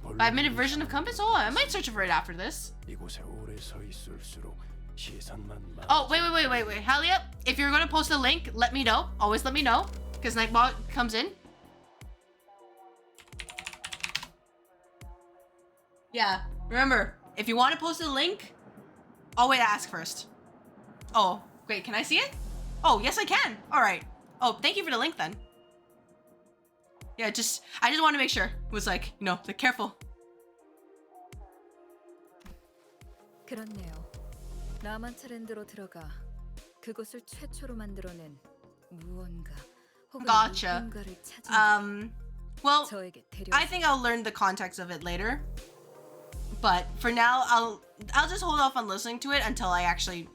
5-minute version of Compass? Oh, I might search for it after this. 이곳에 오래 서 있을수록 시선만 Oh, wait. Hurry up. If you're gonna post a link, let me know. Always let me know. Because Nightbot comes in. Yeah, remember, if you want to post a link, always ask first. Oh, great. Can I see it? Oh, yes, I can. All right. Oh, thank you for the link then. Yeah, I just want to make sure. It was like, you know, like, careful. 그렇네요. 라만차랜드로 들어가 그곳을 최초로 만들어낸 무언가 혹은 Gotcha. 누군가를 찾은 Well, 저에게 I think I'll learn the context of it later. But for now, I'll just hold off on listening to it until I actually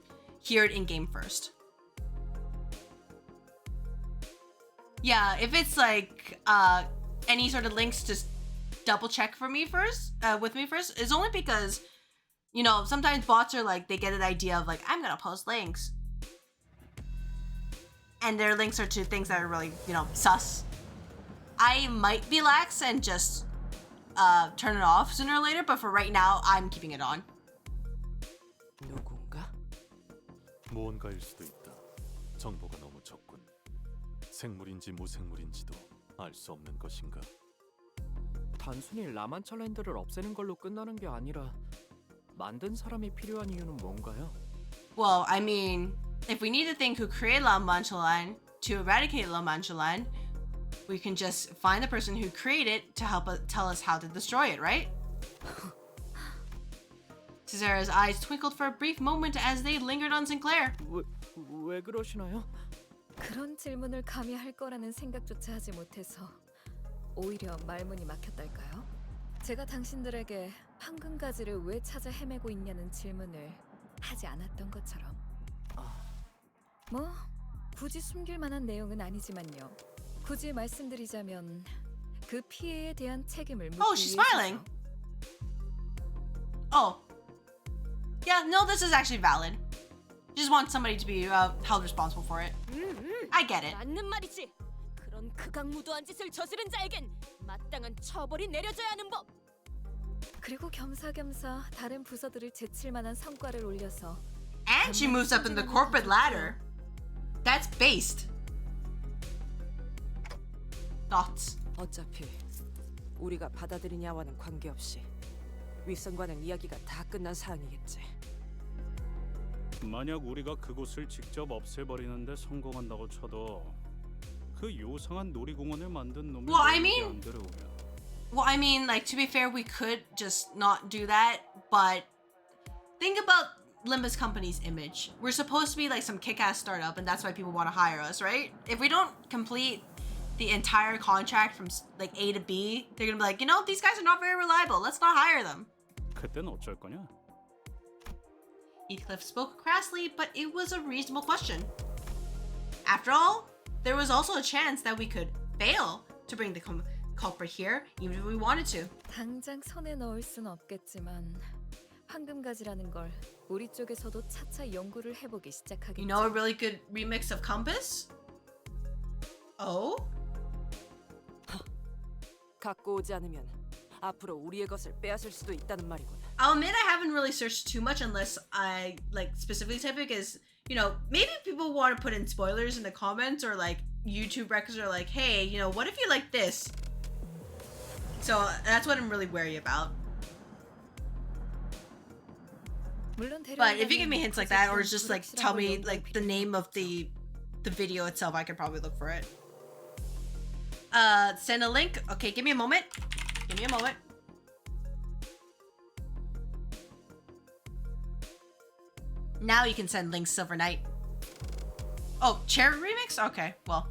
hear it in game first. Yeah, if it's like any sort of links, just double check for me first, with me first. It's only because, you know, sometimes bots are like, they get an idea of like, I'm gonna post links. And their links are to things that are really, you know, sus. I might be lax and just turn it off sooner or later, but for right now, I'm keeping it on. 누군가? 무언가일 수도 있다. 정보가 너무 적군. 생물인지 무생물인지도 알 수 없는 것인가? 단순히 라만찰랜드를 없애는 걸로 끝나는 게 아니라 만든 사람이 필요한 이유는 뭔가요? Well, I mean, if we need to think who created La Manchalan to eradicate La Manchalan, we can just find the person who created it to help tell us how to destroy it, right? Cesara's eyes twinkled for a brief moment as they lingered on Sinclair. 왜 그러시나요? 그런 질문을 감히 할 거라는 생각조차 하지 못해서 오히려 말문이 막혔달까요? 제가 당신들에게 황금가지를 왜 찾아 헤매고 있냐는 질문을 하지 않았던 것처럼. 뭐 굳이 숨길 만한 내용은 아니지만요. 굳이 말씀드리자면 그 피해에 대한 책임을 묻기 Oh, she's 위해서죠. smiling. Oh. Yeah, no, this is actually valid. You just want somebody to be held responsible for it. I get it. 맞는 말이지. 그런 극악무도한 짓을 저지른 자에겐 마땅한 처벌이 내려져야 하는 법. 그리고 겸사겸사 다른 부서들을 제칠 만한 성과를 올려서 And she moves up in the corporate ladder. That's based. Thoughts? 어차피 우리가 받아들이냐와는 관계없이 윗선과는 이야기가 다 끝난 사항이겠지. 만약 우리가 그곳을 직접 없애버리는데 성공한다고 쳐도 그 요상한 놀이공원을 만든 놈이 Well, I 안 mean- 들어오면 Well, I mean, like, to be fair, we could just not do that, but think about Limbus Company's image. We're supposed to be like some kick-ass startup, and that's why people want to hire us, right? If we don't complete the entire contract from like A to B, they're gonna be like, you know, these guys are not very reliable. Let's not hire them. 그땐 어쩔 거냐? Heathcliff spoke crassly, but it was a reasonable question. After all, there was also a chance that we could fail to bring the culprit here, even if we wanted to. 당장 손에 넣을 순 없겠지만 황금가지라는 걸 우리 쪽에서도 차차 연구를 해보기 시작하겠죠. You know a really good remix of Compass? Oh? 갖고 오지 않으면 앞으로 우리의 것을 빼앗을 수도 있다는 말이군. I'll admit I haven't really searched too much unless I like specifically type it because, you know, maybe people want to put in spoilers in the comments or like YouTube records are like, hey, you know, what if you like this? So that's what I'm really wary about. But if you give me hints like that or just like tell me like the name of the video itself, I could probably look for it. Send a link. Okay, give me a moment. Give me a moment. Now you can send links, Silver Knight. Oh, Cherry Remix? Okay, well.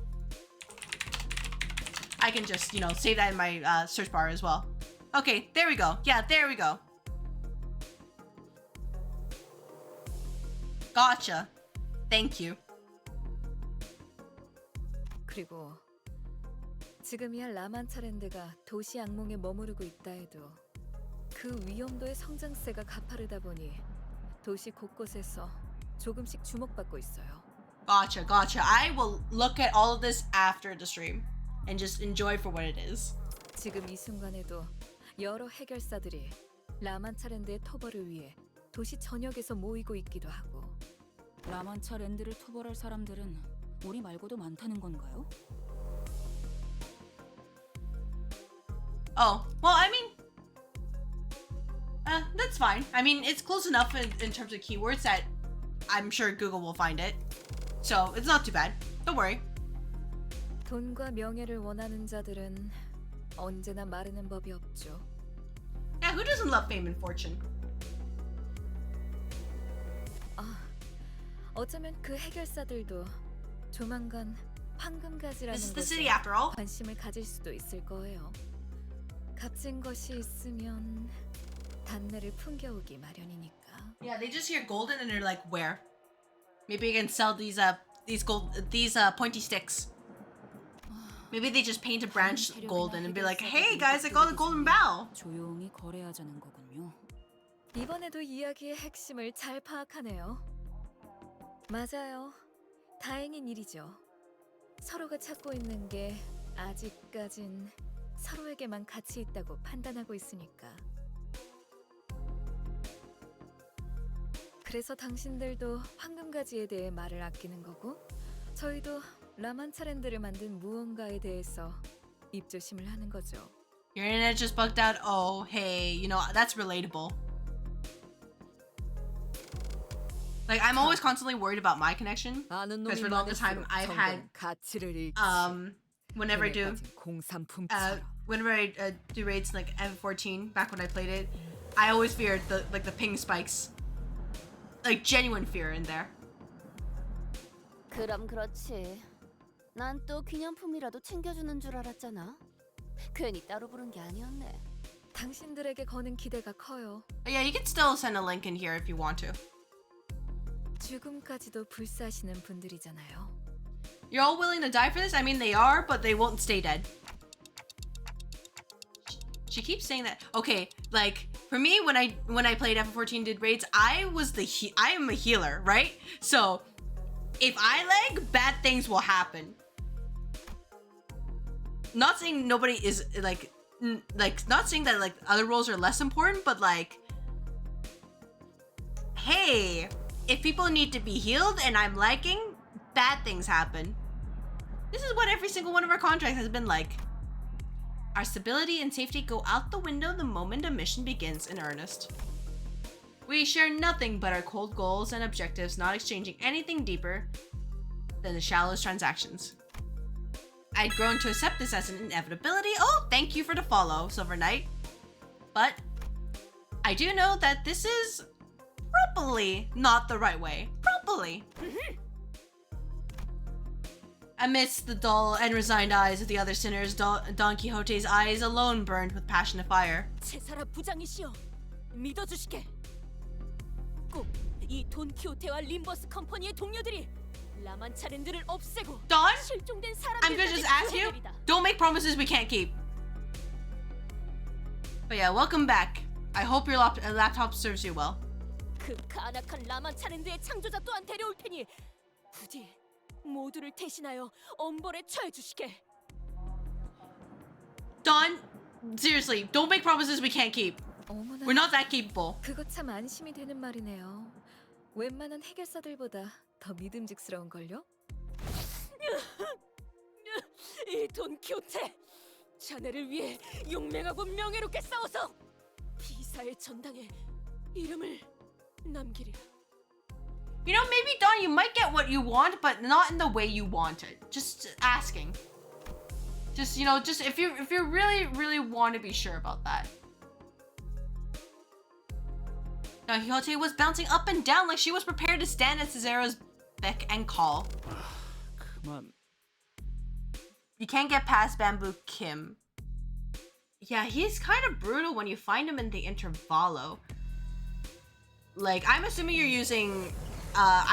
I can just, you know, save that in my search bar as well. Okay, there we go. Yeah, there we go. Gotcha. Thank you. 그리고 지금이야 라만차랜드가 도시 악몽에 머무르고 있다 해도 그 위험도의 성장세가 가파르다 보니 도시 곳곳에서 조금씩 주목받고 있어요. Gotcha, gotcha. I will look at all of this after the stream and just enjoy for what it is. 지금 이 순간에도 여러 해결사들이 라만차랜드의 토벌을 위해 도시 전역에서 모이고 있기도 하고. 라만차 랜드를 토벌할 사람들은 우리 말고도 많다는 건가요? Oh, well, I mean, that's fine. I mean, it's close enough in terms of keywords that I'm sure Google will find it. So it's not too bad. Don't worry. 돈과 명예를 원하는 자들은 언제나 마르는 법이 없죠. Yeah, who doesn't love fame and fortune? 어쩌면 그 해결사들도 조만간 황금가지라는 This is the 것에 city after all. 관심을 가질 수도 있을 거예요. 값진 것이 있으면 단내를 풍겨오기 마련이니까. Yeah, they just hear golden and they're like, where? Maybe I can sell these pointy sticks. Maybe they just paint a branch golden and be like, hey guys, I got a golden bough. 조용히 거래하자는 거군요. 이번에도 이야기의 핵심을 잘 파악하네요. 맞아요. 다행인 일이죠. 서로가 찾고 있는 게 아직까진 서로에게만 가치 있다고 판단하고 있으니까. 그래서 당신들도 황금가지에 대해 말을 아끼는 거고 저희도 라만차랜드를 만든 무언가에 대해서 입조심을 하는 거죠. Your internet just bugged out. Oh, hey, you know, that's relatable. Like, I'm always constantly worried about my connection. Because for the longest time, I've had, whenever I do, whenever I do raids like F14, back when I played it, I always feared the ping spikes. Like, genuine fear in there. 그럼 그렇지. 난 또 기념품이라도 챙겨주는 줄 알았잖아. 괜히 따로 부른 게 아니었네. 당신들에게 거는 기대가 커요. Yeah, you can still send a link in here if you want to. 죽음까지도 불사하시는 분들이잖아요. You're all willing to die for this? I mean, they are, but they won't stay dead. She keeps saying that. Okay, like for me, when I played F14 did raids, I am a healer, right? So if I lag, bad things will happen. not saying nobody is like not saying that like other roles are less important, but like, hey, if people need to be healed and I'm liking, bad things happen. This is what every single one of our contracts has been like. Our stability and safety go out the window the moment a mission begins in earnest. We share nothing but our cold goals and objectives, not exchanging anything deeper than the shallowest transactions. I'd grown to accept this as an inevitability. Oh, thank you for the follow, Silver Knight. But I do know that this is probably not the right way. Probably. Amidst the dull and resigned eyes of the other sinners, Don Quixote's eyes alone burned with passionate fire. 제사라 부장이시여, 믿어주시게. 꼭 이 돈키호테와 림버스 컴퍼니의 동료들이 라만차랜드를 없애고 Don? 실종된 I'm gonna just ask you, don't make promises we can't keep. But yeah, welcome back. I hope your laptop serves you well. 그 가난한 라만차랜드의 창조자 또한 데려올 테니 부디 모두를 대신하여 엄벌에 처해 주시게. Don, seriously, don't make promises we can't keep. 어머나. We're not that capable. 그거 참 안심이 되는 말이네요. 웬만한 해결사들보다 더 믿음직스러운 걸요? 이 돈키호테, 자네를 위해 용맹하고 명예롭게 싸워서 비사의 전당에 이름을 남기리라. You know, maybe Don, you might get what you want, but not in the way you want it. Just asking. Just, you know, just if you really want to be sure about that. Don Quixote was bouncing up and down like she was prepared to stand at Cesaro's beck and call. 그만. You can't get past Bamboo Kim. Yeah, he's kind of brutal when you find him in the Intervallo. Like, I'm assuming you're using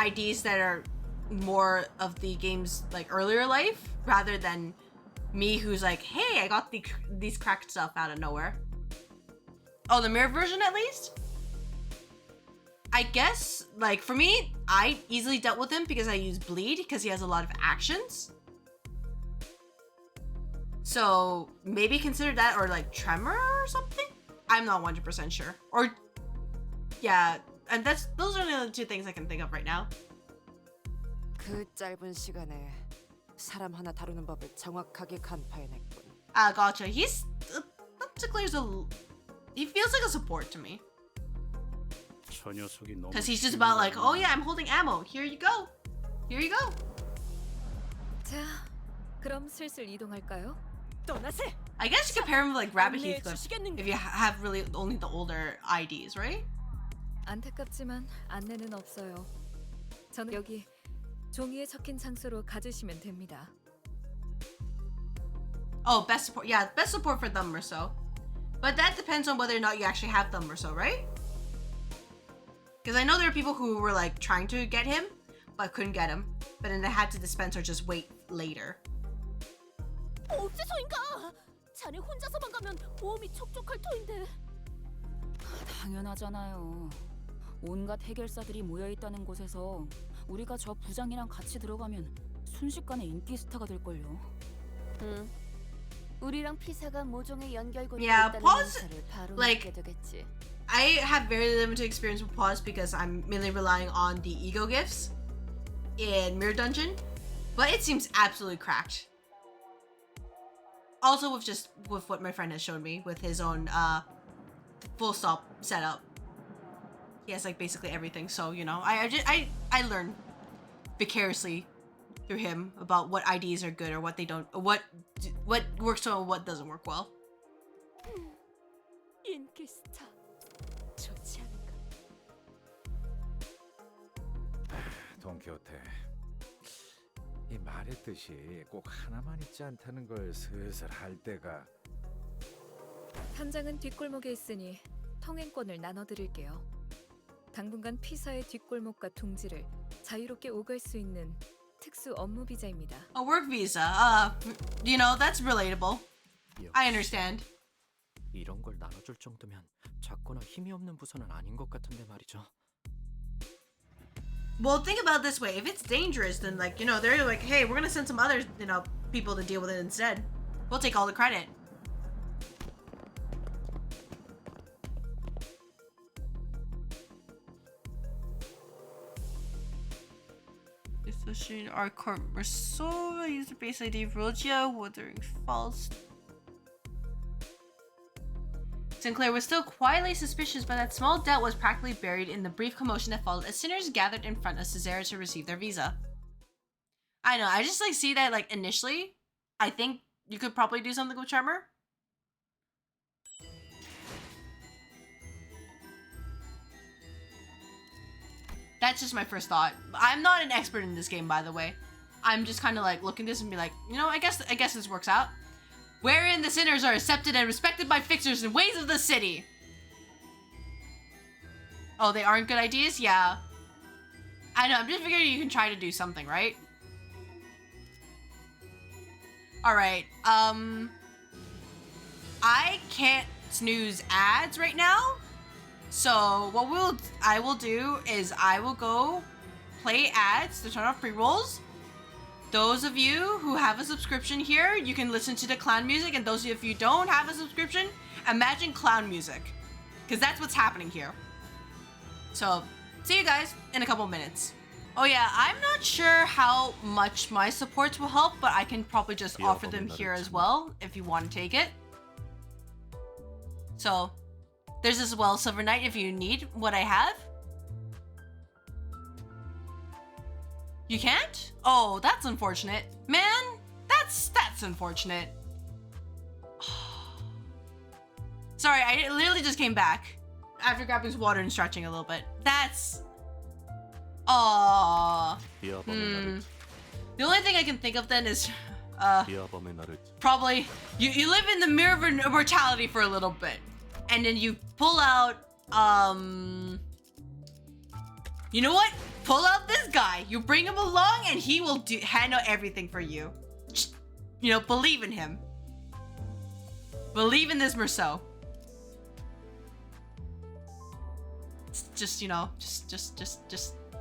IDs that are more of the game's like earlier life rather than me who's like, hey, I got these cracked stuff out of nowhere. Oh, the mirror version at least? I guess, like, for me, I easily dealt with him because I use Bleed because he has a lot of actions. So maybe consider that, or like Tremor or something? I'm not 100% sure. Or, yeah, and those are the only two things I can think of right now. 그 짧은 시간에 사람 하나 다루는 법을 정확하게 간파해냈군. Ah, gotcha. He's he feels like a support to me. 저 녀석이 너무 Because he's just about like, oh yeah, I'm holding ammo. Here you go. Here you go. 자, 그럼 슬슬 이동할까요? 떠나세. I guess you compare him with like Rabbit Heathcliff 주시겠는가? if you have really only the older IDs, right? 안타깝지만 안내는 없어요. 저는 여기 종이에 적힌 장소로 가주시면 됩니다. Oh, best support. Yeah, best support for Thumb or so. But that depends on whether or not you actually have Thumb or so, right? Because I know there are people who were like trying to get him, but couldn't get him. But then they had to dispense or just wait later. 어째서인가? 자네 혼자서만 가면 보험이 촉촉할 터인데. 당연하잖아요. 온갖 해결사들이 모여있다는 곳에서 우리가 저 부장이랑 같이 들어가면 순식간에 인기 스타가 될걸요. 응. 우리랑 피사가 모종의 연결고리가 Yeah, 있다는 pause, 문서를 바로 like- 믿게 되겠지. I have very limited experience with pause because I'm mainly relying on the ego gifts in Mirror Dungeon, but it seems absolutely cracked. Also with what my friend has shown me with his own full stop setup. He has like basically everything, so you know, I learn vicariously through him about what IDs are good or what they don't, what works well and what doesn't work well. 인기 스타 좋지 않은가? 돈키호테, 이 말의 뜻이 꼭 하나만 있지 않다는 걸 슬슬 할 때가. 현장은 뒷골목에 있으니 통행권을 나눠드릴게요. 당분간 피사의 뒷골목과 둥지를 자유롭게 오갈 수 있는 특수 업무 비자입니다. A work visa. You know, that's relatable. I understand. 이런 걸 나눠줄 정도면 작거나 힘이 없는 부서는 아닌 것 같은데 말이죠. Well, think about it this way. If it's dangerous, then like, you know, they're like, hey, we're gonna send some other, you know, people to deal with it instead. We'll take all the credit. Especially our court Merceau, user base ID Rogia, Wuthering Falls. Sinclair was still quietly suspicious, but that small debt was practically buried in the brief commotion that followed as sinners gathered in front of Caesarea to receive their visa. I know, I just like see that like initially, I think you could probably do something with Charmer. That's just my first thought. I'm not an expert in this game, by the way. I'm just kind of like looking at this and be like, you know, I guess this works out. Wherein the sinners are accepted and respected by fixers and ways of the city. Oh, they aren't good ideas? Yeah. I know, I'm just figuring you can try to do something, right? Alright, I can't snooze ads right now. So what I will do is I will go play ads to turn off pre-rolls. Those of you who have a subscription here, you can listen to the clown music, and those of you who don't have a subscription, imagine clown music. Because that's what's happening here. So, see you guys in a couple minutes. Oh yeah, I'm not sure how much my supports will help, but I can probably just offer them here as well, if you want to take it. So, there's as well Silver Knight if you need what I have. You can't? Oh, that's unfortunate. Man, that's unfortunate. Sorry, I literally just came back after grabbing some water and stretching a little bit. That's... Aww. The only thing I can think of then is... probably... You live in the mirror of immortality for a little bit. And then you pull out... You know what? Pull out this guy. You bring him along and he will handle everything for you. Just, you know, believe in him. Believe in this Merceau. Just, you know, just,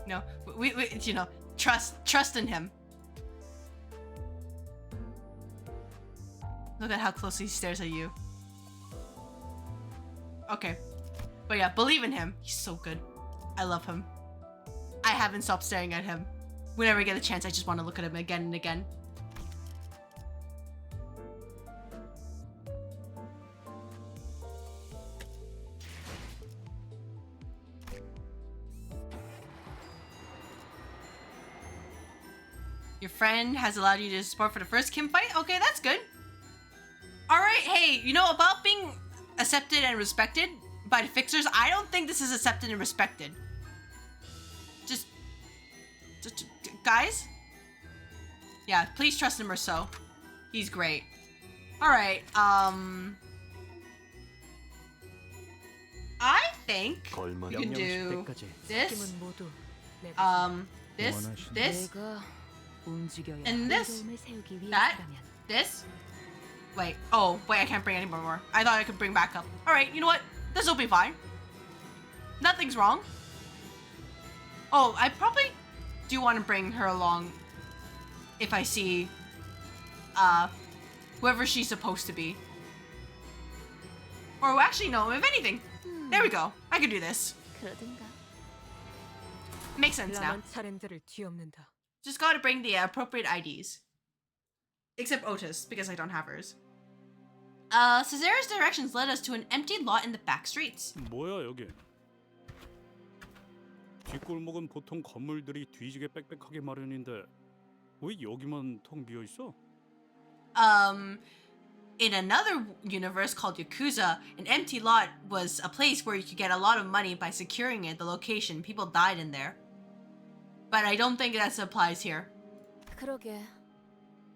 you know, we you know, trust in him. Look at how closely he stares at you. Okay. But yeah, believe in him. He's so good. I love him. I haven't stopped staring at him. Whenever I get a chance, I just want to look at him again and again. Your friend has allowed you to support for the first Kim fight? Okay, that's good. Alright, hey, you know, about being accepted and respected by the fixers, I don't think this is accepted and respected. Just guys? Yeah, please trust him or so. He's great. Alright, I think you can do this, this, and this, that, this. Wait, oh, wait, I can't bring any more. I thought I could bring back up. Alright, you know what? This will be fine. Nothing's wrong. Oh, I probably do want to bring her along if I see whoever she's supposed to be. Or actually, no, if anything. There we go. I can do this. Makes sense now. Just gotta bring the appropriate IDs. Except Otis, because I don't have hers. Caesaria's directions led us to an empty lot in the back streets. 뭐야 여기? 뒷골목은 보통 건물들이 뒤지게 빽빽하게 마련인데 왜 여기만 텅 비어 있어? In another universe called Yakuza, an empty lot was a place where you could get a lot of money by securing it, the location. People died in there. But I don't think that applies here. 그러게.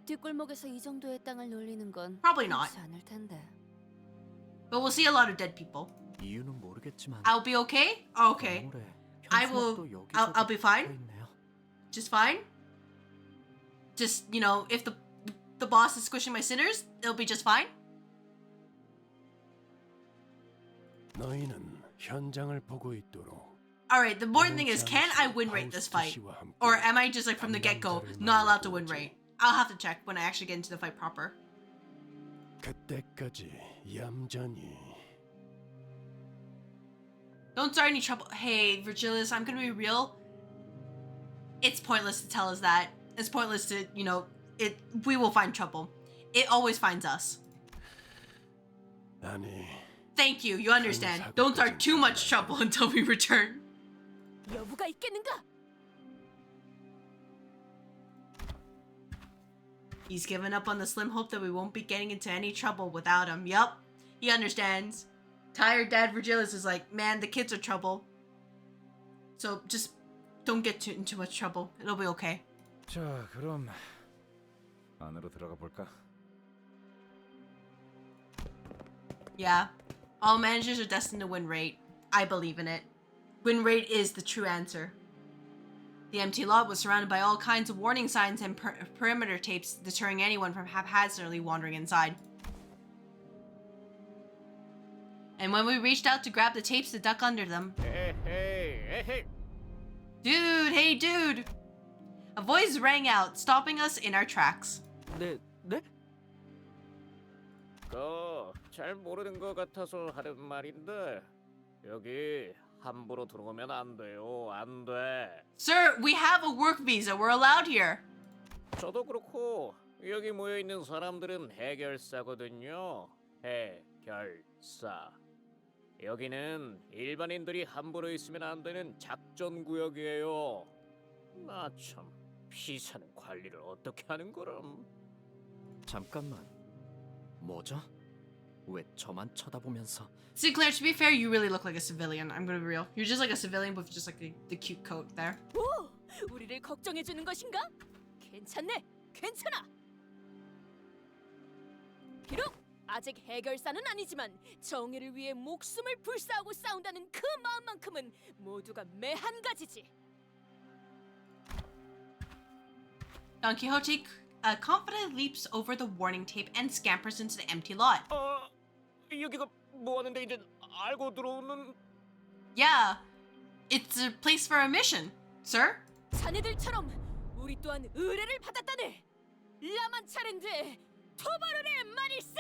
뒷골목에서 이 정도의 땅을 놀리는 건 Probably not. 않을 텐데. But we'll see a lot of dead people. 이유는 모르겠지만 I'll be okay? Okay. I will... I'll be fine? Just fine? Just, you know, if the boss is squishing my sinners, it'll be just fine? 너희는 현장을 보고 있도록. Alright, the important thing is, can I win rate this fight? Or am I just like from the get-go not allowed to win rate? I'll have to check when I actually get into the fight proper. 그때까지 얌전히. Don't start any trouble. Hey, Virgilius, I'm gonna be real. It's pointless to tell us that. It's pointless to, we will find trouble. It always finds us. 아니, Thank you, you understand. Don't start too much trouble until we return. 여부가 있겠는가? He's given up on the slim hope that we won't be getting into any trouble without him. Yup, he understands. Tired Dad Virgilius is like, man, the kids are trouble. So just don't get in too much trouble. It'll be okay. 자, 그럼 안으로 들어가 볼까? Yeah, all managers are destined to win rate. I believe in it. Win rate is the true answer. The empty lot was surrounded by all kinds of warning signs and perimeter tapes deterring anyone from haphazardly wandering inside. And when we reached out to grab the tapes to duck under them... Hey. Dude, hey dude! A voice rang out, stopping us in our tracks. 네? 잘 모르는 것 같아서 하는 말인데 여기 함부로 들어오면 안 돼요. 안 돼. Sir, we have a work visa. We're allowed here. 저도 그렇고 여기 모여 있는 사람들은 해결사거든요. 해결사. 여기는 일반인들이 함부로 있으면 안 되는 작전 구역이에요. 나 참 피사는 관리를 어떻게 하는 거람? 잠깐만. 뭐죠? 왜 저만 쳐다보면서? Sinclair, to be fair, you really look like a civilian. I'm gonna be real. You're just like a civilian with just like the cute coat there. 오, 우리를 걱정해 주는 것인가? 괜찮네, 괜찮아. 비록 아직 해결사는 아니지만 정의를 위해 목숨을 불사하고 싸운다는 그 마음만큼은 모두가 매한가지지. Don Quixote confidently leaps over the warning tape and scampers into the empty lot. 여기가 뭐 하는데 이제 알고 들어오는? Yeah, it's a place for a mission, sir. 자네들처럼 우리 또한 의뢰를 받았다네. 라만차랜드 토바르의 말일세.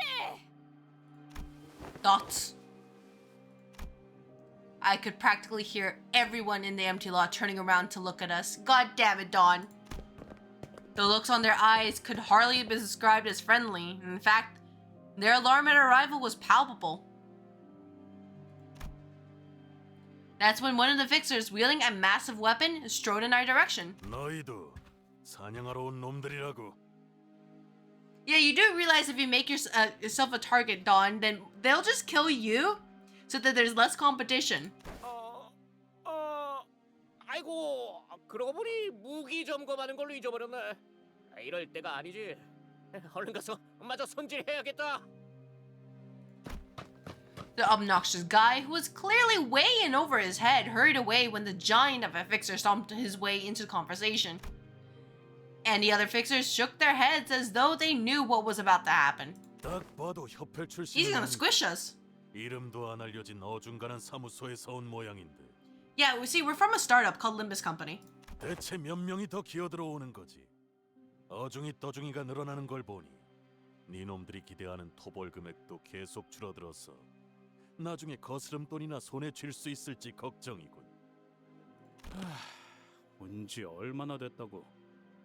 Dots. I could practically hear everyone in the empty lot turning around to look at us. God damn it, Don. The looks on their eyes could hardly be described as friendly. In fact, their alarm at arrival was palpable. That's when one of the fixers, wielding a massive weapon, strode in our direction. 너희도 사냥하러 온 놈들이라고. Yeah, you do realize if you make yourself a target, Don, then they'll just kill you so that there's less competition. 아이고, 그러고 보니 무기 점검하는 걸로 잊어버렸네. 이럴 때가 아니지. 얼른 가서 마저 손질해야겠다. The obnoxious guy, who was clearly way in over his head, hurried away when the giant of a fixer stomped his way into the conversation. And the other fixers shook their heads as though they knew what was about to happen. 딱 봐도 협회 출신. He's gonna squish us. 이름도 안 알려진 어중간한 사무소에서 온 모양인데. Yeah, we see, we're from a startup called Limbus Company. 대체 몇 명이 더 기어들어오는 거지? 어중이 떠중이가 늘어나는 걸 보니 네 놈들이 기대하는 토벌 금액도 계속 줄어들어서 나중에 거스름돈이나 손에 쥘 수 있을지 걱정이군. 온지 얼마나 됐다고?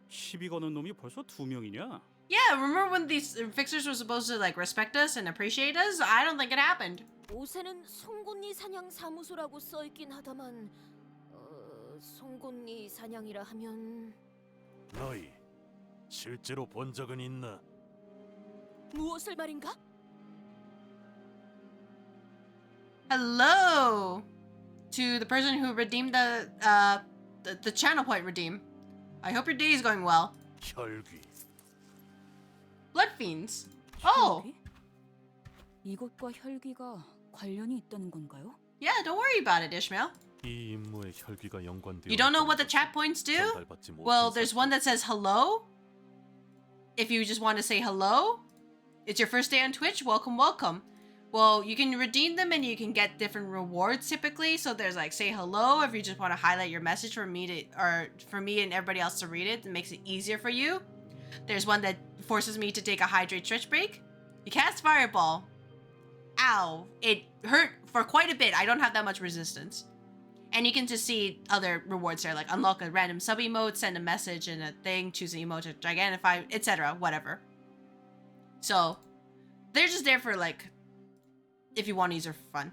시비 거는 놈이 벌써 2명이냐? Yeah, remember when these fixers were supposed to like respect us and appreciate us? I don't think it happened. 옷에는 송곳니 사냥 사무소라고 써 있긴 하다만, 송곳니 사냥이라 하면 너희 실제로 본 적은 있나? 무엇을 말인가? Hello to the person who redeemed the channel point redeem. I hope your day is going well. 혈귀. Blood fiends. Oh. 혈귀? 이것과 혈귀가 관련이 있다는 건가요? Yeah, don't worry about it, Ishmael. 이 임무에 혈귀가 연관되어. You don't know what the chat points do? Well, there's one that says hello. If you just want to say hello, it's your first day on Twitch. Welcome, welcome. Well, you can redeem them and you can get different rewards typically. So there's like say hello if you just want to highlight your message for me to, or for me and everybody else to read it. It makes it easier for you. There's one that forces me to take a hydrate stretch break. You cast Fireball. Ow. It hurt for quite a bit. I don't have that much resistance. And you can just see other rewards there, like unlock a random sub-emote, send a message in a thing, choose an emote to gigantify, etc. Whatever. So, they're just there for, like, if you want to use her for fun.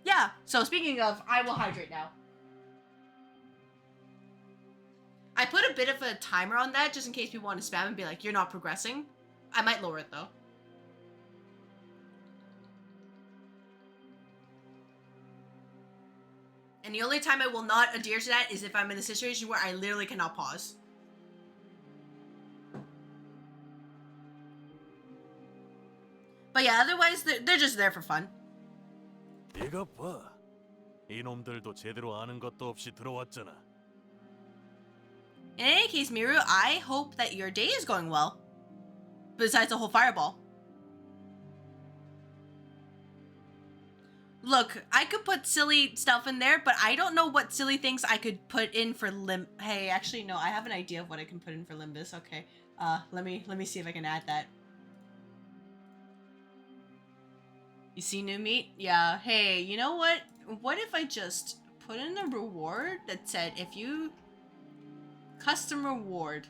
Yeah, so speaking of, I will hydrate now. I put a bit of a timer on that just in case people want to spam and be like, you're not progressing. I might lower it though. And the only time I will not adhere to that is if I'm in a situation where I literally cannot pause. But yeah, otherwise they're just there for fun. 이것 봐. 이놈들도 제대로 아는 것도 없이 들어왔잖아. In any case, Miru, I hope that your day is going well. Besides the whole fireball. Look, I could put silly stuff in there, but I don't know what silly things I could put in for Hey, actually, no, I have an idea of what I can put in for Limbus. Okay, let me see if I can add that. You see new meat? Yeah. Hey, you know what? What if I just put in a reward that said if you custom reward?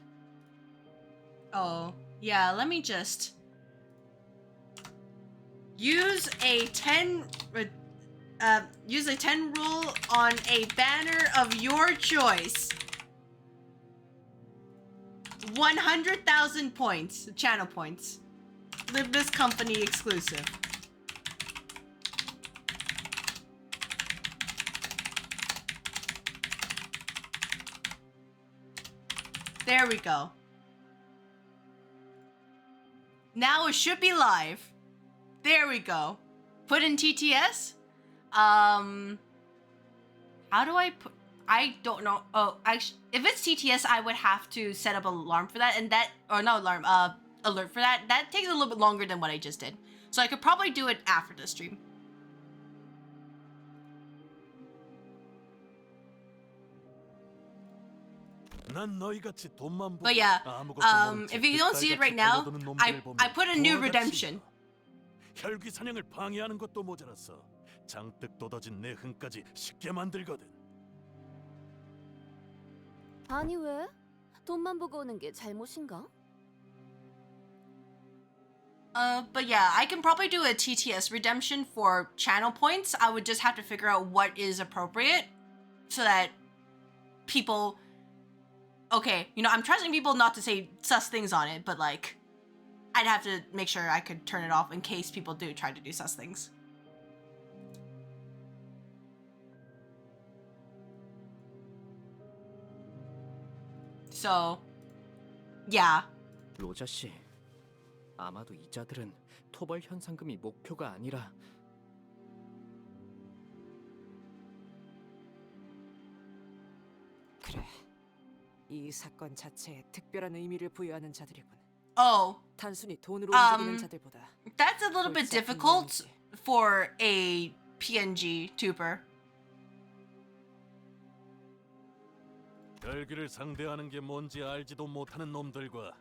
Oh, yeah. Let me just use a 10 rule on a banner of your choice. 100,000 points, channel points. Limbus Company exclusive. There we go. Now it should be live. There we go. Put in TTS. How do I put? I don't know. Oh, actually, if it's TTS, I would have to set up an alarm for that, and that, or not alarm, alert for that. That takes a little bit longer than what I just did. So I could probably do it after the stream. But yeah, if you don't see it right now, I put a new redemption. 혈귀 사냥을 방해하는 것도 모자랐어. 장뜩 돋아진 내 흥까지 쉽게 만들거든. 아니 왜? 돈만 보고 오는 게 잘못인가? But yeah, I can probably do a TTS redemption for channel points. I would just have to figure out what is appropriate so that people... Okay, you know, I'm trusting people not to say sus things on it, but like, I'd have to make sure I could turn it off in case people do try to do sus things. So, yeah. 로자 씨, 아마도 이자들은 토벌 현상금이 목표가 아니라 그래. 이 사건 자체에 특별한 의미를 부여하는 자들이군. Oh, 단순히 돈으로 움직이는 자들보다. that's a little bit difficult for a PNG tuber. 혈귀를 상대하는 게 뭔지 알지도 못하는 놈들과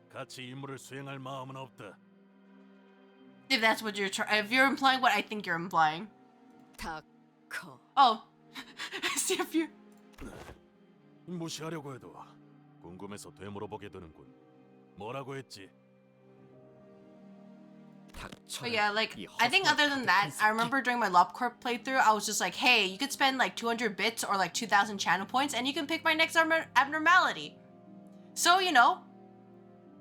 같이 임무를 수행할 마음은 없다. If that's what if you're implying what I think you're implying. 닥커. Oh, see if you. 무시하려고 해도 궁금해서 되물어보게 되는군. 뭐라고 했지? But yeah, like, I think other than that, I remember during my LobCorp playthrough, I was just like, hey, you could spend like 200 bits or like 2,000 channel points and you can pick my next abnormality. So, you know,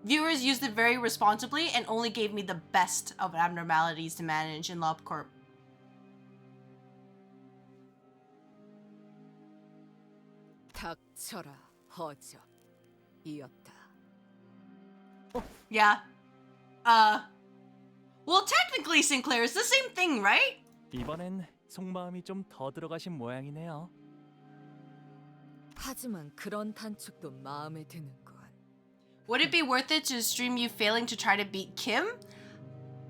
viewers used it very responsibly and only gave me the best of abnormalities to manage in LobCorp. 닥쳐라, 허접. 이었다. Yeah. Well, technically, Sinclair, it's the same thing, right? 이번엔 속마음이 좀 더 들어가신 모양이네요. 하지만 그런 단축도 마음에 드는군. Would it be worth it to stream you failing to try to beat Kim?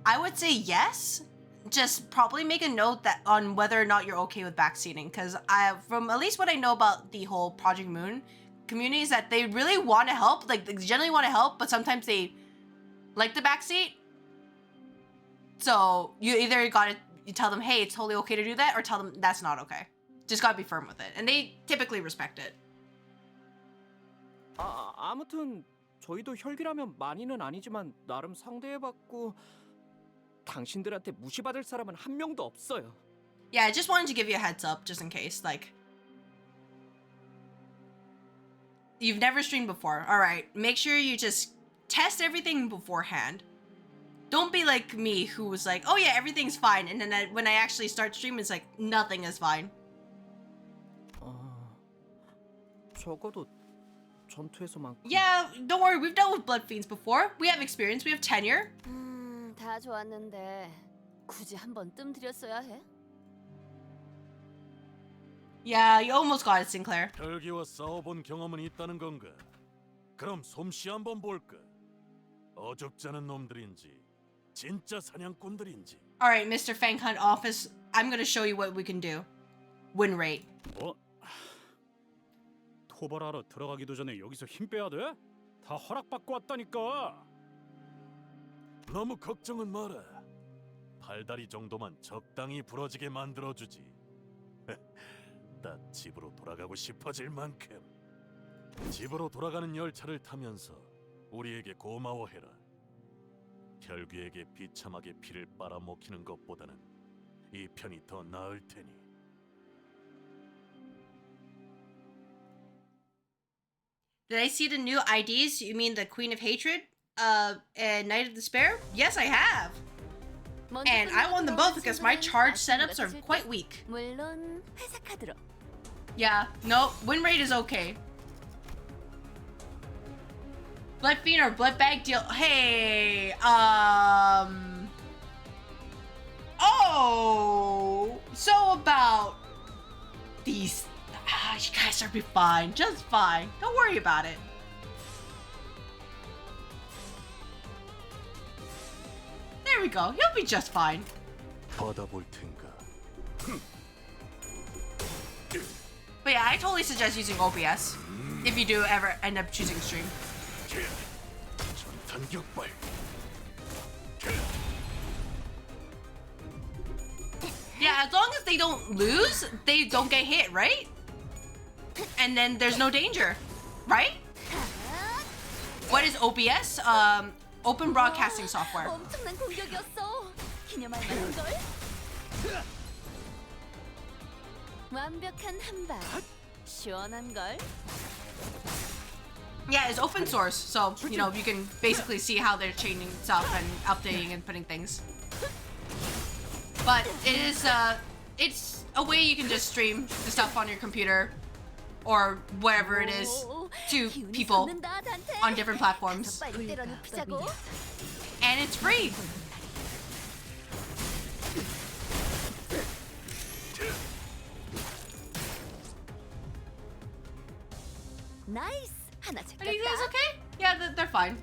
I would say yes. Just probably make a note that on whether or not you're okay with backseating, because from at least what I know about the whole Project Moon community is that they really want to help, like they generally want to help, but sometimes they like the backseat. So you either gotta you tell them, hey, it's totally okay to do that, or tell them that's not okay. Just gotta be firm with it, and they typically respect it. 아무튼 저희도 혈기라면 많이는 아니지만 나름 상대해봤고 당신들한테 무시받을 사람은 한 명도 없어요. Yeah, I just wanted to give you a heads up, just in case. Like, you've never streamed before. All right, make sure you just test everything beforehand. Don't be like me, who was like, oh yeah, everything's fine, and then when I actually start streaming, it's like nothing is fine. 적어도 전투에서만. Yeah, don't worry, we've dealt with blood fiends before. We have experience, we have tenure. 다 좋았는데 굳이 한번 뜸 들였어야 해? Yeah, you almost got it, Sinclair. 혈기와 싸워본 경험은 있다는 건가? 그럼 솜씨 한번 볼까? 어줍지 않은 놈들인지 진짜 사냥꾼들인지. All right, Mr. Fang Hunt office, I'm gonna show you what we can do. Win rate. 뭐? 토벌하러 들어가기도 전에 여기서 힘 빼야 돼? 다 허락받고 왔다니까. 너무 걱정은 마라. 팔다리 정도만 적당히 부러지게 만들어주지. 나 집으로 돌아가고 싶어질 만큼. 집으로 돌아가는 열차를 타면서 우리에게 고마워해라. 혈귀에게 비참하게 피를 빨아먹히는 것보다는 이 편이 더 나을 테니. Did I see the new IDs? You mean the Queen of Hatred? And Knight of Despair? Yes, I have. And I won them both because my charge setups are quite weak. 물론 회사 카드로. Yeah, no, win rate is okay. Blood Fiend or Blood Bag deal. Hey, oh, so about these. You guys are be fine, just fine. Don't worry about it. There we go. He'll be just fine. 받아볼 텐가. But yeah, I totally suggest using OBS if you do ever end up choosing stream. 전탄격발. Yeah, as long as they don't lose, they don't get hit, right? And then there's no danger, right? What is OBS? Open Broadcasting Software. 엄청난 공격이었어. 기념할 만한 걸. 완벽한 한방. 시원한 걸. Yeah, it's open source, so you know you can basically see how they're changing stuff and updating and putting things. But it is it's a way you can just stream the stuff on your computer or wherever it is to people on different platforms. 빨리 때려눕히자고. And it's free. 나이스. 하나 Are you guys 챙겼다. okay? Yeah, they're fine.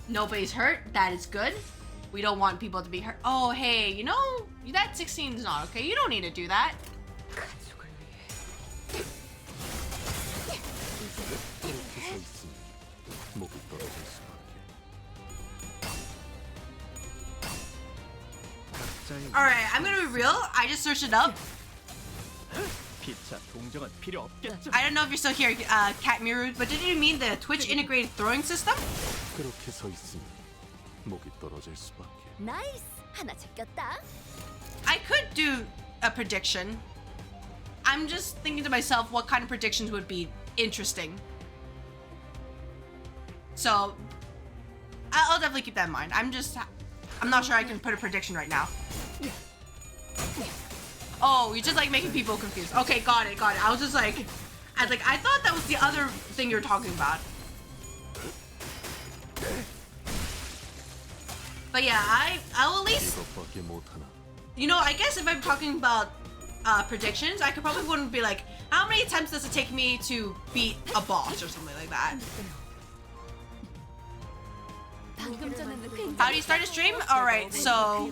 Nobody's hurt. That is good. We don't want people to be hurt. Oh, hey, you know, that 16 is not okay. You don't need to do that. Alright, I'm gonna be real. I just searched it up. I don't know if you're still here, Cat Miru, but did you mean the Twitch integrated throwing system? 그렇게 서 있으니 목이 떨어질 수밖에. 나이스. 하나 챙겼다. I could do a prediction. I'm just thinking to myself what kind of predictions would be interesting. So, I'll definitely keep that in mind. I'm not sure I can put a prediction right now. Oh, you're just like making people confused. Okay, got it. I was like, I thought that was the other thing you're talking about. But yeah, I'll at least, 이것밖에 못하나. you know, I guess if I'm talking about predictions, I could probably wouldn't be like, how many attempts does it take me to beat a boss or something like that? 방금 전에는 굉장히 How do you start a stream? Alright, so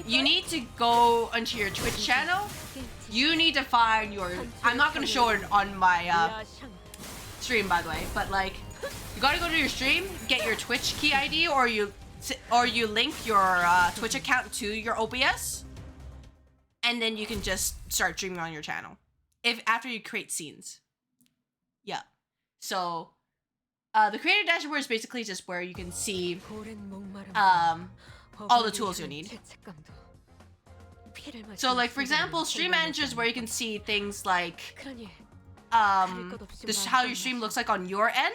you need to go onto your Twitch channel. You need to find your, I'm not gonna show it on my stream by the way, but like you gotta go to your stream, get your Twitch key ID, or you or you link your Twitch account to your OBS, and then you can just start streaming on your channel. If after you create scenes. Yeah. So the creator dashboard is basically just where you can see all the tools you need. So like for example, stream manager is where you can see things like this how your stream looks like on your end.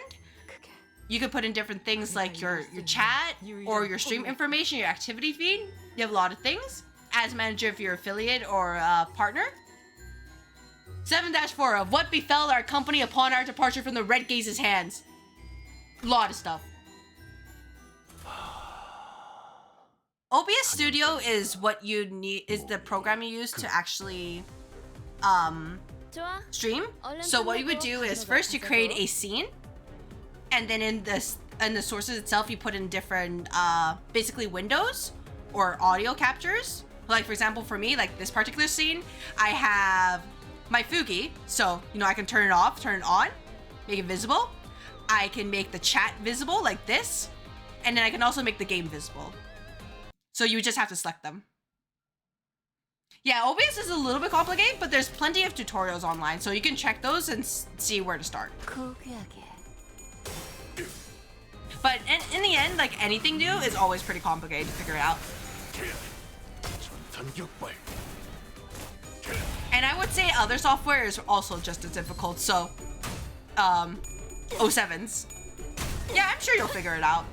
You can put in different things like your chat or your stream information, your activity feed. You have a lot of things. As manager if you're affiliate or partner. 7-4 of what befell our company upon our departure from the Red Gaze's hands. A lot of stuff. OBS Studio is what you need, is the program you use to actually stream. So what you would do is first you create a scene, and then in the sources itself you put in different basically windows or audio captures. Like for example for me, like this particular scene, I have my Fugi, so you know I can turn it off, turn it on, make it visible. I can make the chat visible like this, and then I can also make the game visible. So you just have to select them. Yeah, OBS is a little bit complicated, but there's plenty of tutorials online, so you can check those and see where to start. But in the end, like anything new is always pretty complicated to figure out. And I would say other software is also just as difficult, so 07s. Yeah, I'm sure you'll figure it out.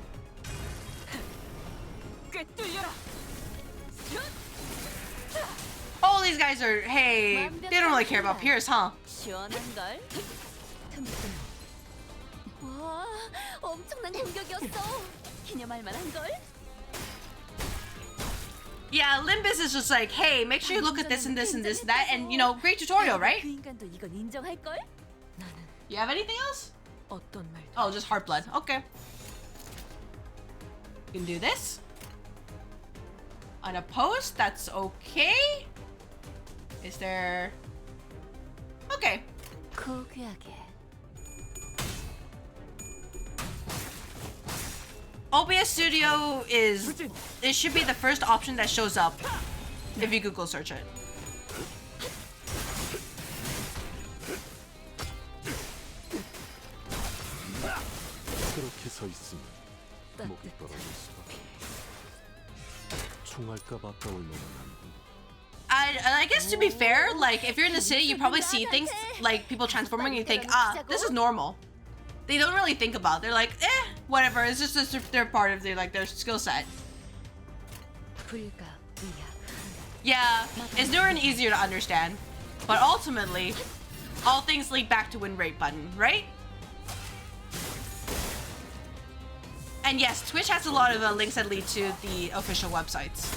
Oh, these guys are, hey, they don't really care about Pierce, huh? 와, 엄청난 공격이었어. 기념할 만한걸? Yeah, Limbus is just like, hey, make sure you look at this and this and this and that, and you know, great tutorial, right? 그 인간도 이건 인정할걸? You have anything else? Oh, just heart blood. Okay. You can do this. On a post, that's okay. Is there... Okay. OBS Studio is... It should be the first option that shows up if you Google search it. 그렇게 서 있으면 목이 떨어질 수밖에. 총알값 아까울 놈은 아니군. I guess to be fair, like if you're in the city, you probably see things like people transforming and you think, ah, this is normal. They don't really think about it. They're like, whatever, it's just their part of their skill set. Yeah, it's newer and easier to understand. But ultimately, all things lead back to win rate button, right? And yes, Twitch has a lot of links that lead to the official websites.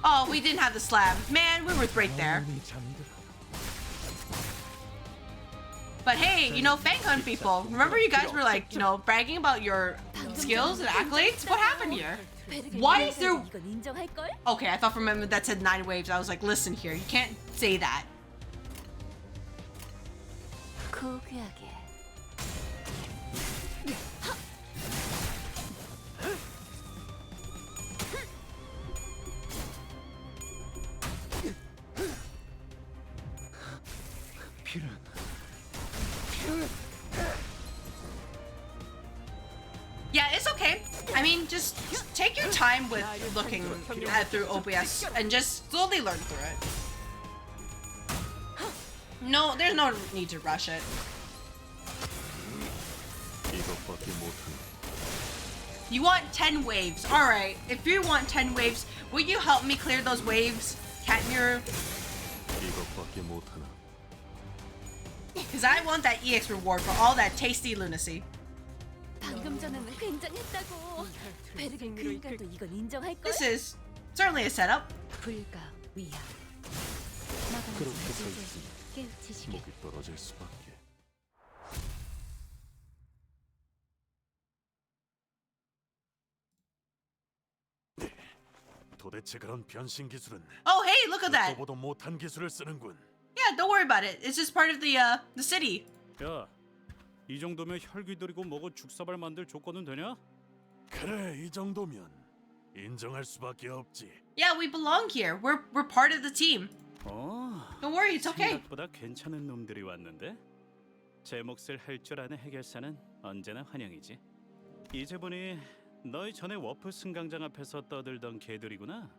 Oh, we didn't have the slab. Man, we were right there. But hey, you know, Fang Hunt people, remember you guys were like, you know, bragging about your skills and accolades? What happened here? Why is there... Okay, I thought for a moment that said 9 waves. I was like, listen here, you can't say that. Yeah, it's okay. I mean, just take your time with looking through OBS and just slowly learn through it. No, there's no need to rush it. You want 10 waves. Alright, if you want 10 waves, will you help me clear those waves, Catmere? Because I want that EX reward for all that tasty lunacy. 방금 전에는 굉장했다고. 베르겐 그 인간도 이건 인정할걸? This is certainly a setup. 불가 위야. 그렇게 서 있으면 목이 떨어질 수밖에. 도대체 그런 변신 기술은 Oh, hey, look at that. 보도 못한 기술을 쓰는군. Yeah, don't worry about it. It's just part of the city. 야, 이 정도면 혈기들이고 뭐고 죽사발 만들 조건은 되냐? 그래, 이 정도면 인정할 수밖에 없지. Yeah, we belong here. We're part of the team. Don't worry, it's okay. 생각보다 괜찮은 놈들이 왔는데? 제 몫을 할 줄 아는 해결사는 언제나 환영이지. 이제 보니 너희 전에 워프 승강장 앞에서 떠들던 개들이구나.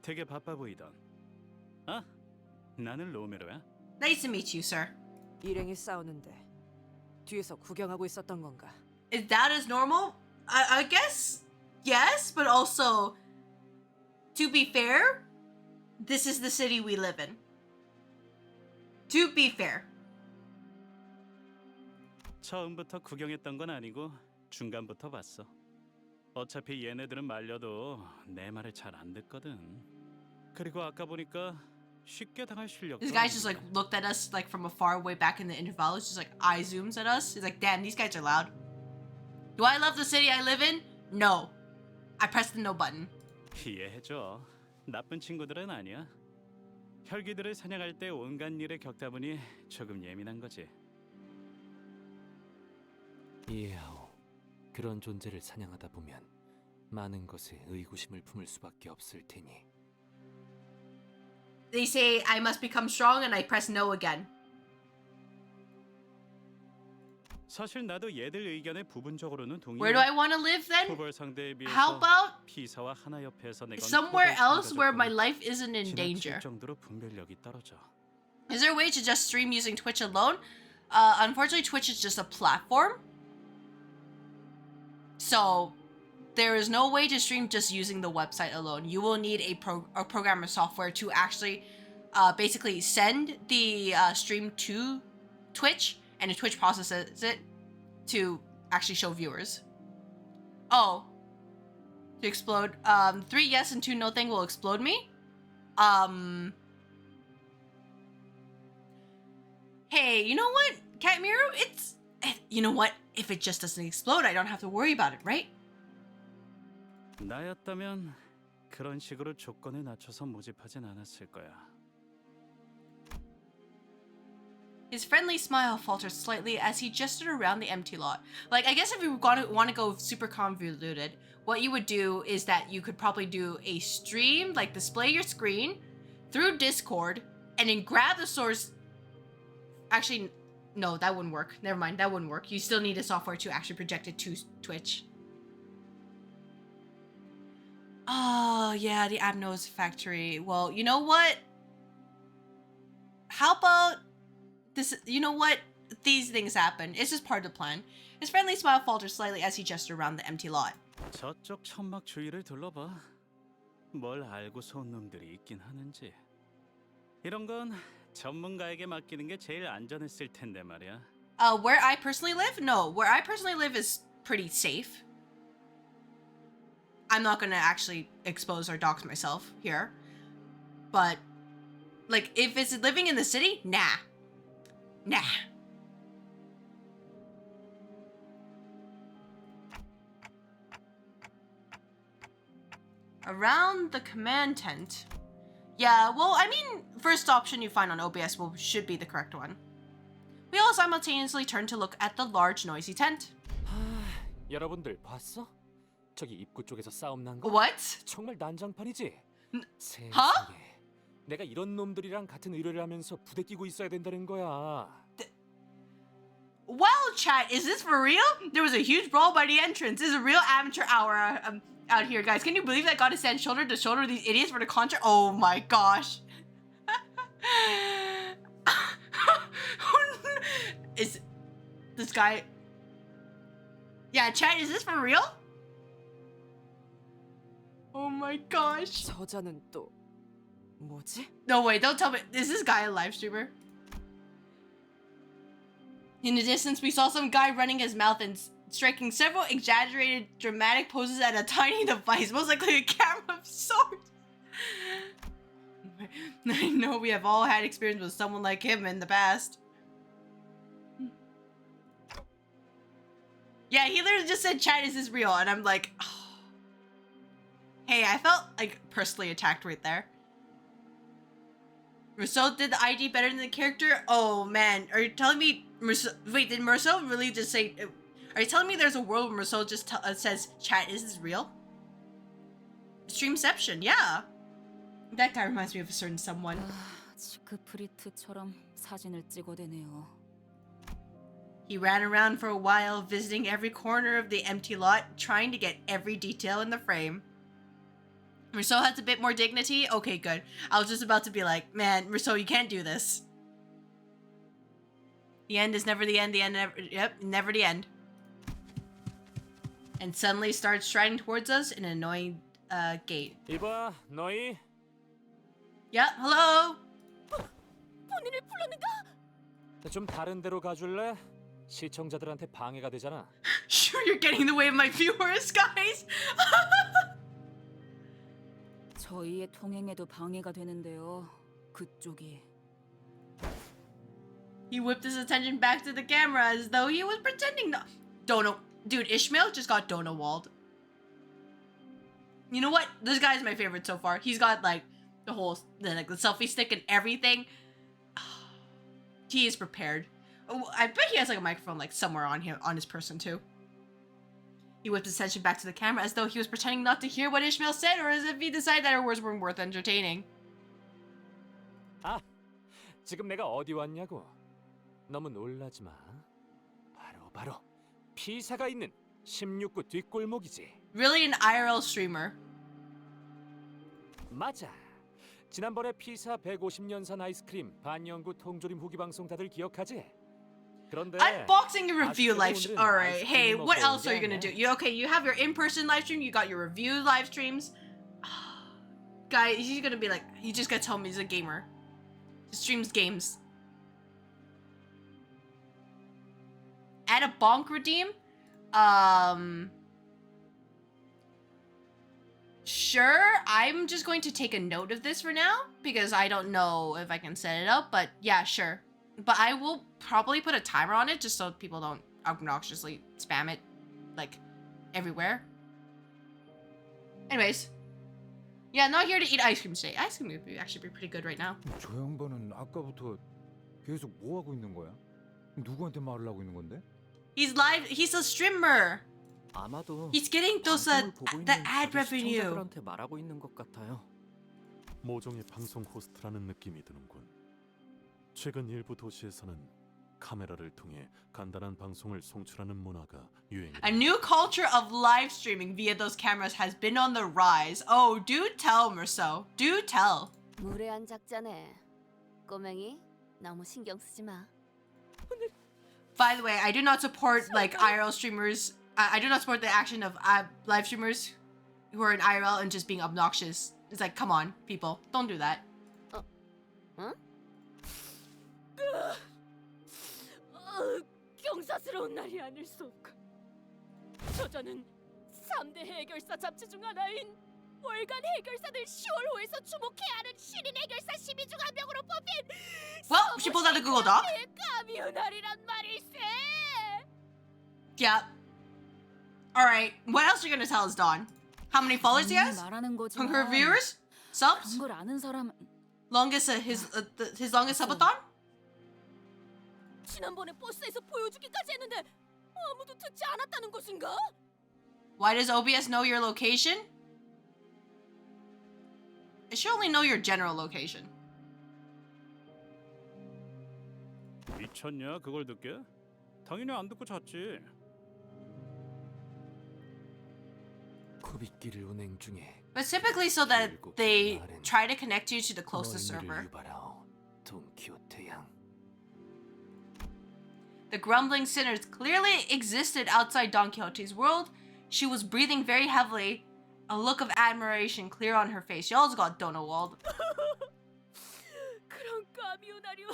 되게 바빠 보이던. 아, 나는 로메로야. Nice to meet you, sir. 일행이 싸우는데 뒤에서 구경하고 있었던 건가? Is that as normal? I guess yes, but also, to be fair, this is the city we live in. To be fair. 처음부터 구경했던 건 아니고 중간부터 봤어. 어차피 얘네들은 말려도 내 말을 잘 안 듣거든. 그리고 아까 보니까 쉽게 당할 실력도 This guy just 아닌데. like looked at us like from afar way back in the Intervallo, just like eye zooms at us. He's like, damn, these guys are loud. Do I love the city I live in? No. I pressed the no button. 이해해줘. 나쁜 친구들은 아니야. 혈기들을 사냥할 때 온갖 일에 겪다 보니 조금 예민한 거지. 이해하오. 그런 존재를 사냥하다 보면 많은 것에 의구심을 품을 수밖에 없을 테니. They say I must become strong and I press no again. 사실 나도 얘들 의견에 부분적으로는 동의해. Where do I want to live then? 토벌 상대에 비해서 How about 피사와 하나 옆에서 내건 somewhere 토벌 else where my 참가자들은 life isn't in danger? 지나칠 정도로 분별력이 떨어져. Is there a way to just stream using Twitch alone? Unfortunately, Twitch is just a platform. So, there is no way to stream just using the website alone. You will need a programmer software to actually basically send the stream to Twitch, and the Twitch processes it to actually show viewers. Oh. To explode. 3 yes and 2 no thing will explode me? Hey, you know what, Catmiru? You know what? If it just doesn't explode, I don't have to worry about it, right? 나였다면 그런 식으로 조건에 낮춰서 모집하진 않았을 거야. His friendly smile faltered slightly as he gestured around the empty lot. Like, I guess if you want to go super convoluted, what you would do is that you could probably do a stream, like display your screen through Discord, and then grab the source. Actually, no, that wouldn't work. Never mind, that wouldn't work. You still need a software to actually project it to Twitch. Oh, yeah, the Abnos factory. Well, you know what? How about this? You know what? These things happen. It's just part of the plan. His friendly smile faltered slightly as he gestured around the empty lot. 저쪽 천막 주위를 둘러봐. 뭘 알고서 온 놈들이 있긴 하는지. 이런 건 전문가에게 맡기는 게 제일 안전했을 텐데 말이야. Where I personally live? No, where I personally live is pretty safe. I'm not gonna actually expose or dox myself here. But, like, if it's living in the city, nah. Nah. Around the command tent. Yeah, well, I mean, first option you find on OBS should be the correct one. We all simultaneously turned to look at the large, noisy tent. 여러분들 봤어? 저기 입구 쪽에서 싸움 난 거? What? 정말 난장판이지? 세상에. Huh? 내가 이런 놈들이랑 같은 의뢰를 하면서 부대 끼고 있어야 된다는 거야. Well, chat, is this for real? There was a huge brawl by the entrance. This is a real amateur hour out here, guys. Can you believe that I got to stand shoulder to shoulder with these idiots for the concert? Oh my gosh. Is this guy... Yeah, chat, is this for real? Oh my gosh. 저자는 또 뭐지? No, wait, don't tell me. Is this guy a live streamer? In the distance, we saw some guy running his mouth and striking several exaggerated, dramatic poses at a tiny device, most likely a camera of sorts. I know we have all had experience with someone like him in the past. Yeah, he literally just said, chat, is this real? And I'm like, oh. Hey, I felt like personally attacked right there. Rousseau did the ID better than the character? Oh man, are you telling me wait, did Rousseau really just say, are you telling me there's a world where Rousseau just says, chat, is this real? Streamception, yeah. That guy reminds me of a certain someone. 지크프리트처럼 사진을 찍어대네요. He ran around for a while, visiting every corner of the empty lot, trying to get every detail in the frame. Rousseau has a bit more dignity? Okay, good. I was just about to be like, man, Rousseau, you can't do this. The end is never the end, never the end. And suddenly starts striding towards us in an annoying gait. 이봐, 너희. Yeah, hello? 본인을 불렀는가? 좀 다른 데로 가줄래? 시청자들한테 방해가 되잖아. Sure, you're getting in the way of my viewers, guys. 저희의 통행에도 방해가 되는데요. 그쪽이. He whipped his attention back to the camera as though he was pretending not. Dude, Ishmael just got Dona walled. You know what? This guy's my favorite so far. He's got like the whole the selfie stick and everything. He is prepared. Oh, I bet he has like a microphone like somewhere on his person too. He whipped his attention back to the camera as though he was pretending not to hear what Ishmael said, or as if he decided that her words weren't worth entertaining. 아, 지금 내가 어디 왔냐고. 너무 놀라지 마. 바로 피사가 있는 16구 뒷골목이지. Really an IRL streamer. 맞아. 지난번에 피사 150년산 아이스크림 반영구 통조림 후기 방송 다들 기억하지? 그런데 unboxing and review live stream. All right, hey, what else are you gonna do? You have your in-person live stream. You got your review live streams. Guy, he's gonna be like, you just gotta tell me he's a gamer. He streams games. Add a bonk redeem. Sure, I'm just going to take a note of this for now because I don't know if I can set it up, but yeah, sure. But I will probably put a timer on it just so people don't obnoxiously spam it like everywhere. Anyways, yeah, not here to eat ice cream today. Ice cream would actually be pretty good right now. 저 양반은 아까부터 계속 뭐 하고 있는 거야? 누구한테 말을 하고 있는 건데? He's live. He's a streamer. 아마도 He's getting those the ad revenue. 시청자들한테 말하고 있는 것 같아요. 모종의 방송 호스트라는 느낌이 드는군. 최근 일부 도시에서는 카메라를 통해 간단한 방송을 송출하는 문화가 유행이다. A new culture of live streaming via those cameras has been on the rise. Oh, do tell, Merceau. Do tell. 무례한 작자네. 꼬맹이, 너무 신경 쓰지 마. By the way, I do not support like IRL streamers. I do not support the action of live streamers who are in IRL and just being obnoxious. It's like, come on, people, don't do that. 응? 경사스러운 날이 아닐 수 없고 저자는 3대 해결사 잡지 중 하나인 월간 해결사들 10월호에서 주목해야 하는 신인 해결사 12 중 한 명으로 뽑힌 Well, she pulled out a Google Doc. 까미우날이란 말일세. Yeah. All right. What else are you gonna tell us, Dawn? How many followers he has? 말하는 From her 거지만 viewers? Subs? 그런 걸 아는 사람 Longest his longest subathon? 지난번에 버스에서 보여주기까지 했는데 아무도 듣지 않았다는 것인가? Why does OBS know your location? It should only know your general location. 미쳤냐 그걸 듣게? 당연히 안 듣고 잤지. 코빗길을 운행 중에 But typically so that they try to connect you to the closest server. 돈 키호테 양. The grumbling sinners clearly existed outside Don Quixote's world. She was breathing very heavily, a look of admiration clear on her face. Y'all's got Dona walled. 그런 까미우날이요.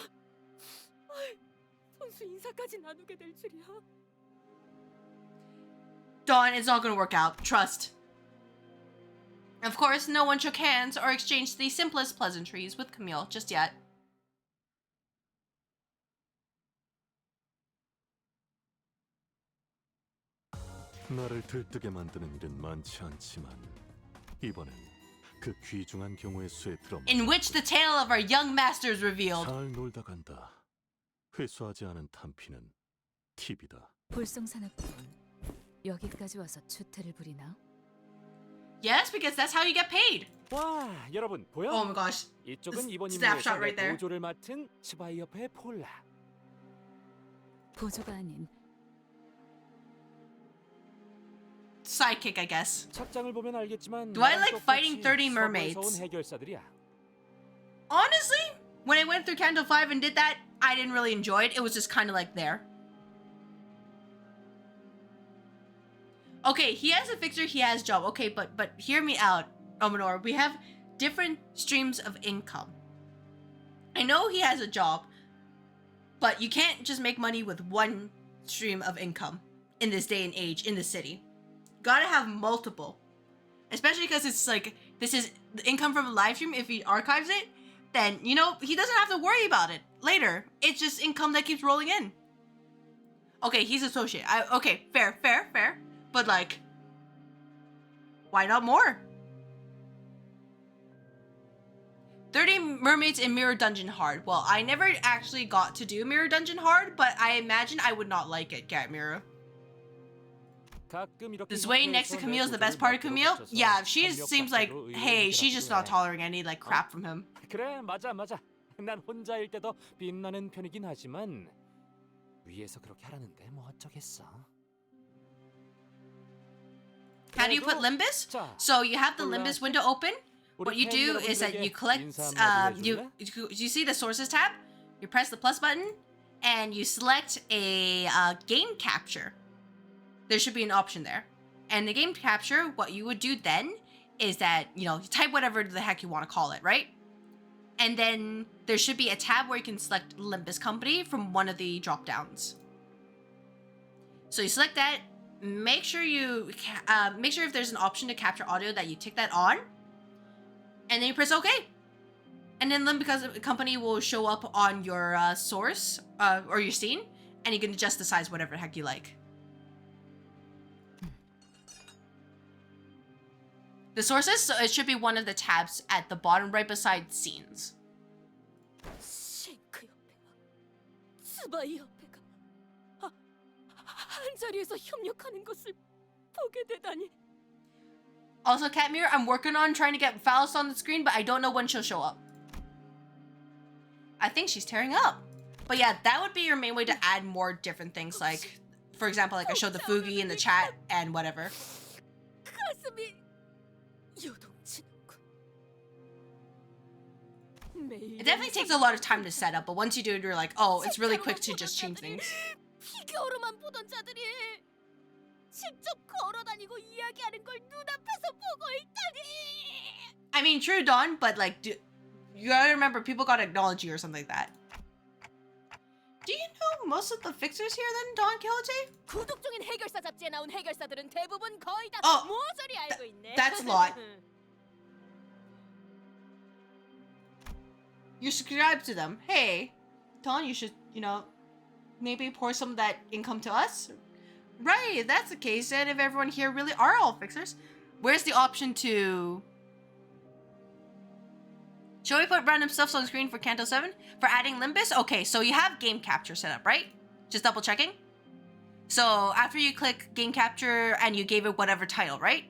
선수 인사까지 나누게 될 줄이야. Dawn, it's not gonna work out. Trust. Of course, no one shook hands or exchanged the simplest pleasantries with Camille just yet. 나를 들뜨게 만드는 일은 많지 않지만 이번엔 그 귀중한 경우의 수에 들어. in which the tale of our young master is revealed. 잘 놀다 간다. 회수하지 않은 탄피는 팁이다. 불성사납군. 여기까지 와서 추태를 부리나? Yes, because that's how you get paid. 와, 여러분 보여? Oh my gosh. 이쪽은 이번 Snapshot 임무에서 right there. 보조를 맡은 스바이어프의 폴라. 보조가 아닌 Sidekick, I guess. 착장을 보면 알겠지만 Do I 나랑 like fighting 똑같이 30 서부에서 mermaids? 온 해결사들이야. Honestly, when I went through Candle 5 and did that, I didn't really enjoy it. It was just kind of like there. Okay, he has a fixer, he has job. Okay, but hear me out, Omanor. We have different streams of income. I know he has a job, but you can't just make money with one stream of income in this day and age in the city. Gotta have multiple. Especially because it's like, this is the income from a live stream. If he archives it, then, you know, he doesn't have to worry about it later. It's just income that keeps rolling in. Okay, he's associate. Okay, fair. But like, why not more? 30 mermaids in Mirror Dungeon Hard. Well, I never actually got to do Mirror Dungeon Hard, but I imagine I would not like it, Cat Mirror. This way next to Camille is the best part of Camille? Yeah, she seems like, hey, she's just not tolerating any like crap from him. 그래, 맞아. 난 혼자일 때도 빛나는 편이긴 하지만 위에서 그렇게 하라는데 뭐 어쩌겠어. How do you put Limbus? So you have the Limbus window open. What you do is that you collect, you see the sources tab, you press the plus button, and you select a game capture. There should be an option there. And the game capture, what you would do then is that, you know, you type whatever the heck you want to call it, right? And then there should be a tab where you can select Limbus Company from one of the drop downs. So you select that, make sure if there's an option to capture audio that you tick that on, and then you press OK. And then Limbus Company will show up on your source or your scene, and you can adjust the size whatever the heck you like. The sources, so it should be one of the tabs at the bottom right beside scenes. 싱크 협회가 스바이 협회가 한 자리에서 협력하는 것을 보게 되다니. Also, Catmere, I'm working on trying to get Faust on the screen, but I don't know when she'll show up. I think she's tearing up. But yeah, that would be your main way to add more different things. Like, for example, like I showed the Fugi in the chat and whatever. 가슴이 요동치는군. It definitely takes a lot of time to set up, but once you do it, you're like, oh, it's really quick to just change things. 피규어로만 보던 자들이 직접 걸어다니고 이야기하는 걸 눈앞에서 보고 있다니. I mean, true, Don, but like, you gotta remember, people gotta acknowledge you or something like that. Do you know most of the fixers here then, Don Quixote? 구독 중인 해결사 잡지에 나온 해결사들은 대부분 거의 다 Oh, 모조리 알고 있네. That's a lot. You subscribe to them. Hey, Don, you should, you know, maybe pour some of that income to us? Right, if that's the case, then if everyone here really are all fixers, where's the option to... Shall we put random stuff on the screen for Canto 7? For adding Limbus? Okay, so you have game capture set up, right? Just double checking. So after you click game capture and you gave it whatever title, right?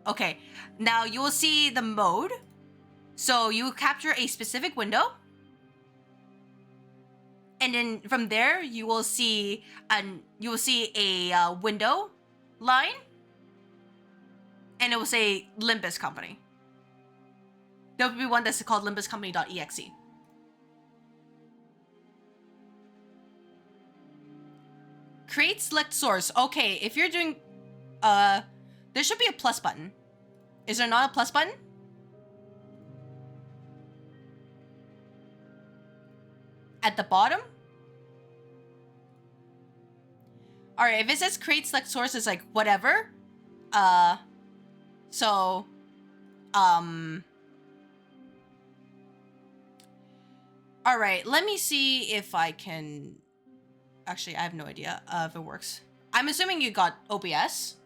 Okay, now you will see the mode. So you capture a specific window. And then from there, you will see a window line. And it will say Limbus Company. There will be one that's called limbuscompany.exe. Create select source. Okay, if you're doing there should be a plus button. Is there not a plus button? At the bottom? Alright, if it says create select source, it's like whatever. So alright, let me see if I can... Actually, I have no idea if it works. I'm assuming you got OBS.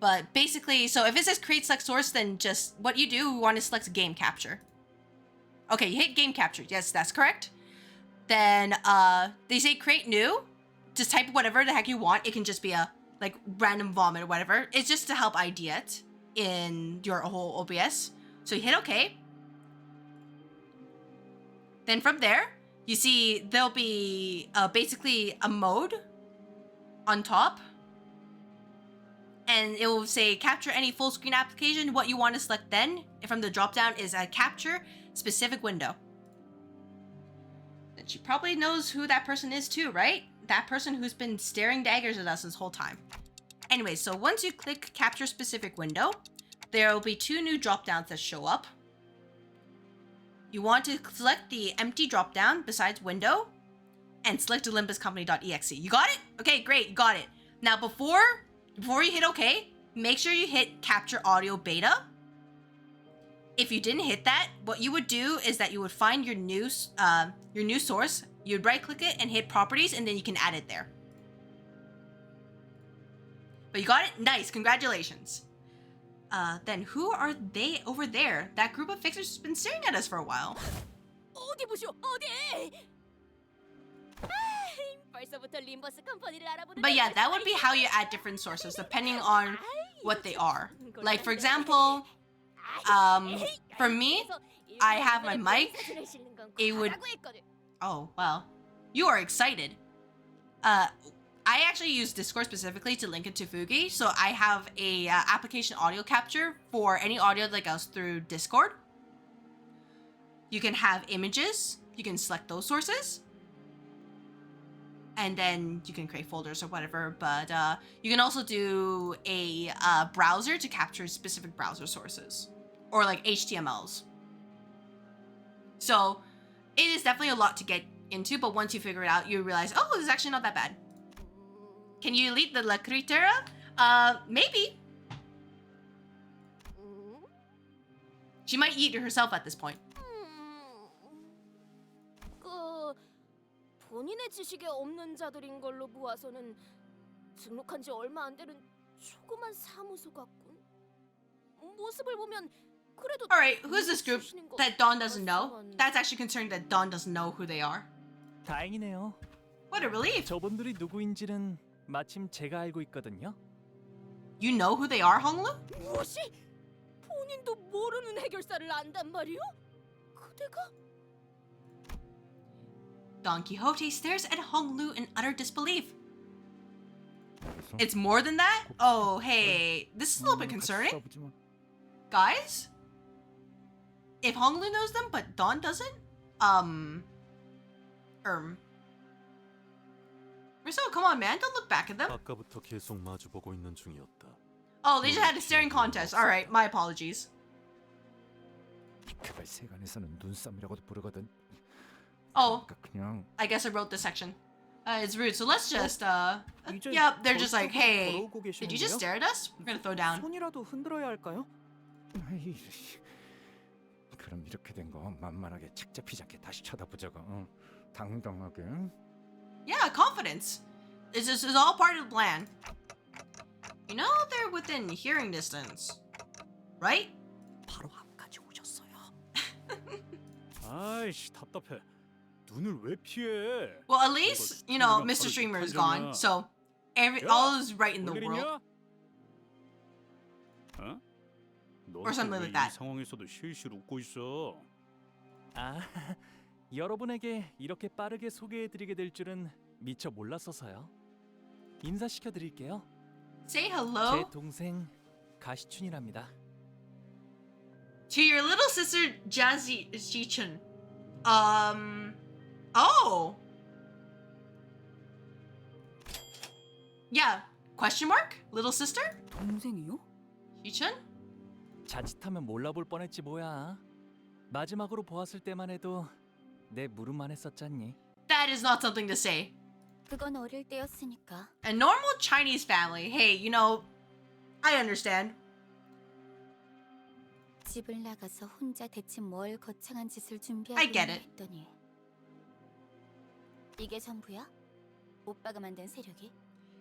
But basically, so if it says create select source, then just what you do, you want to select game capture. Okay, you hit game capture. Yes, that's correct. Then they say create new. Just type whatever the heck you want. It can just be a like random vomit or whatever. It's just to help ID it in your whole OBS. So you hit OK. Then from there, you see there'll be basically a mode on top. And it will say capture any full screen application. What you want to select then from the drop down is a capture specific window. And she probably knows who that person is too, right? That person who's been staring daggers at us this whole time. Anyway, so once you click capture specific window, there will be 2 new drop downs that show up. You want to select the empty drop down besides window and select the Limbus Company.exe. You got it? Okay, great, you got it. Now before you hit OK, make sure you hit capture audio beta. If you didn't hit that, what you would do is that you would find your new source, you'd right click it and hit properties, and then you can add it there. But you got it? Nice, congratulations. Then who are they over there? That group of fixers has been staring at us for a while. 어디 보시오, 어디? 벌써부터 림버스 컴퍼니를 알아보는. But yeah, that would be how you add different sources depending on what they are. Like for example, for me, I have my mic. It would. Oh well, you are excited. I actually use Discord specifically to link it to Fugi, so I have a application audio capture for any audio that goes through Discord. You can have images. You can select those sources. And then you can create folders or whatever, but you can also do a browser to capture specific browser sources or like HTMLs. So it is definitely a lot to get into, but once you figure it out, you realize, oh, this is actually not that bad. Can you elite the La Critera? Maybe. She might eat herself at this point. 본인의 지식에 없는 자들인 걸로 보아서는 등록한 지 얼마 안 되는 조그만 사무소 같군. 모습을 보면 그래도. Alright, who's this group that Dawn doesn't know? That's actually concerning that Dawn doesn't know who they are. 다행이네요. What a relief. 저분들이 누구인지는 마침 제가 알고 있거든요. You know who they are, Honglu? 무엇이? 본인도 모르는 해결사를 안단 말이오? 그대가? Don Quixote stares at Honglu in utter disbelief. It's more than that? Oh, hey, this is a little bit concerning. Guys? If Honglu knows them, but Dawn doesn't? Rizzo, come on, man, don't look back at them. 아까부터 계속 마주보고 있는 중이었다. Oh, they just had a staring contest. Alright, my apologies. 그걸 세간에서는 눈싸움이라고도 부르거든. Oh, 그냥 I guess I wrote this section. It's rude, so let's just, yep, they're just like, hey, did you just stare at us? We're gonna throw down. 손이라도 흔들어야 할까요? 그럼 이렇게 된 거 만만하게 책 잡히지 않게 다시 쳐다보자고. 당당하게. Yeah, confidence. This is all part of the plan. You know they're within hearing distance, right? 바로 앞까지 오셨어요. 아이씨 답답해. 눈을 왜 피해? Well, at least, you know, Mr. Streamer is gone, so all is right in the world. 어? Or something like that. 이 상황에서도 실실 웃고 있어. 아, 여러분에게 이렇게 빠르게 소개해드리게 될 줄은 미처 몰랐어서요. 인사시켜 드릴게요. Say hello 제 동생 가시춘이랍니다. to your little sister, Jazzy Shichun. Oh. Yeah, question mark? Little sister? 동생이요? Shichun? 자칫하면 몰라볼 뻔했지 뭐야. 마지막으로 보았을 때만 해도 내 물음만 했었잖니. That is not something to say. 그건 어릴 때였으니까. A normal Chinese family. Hey, you know, I understand. 집을 나가서 혼자 대체 뭘 거창한 짓을 I 준비하고 get it. 했더니 이게 전부야? 오빠가 만든 세력이?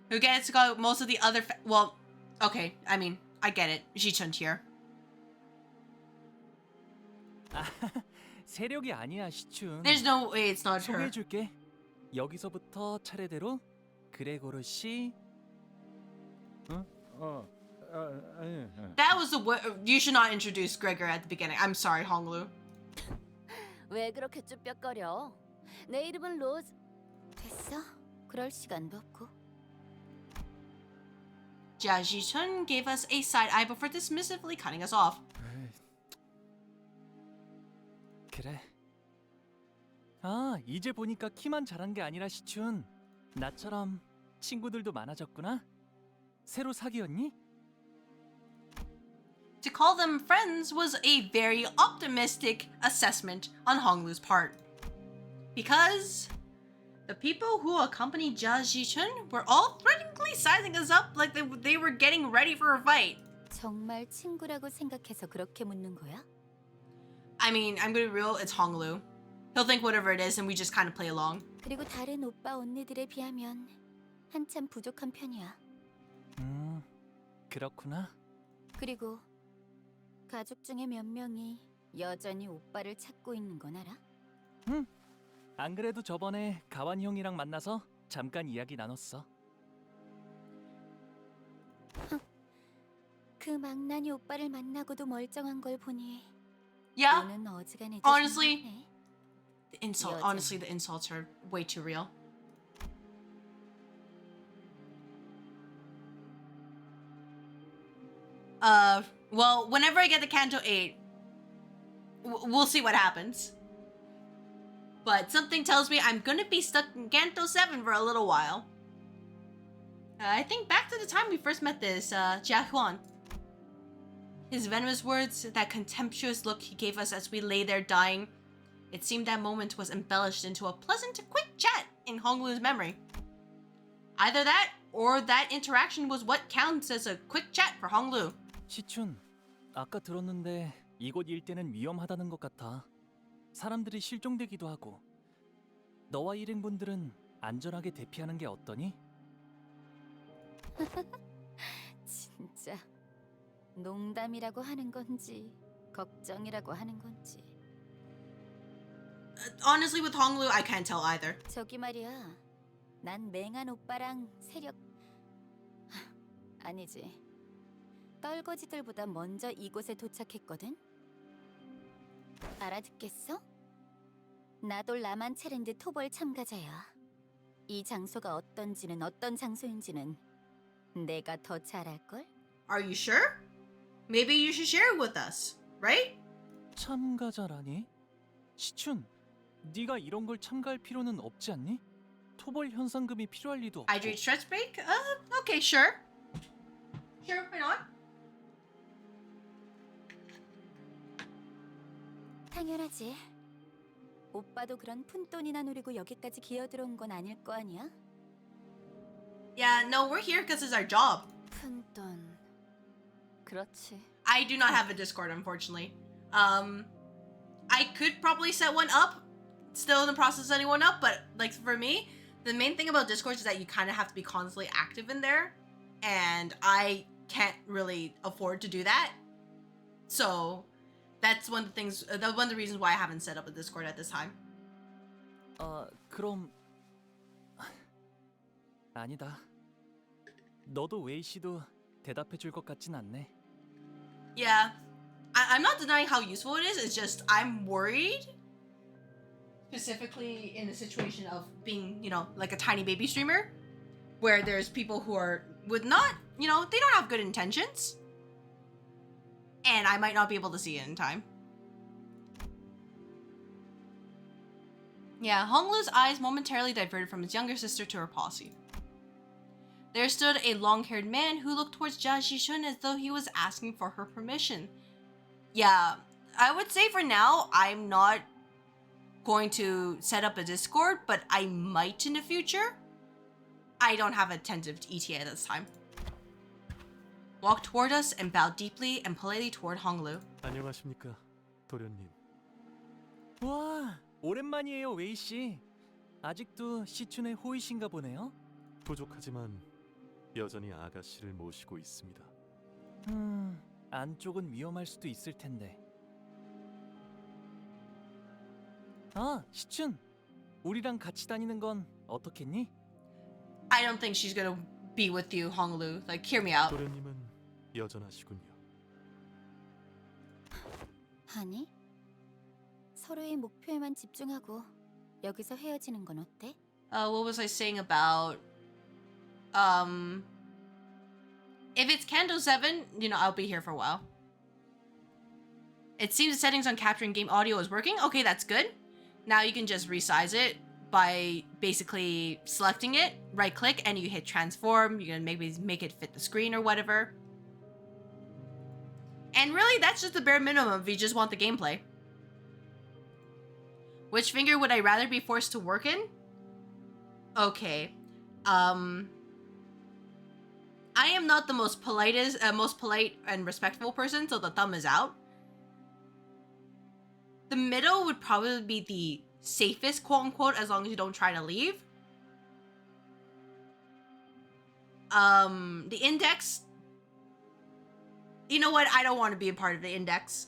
Who gets got most of the other well, Okay, I mean, I get it. Ji-chun here. 아, 세력이 아니야, 시춘. There's no way it's not her. 소개해줄게. 여기서부터 차례대로 그레고르 씨. 응? 아니. That was the you should not introduce Gregor at the beginning. I'm sorry, Honglu. 왜 그렇게 쭈뼛거려? 내 이름은 로즈. 됐어. 그럴 시간도 없고. Jia Ji-chun gave us a side eye before dismissively cutting us off. 그래. 아, 이제 보니까 키만 자란 게 아니라 시춘. 나처럼 친구들도 많아졌구나. 새로 사귀었니? To call them friends was a very optimistic assessment on Honglu's part. Because the people who accompanied Jia Ji-chun were all threateningly sizing us up like they were getting ready for a fight. 정말 친구라고 생각해서 그렇게 묻는 거야? I mean, I'm gonna be real, it's Honglu. He'll think whatever it is and we just kind of play along. 그리고 다른 오빠 언니들에 비하면 한참 부족한 편이야. 그렇구나. 그리고 가족 중에 몇 명이 여전히 오빠를 찾고 있는 건 알아? 응. 안 그래도 저번에 가완 형이랑 만나서 잠깐 이야기 나눴어. 그 망나니 오빠를 만나고도 멀쩡한 걸 보니 Yeah, 너는 어지간해도 honestly, 심각해. honestly, the insults are way too real. Well, whenever I get to Kanto 8, we'll see what happens. But something tells me I'm gonna be stuck in Kanto 7 for a little while. I think back to the time we first met this, Jia Huan. His venomous words, that contemptuous look he gave us as we lay there dying. It seemed that moment was embellished into a pleasant, quick chat in Honglu's memory. Either that, or that interaction was what counts as a quick chat for Honglu. 시춘, 아까 들었는데 이곳 일대는 위험하다는 것 같아. 사람들이 실종되기도 하고. 너와 일행분들은 안전하게 대피하는 게 어떠니? 진짜 농담이라고 하는 건지 걱정이라고 하는 건지. Honestly, with Honglu, I can't tell either. 저기 말이야. 난 맹한 오빠랑 세력 아니지. 떨거지들보다 먼저 이곳에 도착했거든. 알아듣겠어? 나도 라만 챌린지 토벌 참가자야. 이 장소가 어떤지는 어떤 장소인지는 내가 더 잘 알걸? Are you sure? Maybe you should share it with us, right? 참가자라니? 시춘, 네가 이런 걸 참가할 필요는 없지 않니? 토벌 현상금이 필요할 리도 없고. Hydrate stretch break? Okay, sure. Sure, why not? 당연하지. 오빠도 그런 푼돈이나 노리고 여기까지 기어들어온 건 아닐 거 아니야? Yeah, no, we're here because it's our job. 푼돈. 그렇지. I do not have a Discord, unfortunately. I could probably set one up. Still in the process of setting one up, but like for me, the main thing about Discord is that you kind of have to be constantly active in there, and I can't really afford to do that. So that's one of the things. That's one of the reasons why I haven't set up a Discord at this time. 그럼 아니다. 너도 웨이 씨도 대답해 줄 것 같진 않네. Yeah, I'm not denying how useful it is. It's just I'm worried, specifically in the situation of being, you know, like a tiny baby streamer, where there's people who are would not, you know, they don't have good intentions, and I might not be able to see it in time. Yeah, Honglu's eyes momentarily diverted from his younger sister to her posse. There stood a long-haired man who looked towards Jia Ji-chun as though he was asking for her permission. Yeah, I would say for now, I'm not going to set up a Discord, but I might in the future. I don't have a tentative ETA at this time. Walked toward us and bowed deeply and politely toward Honglu. 안녕하십니까, 도련님. 와, 오랜만이에요, 웨이 씨. 아직도 시춘의 호이신가 보네요. 부족하지만 여전히 아가씨를 모시고 있습니다. 안쪽은 위험할 수도 있을 텐데. 아, 시춘. 우리랑 같이 다니는 건 어떻겠니? I don't think she's gonna be with you, Honglu. Like, hear me out. 도련님은 여전하시군요. 아니, 서로의 목표에만 집중하고 여기서 헤어지는 건 어때? What was I saying about, if it's Candle 7, you know, I'll be here for a while. It seems the settings on capturing game audio is working. Okay, that's good. Now you can just resize it by basically selecting it, right click, and you hit transform. You can maybe make it fit the screen or whatever. And really, that's just the bare minimum if you just want the gameplay. Which finger would I rather be forced to work in? Okay. I am not the most polite and respectful person, so the thumb is out. The middle would probably be the safest, quote unquote, as long as you don't try to leave. The index, you know what? I don't want to be a part of the index.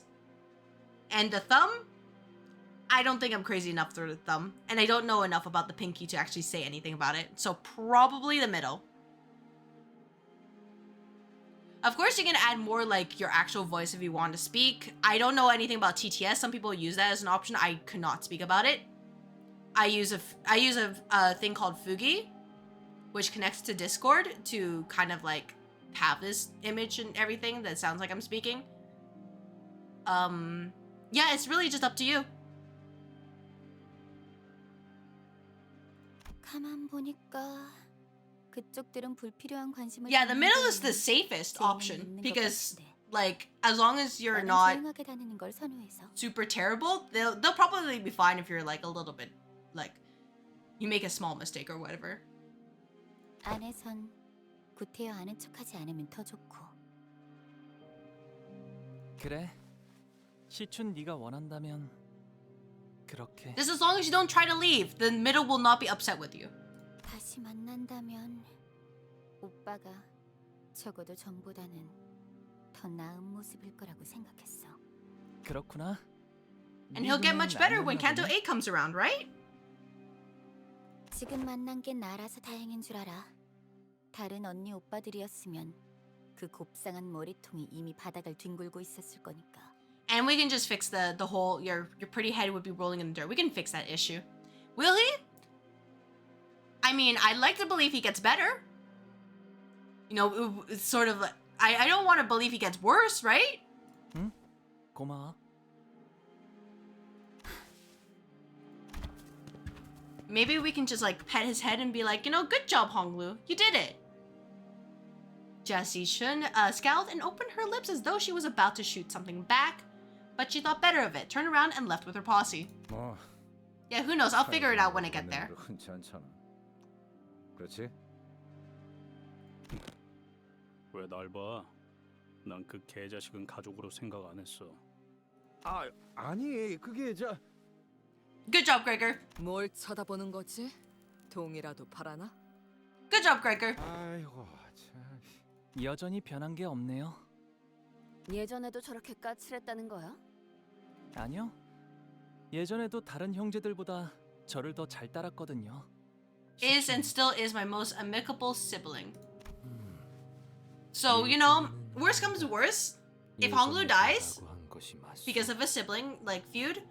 And the thumb, I don't think I'm crazy enough for the thumb. And I don't know enough about the pinky to actually say anything about it. So probably the middle. Of course, you can add more like your actual voice if you want to speak. I don't know anything about TTS. Some people use that as an option. I could not speak about it. I use a thing called Fugi, which connects to Discord to kind of like have this image and everything that sounds like I'm speaking. Yeah, it's really just up to you. 가만 보니까 그쪽들은 불필요한 관심을 Yeah, the middle is the safest option because, like, as long as you're not super terrible, they'll probably be fine if you're like a little bit, like, you make a small mistake or whatever. 안에선 구태여 아는 척하지 않으면 더 좋고. 그래. 시춘 네가 원한다면 그렇게. Just as long as you don't try to leave, the middle will not be upset with you. 다시 만난다면 오빠가 적어도 전보다는 더 나은 모습일 거라고 생각했어. 그렇구나. And he'll get much better when Canto 8 comes around, right? 지금 만난 게 나라서 다행인 줄 알아. 다른 언니 오빠들이었으면 그 곱상한 머리통이 이미 바닥을 뒹굴고 있었을 거니까. And we can just fix the whole your pretty head would be rolling in the dirt. We can fix that issue. Will he? I mean, I'd like to believe he gets better. You know, it's sort of like I don't want to believe he gets worse, right? 응? 고마워. Maybe we can just like pet his head and be like, you know, good job, Honglu. You did it. Jessie Shun scowled and opened her lips as though she was about to shoot something back, but she thought better of it, turned around and left with her posse. Yeah, who knows? I'll figure it out when I get there. 흔치 않잖아. 그렇지? 왜 날 봐? 난 그 개자식은 가족으로 생각 안 했어. 아니 그게 Good job, Gregor. 뭘 쳐다보는 거지? 동이라도 팔아나? Good job, Gregor. 아이고 참. 여전히 변한 게 없네요. 예전에도 저렇게 까칠했다는 거야? 아니요. 예전에도 다른 형제들보다 저를 더 잘 따랐거든요. Is and still is my most amicable sibling. So, you know, worst comes to worst, if Honglu dies because of a sibling, like, feud,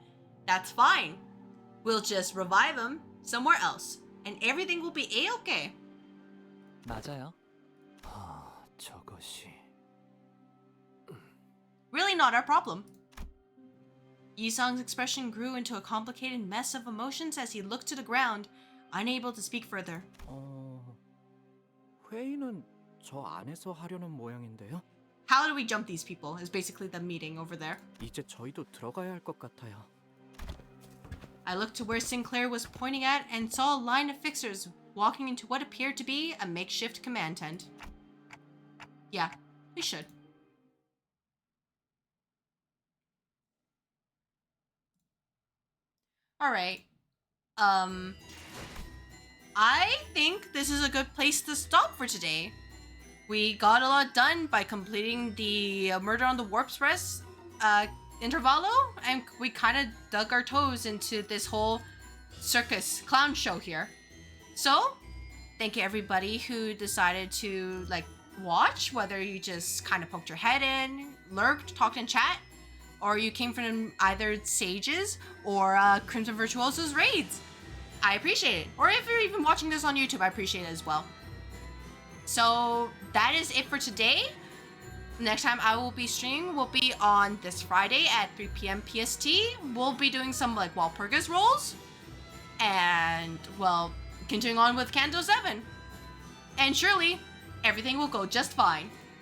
that's fine. We'll just revive him somewhere else, and everything will be A-okay. 맞아요. 저것이 Really not our problem. Yisong's expression grew into a complicated mess of emotions as he looked to the ground, unable to speak further. 회의는 저 안에서 하려는 모양인데요. How do we jump these people is basically the meeting over there. 이제 저희도 들어가야 할 것 같아요. I looked to where Sinclair was pointing at and saw a line of fixers walking into what appeared to be a makeshift command tent. Yeah, we should. Alright. I think this is a good place to stop for today. we got a lot done by completing the Murder on the Warp Express Intervallo, and we kind of dug our toes into this whole circus clown show here. So, thank you everybody who decided to like watch, whether you just kind of poked your head in, lurked, talked in chat, or you came from either Sage's or Crimson Virtuoso's raids. I appreciate it. Or if you're even watching this on YouTube, I appreciate it as well. So that is it for today. Next time I will be streaming will be on this Friday at 3 p.m. PST. We'll be doing some like Walpurgis rolls. And, well, continuing on with Canto 7. And surely, everything will go just fine.